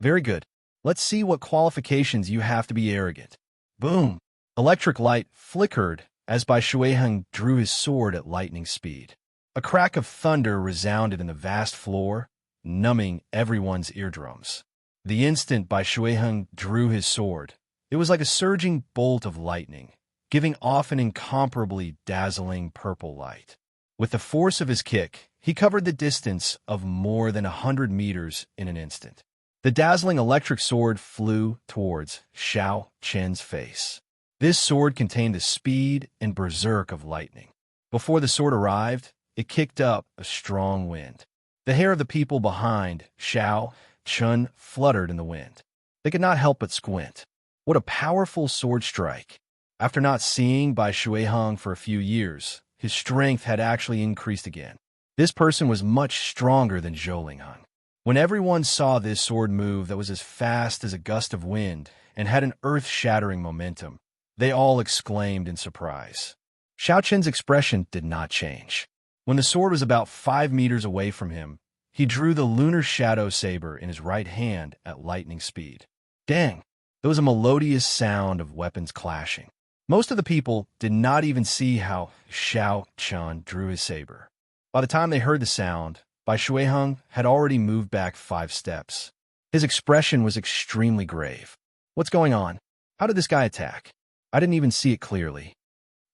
Very good. Let's see what qualifications you have to be arrogant. Boom! Electric light flickered as Bai Shuiheng drew his sword at lightning speed. A crack of thunder resounded in the vast floor, numbing everyone's eardrums. The instant Bai Shuiheng drew his sword, it was like a surging bolt of lightning, giving off an incomparably dazzling purple light. With the force of his kick, he covered the distance of more than 100 meters in an instant. The dazzling electric sword flew towards Xiao Chen's face. This sword contained the speed and berserk of lightning. Before the sword arrived, it kicked up a strong wind. The hair of the people behind Xiao Chun fluttered in the wind. They could not help but squint. What a powerful sword strike! After not seeing Bai Shuiheng for a few years, his strength had actually increased again. This person was much stronger than Zhou Lingheng. When everyone saw this sword move that was as fast as a gust of wind and had an earth-shattering momentum, they all exclaimed in surprise. Xiao Chen's expression did not change. When the sword was about 5 meters away from him, He drew the lunar shadow saber in his right hand at lightning speed. Dang! There was a melodious sound of weapons clashing. Most of the people did not even see how Xianxia drew his saber. By the time they heard the sound, Bai Shuiheng had already moved back 5 steps. His expression was extremely grave. What's going on? How did this guy attack? I didn't even see it clearly.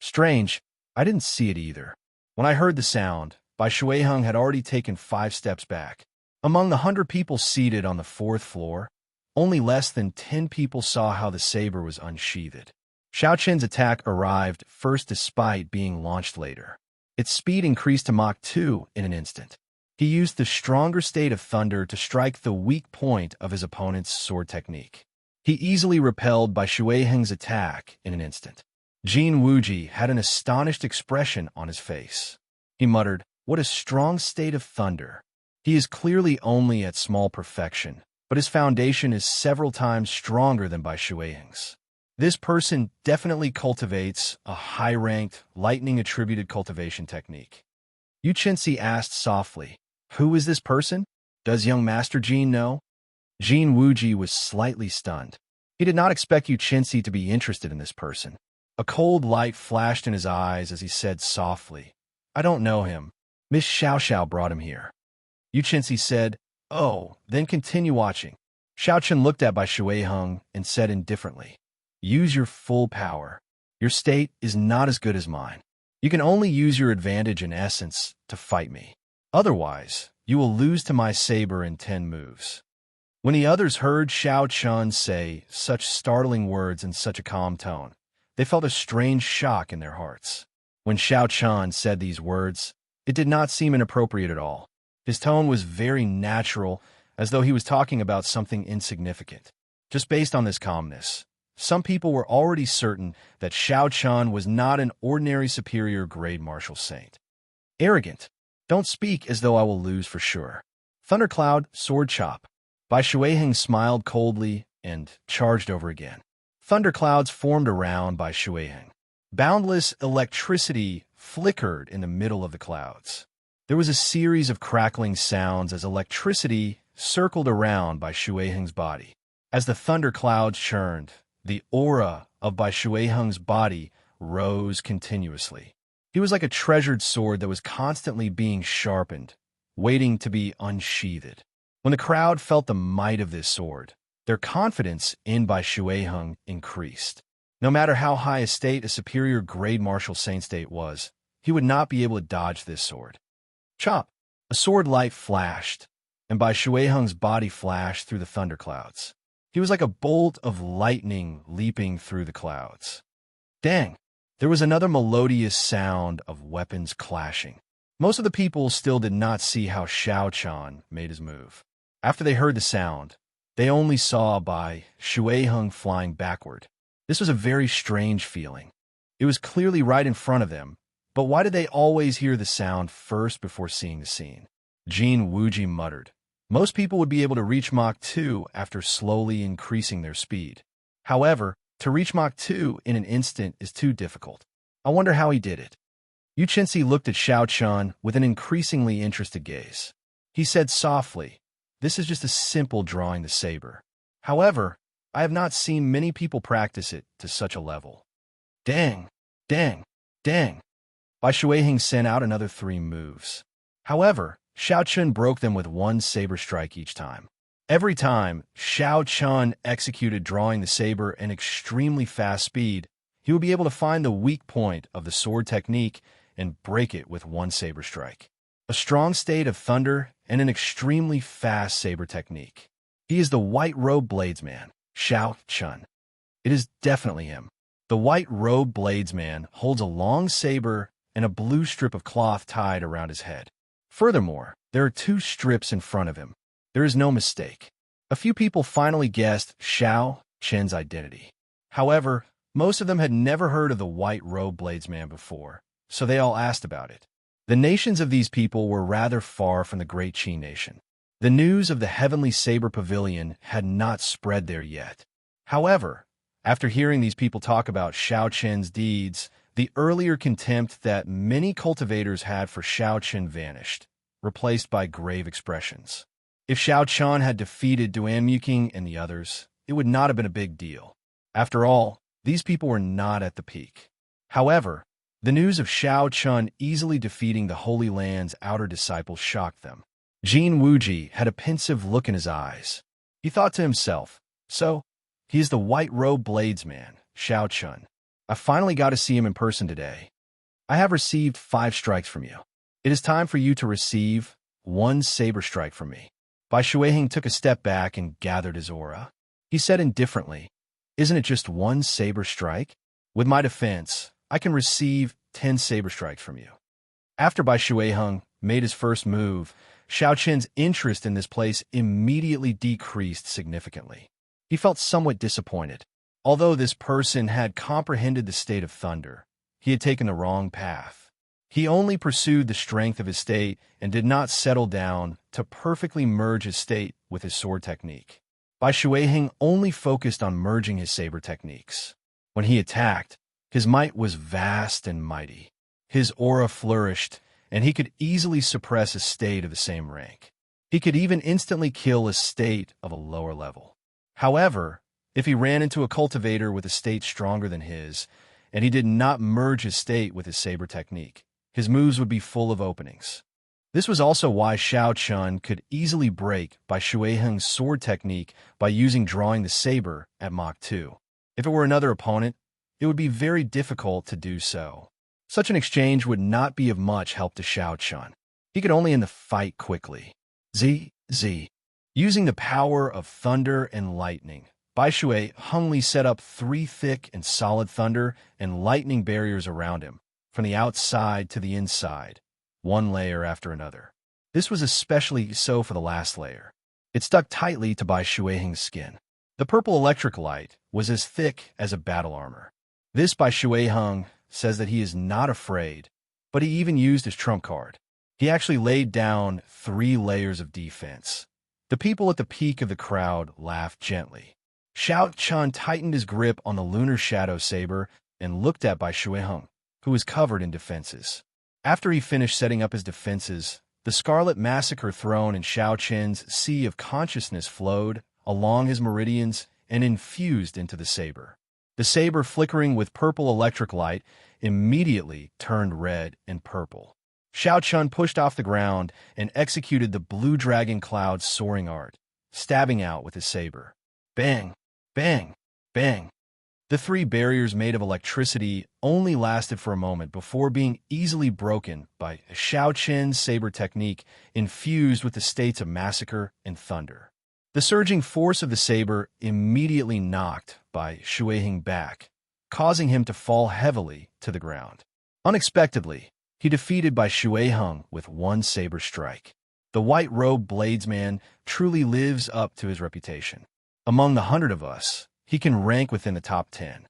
Strange, I didn't see it either. When I heard the sound, Bai Shuiheng had already taken 5 steps back. Among the 100 people seated on the 4th floor, only less than 10 people saw how the saber was unsheathed. Xiaoqin's attack arrived first despite being launched later. Its speed increased to Mach 2 in an instant. He used the stronger state of thunder to strike the weak point of his opponent's sword technique. He easily repelled Bai Shuiheng's attack in an instant. Jin Wuji had an astonished expression on his face. He muttered, "What a strong state of thunder. He is clearly only at small perfection, but his foundation is several times stronger than Bai Shuiheng's. This person definitely cultivates a high-ranked, lightning-attributed cultivation technique." Yu Qianxi asked softly, "Who is this person? Does young Master Jin know?" Jin Wuji was slightly stunned. He did not expect Yu Qianxi to be interested in this person. A cold light flashed in his eyes as he said softly, "I don't know him. Miss Xiaoxiao brought him here." Yu Qianxi said, "Oh, then continue watching." Xiaoqin looked at Bai Shuiheng and said indifferently, "Use your full power. Your state is not as good as mine. You can only use your advantage in essence to fight me. Otherwise, you will lose to my saber in 10 moves." When the others heard Xiaoqin say such startling words in such a calm tone, they felt a strange shock in their hearts. When Xiaoqin said these words, it did not seem inappropriate at all. His tone was very natural, as though he was talking about something insignificant. Just based on this calmness, some people were already certain that Xiaoqin was not an ordinary superior grade martial saint. Arrogant. Don't speak as though I will lose for sure. Thundercloud, sword chop. Bai Shuiheng smiled coldly and charged over again. Thunderclouds formed around Bai Shuiheng. Boundless electricity flickered in the middle of the clouds. There was a series of crackling sounds as electricity circled around Bai Shuiheng's body. As the thunderclouds churned, the aura of Bai Shuiheng's body rose continuously. He was like a treasured sword that was constantly being sharpened, waiting to be unsheathed. When the crowd felt the might of this sword, their confidence in Bai Shuiheng increased. No matter how high a state a superior grade martial saint state was, he would not be able to dodge this sword. Chop! A sword light flashed, and Bai Shuiheng's body flashed through the thunderclouds. He was like a bolt of lightning leaping through the clouds. Dang! There was another melodious sound of weapons clashing. Most of the people still did not see how Xiaoqin made his move. After they heard the sound, they only saw Bai Shuiheng flying backward. This was a very strange feeling. It was clearly right in front of them, but why did they always hear the sound first before seeing the scene? Jin Wuji muttered. Most people would be able to reach Mach 2 after slowly increasing their speed. However, to reach Mach 2 in an instant is too difficult. I wonder how he did it. Yu Qianxi looked at Xiaoqin with an increasingly interested gaze. He said softly, "This is just a simple drawing the saber. However, I have not seen many people practice it to such a level." Dang, dang, dang. Bai Shuiheng sent out another 3 moves. However, Xiaoqin broke them with 1 saber strike each time. Every time Xiaoqin executed drawing the saber at an extremely fast speed, he would be able to find the weak point of the sword technique and break it with 1 saber strike. A strong state of thunder and an extremely fast saber technique. He is the white-robed bladesman, Xiaoqin. It is definitely him. The white-robed bladesman holds a long saber and a blue strip of cloth tied around his head. Furthermore, there are 2 strips in front of him. There is no mistake. A few people finally guessed Xiaoqin's identity. However, most of them had never heard of the white-robed bladesman before, so they all asked about it. The nations of these people were rather far from the great Qi nation. The news of the Heavenly Saber Pavilion had not spread there yet. However, after hearing these people talk about Xiaoqin's deeds, the earlier contempt that many cultivators had for Xiaoqin vanished. replaced by grave expressions. If Xiao Chun had defeated Duan Muking and the others, it would not have been a big deal. After all, these people were not at the peak. However, the news of Xiao Chun easily defeating the Holy Land's outer disciples shocked them. Jin Wuji had a pensive look in his eyes. He thought to himself, so, he is the white-robed bladesman, Xiao Chun. I finally got to see him in person today. I have received 5 strikes from you. It is time for you to receive 1 saber strike from me. Bai Shuiheng took a step back and gathered his aura. He said indifferently, isn't it just 1 saber strike? With my defense, I can receive 10 saber strikes from you. After Bai Shuiheng made his first move, Xiao Chen's interest in this place immediately decreased significantly. He felt somewhat disappointed. Although this person had comprehended the state of thunder, he had taken the wrong path. He only pursued the strength of his state and did not settle down to perfectly merge his state with his sword technique. Bai Shuiheng only focused on merging his saber techniques. When he attacked, his might was vast and mighty. His aura flourished, and he could easily suppress a state of the same rank. He could even instantly kill a state of a lower level. However, if he ran into a cultivator with a state stronger than his, and he did not merge his state with his saber technique, his moves would be full of openings. This was also why Xiao Chun could easily break Bai Shuiheng's sword technique by using drawing the saber at Mach 2. If it were another opponent, it would be very difficult to do so. Such an exchange would not be of much help to Xiao Chun. He could only end the fight quickly. Z. Using the power of thunder and lightning, Bai Shuiheng set up 3 thick and solid thunder and lightning barriers around him, from the outside to the inside, one layer after another. This was especially so for the last layer. It stuck tightly to Bai Shuiheng's skin. The purple electric light was as thick as a battle armor. This Bai Shuiheng says that he is not afraid, but he even used his trump card. He actually laid down 3 layers of defense. The people at the peak of the crowd laughed gently. Xiao Chun tightened his grip on the lunar shadow saber and looked at Bai Shuiheng, who was covered in defenses. After he finished setting up his defenses, the scarlet massacre throne in Xiao Chen's sea of consciousness flowed along his meridians and infused into the saber. The saber, flickering with purple electric light, immediately turned red and purple. Xiao Chun pushed off the ground and executed the blue dragon cloud's soaring art, stabbing out with his saber. Bang! Bang! Bang! The 3 barriers made of electricity only lasted for a moment before being easily broken by Xiao Chen's saber technique infused with the states of massacre and thunder. The surging force of the saber immediately knocked Bai Shuiheng back, causing him to fall heavily to the ground. Unexpectedly, he defeated Bai Shuiheng with 1 saber strike. The white-robed bladesman truly lives up to his reputation. Among the 100 of us, he can rank within the top 10.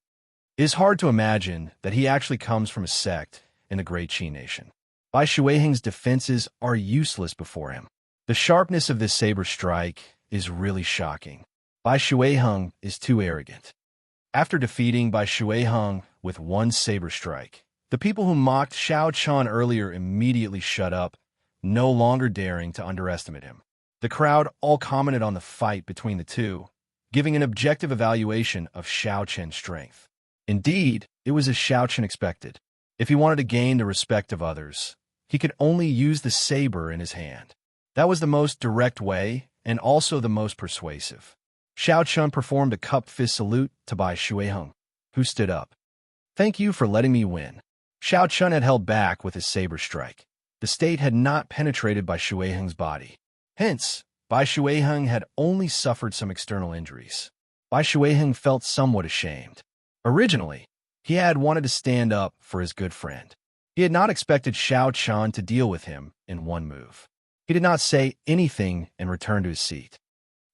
It is hard to imagine that he actually comes from a sect in the Great Qi Nation. Bai Shuiheng's defenses are useless before him. The sharpness of this saber strike is really shocking. Bai Shuiheng is too arrogant. After defeating Bai Shuiheng with 1 saber strike, the people who mocked Xiao Chun earlier immediately shut up, no longer daring to underestimate him. The crowd all commented on the fight between the two, giving an objective evaluation of Xiao Chen's strength. Indeed, it was as Xiao Chen expected. If he wanted to gain the respect of others, he could only use the saber in his hand. That was the most direct way and also the most persuasive. Xiao Chun performed a cup fist salute to Bai Shuiheng, who stood up. Thank you for letting me win. Xiao Chun had held back with his saber strike. The state had not penetrated Bai Shuiheng's body. Hence, Bai Shuiheng had only suffered some external injuries. Bai Shuiheng felt somewhat ashamed. Originally, he had wanted to stand up for his good friend. He had not expected Xiao Chun to deal with him in 1 move. He did not say anything and returned to his seat.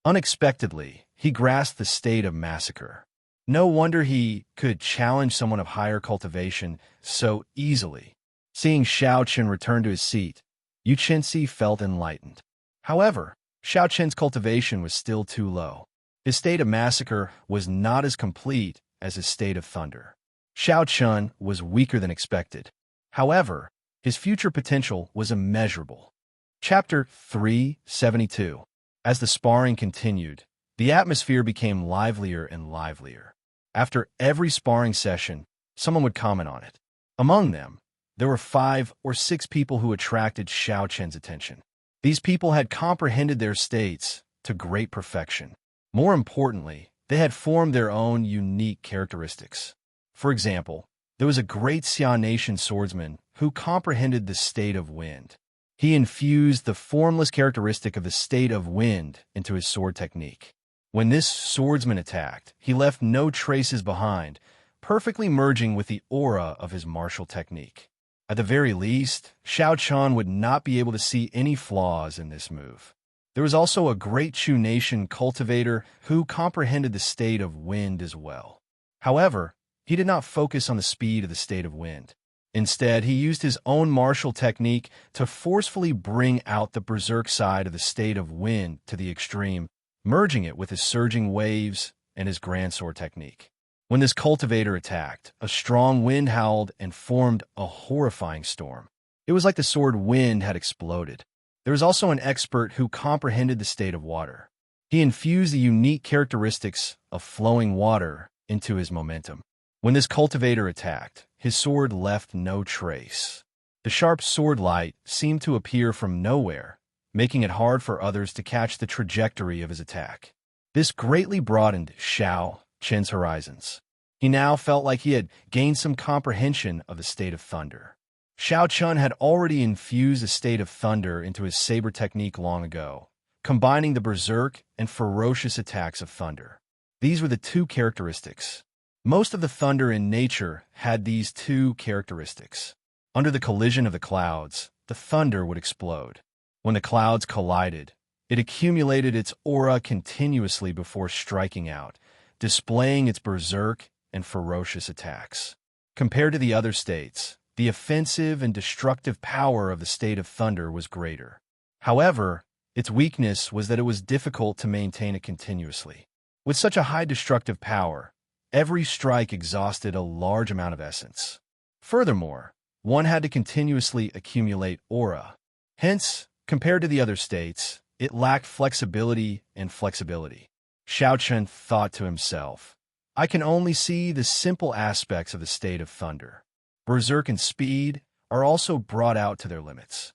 Unexpectedly, he grasped the state of massacre. No wonder he could challenge someone of higher cultivation so easily. Seeing Xiao Chun return to his seat, Xianxia felt enlightened. However, Xiao Chen's cultivation was still too low. His state of massacre was not as complete as his state of thunder. Xiao Chun was weaker than expected. However, his future potential was immeasurable. Chapter 372. As the sparring continued, the atmosphere became livelier and livelier. After every sparring session, someone would comment on it. Among them, there were 5 or 6 people who attracted Xianxia's attention. These people had comprehended their states to great perfection. More importantly, they had formed their own unique characteristics. For example, there was a great Xianxian swordsman who comprehended the state of wind. He infused the formless characteristic of the state of wind into his sword technique. When this swordsman attacked, he left no traces behind, perfectly merging with the aura of his martial technique. At the very least, Xianxia would not be able to see any flaws in this move. There was also a great Chu Nation cultivator who comprehended the state of wind as well. However, he did not focus on the speed of the state of wind. Instead, he used his own martial technique to forcefully bring out the berserk side of the state of wind to the extreme, merging it with his surging waves and his grand sword technique. When this cultivator attacked, a strong wind howled and formed a horrifying storm. It was like the sword wind had exploded. There was also an expert who comprehended the state of water. He infused the unique characteristics of flowing water into his momentum. When this cultivator attacked, his sword left no trace. The sharp sword light seemed to appear from nowhere, making it hard for others to catch the trajectory of his attack. This greatly broadened Xianxia's horizons. He now felt like he had gained some comprehension of the state of thunder. Xianxia had already infused the state of thunder into his saber technique long ago, combining the berserk and ferocious attacks of thunder. These were the two characteristics. Most of the thunder in nature had these two characteristics. Under the collision of the clouds, the thunder would explode. When the clouds collided, it accumulated its aura continuously before striking out, displaying its berserk and ferocious attacks. Compared to the other states, the offensive and destructive power of the state of thunder was greater. However, its weakness was that it was difficult to maintain it continuously. With such a high destructive power, every strike exhausted a large amount of essence. Furthermore, one had to continuously accumulate aura. Hence, compared to the other states, it lacked flexibility and flexibility. Xianxia thought to himself, I can only see the simple aspects of the state of thunder. Berserk and speed are also brought out to their limits.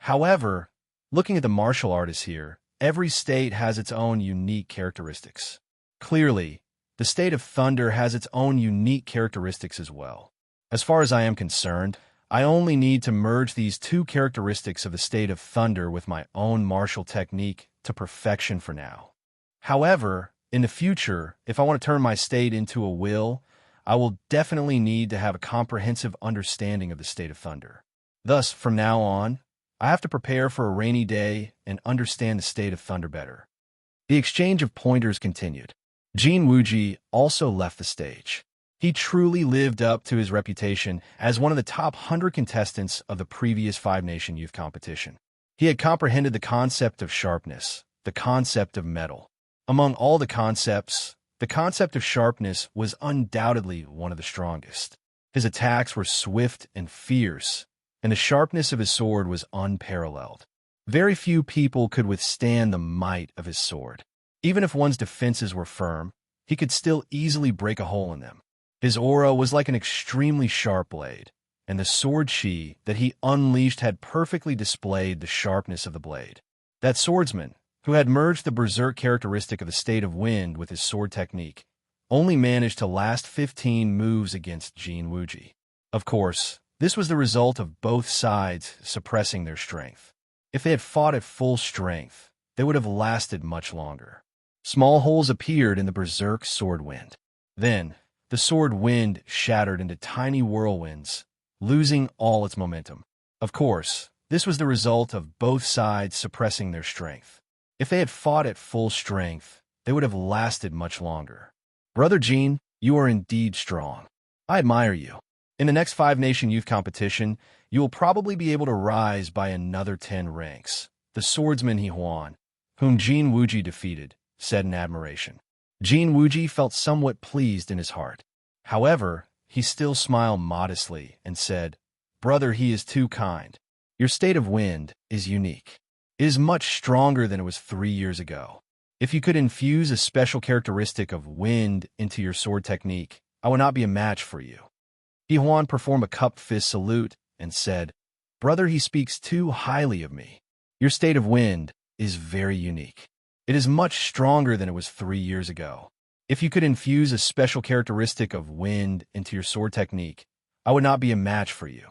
However, looking at the martial artists here, every state has its own unique characteristics. Clearly, the state of thunder has its own unique characteristics as well. As far as I am concerned, I only need to merge these two characteristics of the state of thunder with my own martial technique to perfection for now. However, in the future, if I want to turn my state into a will, I will definitely need to have a comprehensive understanding of the state of thunder. Thus, from now on, I have to prepare for a rainy day and understand the state of thunder better. The exchange of pointers continued. Jin Wuji also left the stage. He truly lived up to his reputation as one of the top 100 contestants of the previous 5-Nation Youth Competition. He had comprehended the concept of sharpness, the concept of metal. Among all the concepts, the concept of sharpness was undoubtedly one of the strongest. His attacks were swift and fierce, and the sharpness of his sword was unparalleled. Very few people could withstand the might of his sword. Even if one's defenses were firm, he could still easily break a hole in them. His aura was like an extremely sharp blade, and the sword chi that he unleashed had perfectly displayed the sharpness of the blade. That swordsman, who had merged the berserk characteristic of the state of wind with his sword technique, only managed to last 15 moves against Jin Wuji. Of course, this was the result of both sides suppressing their strength. If they had fought at full strength, they would have lasted much longer. Small holes appeared in the berserk sword wind. Then, the sword wind shattered into tiny whirlwinds, losing all its momentum. Of course, this was the result of both sides suppressing their strength. If they had fought at full strength, they would have lasted much longer. Brother Jin, you are indeed strong. I admire you. In the next 5-Nation Youth Competition, you will probably be able to rise by another 10 ranks. The swordsman He Huan, whom Jin Wuji defeated, said in admiration. Jin Wuji felt somewhat pleased in his heart. However, he still smiled modestly and said, Brother, he is too kind. Your state of wind is unique. It is much stronger than it was 3 years ago. If you could infuse a special characteristic of wind into your sword technique, I would not be a match for you. Huan performed a cupped fist salute and said, Brother, he speaks too highly of me. Your state of wind is very unique. It is much stronger than it was 3 years ago. If you could infuse a special characteristic of wind into your sword technique, I would not be a match for you.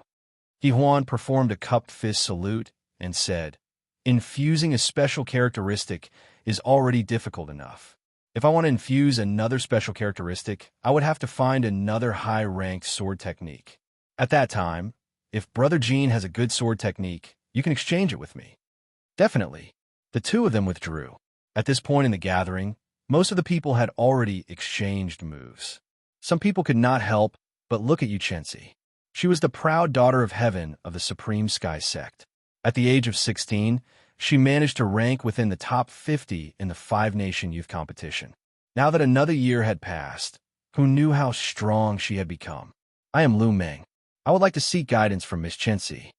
Huan performed a cupped fist salute and said, Infusing a special characteristic is already difficult enough. If I want to infuse another special characteristic, I would have to find another high-ranked sword technique. At that time, if Brother Jean has a good sword technique, you can exchange it with me. Definitely. The two of them withdrew. At this point in the gathering, most of the people had already exchanged moves. Some people could not help but look at Xianxia. She was the proud daughter of heaven of the Supreme Sky sect. At the age of 16, she managed to rank within the top 50 in the 5-nation youth competition. Now that another year had passed, who knew how strong she had become? I am Lu Meng. I would like to seek guidance from Miss Xianxia.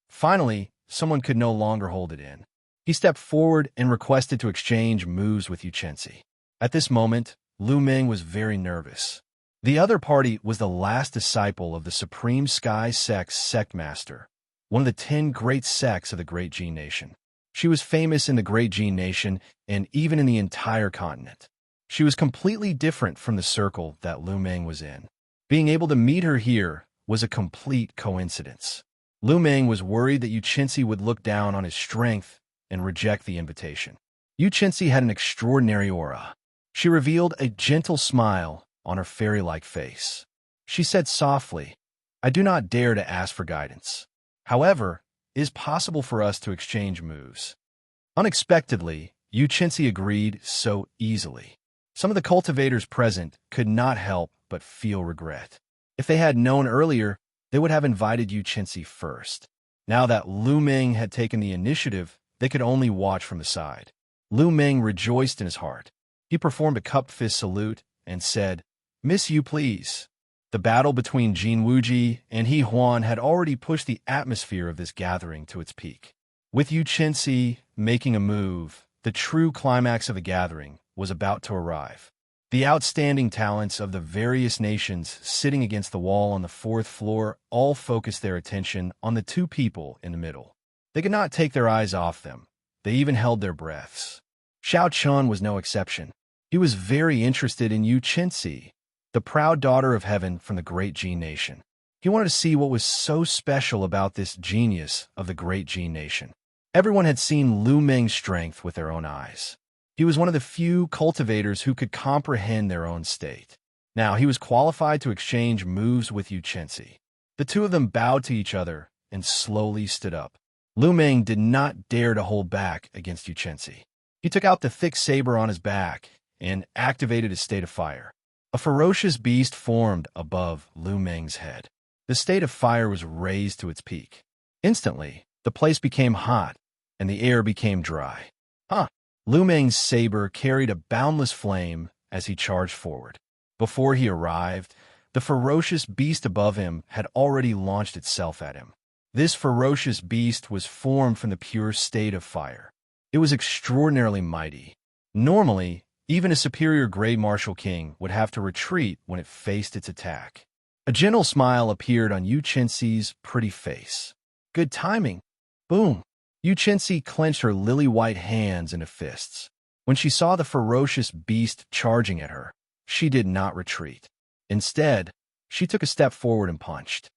Finally, someone could no longer hold it in. He stepped forward and requested to exchange moves with Xianxia. At this moment, Lu Meng was very nervous. The other party was the last disciple of the Supreme Sky Sect's sect master, one of the 10 great sects of the Great Jin Nation. She was famous in the Great Jin Nation and even in the entire continent. She was completely different from the circle that Lu Meng was in. Being able to meet her here was a complete coincidence. Lu Meng was worried that Xianxia would look down on his strength and reject the invitation. Xianxia had an extraordinary aura. She revealed a gentle smile on her fairy-like face. She said softly, I do not dare to ask for guidance. However, it is possible for us to exchange moves. Unexpectedly, Xianxia agreed so easily. Some of the cultivators present could not help but feel regret. If they had known earlier, they would have invited Xianxia first. Now that Lu Meng had taken the initiative, they could only watch from the side. Lu Meng rejoiced in his heart. He performed a cupped fist salute and said, Miss you, please. The battle between Jin Wuji and Huan had already pushed the atmosphere of this gathering to its peak. With Xianxia making a move, the true climax of the gathering was about to arrive. The outstanding talents of the various nations sitting against the wall on the 4th floor all focused their attention on the two people in the middle. They could not take their eyes off them. They even held their breaths. Xiao Chun was no exception. He was very interested in Xianxia, the proud daughter of heaven from the Great Jin Nation. He wanted to see what was so special about this genius of the Great Jin Nation. Everyone had seen Lu Meng's strength with their own eyes. He was one of the few cultivators who could comprehend their own state. Now, he was qualified to exchange moves with Xianxia. The two of them bowed to each other and slowly stood up. Lu Meng did not dare to hold back against Xianxia. He took out the thick saber on his back and activated his state of fire. A ferocious beast formed above Lu Meng's head. The state of fire was raised to its peak. Instantly, the place became hot, and the air became dry. Lu Meng's saber carried a boundless flame as he charged forward. Before he arrived, the ferocious beast above him had already launched itself at him. This ferocious beast was formed from the pure state of fire. It was extraordinarily mighty. Normally, even a superior Grey Martial King would have to retreat when it faced its attack. A gentle smile appeared on Xianxia's pretty face. Good timing. Boom. Xianxia clenched her lily-white hands into fists. When she saw the ferocious beast charging at her, she did not retreat. Instead, she took a step forward and punched.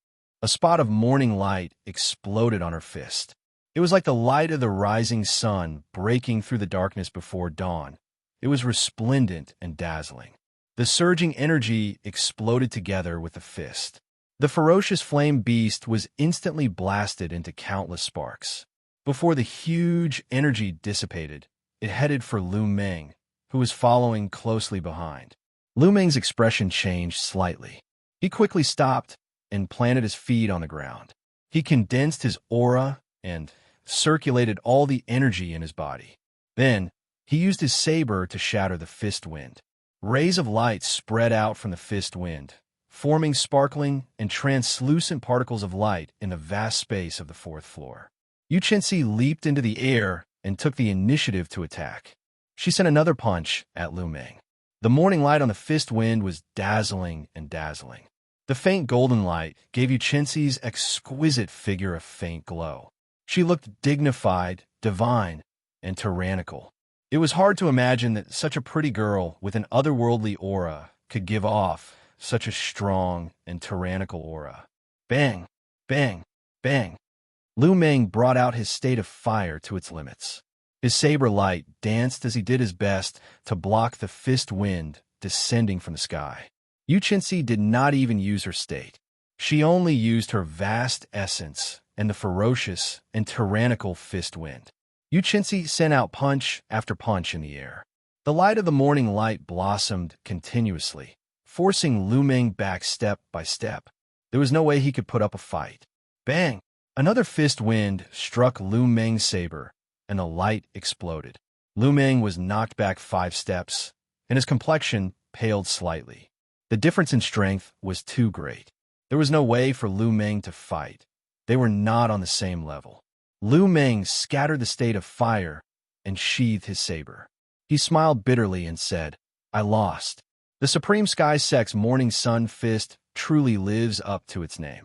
A spot of morning light exploded on her fist. It was like the light of the rising sun breaking through the darkness before dawn. It was resplendent and dazzling. The surging energy exploded together with the fist. The ferocious flame beast was instantly blasted into countless sparks. Before the huge energy dissipated, it headed for Lu Meng, who was following closely behind. Lu Meng's expression changed slightly. He quickly stopped and planted his feet on the ground. He condensed his aura and circulated all the energy in his body. Then, he used his saber to shatter the fist wind. Rays of light spread out from the fist wind, forming sparkling and translucent particles of light in the vast space of the 4th floor. Xianxia leaped into the air and took the initiative to attack. She sent another punch at Lu Meng. The morning light on the fist wind was dazzling and dazzling. The faint golden light gave Xianxia's exquisite figure a faint glow. She looked dignified, divine, and tyrannical. It was hard to imagine that such a pretty girl with an otherworldly aura could give off such a strong and tyrannical aura. Bang! Bang! Bang! Lu Meng brought out his state of fire to its limits. His saber light danced as he did his best to block the fist wind descending from the sky. Xianxia did not even use her state. She only used her vast essence and the ferocious and tyrannical fist wind. Xianxia sent out punch after punch in the air. The light of the morning light blossomed continuously, forcing Lu Meng back step by step. There was no way he could put up a fight. Bang! Another fist wind struck Lu Meng's saber, and the light exploded. Lu Meng was knocked back 5 steps, and his complexion paled slightly. The difference in strength was too great. There was no way for Lu Meng to fight. They were not on the same level. Lu Meng scattered the state of fire and sheathed his saber. He smiled bitterly and said, "I lost." The Supreme Sky Sect's Morning Sun Fist truly lives up to its name.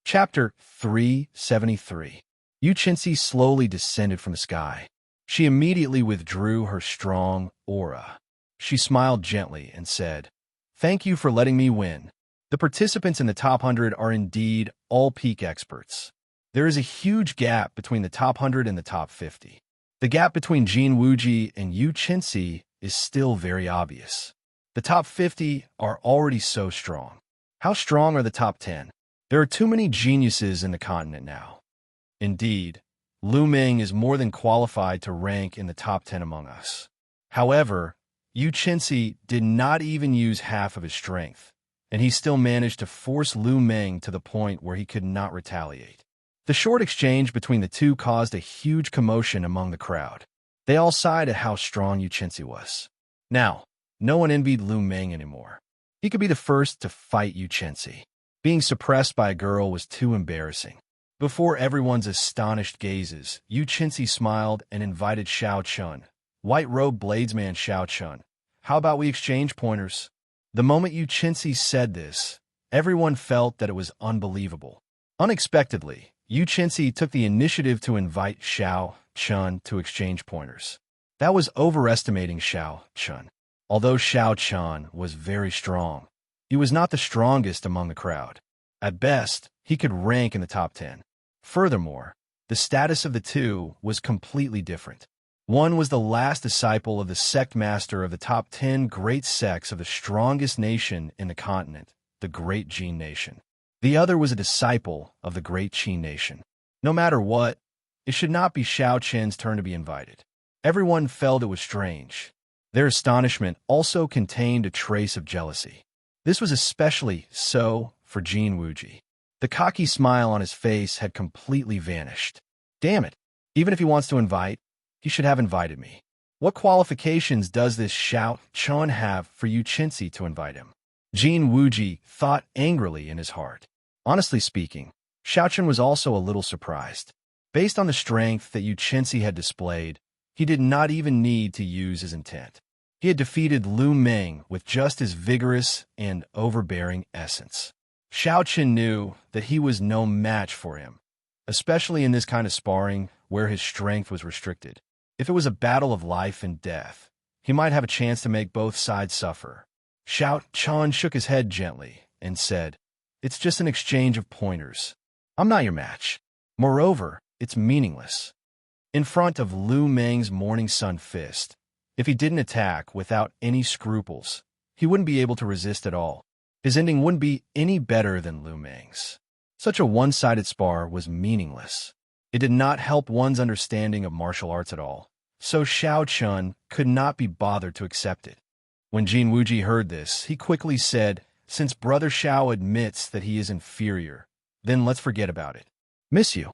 Chapter 373. Xianxia slowly descended from the sky. She immediately withdrew her strong aura. She smiled gently and said, "Thank you for letting me win. The participants in the top 100 are indeed all peak experts. There is a huge gap between the top 100 and the top 50. The gap between Jin Wuji and Xianxia is still very obvious. The top 50 are already so strong. How strong are the top 10? There are too many geniuses in the continent now. Indeed, Lu Meng is more than qualified to rank in the top 10 among us. However, Xianxia did not even use half of his strength, and he still managed to force Lu Meng to the point where he could not retaliate. The short exchange between the two caused a huge commotion among the crowd. They all sighed at how strong Xianxia was. Now, no one envied Lu Meng anymore. He could be the first to fight Xianxia. Being suppressed by a girl was too embarrassing. Before everyone's astonished gazes, Xianxia smiled and invited Xiao Chun. "White-robed bladesman Xiao Chun, how about we exchange pointers?" The moment Xianxia said this, everyone felt that it was unbelievable. Unexpectedly, Xianxia took the initiative to invite Xiao Chun to exchange pointers. That was overestimating Xiao Chun. Although Xiao Chun was very strong, he was not the strongest among the crowd. At best, he could rank in the top 10. Furthermore, the status of the two was completely different. One was the last disciple of the sect master of the top 10 great sects of the strongest nation in the continent, the Great Jin Nation. The other was a disciple of the Great Qin Nation. No matter what, it should not be Xiao Chen's turn to be invited. Everyone felt it was strange. Their astonishment also contained a trace of jealousy. This was especially so for Jin Wuji. The cocky smile on his face had completely vanished. Damn it, even if he wants to invite, he should have invited me. What qualifications does this Xiao Chun have for Xianxia to invite him? Jin Wuji thought angrily in his heart. Honestly speaking, Xiao Chun was also a little surprised. Based on the strength that Xianxia had displayed, he did not even need to use his intent. He had defeated Lu Meng with just his vigorous and overbearing essence. Xiao Chun knew that he was no match for him, especially in this kind of sparring where his strength was restricted. If it was a battle of life and death, he might have a chance to make both sides suffer. Xiao Chun shook his head gently and said, "It's just an exchange of pointers. I'm not your match. Moreover, it's meaningless." In front of Lu Meng's Morning Sun Fist, if he didn't attack without any scruples, he wouldn't be able to resist at all. His ending wouldn't be any better than Lu Meng's. Such a one-sided spar was meaningless. It did not help one's understanding of martial arts at all, so Xiao Chun could not be bothered to accept it. When Jin Wuji heard this, he quickly said, "Since Brother Xiao admits that he is inferior, then let's forget about it. Miss you."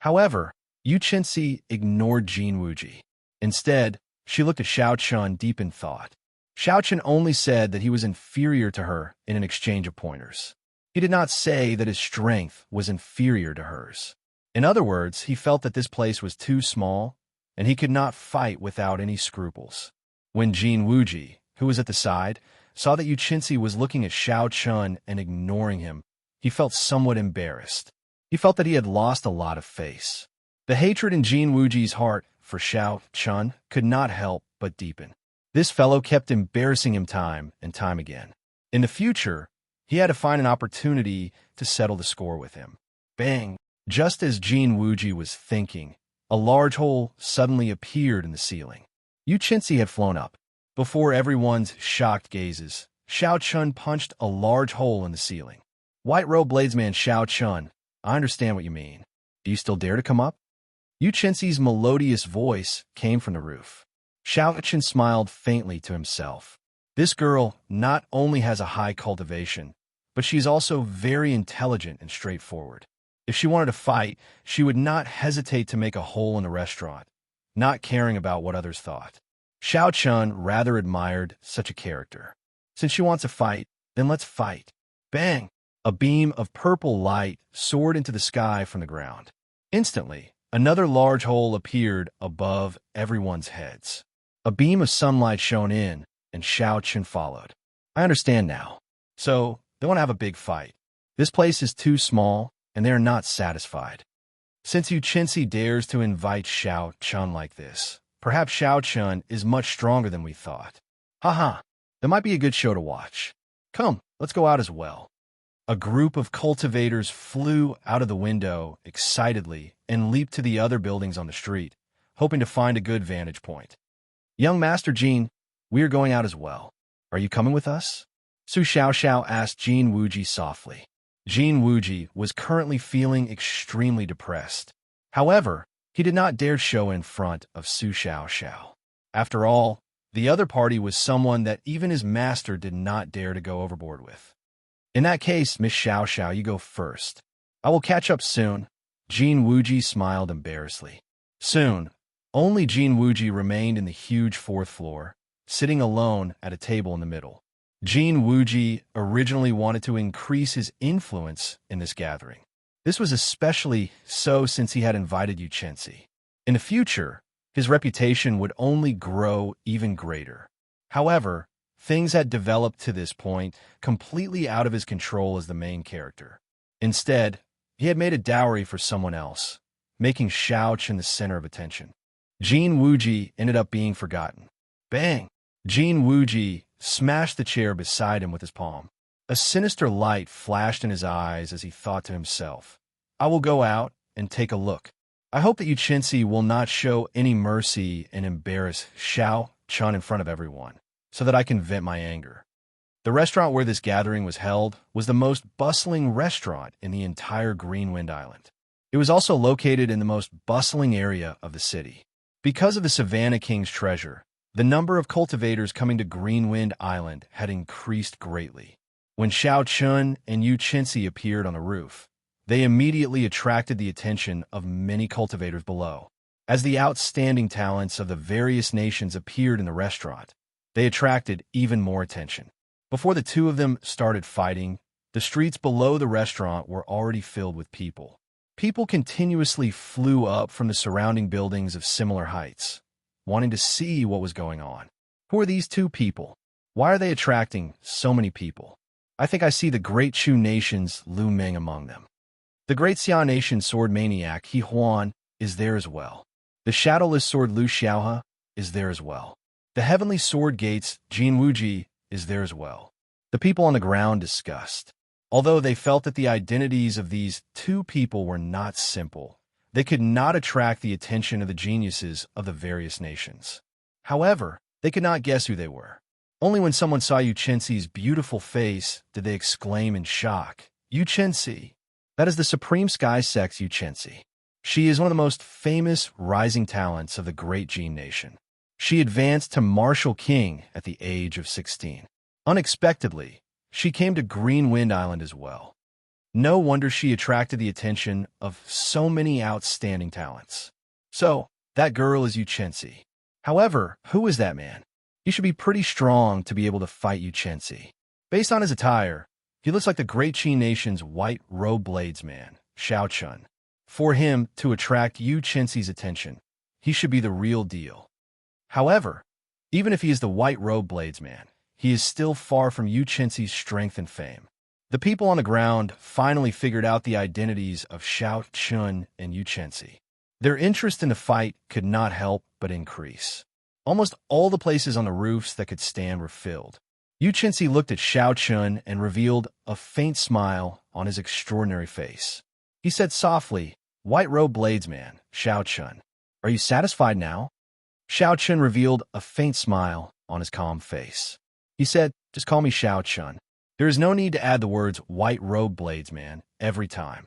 However, Xianxia ignored Jin Wuji. Instead, she looked at Xiao Chun deep in thought. Xiao Chun only said that he was inferior to her in an exchange of pointers. He did not say that his strength was inferior to hers. In other words, he felt that this place was too small, and he could not fight without any scruples. When Jin Wuji, who was at the side, saw that Yuqinsi was looking at Xiao Chun and ignoring him, he felt somewhat embarrassed. He felt that he had lost a lot of face. The hatred in Jin Wuji's heart for Xiao Chun could not help but deepen. This fellow kept embarrassing him time and time again. In the future, he had to find an opportunity to settle the score with him. Bang! Just as Jin Wuji was thinking, a large hole suddenly appeared in the ceiling. Yuqinsi had flown up. Before everyone's shocked gazes, Xiao Chun punched a large hole in the ceiling. White Robe Bladesman Xiao Chun, I understand what you mean. Do you still dare to come up? Yuqinsi's melodious voice came from the roof. Xiao Chun smiled faintly to himself. This girl not only has a high cultivation, but she's also very intelligent and straightforward. If she wanted to fight, she would not hesitate to make a hole in the restaurant, not caring about what others thought. Xiao Chun rather admired such a character. Since she wants to fight, then let's fight. Bang! A beam of purple light soared into the sky from the ground. Instantly, another large hole appeared above everyone's heads. A beam of sunlight shone in, and Xiao Chun followed. I understand now. So, they want to have a big fight. This place is too small, and they are not satisfied. Since Yuqinsi dares to invite Xiao Chun like this, perhaps Xiao Chun is much stronger than we thought. Haha, that might be a good show to watch. Come, let's go out as well. A group of cultivators flew out of the window excitedly and leaped to the other buildings on the street, hoping to find a good vantage point. Young Master Jin, we are going out as well. Are you coming with us? Su Xiaoxiao asked Jin Wuji softly. Jin Wuji was currently feeling extremely depressed. However, he did not dare show in front of Su Xiaoxiao. After all, the other party was someone that even his master did not dare to go overboard with. In that case, Miss Xiaoxiao, you go first. I will catch up soon. Jin Wuji smiled embarrassedly. Soon, only Jin Wuji remained in the huge fourth floor, sitting alone at a table in the middle. Jin Wuji originally wanted to increase his influence in this gathering. This was especially so since he had invited Yuqinsi. In the future, his reputation would only grow even greater. However, things had developed to this point completely out of his control as the main character. Instead, he had made a dowry for someone else, making Xiao Chun the center of attention. Jin Wuji ended up being forgotten. Bang! Jin Wuji smashed the chair beside him with his palm. A sinister light flashed in his eyes as he thought to himself, I will go out and take a look. I hope that Yuqinsi will not show any mercy and embarrass Xiao Chun in front of everyone, so that I can vent my anger. The restaurant where this gathering was held was the most bustling restaurant in the entire Greenwind Island. It was also located in the most bustling area of the city. Because of the Savannah King's treasure, the number of cultivators coming to Greenwind Island had increased greatly. When Xiao Chun and Yuqinsi appeared on the roof, they immediately attracted the attention of many cultivators below. As the outstanding talents of the various nations appeared in the restaurant, they attracted even more attention. Before the two of them started fighting, the streets below the restaurant were already filled with people. People continuously flew up from the surrounding buildings of similar heights, wanting to see what was going on. Who are these two people? Why are they attracting so many people? I think I see the great Chu nation's Lu Meng among them. The great Xia nation sword maniac He Huan is there as well. The shadowless sword Lu Xiaohe is there as well. The heavenly sword gates Jin Wuji is there as well. The people on the ground discussed. Although they felt that the identities of these two people were not simple, they could not attract the attention of the geniuses of the various nations. However, they could not guess who they were. Only when someone saw Yuqinsi's beautiful face did they exclaim in shock, Yuqinsi! That is the Supreme Sky Sex Yuqinsi. She is one of the most famous rising talents of the great Jin nation. She advanced to Martial King at the age of 16. Unexpectedly, she came to Greenwind Island as well. No wonder she attracted the attention of so many outstanding talents. So, that girl is Yuqinsi. However, who is that man? He should be pretty strong to be able to fight Yuqinsi. Based on his attire, he looks like the great Qi nation's white robe blades man, Xiao Chun. For him to attract Yu Chenxi's attention, he should be the real deal. However, even if he is the white-robed bladesman, he is still far from Yu Chenxi's strength and fame. The people on the ground finally figured out the identities of Xiao Chun and Yu Chenxi. Their interest in the fight could not help but increase. Almost all the places on the roofs that could stand were filled. Yu Chenxi looked at Xiao Chun and revealed a faint smile on his extraordinary face. He said softly, "White-robed bladesman, Xiao Chun, are you satisfied now?" Xiao Chun revealed a faint smile on his calm face. He said, "Just call me Xiao Chun. There is no need to add the words white-robed bladesman every time."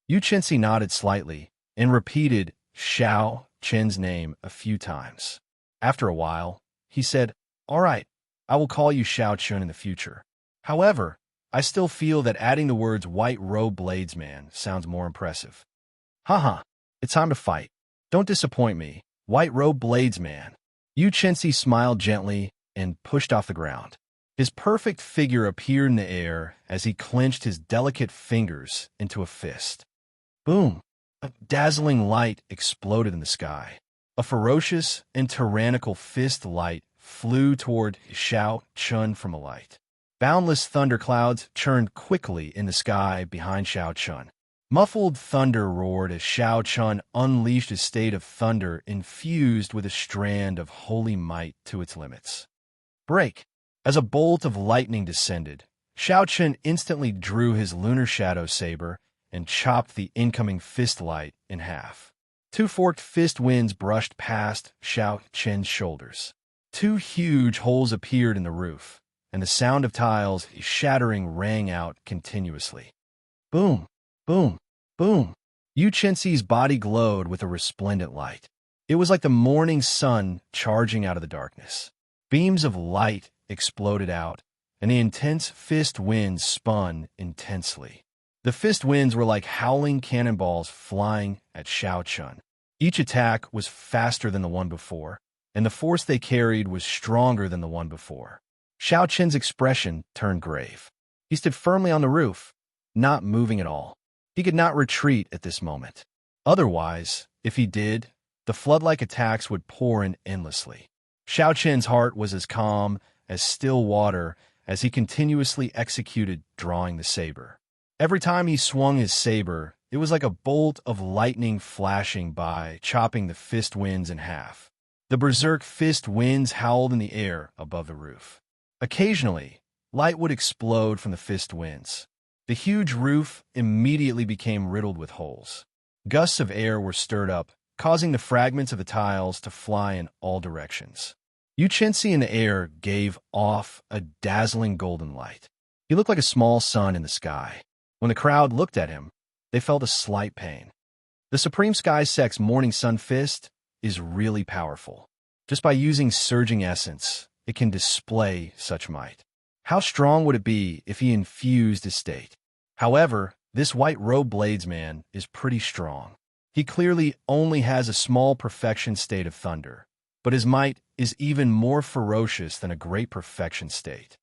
Yu Chenxi nodded slightly and repeated Xiao Chun's name a few times. After a while, he said, "All right, I will call you Xiao Chun in the future. However, I still feel that adding the words white-robed bladesman sounds more impressive." Haha, it's time to fight. Don't disappoint me, white-robed bladesman. Yu Chenxi smiled gently and pushed off the ground. His perfect figure appeared in the air as he clenched his delicate fingers into a fist. Boom! A dazzling light exploded in the sky. A ferocious and tyrannical fist light flew toward Xiao Chun from a light. Boundless thunderclouds churned quickly in the sky behind Xiao Chun. Muffled thunder roared as Xiao Chun unleashed a state of thunder infused with a strand of holy might to its limits. Break! As a bolt of lightning descended, Xiao Chun instantly drew his lunar shadow saber and chopped the incoming fist light in half. Two forked fist winds brushed past Xiao Chun's shoulders. Two huge holes appeared in the roof, and the sound of tiles shattering rang out continuously. Boom! Boom! Boom! Yu Chenxi's body glowed with a resplendent light. It was like the morning sun charging out of the darkness. Beams of light exploded out, and the intense fist winds spun intensely. The fist winds were like howling cannonballs flying at Xiao Chun. Each attack was faster than the one before, and the force they carried was stronger than the one before. Xiao Chun's expression turned grave. He stood firmly on the roof, not moving at all. He could not retreat at this moment. Otherwise, if he did, the flood-like attacks would pour in endlessly. Xiao Chun's heart was as calm as still water as he continuously executed drawing the saber. Every time he swung his saber, it was like a bolt of lightning flashing by, chopping the fist winds in half. The berserk fist winds howled in the air above the roof. Occasionally, light would explode from the fist winds. The huge roof immediately became riddled with holes. Gusts of air were stirred up, causing the fragments of the tiles to fly in all directions. Yu Chenxi in the air gave off a dazzling golden light. He looked like a small sun in the sky. When the crowd looked at him, they felt a slight pain. The Supreme Sky Sect's Morning Sun Fist is really powerful. Just by using surging essence, it can display such might. How strong would it be if he infused his state? However, this white-robed bladesman is pretty strong. He clearly only has a small perfection state of thunder, but his might is even more ferocious than a great perfection state.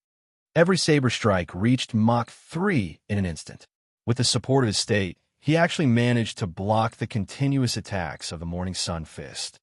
Every saber strike reached Mach 3 in an instant. With the support of his state, he actually managed to block the continuous attacks of the Morning Sun Fist.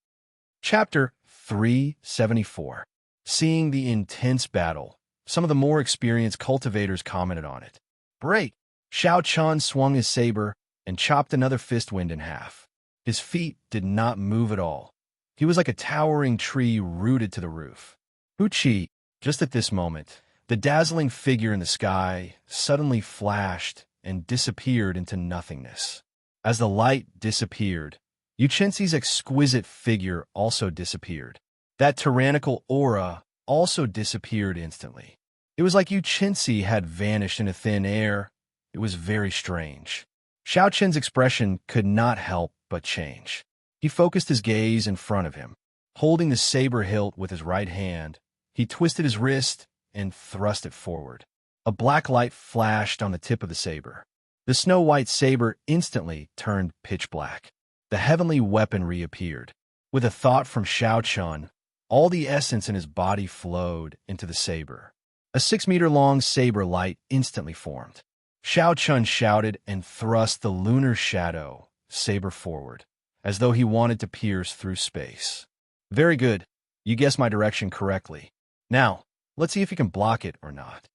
Chapter 374. Seeing the intense battle, some of the more experienced cultivators commented on it. Break! Xiao Chun swung his saber and chopped another fist wind in half. His feet did not move at all. He was like a towering tree rooted to the roof. Wuxia, just at this moment, the dazzling figure in the sky suddenly flashed and disappeared into nothingness. As the light disappeared, Yu Chenxi's exquisite figure also disappeared. That tyrannical aura also disappeared instantly. It was like Yu Chenxi had vanished into thin air. It was very strange. Xiao Chun's expression could not help but change. He focused his gaze in front of him. Holding the saber hilt with his right hand, he twisted his wrist and thrust it forward. A black light flashed on the tip of the saber. The snow-white saber instantly turned pitch black. The heavenly weapon reappeared. With a thought from Xiao Chun, all the essence in his body flowed into the saber. A 6-meter-long saber light instantly formed. Xiao Chun shouted and thrust the lunar shadow saber forward, as though he wanted to pierce through space. Very good. You guessed my direction correctly. Now, let's see if you can block it or not.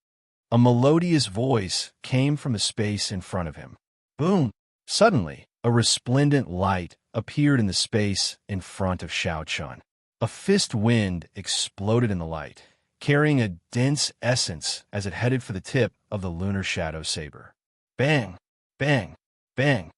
A melodious voice came from the space in front of him. Boom! Suddenly, a resplendent light appeared in the space in front of Xianxia. A fist wind exploded in the light, carrying a dense essence as it headed for the tip of the lunar shadow saber. Bang! Bang! Bang!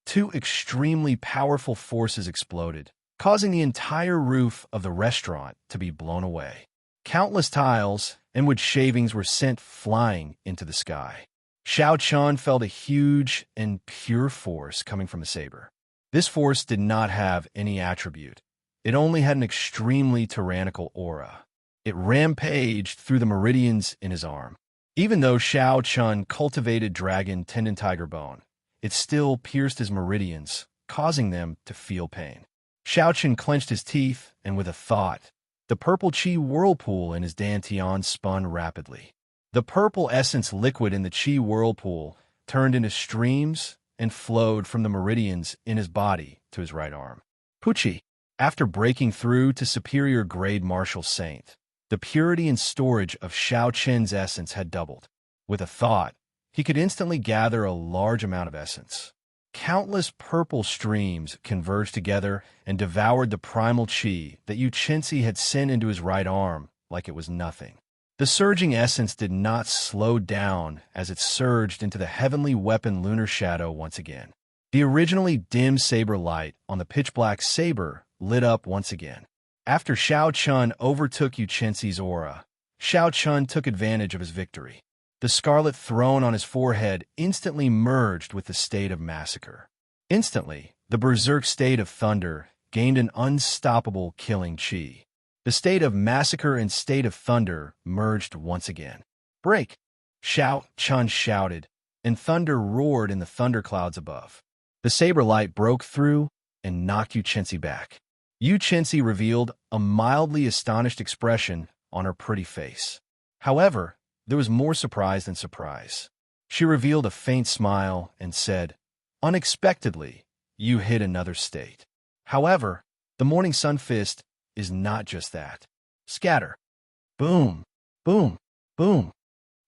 Two extremely powerful forces exploded, causing the entire roof of the restaurant to be blown away. Countless tiles and wood shavings were sent flying into the sky. Xianxia felt a huge and pure force coming from the saber. This force did not have any attribute. It only had an extremely tyrannical aura. It rampaged through the meridians in his arm. Even though Xianxia cultivated dragon tendon tiger bone, it still pierced his meridians, causing them to feel pain. Xianxia clenched his teeth, and with a thought, the purple chi whirlpool in his dantian spun rapidly. The purple essence liquid in the chi whirlpool turned into streams and flowed from the meridians in his body to his right arm. Pucci, after breaking through to superior grade martial saint, the purity and storage of Xiaoqian's essence had doubled. With a thought, he could instantly gather a large amount of essence. Countless purple streams converged together and devoured the primal chi that Xianxia had sent into his right arm like it was nothing. The surging essence did not slow down as it surged into the heavenly weapon lunar shadow once again. The originally dim saber light on the pitch-black saber lit up once again. After Xianxia overtook Xianxia's aura, Xianxia took advantage of his victory. The scarlet throne on his forehead instantly merged with the state of massacre. Instantly, the berserk state of thunder gained an unstoppable killing chi. The state of massacre and state of thunder merged once again. Break! Xianxia shouted, and thunder roared in the thunderclouds above. The saber light broke through and knocked Xianxia back. Xianxia revealed a mildly astonished expression on her pretty face. However, there was more surprise than surprise. She revealed a faint smile and said, "Unexpectedly, you hit another state. However, the morning sun fist is not just that. Scatter." Boom, boom, boom.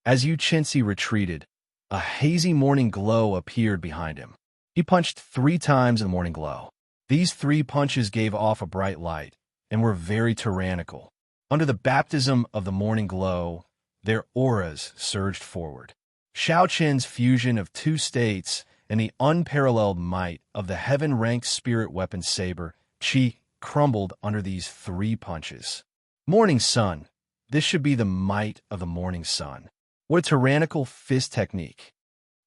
As Xianxia retreated, a hazy morning glow appeared behind him. He punched 3 times in the morning glow. These 3 punches gave off a bright light and were very tyrannical. Under the baptism of the morning glow, their auras surged forward. Xiaoqian's fusion of 2 states and the unparalleled might of the heaven-ranked spirit weapon saber, Qi, crumbled under these 3 punches. Morning sun. This should be the might of the morning sun. What a tyrannical fist technique.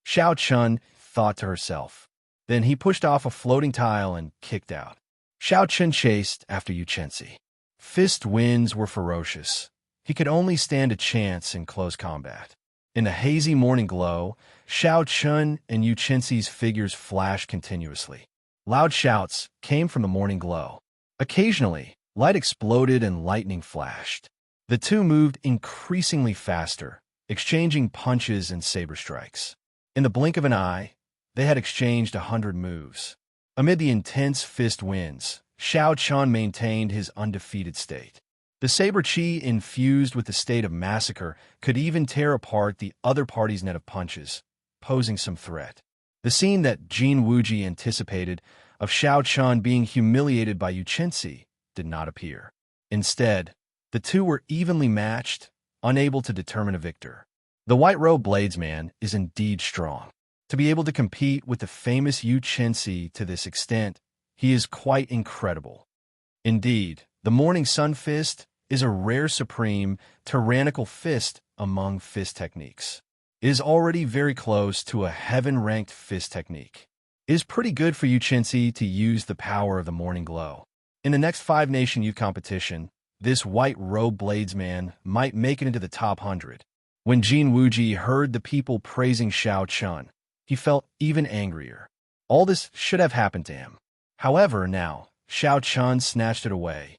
Xiaoqian thought to herself. Then he pushed off a floating tile and kicked out. Xiaoqian chased after Xianxia. Fist winds were ferocious. He could only stand a chance in close combat. In the hazy morning glow, Xiaoqian and Xianxia's figures flashed continuously. Loud shouts came from the morning glow. Occasionally, light exploded and lightning flashed. The two moved increasingly faster, exchanging punches and saber strikes. In the blink of an eye, they had exchanged 100 moves. Amid the intense fist winds, Xiaoqian maintained his undefeated state. The saber chi infused with the state of massacre could even tear apart the other party's net of punches, posing some threat. The scene that Jin Wuji anticipated of Xiaoqian being humiliated by Xianxia did not appear. Instead, the two were evenly matched, unable to determine a victor. The white-robed bladesman is indeed strong. To be able to compete with the famous Xianxia to this extent, he is quite incredible. Indeed, the Morning Sun Fist is a rare supreme, tyrannical fist among fist techniques. It is already very close to a heaven-ranked fist technique. It is pretty good for Xianxia to use the power of the morning glow. In the next 5-nation youth competition, this white-robed bladesman might make it into the top 100. When Jin Wuji heard the people praising Xiaoqian, he felt even angrier. All this should have happened to him. However, now, Xiaoqian snatched it away.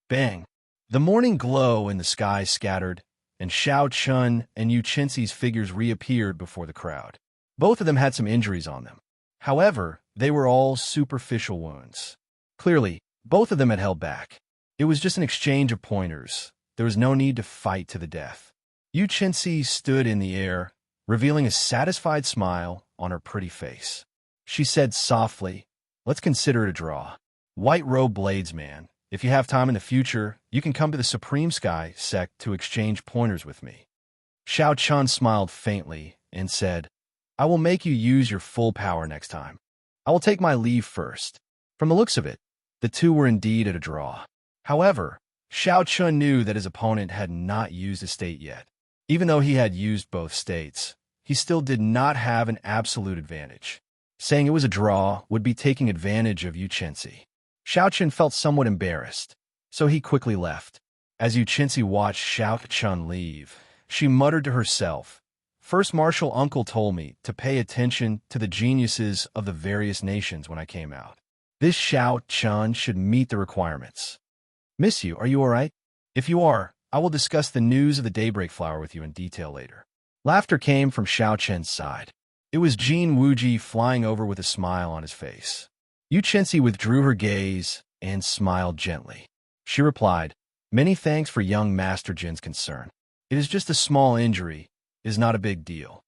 Bang! The morning glow in the sky scattered, and Xiaoqian and Xianxia's figures reappeared before the crowd. Both of them had some injuries on them. However, they were all superficial wounds. Clearly, both of them had held back. It was just an exchange of pointers. There was no need to fight to the death. Xianxia stood in the air, revealing a satisfied smile on her pretty face. She said softly, "Let's consider it a draw. White Robe Bladesman, if you have time in the future, you can come to the Supreme Sky sect to exchange pointers with me." Xianxia smiled faintly and said, "I will make you use your full power next time. I will take my leave first." From the looks of it, the two were indeed at a draw. However, Xianxia knew that his opponent had not used a state yet. Even though he had used both states, he still did not have an absolute advantage. Saying it was a draw would be taking advantage of Xianxia. Xianxia felt somewhat embarrassed, so he quickly left. As Xianxia watched Xianxia leave, she muttered to herself, "First Marshal Uncle told me to pay attention to the geniuses of the various nations when I came out. This Xianxia should meet the requirements." "Miss you, are you all right?" "If you are, I will discuss the news of the Daybreak Flower with you in detail later." Laughter came from Xiaoqian's side. It was Jin Wuji flying over with a smile on his face. Xianxia withdrew her gaze and smiled gently. She replied, "Many thanks for young Master Jin's concern. It is just a small injury. It is not a big deal."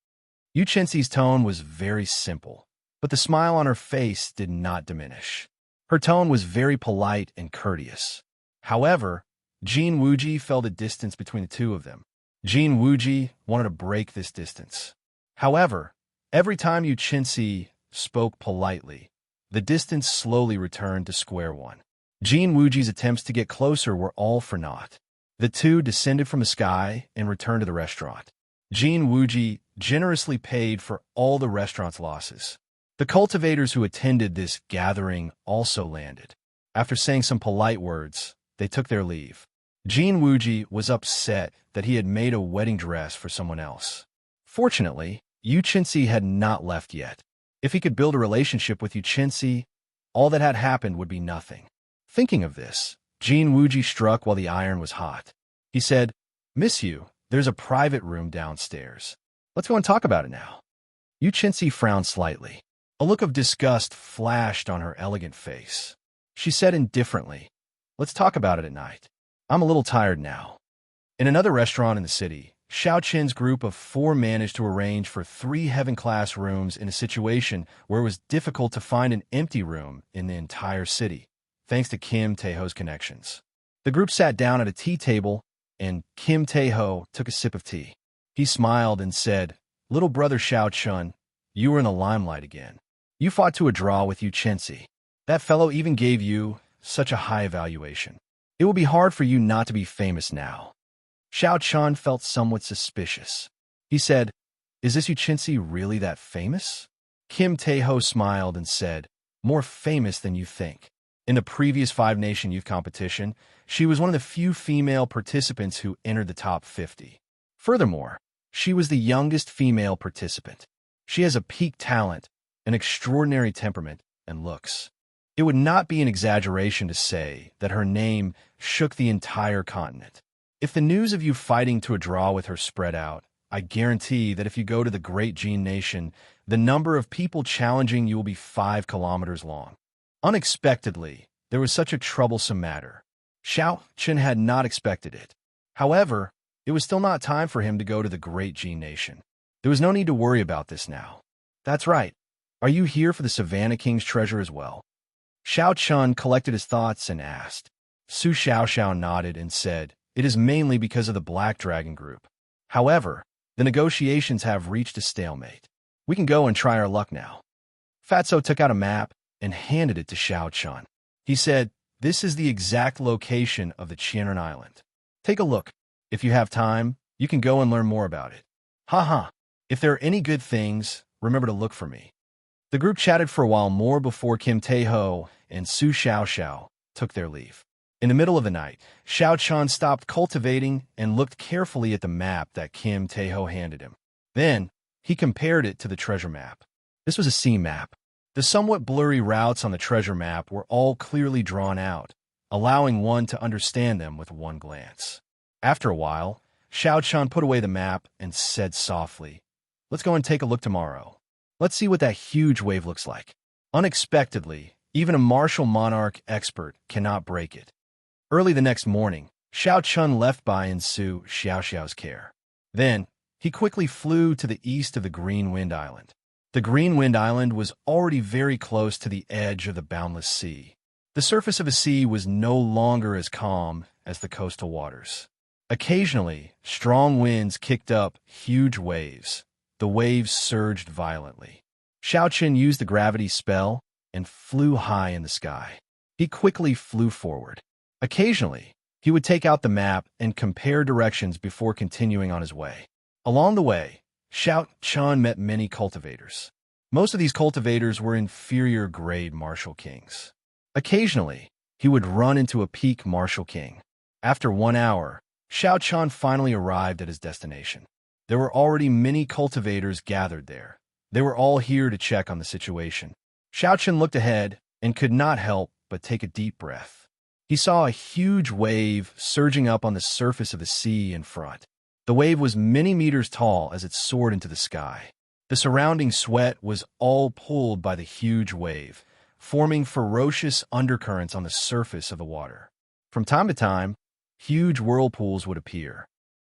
Xianxia's tone was very simple, but the smile on her face did not diminish. Her tone was very polite and courteous. However, Jin Wuji felt a distance between the two of them. Jin Wuji wanted to break this distance. However, every time Xianxia spoke politely, the distance slowly returned to square one. Jin Wuji's attempts to get closer were all for naught. The two descended from the sky and returned to the restaurant. Jin Wuji generously paid for all the restaurant's losses. The cultivators who attended this gathering also landed. After saying some polite words, they took their leave. Jin Wuji was upset that he had made a wedding dress for someone else. Fortunately, Xianxia had not left yet. If he could build a relationship with Xianxia, all that had happened would be nothing. Thinking of this, Jin Wuji struck while the iron was hot. He said, "Miss you, there's a private room downstairs. Let's go and talk about it now." Xianxia frowned slightly. A look of disgust flashed on her elegant face. She said indifferently, "Let's talk about it at night. I'm a little tired now." In another restaurant in the city, Xiaoqian's group of 4 managed to arrange for 3 heaven-class rooms in a situation where it was difficult to find an empty room in the entire city, thanks to Kim Taeho's connections. The group sat down at a tea table, and Kim Taeho took a sip of tea. He smiled and said, "Little brother Xiaoqian, you were in the limelight again. You fought to a draw with Xianxia. That fellow even gave you such a high evaluation. It will be hard for you not to be famous now." Xiaoqian felt somewhat suspicious. He said, "Is this Xianxia really that famous?" Kim Taeho smiled and said, "More famous than you think. In the previous 5-nation youth competition, she was one of the few female participants who entered the top 50. Furthermore, she was the youngest female participant. She has a peak talent, an extraordinary temperament, and looks. It would not be an exaggeration to say that her name shook the entire continent. If the news of you fighting to a draw with her spread out, I guarantee that if you go to the Great Jin Nation, the number of people challenging you will be 5 kilometers long." Unexpectedly, there was such a troublesome matter. Xiaoqian had not expected it. However, it was still not time for him to go to the Great Jin Nation. There was no need to worry about this now. "That's right. Are you here for the Savannah King's treasure as well?" Xiaoqian collected his thoughts and asked. Su Xiaoxiao nodded and said, "It is mainly because of the Black Dragon Group. However, the negotiations have reached a stalemate. We can go and try our luck now." Fatso took out a map and handed it to Xiaoqian. He said, "This is the exact location of the Qianren Island. Take a look. If you have time, you can go and learn more about it. Haha. If there are any good things, remember to look for me." The group chatted for a while more before Kim Taeho and Su Xiaoxiao took their leave. In the middle of the night, Xiaoqian stopped cultivating and looked carefully at the map that Kim Taeho handed him. Then, he compared it to the treasure map. This was a sea map. The somewhat blurry routes on the treasure map were all clearly drawn out, allowing one to understand them with one glance. After a while, Xiaoqian put away the map and said softly, "Let's go and take a look tomorrow." Let's see what that huge wave looks like. Unexpectedly, even a martial monarch expert cannot break it. Early the next morning, Xiao Chun left Bai and Su Xiaoxiao's care. Then, he quickly flew to the east of the Green Wind Island. The Green Wind Island was already very close to the edge of the boundless sea. The surface of the sea was no longer as calm as the coastal waters. Occasionally, strong winds kicked up huge waves. The waves surged violently. Xiao Chun used the gravity spell and flew high in the sky. He quickly flew forward. Occasionally, he would take out the map and compare directions before continuing on his way. Along the way, Xiao Chun met many cultivators. Most of these cultivators were inferior-grade martial kings. Occasionally, he would run into a peak martial king. After 1 hour, Xiao Chun finally arrived at his destination. There were already many cultivators gathered there. They were all here to check on the situation. Xiao Chun looked ahead and could not help but take a deep breath. He saw a huge wave surging up on the surface of the sea in front. The wave was many meters tall as it soared into the sky. The surrounding sweat was all pulled by the huge wave, forming ferocious undercurrents on the surface of the water. From time to time, huge whirlpools would appear.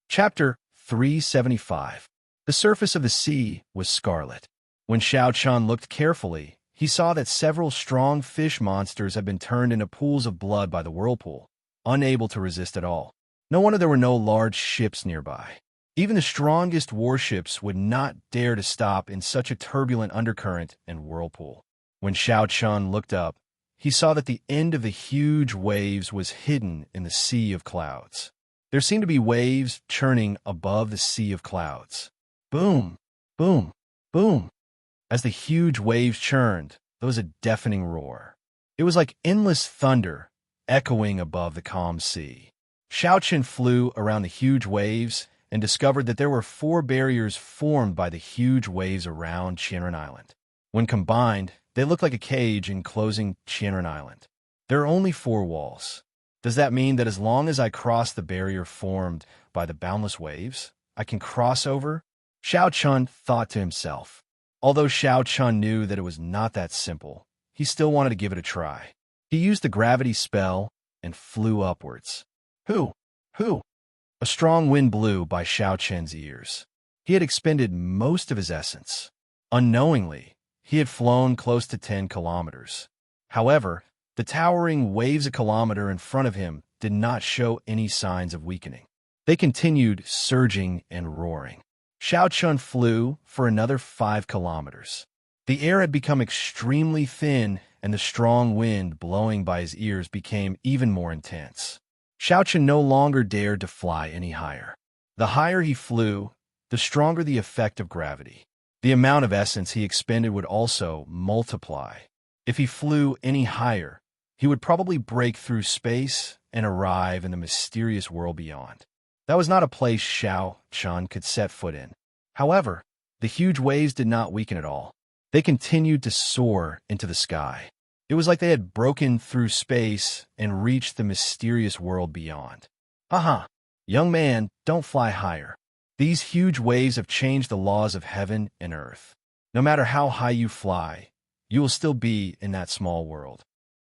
Chapter 375. The surface of the sea was scarlet. When Xiao Chun looked carefully, he saw that several strong fish monsters had been turned into pools of blood by the whirlpool, unable to resist at all. No wonder there were no large ships nearby. Even the strongest warships would not dare to stop in such a turbulent undercurrent and whirlpool. When Xiao Chun looked up, he saw that the end of the huge waves was hidden in the sea of clouds. There seemed to be waves churning above the sea of clouds. Boom, boom, boom. As the huge waves churned, there was a deafening roar. It was like endless thunder echoing above the calm sea. Xiao Chun flew around the huge waves and discovered that there were 4 barriers formed by the huge waves around Qianren Island. When combined, they looked like a cage enclosing Qianren Island. There are only 4 walls. Does that mean that as long as I cross the barrier formed by the boundless waves, I can cross over? Xiao Chun thought to himself. Although Xiao Chun knew that it was not that simple, he still wanted to give it a try. He used the gravity spell and flew upwards. Hoo! Hoo! A strong wind blew by Xiao Chun's ears. He had expended most of his essence. Unknowingly, he had flown close to 10 kilometers. However, the towering waves a kilometer in front of him did not show any signs of weakening. They continued surging and roaring. Xiao Chun flew for another 5 kilometers. The air had become extremely thin, and the strong wind blowing by his ears became even more intense. Xiao Chun no longer dared to fly any higher. The higher he flew, the stronger the effect of gravity. The amount of essence he expended would also multiply. If he flew any higher, he would probably break through space and arrive in the mysterious world beyond. That was not a place Xiao Chun could set foot in. However, the huge waves did not weaken at all. They continued to soar into the sky. It was like they had broken through space and reached the mysterious world beyond. Aha! Young man, don't fly higher. These huge waves have changed the laws of heaven and earth. No matter how high you fly, you will still be in that small world.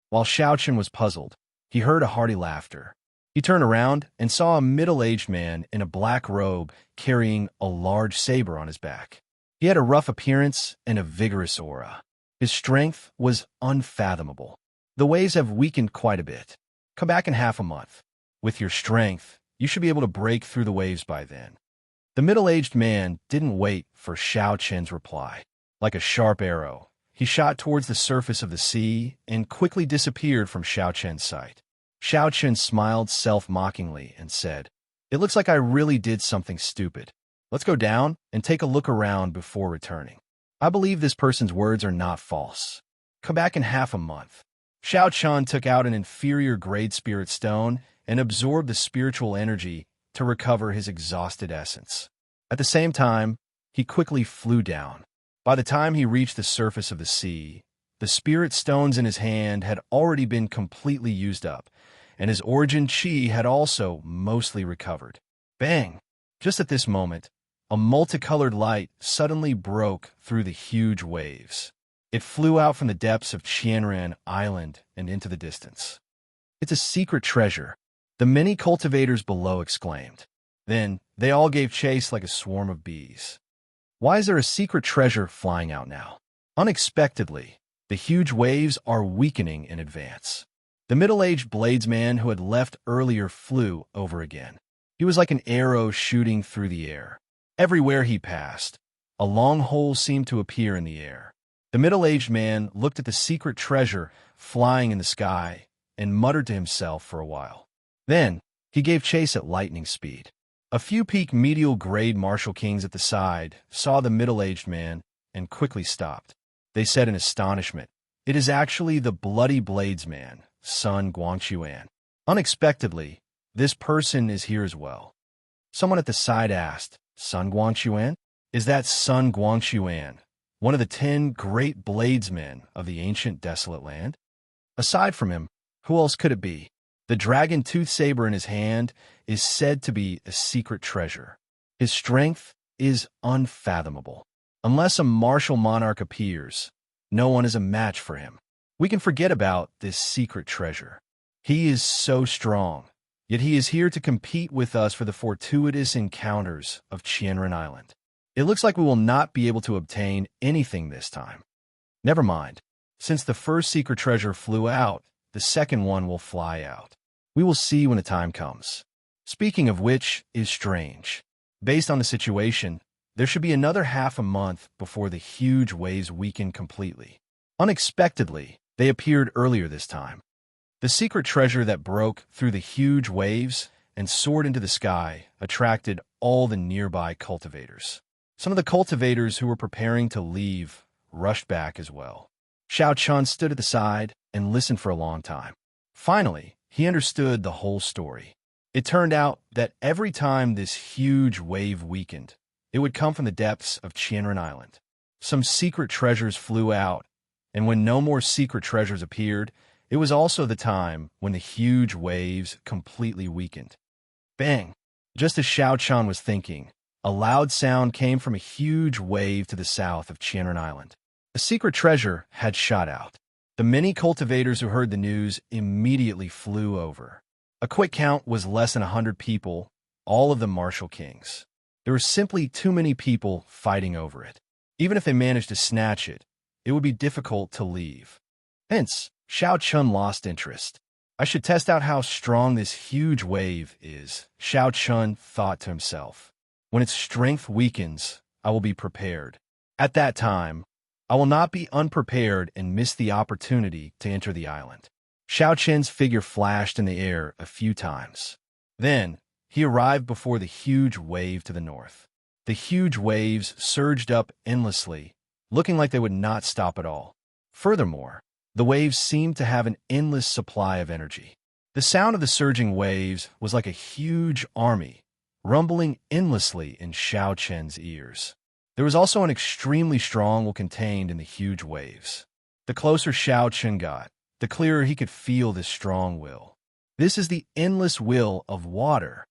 While Xiao Chun was puzzled, he heard a hearty laughter. He turned around and saw a middle-aged man in a black robe carrying a large saber on his back. He had a rough appearance and a vigorous aura. His strength was unfathomable. The waves have weakened quite a bit. Come back in half a month. With your strength, you should be able to break through the waves by then. The middle-aged man didn't wait for Xiao Chun's reply. Like a sharp arrow, he shot towards the surface of the sea and quickly disappeared from Xiao Chun's sight. Xiao Chun smiled self-mockingly and said, "It looks like I really did something stupid. Let's go down and take a look around before returning. I believe this person's words are not false. Come back in half a month." Xiao Chun took out an inferior-grade spirit stone and absorbed the spiritual energy to recover his exhausted essence. At the same time, he quickly flew down. By the time he reached the surface of the sea, the spirit stones in his hand had already been completely used up, and his origin chi had also mostly recovered. Bang! Just at this moment, a multicolored light suddenly broke through the huge waves. It flew out from the depths of Xianxia Island and into the distance. "It's a secret treasure," the many cultivators below exclaimed. Then they all gave chase like a swarm of bees. Why is there a secret treasure flying out now? Unexpectedly, the huge waves are weakening in advance. The middle-aged bladesman who had left earlier flew over again. He was like an arrow shooting through the air. Everywhere he passed, a long hole seemed to appear in the air. The middle-aged man looked at the secret treasure flying in the sky and muttered to himself for a while. Then he gave chase at lightning speed. A few peak medial grade martial kings at the side saw the middle-aged man and quickly stopped. They said in astonishment, "It is actually the bloody bladesman, Sun Guangxuan." Unexpectedly, this person is here as well. Someone at the side asked, "Sun Guangxuan? Is that Sun Guangxuan, one of the 10 great bladesmen of the ancient desolate land?" Aside from him, who else could it be? The dragon tooth saber in his hand is said to be a secret treasure. His strength is unfathomable. Unless a martial monarch appears, no one is a match for him. We can forget about this secret treasure. He is so strong, yet he is here to compete with us for the fortuitous encounters of Xianxia Island. It looks like we will not be able to obtain anything this time. Never mind. Since the first secret treasure flew out, the second one will fly out. We will see when the time comes. Speaking of which is strange. Based on the situation, there should be another half a month before the huge waves weaken completely. Unexpectedly, they appeared earlier this time. The secret treasure that broke through the huge waves and soared into the sky attracted all the nearby cultivators. Some of the cultivators who were preparing to leave rushed back as well. Xianxia stood at the side and listened for a long time. Finally, he understood the whole story. It turned out that every time this huge wave weakened, it would come from the depths of Xianxia Island. Some secret treasures flew out, and when no more secret treasures appeared, it was also the time when the huge waves completely weakened. Bang! Just as Xianxia was thinking, a loud sound came from a huge wave to the south of Xianxia Island. A secret treasure had shot out. The many cultivators who heard the news immediately flew over. A quick count was less than 100 people, all of them martial kings. There were simply too many people fighting over it. Even if they managed to snatch it, it would be difficult to leave. Hence, Xianxia lost interest. I should test out how strong this huge wave is, Xianxia thought to himself. When its strength weakens, I will be prepared. At that time, I will not be unprepared and miss the opportunity to enter the island. Xianxia's figure flashed in the air a few times. Then, he arrived before the huge wave to the north. The huge waves surged up endlessly, looking like they would not stop at all. Furthermore, the waves seemed to have an endless supply of energy. The sound of the surging waves was like a huge army, rumbling endlessly in Xianxia's ears. There was also an extremely strong will contained in the huge waves. The closer Xianxia got, the clearer he could feel this strong will. This is the endless will of water,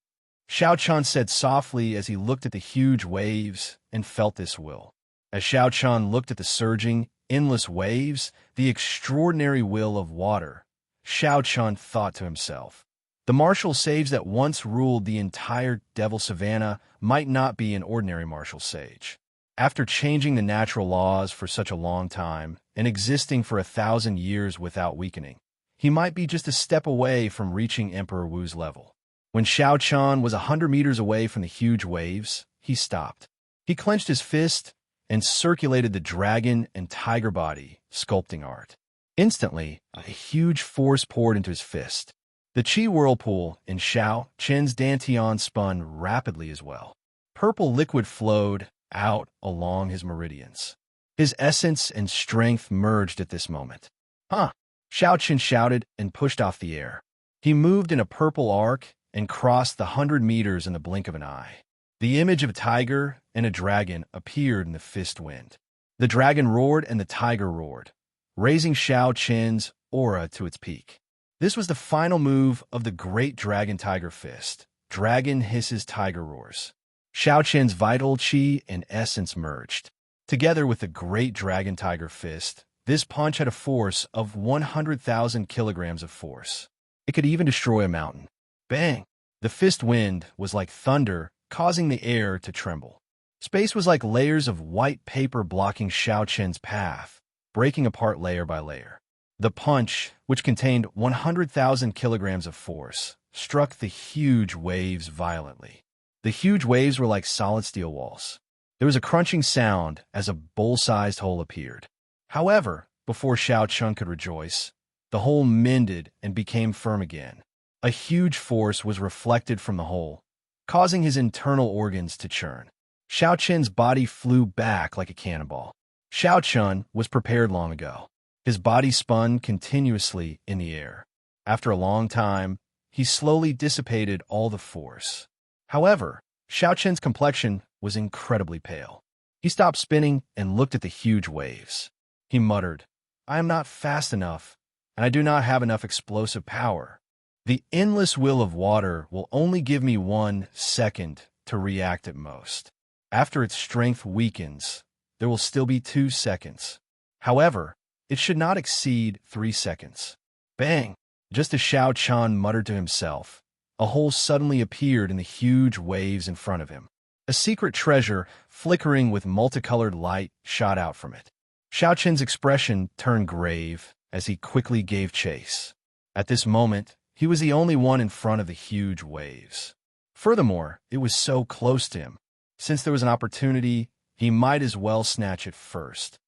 Xianxia said softly as he looked at the huge waves and felt this will. As Xianxia looked at the surging, endless waves, the extraordinary will of water, Xianxia thought to himself, the martial sage that once ruled the entire Devil Savannah might not be an ordinary martial sage. After changing the natural laws for such a long time and existing for 1,000 years without weakening, he might be just a step away from reaching Emperor Wu's level. When Xianxia was 100 meters away from the huge waves, he stopped. He clenched his fist and circulated the dragon and tiger body sculpting art. Instantly, a huge force poured into his fist. The chi whirlpool in Xianxia's dantian spun rapidly as well. Purple liquid flowed out along his meridians. His essence and strength merged at this moment. "Huh!" Xianxia shouted and pushed off the air. He moved in a purple arc and crossed the 100 meters in the blink of an eye. The image of a tiger and a dragon appeared in the fist wind. The dragon roared and the tiger roared, raising Xianxia's aura to its peak. This was the final move of the great dragon-tiger fist. Dragon hisses, tiger roars. Xiao Qian's vital qi and essence merged. Together with the great dragon tiger fist, this punch had a force of 100,000 kilograms of force. It could even destroy a mountain. Bang! The fist wind was like thunder, causing the air to tremble. Space was like layers of white paper blocking Xiao Qian's path, breaking apart layer by layer. The punch, which contained 100,000 kilograms of force, struck the huge waves violently. The huge waves were like solid steel walls. There was a crunching sound as a bowl-sized hole appeared. However, before Xiao Qian could rejoice, the hole mended and became firm again. A huge force was reflected from the hole, causing his internal organs to churn. Xiao Qian's body flew back like a cannonball. Xiao Qian was prepared long ago. His body spun continuously in the air. After a long time, he slowly dissipated all the force. However, Xiao Qian's complexion was incredibly pale. He stopped spinning and looked at the huge waves. He muttered, "I am not fast enough, and I do not have enough explosive power. The endless will of water will only give me 1 second to react at most. After its strength weakens, there will still be 2 seconds. However, it should not exceed 3 seconds." Bang! Just as Xiao Qian muttered to himself, a hole suddenly appeared in the huge waves in front of him. A secret treasure, flickering with multicolored light, shot out from it. Xiao Qian's expression turned grave as he quickly gave chase. At this moment, he was the only one in front of the huge waves. Furthermore, it was so close to him. Since there was an opportunity, he might as well snatch it first.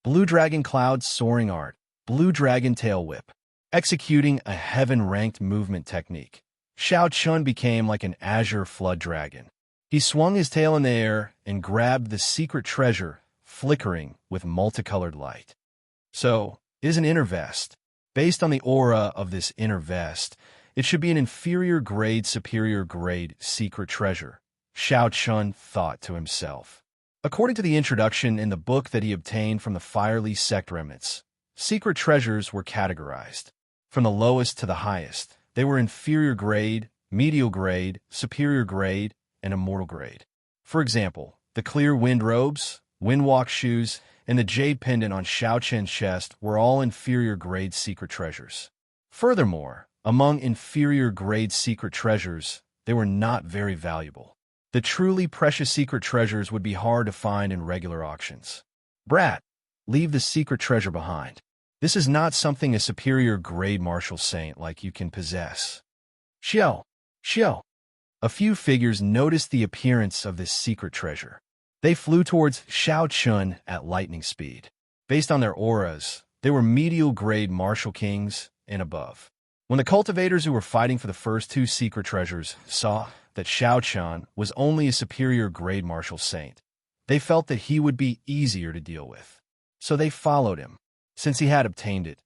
Blue Dragon Cloud's soaring art, Blue Dragon Tail Whip. Executing a heaven-ranked movement technique, Xiao Qian became like an azure flood dragon. He swung his tail in the air and grabbed the secret treasure, flickering with multicolored light. So, it is an inner vest. Based on the aura of this inner vest, it should be an inferior grade, superior grade secret treasure, Xiao Qian thought to himself. According to the introduction in the book that he obtained from the Firely sect remnants, secret treasures were categorized. From the lowest to the highest, they were inferior grade, medial grade, superior grade, and immortal grade. For example, the clear wind robes, windwalk shoes, and the jade pendant on Xiao Qian's chest were all inferior grade secret treasures. Furthermore, among inferior grade secret treasures, they were not very valuable. The truly precious secret treasures would be hard to find in regular auctions. Brat, leave the secret treasure behind. This is not something a superior grade martial saint like you can possess. Xiao. A few figures noticed the appearance of this secret treasure. They flew towards Xiao Qian at lightning speed. Based on their auras, they were medial grade martial kings and above. When the cultivators who were fighting for the first 2 secret treasures saw that Xiao Qian was only a superior grade martial saint, they felt that he would be easier to deal with. So they followed him. Since he had obtained it,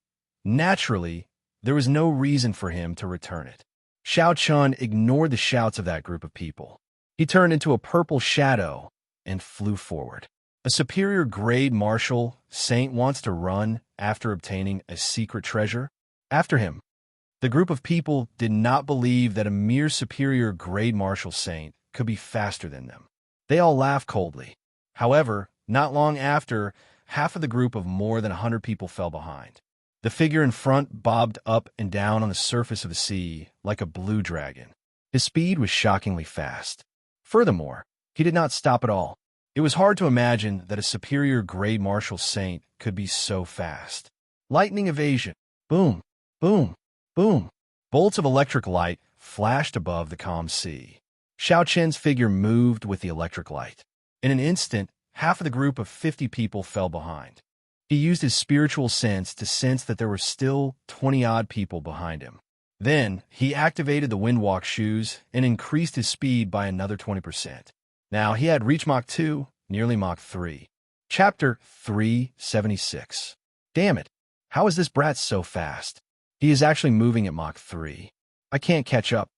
naturally, there was no reason for him to return it. Xiao Qian ignored the shouts of that group of people. He turned into a purple shadow and flew forward. A superior grade martial saint wants to run after obtaining a secret treasure? After him. The group of people did not believe that a mere superior grade martial saint could be faster than them. They all laughed coldly. However, not long after, half of the group of more than 100 people fell behind. The figure in front bobbed up and down on the surface of the sea like a blue dragon. His speed was shockingly fast. Furthermore, he did not stop at all. It was hard to imagine that a superior grade martial saint could be so fast. Lightning evasion. Boom, boom, boom. Bolts of electric light flashed above the calm sea. Xiao Qian's figure moved with the electric light. In an instant, half of the group of 50 people fell behind. He used his spiritual sense to sense that there were still 20-odd people behind him. Then, he activated the windwalk shoes and increased his speed by another 20%. Now, he had reached Mach 2, nearly Mach 3. Chapter 376. Damn it! How is this brat so fast? He is actually moving at Mach 3. I can't catch up.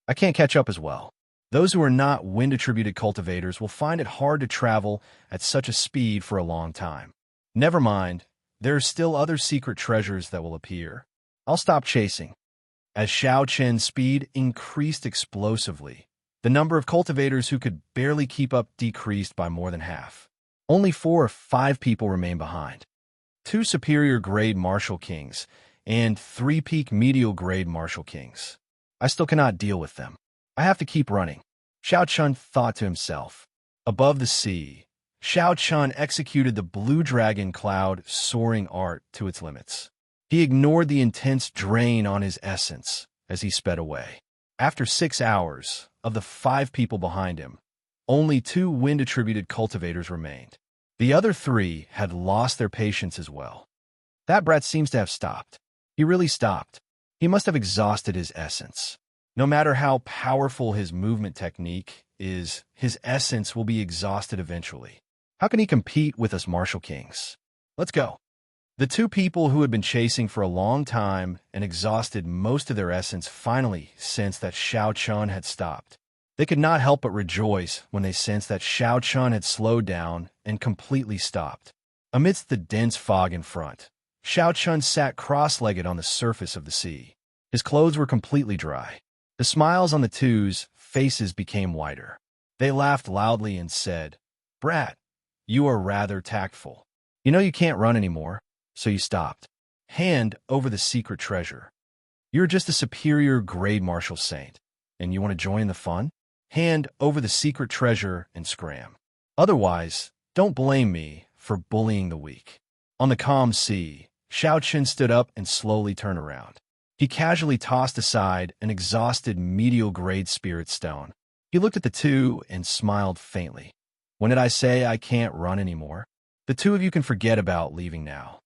I can't catch up as well. Those who are not wind-attributed cultivators will find it hard to travel at such a speed for a long time. Never mind, there are still other secret treasures that will appear. I'll stop chasing. As Xiao Qian's speed increased explosively, The number of cultivators who could barely keep up decreased by more than half. Only 4 or 5 people remained behind. 2 superior-grade martial kings and 3 peak medial-grade martial kings. I still cannot deal with them. I have to keep running. Xiaochun thought to himself. Above the sea, Xiaochun executed the blue dragon cloud soaring art to its limits. He ignored the intense drain on his essence as he sped away. After 6 hours, of the 5 people behind him, only 2 wind-attributed cultivators remained. The other 3 had lost their patience as well. That brat seems to have stopped. He really stopped. He must have exhausted his essence. No matter how powerful his movement technique is, his essence will be exhausted eventually. How can he compete with us martial kings? Let's go. The 2 people who had been chasing for a long time and exhausted most of their essence finally sensed that Xiaochun had stopped. They could not help but rejoice when they sensed that Xiaochun had slowed down and completely stopped. Amidst the dense fog in front, Xiaochun sat cross-legged on the surface of the sea. His clothes were completely dry. The smiles on the 2's faces became wider. They laughed loudly and said, "Brat, you are rather tactful. You know you can't run anymore, so you stopped. Hand over the secret treasure. You're just a superior grade martial saint, and you want to join the fun? Hand over the secret treasure and scram. Otherwise, don't blame me for bullying the weak." On the calm sea, Xiaochun stood up and slowly turned around. He casually tossed aside an exhausted medial-grade spirit stone. He looked at the 2 and smiled faintly. "When did I say I can't run anymore? The 2 of you can forget about leaving now."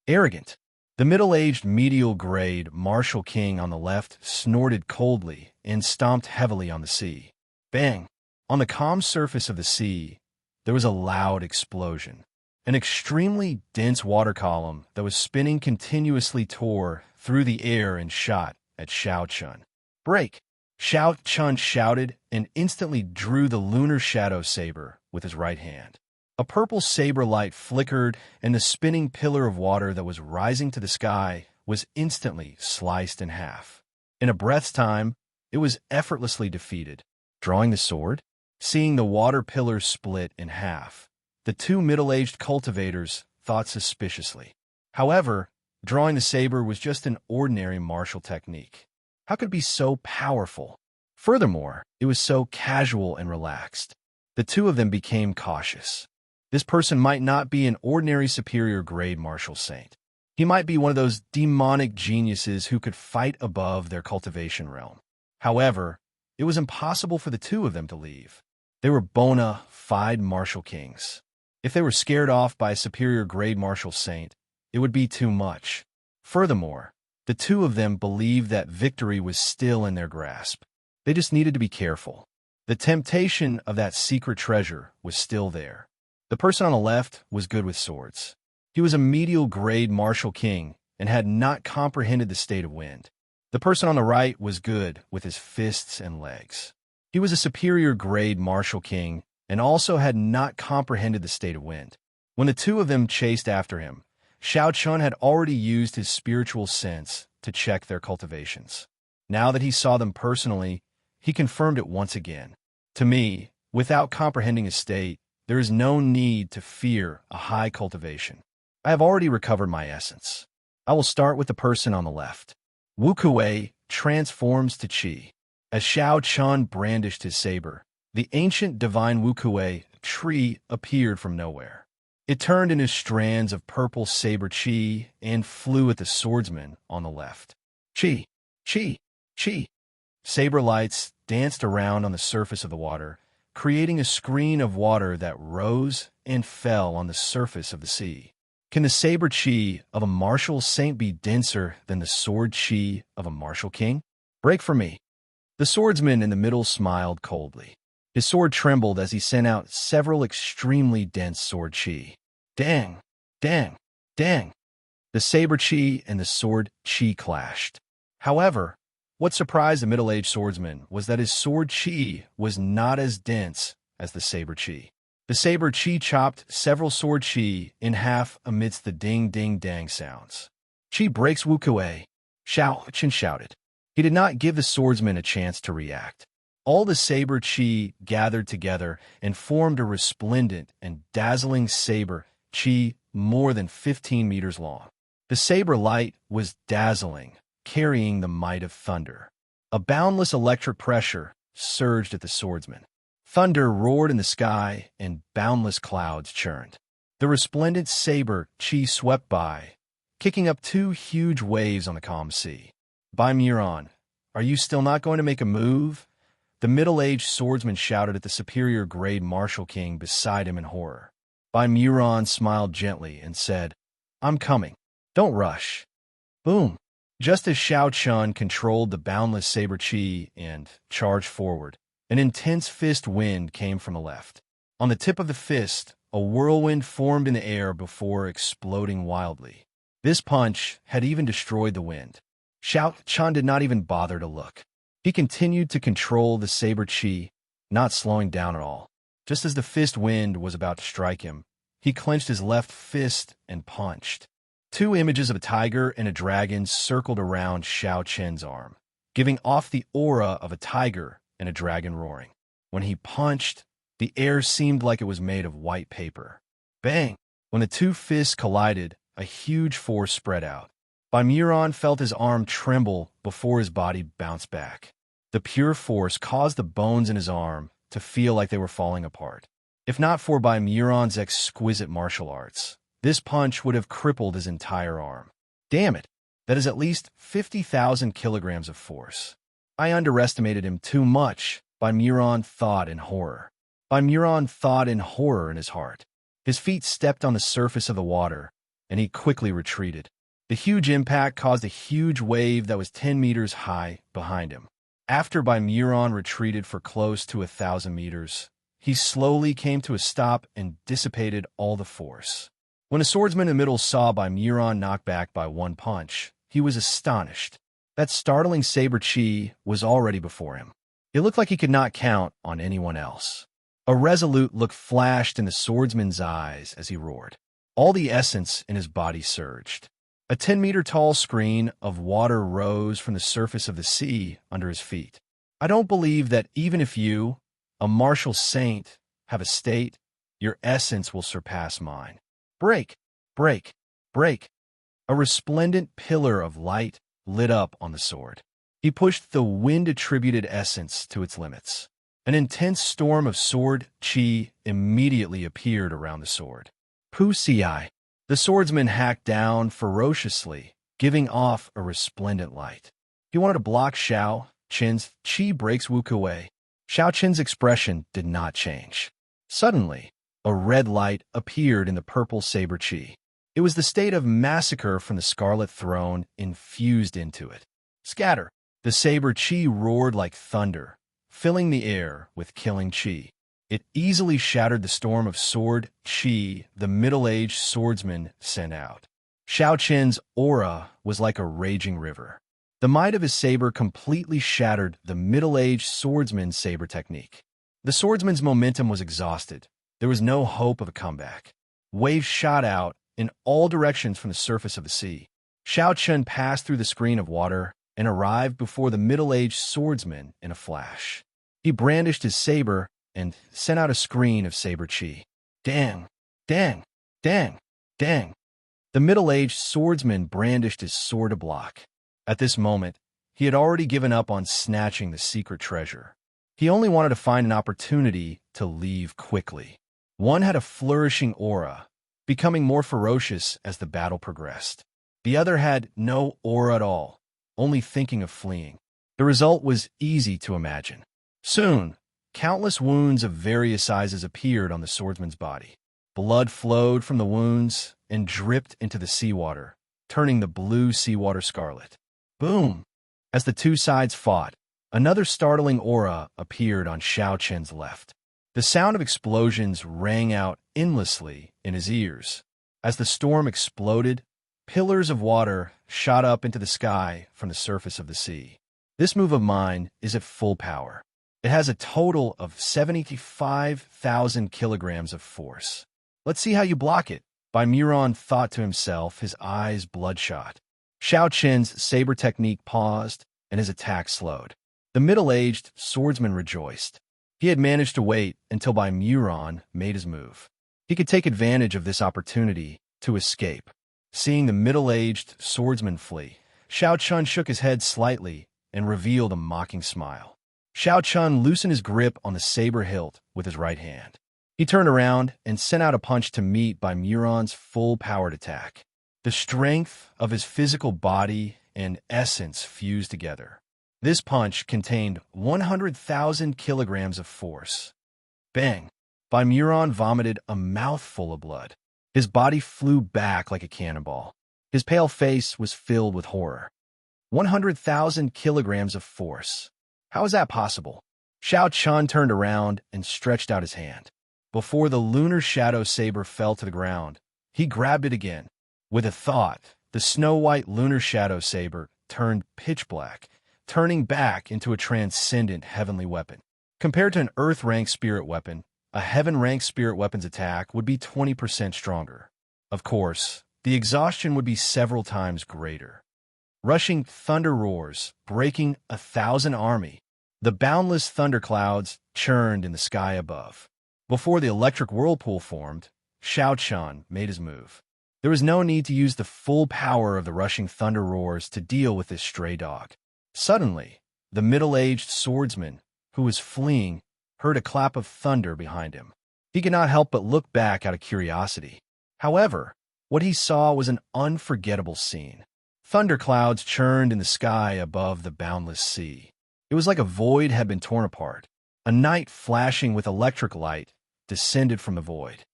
Arrogant. The middle-aged medial-grade martial king on the left snorted coldly and stomped heavily on the sea. Bang! On the calm surface of the sea, there was a loud explosion. An extremely dense water column that was spinning continuously tore through the air and shot at Xiaochun. "Break!" Xiaochun shouted and instantly drew the lunar shadow saber with his right hand. A purple saber light flickered, and the spinning pillar of water that was rising to the sky was instantly sliced in half. In a breath's time, it was effortlessly defeated. Drawing the sword, seeing the water pillar split in half, the 2 middle-aged cultivators thought suspiciously. However, drawing the saber was just an ordinary martial technique. How could it be so powerful? Furthermore, it was so casual and relaxed. The 2 of them became cautious. This person might not be an ordinary superior-grade martial saint. He might be one of those demonic geniuses who could fight above their cultivation realm. However, it was impossible for the 2 of them to leave. They were bona fide martial kings. If they were scared off by a superior-grade martial saint, it would be too much. Furthermore, the 2 of them believed that victory was still in their grasp. They just needed to be careful. The temptation of that secret treasure was still there. The person on the left was good with swords. He was a medial-grade martial king and had not comprehended the state of wind. The person on the right was good with his fists and legs. He was a superior-grade martial king and also had not comprehended the state of wind. When the 2 of them chased after him, Xiaochun had already used his spiritual sense to check their cultivations. Now that he saw them personally, he confirmed it once again. To me, without comprehending his state, there is no need to fear a high cultivation. I have already recovered my essence. I will start with the person on the left. Wuxia transforms to Qi. As Xiaochun brandished his saber, the ancient divine Wuxia tree appeared from nowhere. It turned into strands of purple saber Qi and flew at the swordsman on the left. Qi, Qi, Qi. Saber lights danced around on the surface of the water, creating a screen of water that rose and fell on the surface of the sea. Can the saber Qi of a martial saint be denser than the sword Qi of a martial king? Break for me. The swordsman in the middle smiled coldly. His sword trembled as he sent out several extremely dense sword Qi. Dang, dang, dang. The saber Qi and the sword Qi clashed. However, what surprised the middle-aged swordsman was that his sword Qi was not as dense as the saber Qi. The saber Qi chopped several sword Qi in half amidst the ding-ding-dang sounds. Qi breaks Wuxia, Xiaochun shouted. He did not give the swordsman a chance to react. All the saber chi gathered together and formed a resplendent and dazzling saber chi more than 15 meters long. The saber light was dazzling, carrying the might of thunder. A boundless electric pressure surged at the swordsman. Thunder roared in the sky, and boundless clouds churned. The resplendent saber chi swept by, kicking up two huge waves on the calm sea. "By Muron, are you still not going to make a move?" The middle-aged swordsman shouted at the superior-grade martial king beside him in horror. By Muron smiled gently and said, "I'm coming. Don't rush." Boom! Just as Xiao Chun controlled the boundless saber chi and charged forward, an intense fist wind came from the left. On the tip of the fist, a whirlwind formed in the air before exploding wildly. This punch had even destroyed the wind. Xiao Chun did not even bother to look. He continued to control the saber chi, not slowing down at all. Just as the fist wind was about to strike him, he clenched his left fist and punched. Two images of a tiger and a dragon circled around Xiao Chen's arm, giving off the aura of a tiger and a dragon roaring. When he punched, the air seemed like it was made of white paper. Bang! When the two fists collided, a huge force spread out. By Muron felt his arm tremble before his body bounced back. The pure force caused the bones in his arm to feel like they were falling apart. If not for By Muron's exquisite martial arts, this punch would have crippled his entire arm. Damn it, that is at least 50,000 kilograms of force. I underestimated him too much, By Muron thought in horror. By Muron thought in horror in his heart. His feet stepped on the surface of the water, and he quickly retreated. The huge impact caused a huge wave that was 10 meters high behind him. After By Muron retreated for close to 1,000 meters, he slowly came to a stop and dissipated all the force. When a swordsman in the middle saw By Muron knocked back by one punch, he was astonished. That startling saber chi was already before him. It looked like he could not count on anyone else. A resolute look flashed in the swordsman's eyes as he roared. All the essence in his body surged. A 10-meter-tall screen of water rose from the surface of the sea under his feet. I don't believe that even if you, a martial saint, have a state, your essence will surpass mine. Break, break, break. A resplendent pillar of light lit up on the sword. He pushed the wind-attributed essence to its limits. An intense storm of sword chi immediately appeared around the sword. Puxia. The swordsman hacked down ferociously, giving off a resplendent light. He wanted to block Xiao Chen's chi breaks Wuxia. Xiao Chen's expression did not change. Suddenly, a red light appeared in the purple saber chi. It was the state of massacre from the Scarlet Throne infused into it. Scatter! The saber chi roared like thunder, filling the air with killing chi. It easily shattered the storm of sword chi the middle-aged swordsman sent out. Xiao Chen's aura was like a raging river. The might of his saber completely shattered the middle-aged swordsman's saber technique. The swordsman's momentum was exhausted. There was no hope of a comeback. Waves shot out in all directions from the surface of the sea. Xiao Chen passed through the screen of water and arrived before the middle-aged swordsman in a flash. He brandished his saber and sent out a screen of saber chi. Dang, dang, dang, dang. The middle-aged swordsman brandished his sword to block. At this moment, he had already given up on snatching the secret treasure. He only wanted to find an opportunity to leave quickly. One had a flourishing aura, becoming more ferocious as the battle progressed. The other had no aura at all, only thinking of fleeing. The result was easy to imagine. Soon, countless wounds of various sizes appeared on the swordsman's body. Blood flowed from the wounds and dripped into the seawater, turning the blue seawater scarlet. Boom! As the two sides fought, another startling aura appeared on Xiao Chen's left. The sound of explosions rang out endlessly in his ears. As the storm exploded, pillars of water shot up into the sky from the surface of the sea. This move of mine is at full power. It has a total of 75,000 kilograms of force. Let's see how you block it, By Muron thought to himself, his eyes bloodshot. Xiao Chen's saber technique paused, and his attack slowed. The middle-aged swordsman rejoiced. He had managed to wait until Bai Muron made his move. He could take advantage of this opportunity to escape. Seeing the middle-aged swordsman flee, Xiao Chun shook his head slightly and revealed a mocking smile. Xiao Chun loosened his grip on the saber hilt with his right hand. He turned around and sent out a punch to meet Bai Muron's full-powered attack. The strength of his physical body and essence fused together. This punch contained 100,000 kilograms of force. Bang! Bai Muron vomited a mouthful of blood. His body flew back like a cannonball. His pale face was filled with horror. 100,000 kilograms of force. How is that possible? Xiao Chun turned around and stretched out his hand. Before the lunar shadow saber fell to the ground, he grabbed it again. With a thought, the snow-white lunar shadow saber turned pitch black, turning back into a transcendent heavenly weapon. Compared to an earth-ranked spirit weapon, a heaven-ranked spirit weapon's attack would be 20% stronger. Of course, the exhaustion would be several times greater. Rushing thunder roars, breaking 1,000 army. The boundless thunderclouds churned in the sky above. Before the electric whirlpool formed, Xiao Chun made his move. There was no need to use the full power of the rushing thunder roars to deal with this stray dog. Suddenly, the middle-aged swordsman, who was fleeing, heard a clap of thunder behind him. He could not help but look back out of curiosity. However, what he saw was an unforgettable scene. Thunderclouds churned in the sky above the boundless sea. It was like a void had been torn apart. A knight flashing with electric light descended from the void.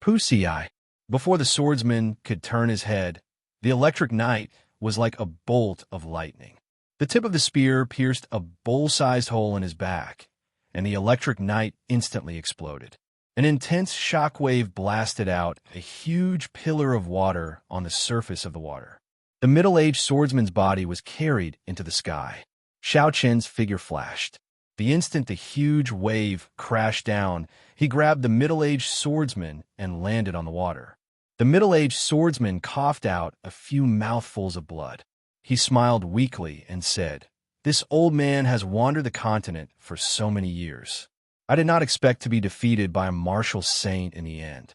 Wuxia! Before the swordsman could turn his head, the electric knight was like a bolt of lightning. The tip of the spear pierced a bowl-sized hole in his back, and the electric knight instantly exploded. An intense shockwave blasted out a huge pillar of water on the surface of the water. The middle-aged swordsman's body was carried into the sky. Xiao Chen's figure flashed. The instant the huge wave crashed down, he grabbed the middle-aged swordsman and landed on the water. The middle-aged swordsman coughed out a few mouthfuls of blood. He smiled weakly and said, "This old man has wandered the continent for so many years. I did not expect to be defeated by a martial saint in the end."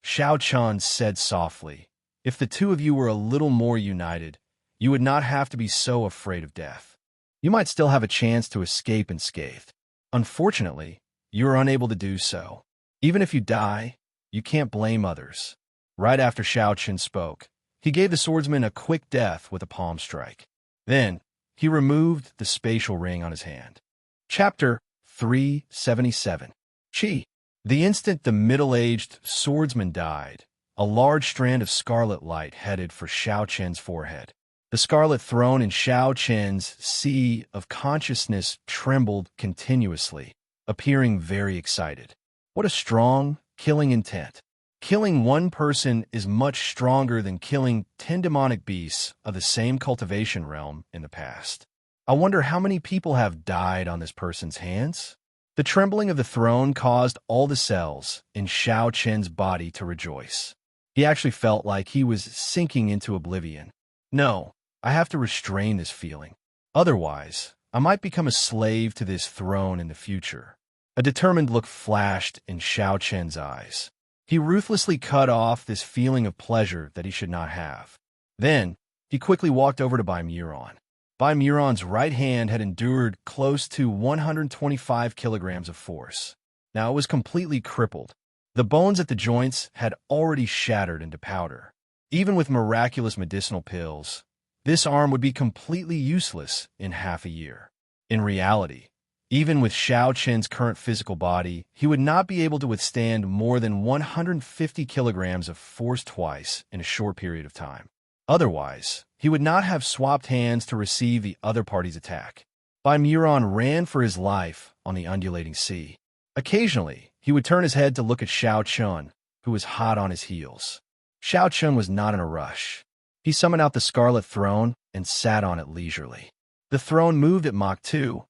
Xiao Chun said softly, "If the two of you were a little more united, you would not have to be so afraid of death. You might still have a chance to escape unscathed. Unfortunately, you are unable to do so. Even if you die, you can't blame others." Right after Xiao Chun spoke, he gave the swordsman a quick death with a palm strike. Then, he removed the spatial ring on his hand. Chapter 377. Qi. The instant the middle-aged swordsman died, a large strand of scarlet light headed for Xiao Chen's forehead. The scarlet throne in Xiao Chen's sea of consciousness trembled continuously, appearing very excited. What a strong, killing intent. Killing one person is much stronger than killing 10 demonic beasts of the same cultivation realm in the past. I wonder how many people have died on this person's hands? The trembling of the throne caused all the cells in Xiao Chen's body to rejoice. He actually felt like he was sinking into oblivion. No, I have to restrain this feeling. Otherwise, I might become a slave to this throne in the future. A determined look flashed in Xiao Chen's eyes. He ruthlessly cut off this feeling of pleasure that he should not have. Then, he quickly walked over to Bai Muron. Bai Muron's right hand had endured close to 125 kilograms of force. Now it was completely crippled. The bones at the joints had already shattered into powder. Even with miraculous medicinal pills, this arm would be completely useless in half a year. In reality, even with Xiao Chen's current physical body, he would not be able to withstand more than 150 kilograms of force twice in a short period of time. Otherwise, he would not have swapped hands to receive the other party's attack. Bai Muron ran for his life on the undulating sea. Occasionally, he would turn his head to look at Xiao Chun, who was hot on his heels. Xiao Chun was not in a rush. He summoned out the scarlet throne and sat on it leisurely. The throne moved at Mach 2,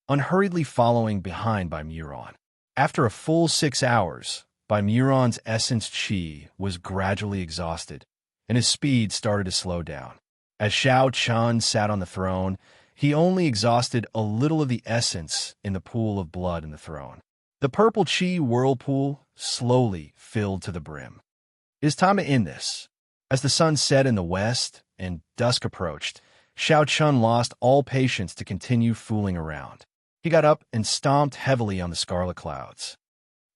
unhurriedly following behind Bai Muron. After a full 6 hours, Bai Muron's essence qi was gradually exhausted, and his speed started to slow down. As Xiao Chun sat on the throne, he only exhausted a little of the essence in the pool of blood in the throne. The purple chi whirlpool slowly filled to the brim. It is time to end this. As the sun set in the west and dusk approached, Xianxia lost all patience to continue fooling around. He got up and stomped heavily on the scarlet clouds.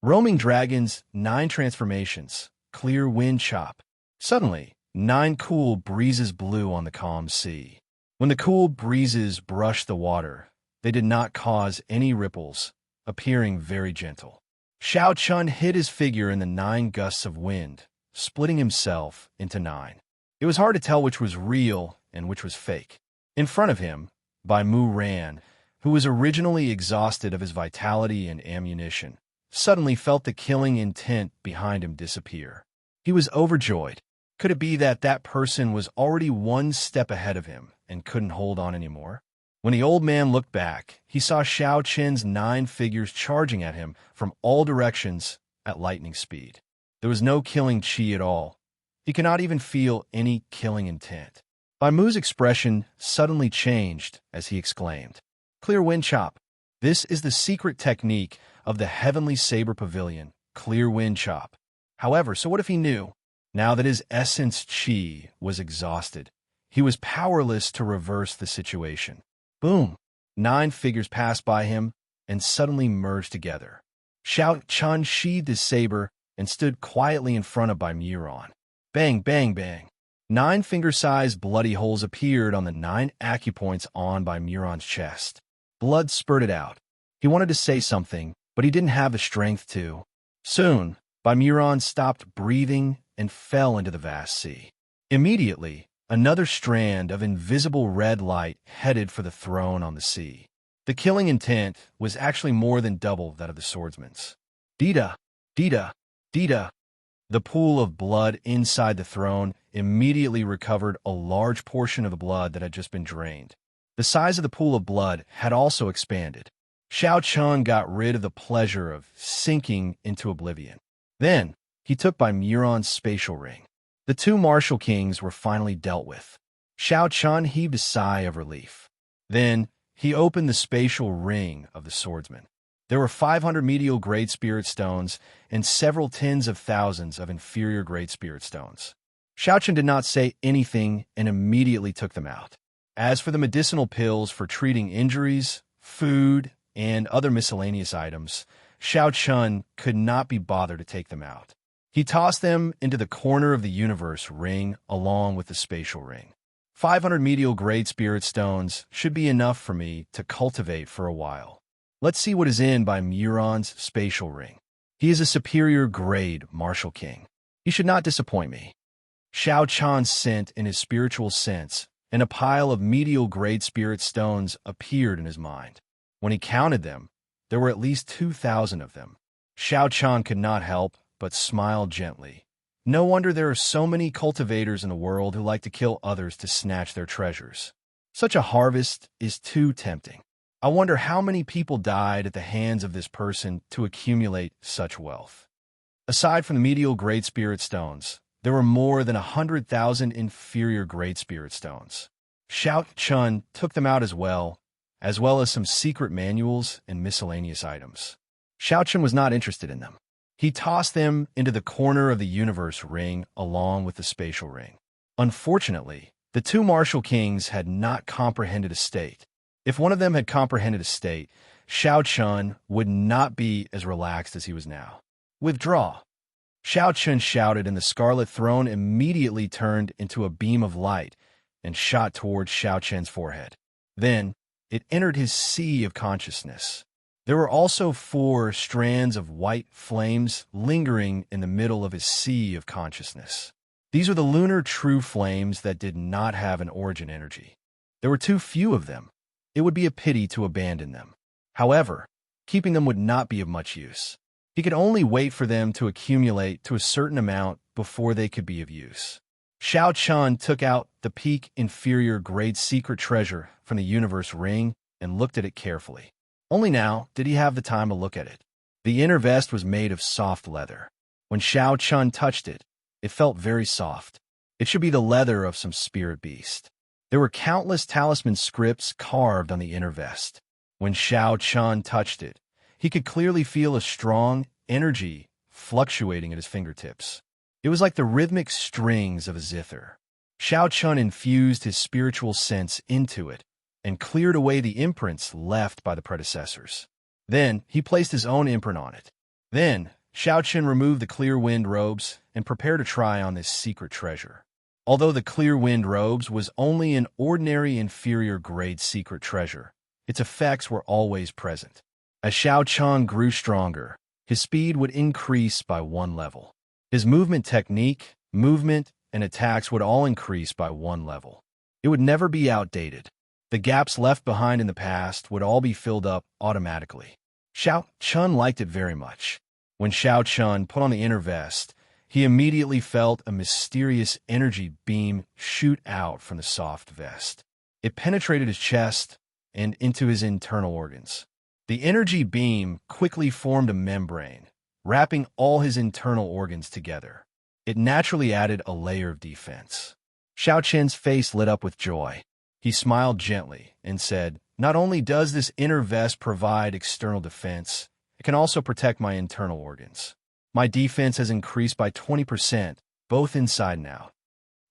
Roaming dragons, 9 transformations, clear wind chop. Suddenly, 9 cool breezes blew on the calm sea. When the cool breezes brushed the water, they did not cause any ripples, appearing very gentle. Xianxia hid his figure in the 9 gusts of wind, splitting himself into 9. It was hard to tell which was real and which was fake. In front of him, Bai Mu Ran, who was originally exhausted of his vitality and ammunition, suddenly felt the killing intent behind him disappear. He was overjoyed. Could it be that that person was already 1 step ahead of him and couldn't hold on anymore? When the old man looked back, he saw Xianxia's 9 figures charging at him from all directions at lightning speed. There was no killing chi at all. He could not even feel any killing intent. Bai Mu's expression suddenly changed as he exclaimed, "Clear wind chop. This is the secret technique of the Heavenly Saber Pavilion, clear wind chop." However, so what if he knew? Now that his essence chi was exhausted, he was powerless to reverse the situation. Boom! 9 figures passed by him and suddenly merged together. Xianxia sheathed his saber and stood quietly in front of Bai Mu. Bang, bang, bang. 9 finger-sized bloody holes appeared on the 9 acupoints on Bai Mu's chest. Blood spurted out. He wanted to say something, but he didn't have the strength to. Soon, Bai Mu stopped breathing and fell into the vast sea. Immediately, another strand of invisible red light headed for the throne on the sea. The killing intent was actually more than double that of the swordsman's. Dita! Dita! Dita! The pool of blood inside the throne immediately recovered a large portion of the blood that had just been drained. The size of the pool of blood had also expanded. Xianxia got rid of the pleasure of sinking into oblivion. Then, he took Bai Mu's spatial ring. The 2 martial kings were finally dealt with. Xianxia heaved a sigh of relief. Then, he opened the spatial ring of the swordsman. There were 500 medial great spirit stones and several tens of thousands of inferior great spirit stones. Xianxia did not say anything and immediately took them out. As for the medicinal pills for treating injuries, food, and other miscellaneous items, Xianxia could not be bothered to take them out. He tossed them into the corner of the universe ring along with the spatial ring. 500 medial great spirit stones should be enough for me to cultivate for a while. Let's see what is in Bai Mu's spatial ring. He is a superior grade martial king. He should not disappoint me. Xianxia sent in his spiritual sense, and a pile of medial grade spirit stones appeared in his mind. When he counted them, there were at least 2,000 of them. Xianxia could not help but smile gently. No wonder there are so many cultivators in the world who like to kill others to snatch their treasures. Such a harvest is too tempting. I wonder how many people died at the hands of this person to accumulate such wealth. Aside from the medial great spirit stones, there were more than 100,000 inferior great spirit stones. Xianxia took them out as well as some secret manuals and miscellaneous items. Xianxia was not interested in them. He tossed them into the corner of the universe ring along with the spatial ring. Unfortunately, the 2 martial kings had not comprehended a state. If one of them had comprehended a state, Xianxia would not be as relaxed as he was now. Withdraw! Xianxia shouted, and the scarlet throne immediately turned into a beam of light and shot towards Xianxia's forehead. Then, it entered his sea of consciousness. There were also 4 strands of white flames lingering in the middle of his sea of consciousness. These were the lunar true flames that did not have an origin energy. There were too few of them. It would be a pity to abandon them. However, keeping them would not be of much use. He could only wait for them to accumulate to a certain amount before they could be of use. Xianxia took out the peak inferior grade secret treasure from the universe ring and looked at it carefully. Only now did he have the time to look at it. The inner vest was made of soft leather. When Xianxia touched it, it felt very soft. It should be the leather of some spirit beast. There were countless talisman scripts carved on the inner vest. When Xiao Chun touched it, he could clearly feel a strong energy fluctuating at his fingertips. It was like the rhythmic strings of a zither. Xiao Chun infused his spiritual sense into it and cleared away the imprints left by the predecessors. Then he placed his own imprint on it. Then Xiao Chun removed the clear wind robes and prepared to try on this secret treasure. Although the clear wind robes was only an ordinary inferior grade secret treasure, its effects were always present. As Xiao Chun grew stronger, his speed would increase by 1 level. His movement technique, movement, and attacks would all increase by 1 level. It would never be outdated. The gaps left behind in the past would all be filled up automatically. Xiao Chun liked it very much. When Xiao Chun put on the inner vest, he immediately felt a mysterious energy beam shoot out from the soft vest. It penetrated his chest and into his internal organs. The energy beam quickly formed a membrane, wrapping all his internal organs together. It naturally added a layer of defense. Xiao Chen's face lit up with joy. He smiled gently and said, "Not only does this inner vest provide external defense, it can also protect my internal organs. My defense has increased by 20%, both inside and out."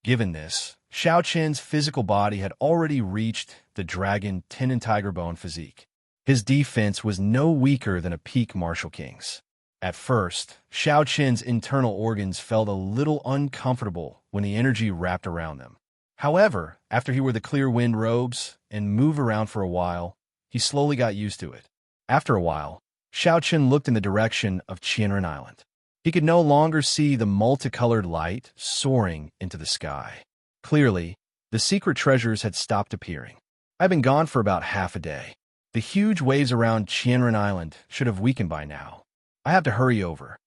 Given this, Xiao Chen's physical body had already reached the dragon 10 and tiger bone physique. His defense was no weaker than a peak martial king's. At first, Xiao Chen's internal organs felt a little uncomfortable when the energy wrapped around them. However, after he wore the clear wind robes and moved around for a while, he slowly got used to it. After a while, Xiao Chen looked in the direction of Qianren Island. He could no longer see the multicolored light soaring into the sky. Clearly, the secret treasures had stopped appearing. I've been gone for about half a day. The huge waves around Qianren Island should have weakened by now. I have to hurry over.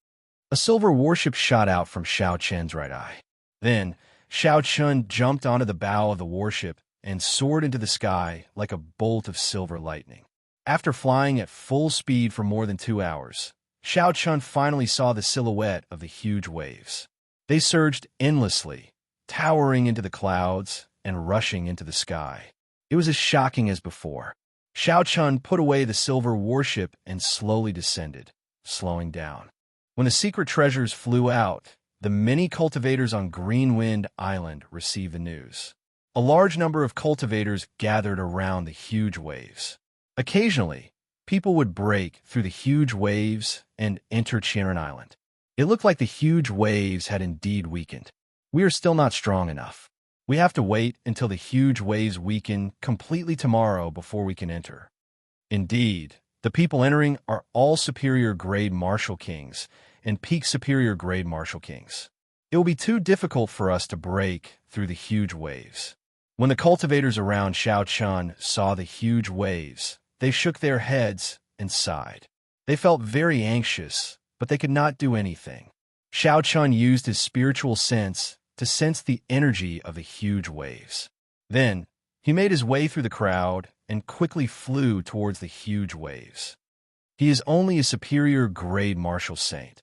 A silver warship shot out from Xiao Chen's right eye. Then, Xiao Chun jumped onto the bow of the warship and soared into the sky like a bolt of silver lightning. After flying at full speed for more than 2 hours, Xiao Chun finally saw the silhouette of the huge waves. They surged endlessly, towering into the clouds and rushing into the sky. It was as shocking as before. Xiao Chun put away the silver warship and slowly descended, slowing down. When the secret treasures flew out, the many cultivators on Greenwind Island received the news. A large number of cultivators gathered around the huge waves. Occasionally, people would break through the huge waves and enter Qianren Island. It looked like the huge waves had indeed weakened. We are still not strong enough. We have to wait until the huge waves weaken completely tomorrow before we can enter. Indeed, the people entering are all superior grade martial kings and peak superior grade martial kings. It will be too difficult for us to break through the huge waves. When the cultivators around Xiao Chun saw the huge waves, they shook their heads and sighed. They felt very anxious, but they could not do anything. Xiao Chun used his spiritual sense to sense the energy of the huge waves. Then, he made his way through the crowd and quickly flew towards the huge waves. He is only a superior grade martial saint,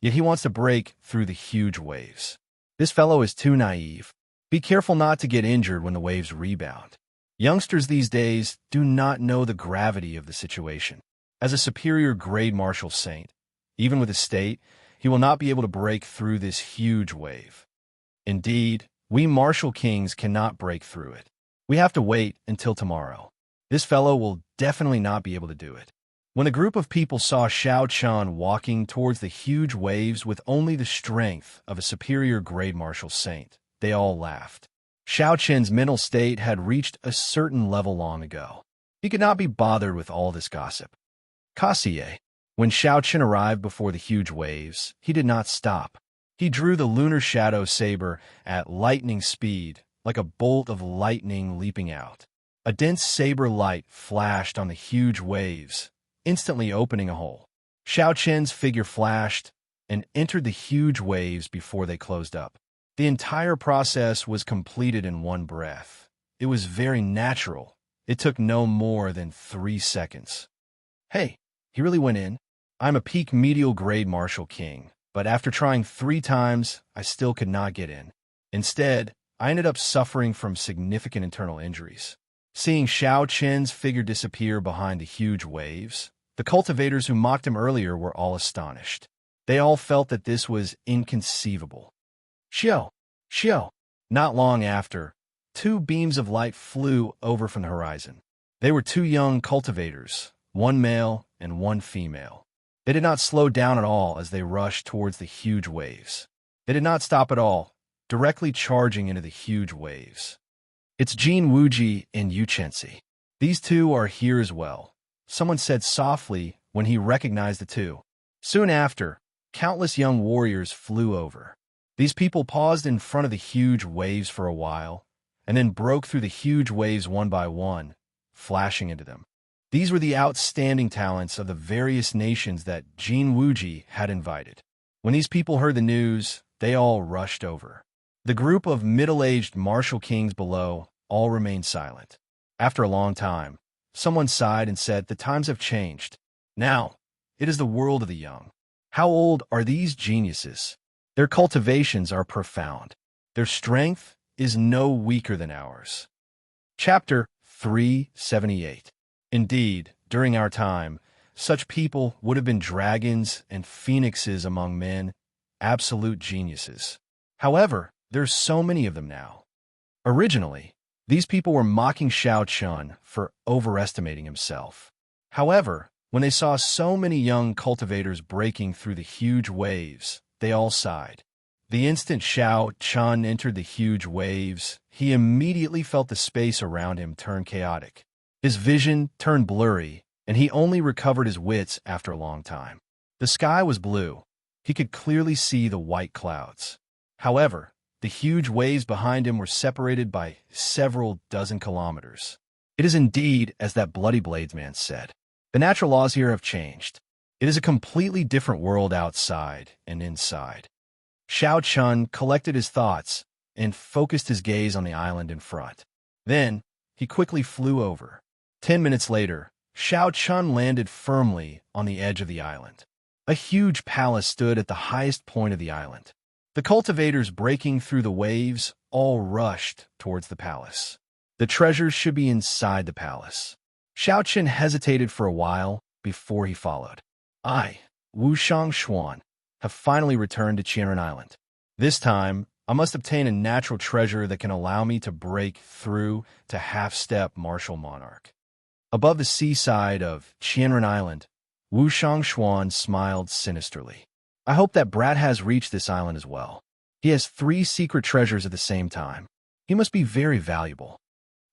yet he wants to break through the huge waves. This fellow is too naive. Be careful not to get injured when the waves rebound. Youngsters these days do not know the gravity of the situation. As a superior grade martial saint, even with his state, he will not be able to break through this huge wave. Indeed, we martial kings cannot break through it. We have to wait until tomorrow. This fellow will definitely not be able to do it. When a group of people saw Xiao Chun walking towards the huge waves with only the strength of a superior grade martial saint, they all laughed. Xiao Chen's mental state had reached a certain level long ago. He could not be bothered with all this gossip. Kassier. When Xiao Chen arrived before the huge waves, he did not stop. He drew the lunar shadow saber at lightning speed, like a bolt of lightning leaping out. A dense saber light flashed on the huge waves, instantly opening a hole. Xiao Chen's figure flashed and entered the huge waves before they closed up. The entire process was completed in one breath. It was very natural. It took no more than 3 seconds. Hey, he really went in. I'm a peak medial grade martial king, but after trying 3 times, I still could not get in. Instead, I ended up suffering from significant internal injuries. Seeing Xiao Chen's figure disappear behind the huge waves, the cultivators who mocked him earlier were all astonished. They all felt that this was inconceivable. Xiao! Xiao! Not long after, two beams of light flew over from the horizon. They were two young cultivators, one male and one female. They did not slow down at all as they rushed towards the huge waves. They did not stop at all, directly charging into the huge waves. It's Jin Wuji and Xianxia. These two are here as well, someone said softly when he recognized the two. Soon after, countless young warriors flew over. These people paused in front of the huge waves for a while, and then broke through the huge waves one by one, flashing into them. These were the outstanding talents of the various nations that Jin Wuji had invited. When these people heard the news, they all rushed over. The group of middle-aged martial kings below all remained silent. After a long time, someone sighed and said, "The times have changed. Now, it is the world of the young. How old are these geniuses? Their cultivations are profound. Their strength is no weaker than ours." Chapter 378. Indeed, during our time, such people would have been dragons and phoenixes among men, absolute geniuses. However, there's so many of them now. Originally, these people were mocking Xiao Chun for overestimating himself. However, when they saw so many young cultivators breaking through the huge waves, they all sighed. The instant Xiao Chun entered the huge waves, he immediately felt the space around him turn chaotic. His vision turned blurry, and he only recovered his wits after a long time. The sky was blue. He could clearly see the white clouds. However, the huge waves behind him were separated by several dozen kilometers. It is indeed as that bloody bladesman said. The natural laws here have changed. It is a completely different world outside and inside. Xiao Chun collected his thoughts and focused his gaze on the island in front. Then, he quickly flew over. 10 minutes later, Xiao Chun landed firmly on the edge of the island. A huge palace stood at the highest point of the island. The cultivators breaking through the waves all rushed towards the palace. The treasures should be inside the palace. Xiao Chun hesitated for a while before he followed. I, Wuxia, have finally returned to Qianren Island. This time, I must obtain a natural treasure that can allow me to break through to half-step martial monarch. Above the seaside of Qianren Island, Wuxia smiled sinisterly. I hope that brat has reached this island as well. He has 3 secret treasures at the same time. He must be very valuable.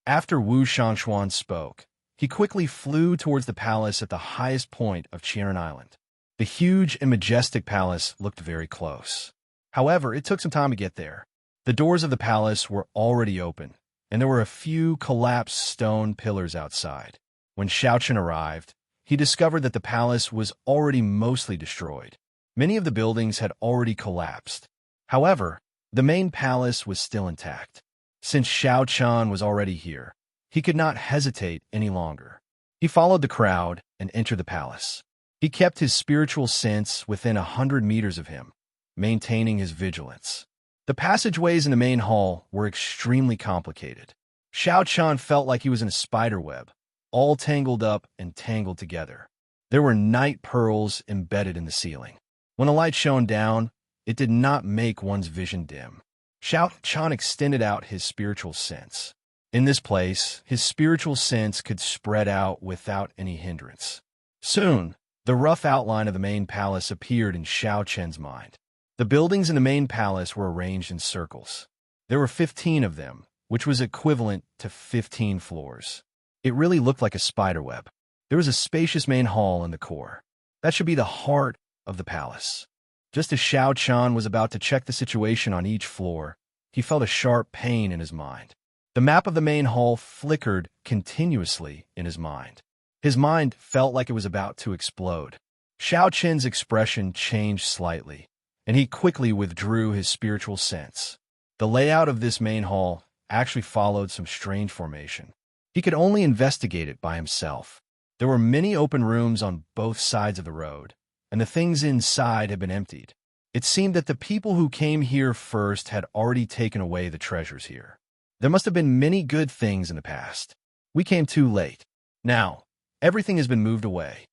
After Wuxia spoke, he quickly flew towards the palace at the highest point of Qianren Island. The huge and majestic palace looked very close. However, it took some time to get there. The doors of the palace were already open, and there were a few collapsed stone pillars outside. When Xiao Chun arrived, he discovered that the palace was already mostly destroyed. Many of the buildings had already collapsed. However, the main palace was still intact. Since Xiao Chun was already here, he could not hesitate any longer. He followed the crowd and entered the palace. He kept his spiritual sense within 100 meters of him, maintaining his vigilance. The passageways in the main hall were extremely complicated. Xiao Chun felt like he was in a spider web, all tangled up and tangled together. There were night pearls embedded in the ceiling. When the light shone down, it did not make one's vision dim. Xiao Chun extended out his spiritual sense. In this place, his spiritual sense could spread out without any hindrance. Soon, the rough outline of the main palace appeared in Xiao Chen's mind. The buildings in the main palace were arranged in circles. There were 15 of them, which was equivalent to 15 floors. It really looked like a spiderweb. There was a spacious main hall in the core. That should be the heart of the palace. Just as Xiao Chun was about to check the situation on each floor, he felt a sharp pain in his mind. The map of the main hall flickered continuously in his mind. His mind felt like it was about to explode. Xiao Chen's expression changed slightly, and he quickly withdrew his spiritual sense. The layout of this main hall actually followed some strange formation. He could only investigate it by himself. There were many open rooms on both sides of the road, and the things inside had been emptied. It seemed that the people who came here first had already taken away the treasures here. There must have been many good things in the past. We came too late. Now, everything has been moved away.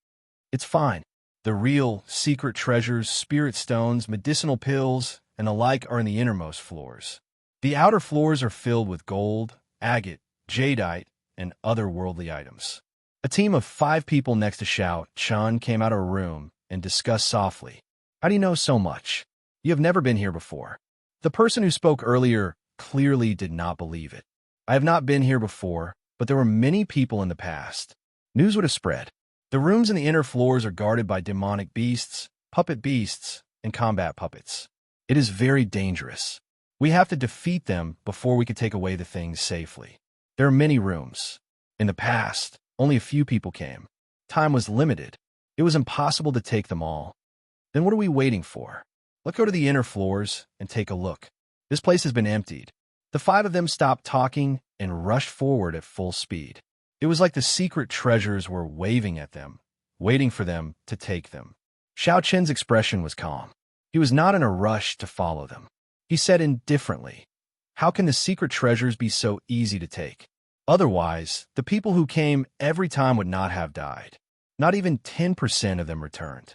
It's fine. The real, secret treasures, spirit stones, medicinal pills, and the like are in the innermost floors. The outer floors are filled with gold, agate, jadeite, and other worldly items. A team of 5 people next to Xianxia came out of a room and discussed softly. How do you know so much? You have never been here before. The person who spoke earlier clearly did not believe it. I have not been here before, but there were many people in the past. News would have spread. The rooms in the inner floors are guarded by demonic beasts, puppet beasts, and combat puppets. It is very dangerous. We have to defeat them before we can take away the things safely. There are many rooms. In the past, only a few people came. Time was limited. It was impossible to take them all. Then what are we waiting for? Let's go to the inner floors and take a look. This place has been emptied. The 5 of them stopped talking and rushed forward at full speed. It was like the secret treasures were waving at them, waiting for them to take them. Xiaoqian's expression was calm. He was not in a rush to follow them. He said indifferently, "How can the secret treasures be so easy to take? Otherwise, the people who came every time would not have died. Not even 10% of them returned."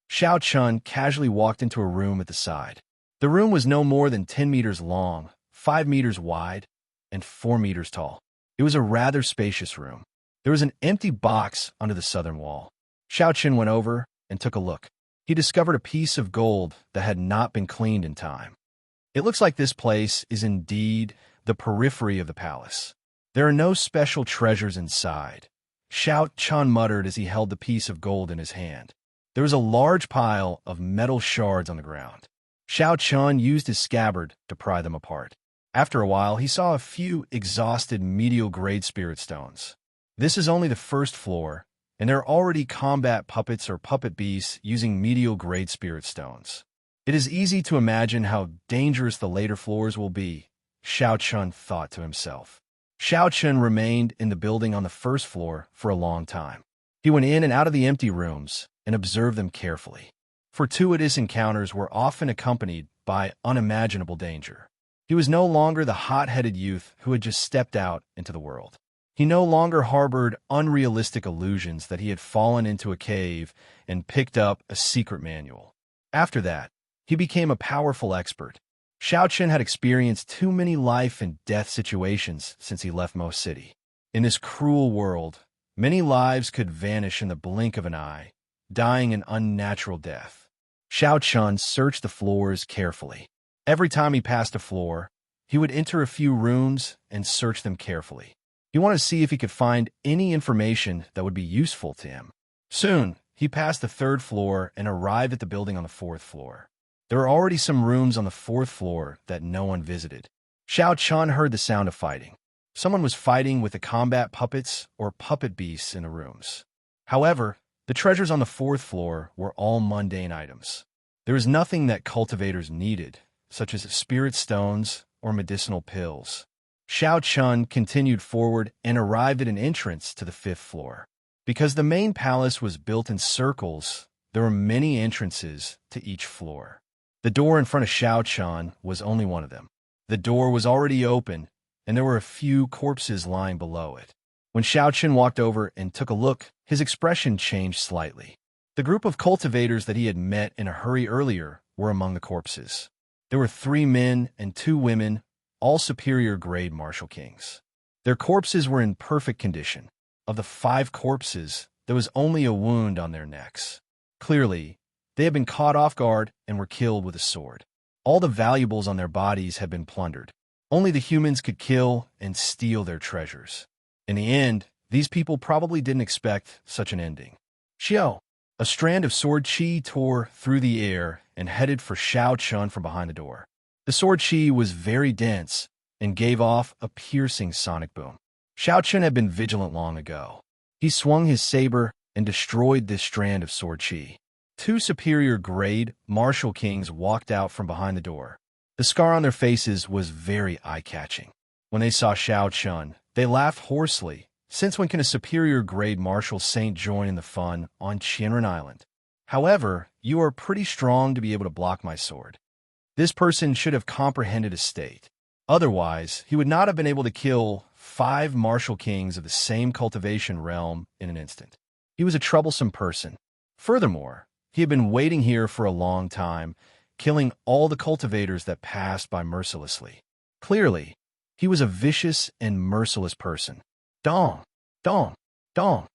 Xiaoqian casually walked into a room at the side. The room was no more than 10 meters long, 5 meters wide, and 4 meters tall. It was a rather spacious room. There was an empty box under the southern wall. Xiaoqian went over and took a look. He discovered a piece of gold that had not been cleaned in time. It looks like this place is indeed the periphery of the palace. There are no special treasures inside. Xiaoqian muttered as he held the piece of gold in his hand. There was a large pile of metal shards on the ground. Xiaoqian used his scabbard to pry them apart. After a while, he saw a few exhausted medial-grade spirit stones. This is only the first floor, and there are already combat puppets or puppet beasts using medial-grade spirit stones. It is easy to imagine how dangerous the later floors will be, Xiaoqian thought to himself. Xiaoqian remained in the building on the first floor for a long time. He went in and out of the empty rooms and observed them carefully. Fortuitous encounters were often accompanied by unimaginable danger. He was no longer the hot-headed youth who had just stepped out into the world. He no longer harbored unrealistic illusions that he had fallen into a cave and picked up a secret manual. After that, he became a powerful expert. Xiaoqian had experienced too many life and death situations since he left Mo City. In this cruel world, many lives could vanish in the blink of an eye, dying an unnatural death. Xiaoqian searched the floors carefully. Every time he passed a floor, he would enter a few rooms and search them carefully. He wanted to see if he could find any information that would be useful to him. Soon, he passed the 3rd floor and arrived at the building on the 4th floor. There were already some rooms on the 4th floor that no one visited. Xiaoqian heard the sound of fighting. Someone was fighting with the combat puppets or puppet beasts in the rooms. However, the treasures on the 4th floor were all mundane items. There was nothing that cultivators needed, such as spirit stones or medicinal pills. Xiaoqian continued forward and arrived at an entrance to the 5th floor. Because the main palace was built in circles, there were many entrances to each floor. The door in front of Xiaoqian was only one of them. The door was already open, and there were a few corpses lying below it. When Xiaoqian walked over and took a look, his expression changed slightly. The group of cultivators that he had met in a hurry earlier were among the corpses. There were 3 men and 2 women, all superior-grade martial kings. Their corpses were in perfect condition. Of the 5 corpses, there was only a wound on their necks. Clearly, they had been caught off guard and were killed with a sword. All the valuables on their bodies had been plundered. Only the humans could kill and steal their treasures. In the end, these people probably didn't expect such an ending. Xiao, a strand of sword chi tore through the air and headed for Xiaoqian from behind the door. The sword chi was very dense and gave off a piercing sonic boom. Xiaoqian had been vigilant long ago. He swung his saber and destroyed this strand of sword chi. 2 superior-grade martial kings walked out from behind the door. The scar on their faces was very eye-catching. When they saw Xiaoqian, they laughed hoarsely. Since when can a superior-grade martial saint join in the fun on Qianren Island? However, you are pretty strong to be able to block my sword." This person should have comprehended his state. Otherwise, he would not have been able to kill 5 martial kings of the same cultivation realm in an instant. He was a troublesome person. Furthermore, he had been waiting here for a long time, killing all the cultivators that passed by mercilessly. Clearly, he was a vicious and merciless person. Dong, dong, dong.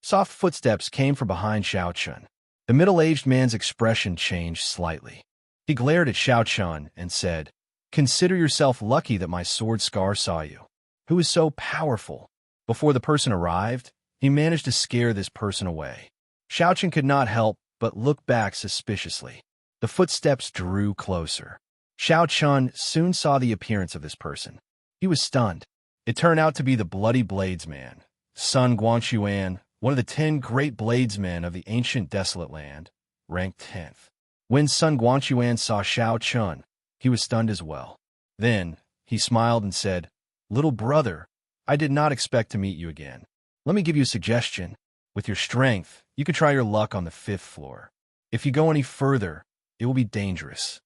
Soft footsteps came from behind Xianxia. The middle-aged man's expression changed slightly. He glared at Xianxia and said, "Consider yourself lucky that my sword scar saw you. Who is so powerful?" Before the person arrived, he managed to scare this person away. Xianxia could not help but look back suspiciously. The footsteps drew closer. Xianxia soon saw the appearance of this person. He was stunned. It turned out to be the Bloody Bladesman, Sun Guanxuan, one of the 10 great bladesmen of the ancient desolate land, ranked 10th. When Sun Guanxuan saw Xianxia, he was stunned as well. Then, he smiled and said, "Little brother, I did not expect to meet you again. Let me give you a suggestion. With your strength, you could try your luck on the 5th floor. If you go any further, it will be dangerous."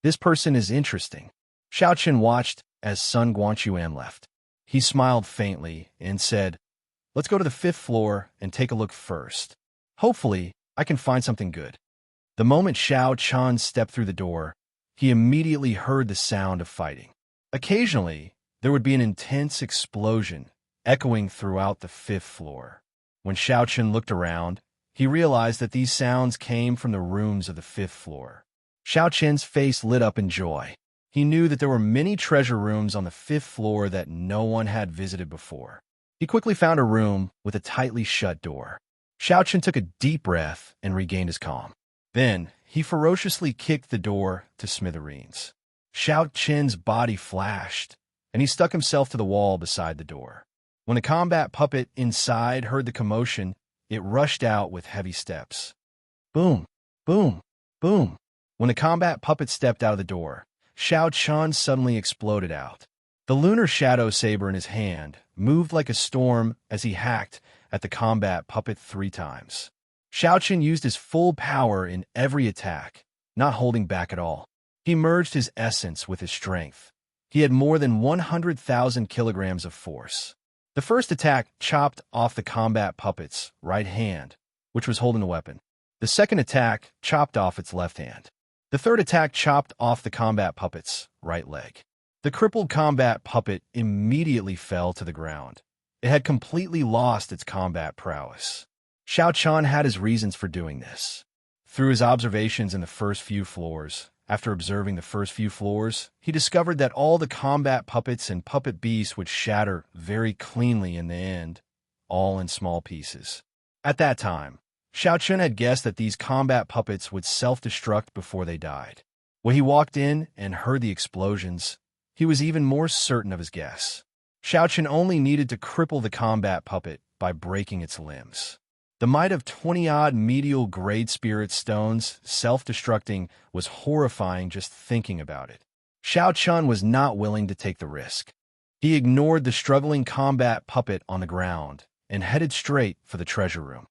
This person is interesting. Xianxia watched as Sun Guanxuan left. He smiled faintly and said, "Let's go to the 5th floor and take a look first. Hopefully, I can find something good." The moment Xianxia stepped through the door, he immediately heard the sound of fighting. Occasionally, there would be an intense explosion echoing throughout the 5th floor. When Xianxia looked around, he realized that these sounds came from the rooms of the 5th floor. Xiaoqian's face lit up in joy. He knew that there were many treasure rooms on the 5th floor that no one had visited before. He quickly found a room with a tightly shut door. Xiaoqian took a deep breath and regained his calm. Then, he ferociously kicked the door to smithereens. Xiaoqian's body flashed, and he stuck himself to the wall beside the door. When the combat puppet inside heard the commotion, it rushed out with heavy steps. Boom, boom, boom. When the combat puppet stepped out of the door, Xiaoqian suddenly exploded out. The lunar shadow saber in his hand moved like a storm as he hacked at the combat puppet 3 times. Xiaoqian used his full power in every attack, not holding back at all. He merged his essence with his strength. He had more than 100,000 kilograms of force. The first attack chopped off the combat puppet's right hand, which was holding the weapon. The second attack chopped off its left hand. The third attack chopped off the combat puppet's right leg. The crippled combat puppet immediately fell to the ground. It had completely lost its combat prowess. Xiaoqian had his reasons for doing this. Through his observations in the first few floors, after observing the first few floors, he discovered that all the combat puppets and puppet beasts would shatter very cleanly in the end, all in small pieces. At that time, Xiaoqian had guessed that these combat puppets would self-destruct before they died. When he walked in and heard the explosions, he was even more certain of his guess. Xiaoqian only needed to cripple the combat puppet by breaking its limbs. The might of 20-odd medial grade spirit stones self-destructing was horrifying just thinking about it. Xiaoqian was not willing to take the risk. He ignored the struggling combat puppet on the ground and headed straight for the treasure room.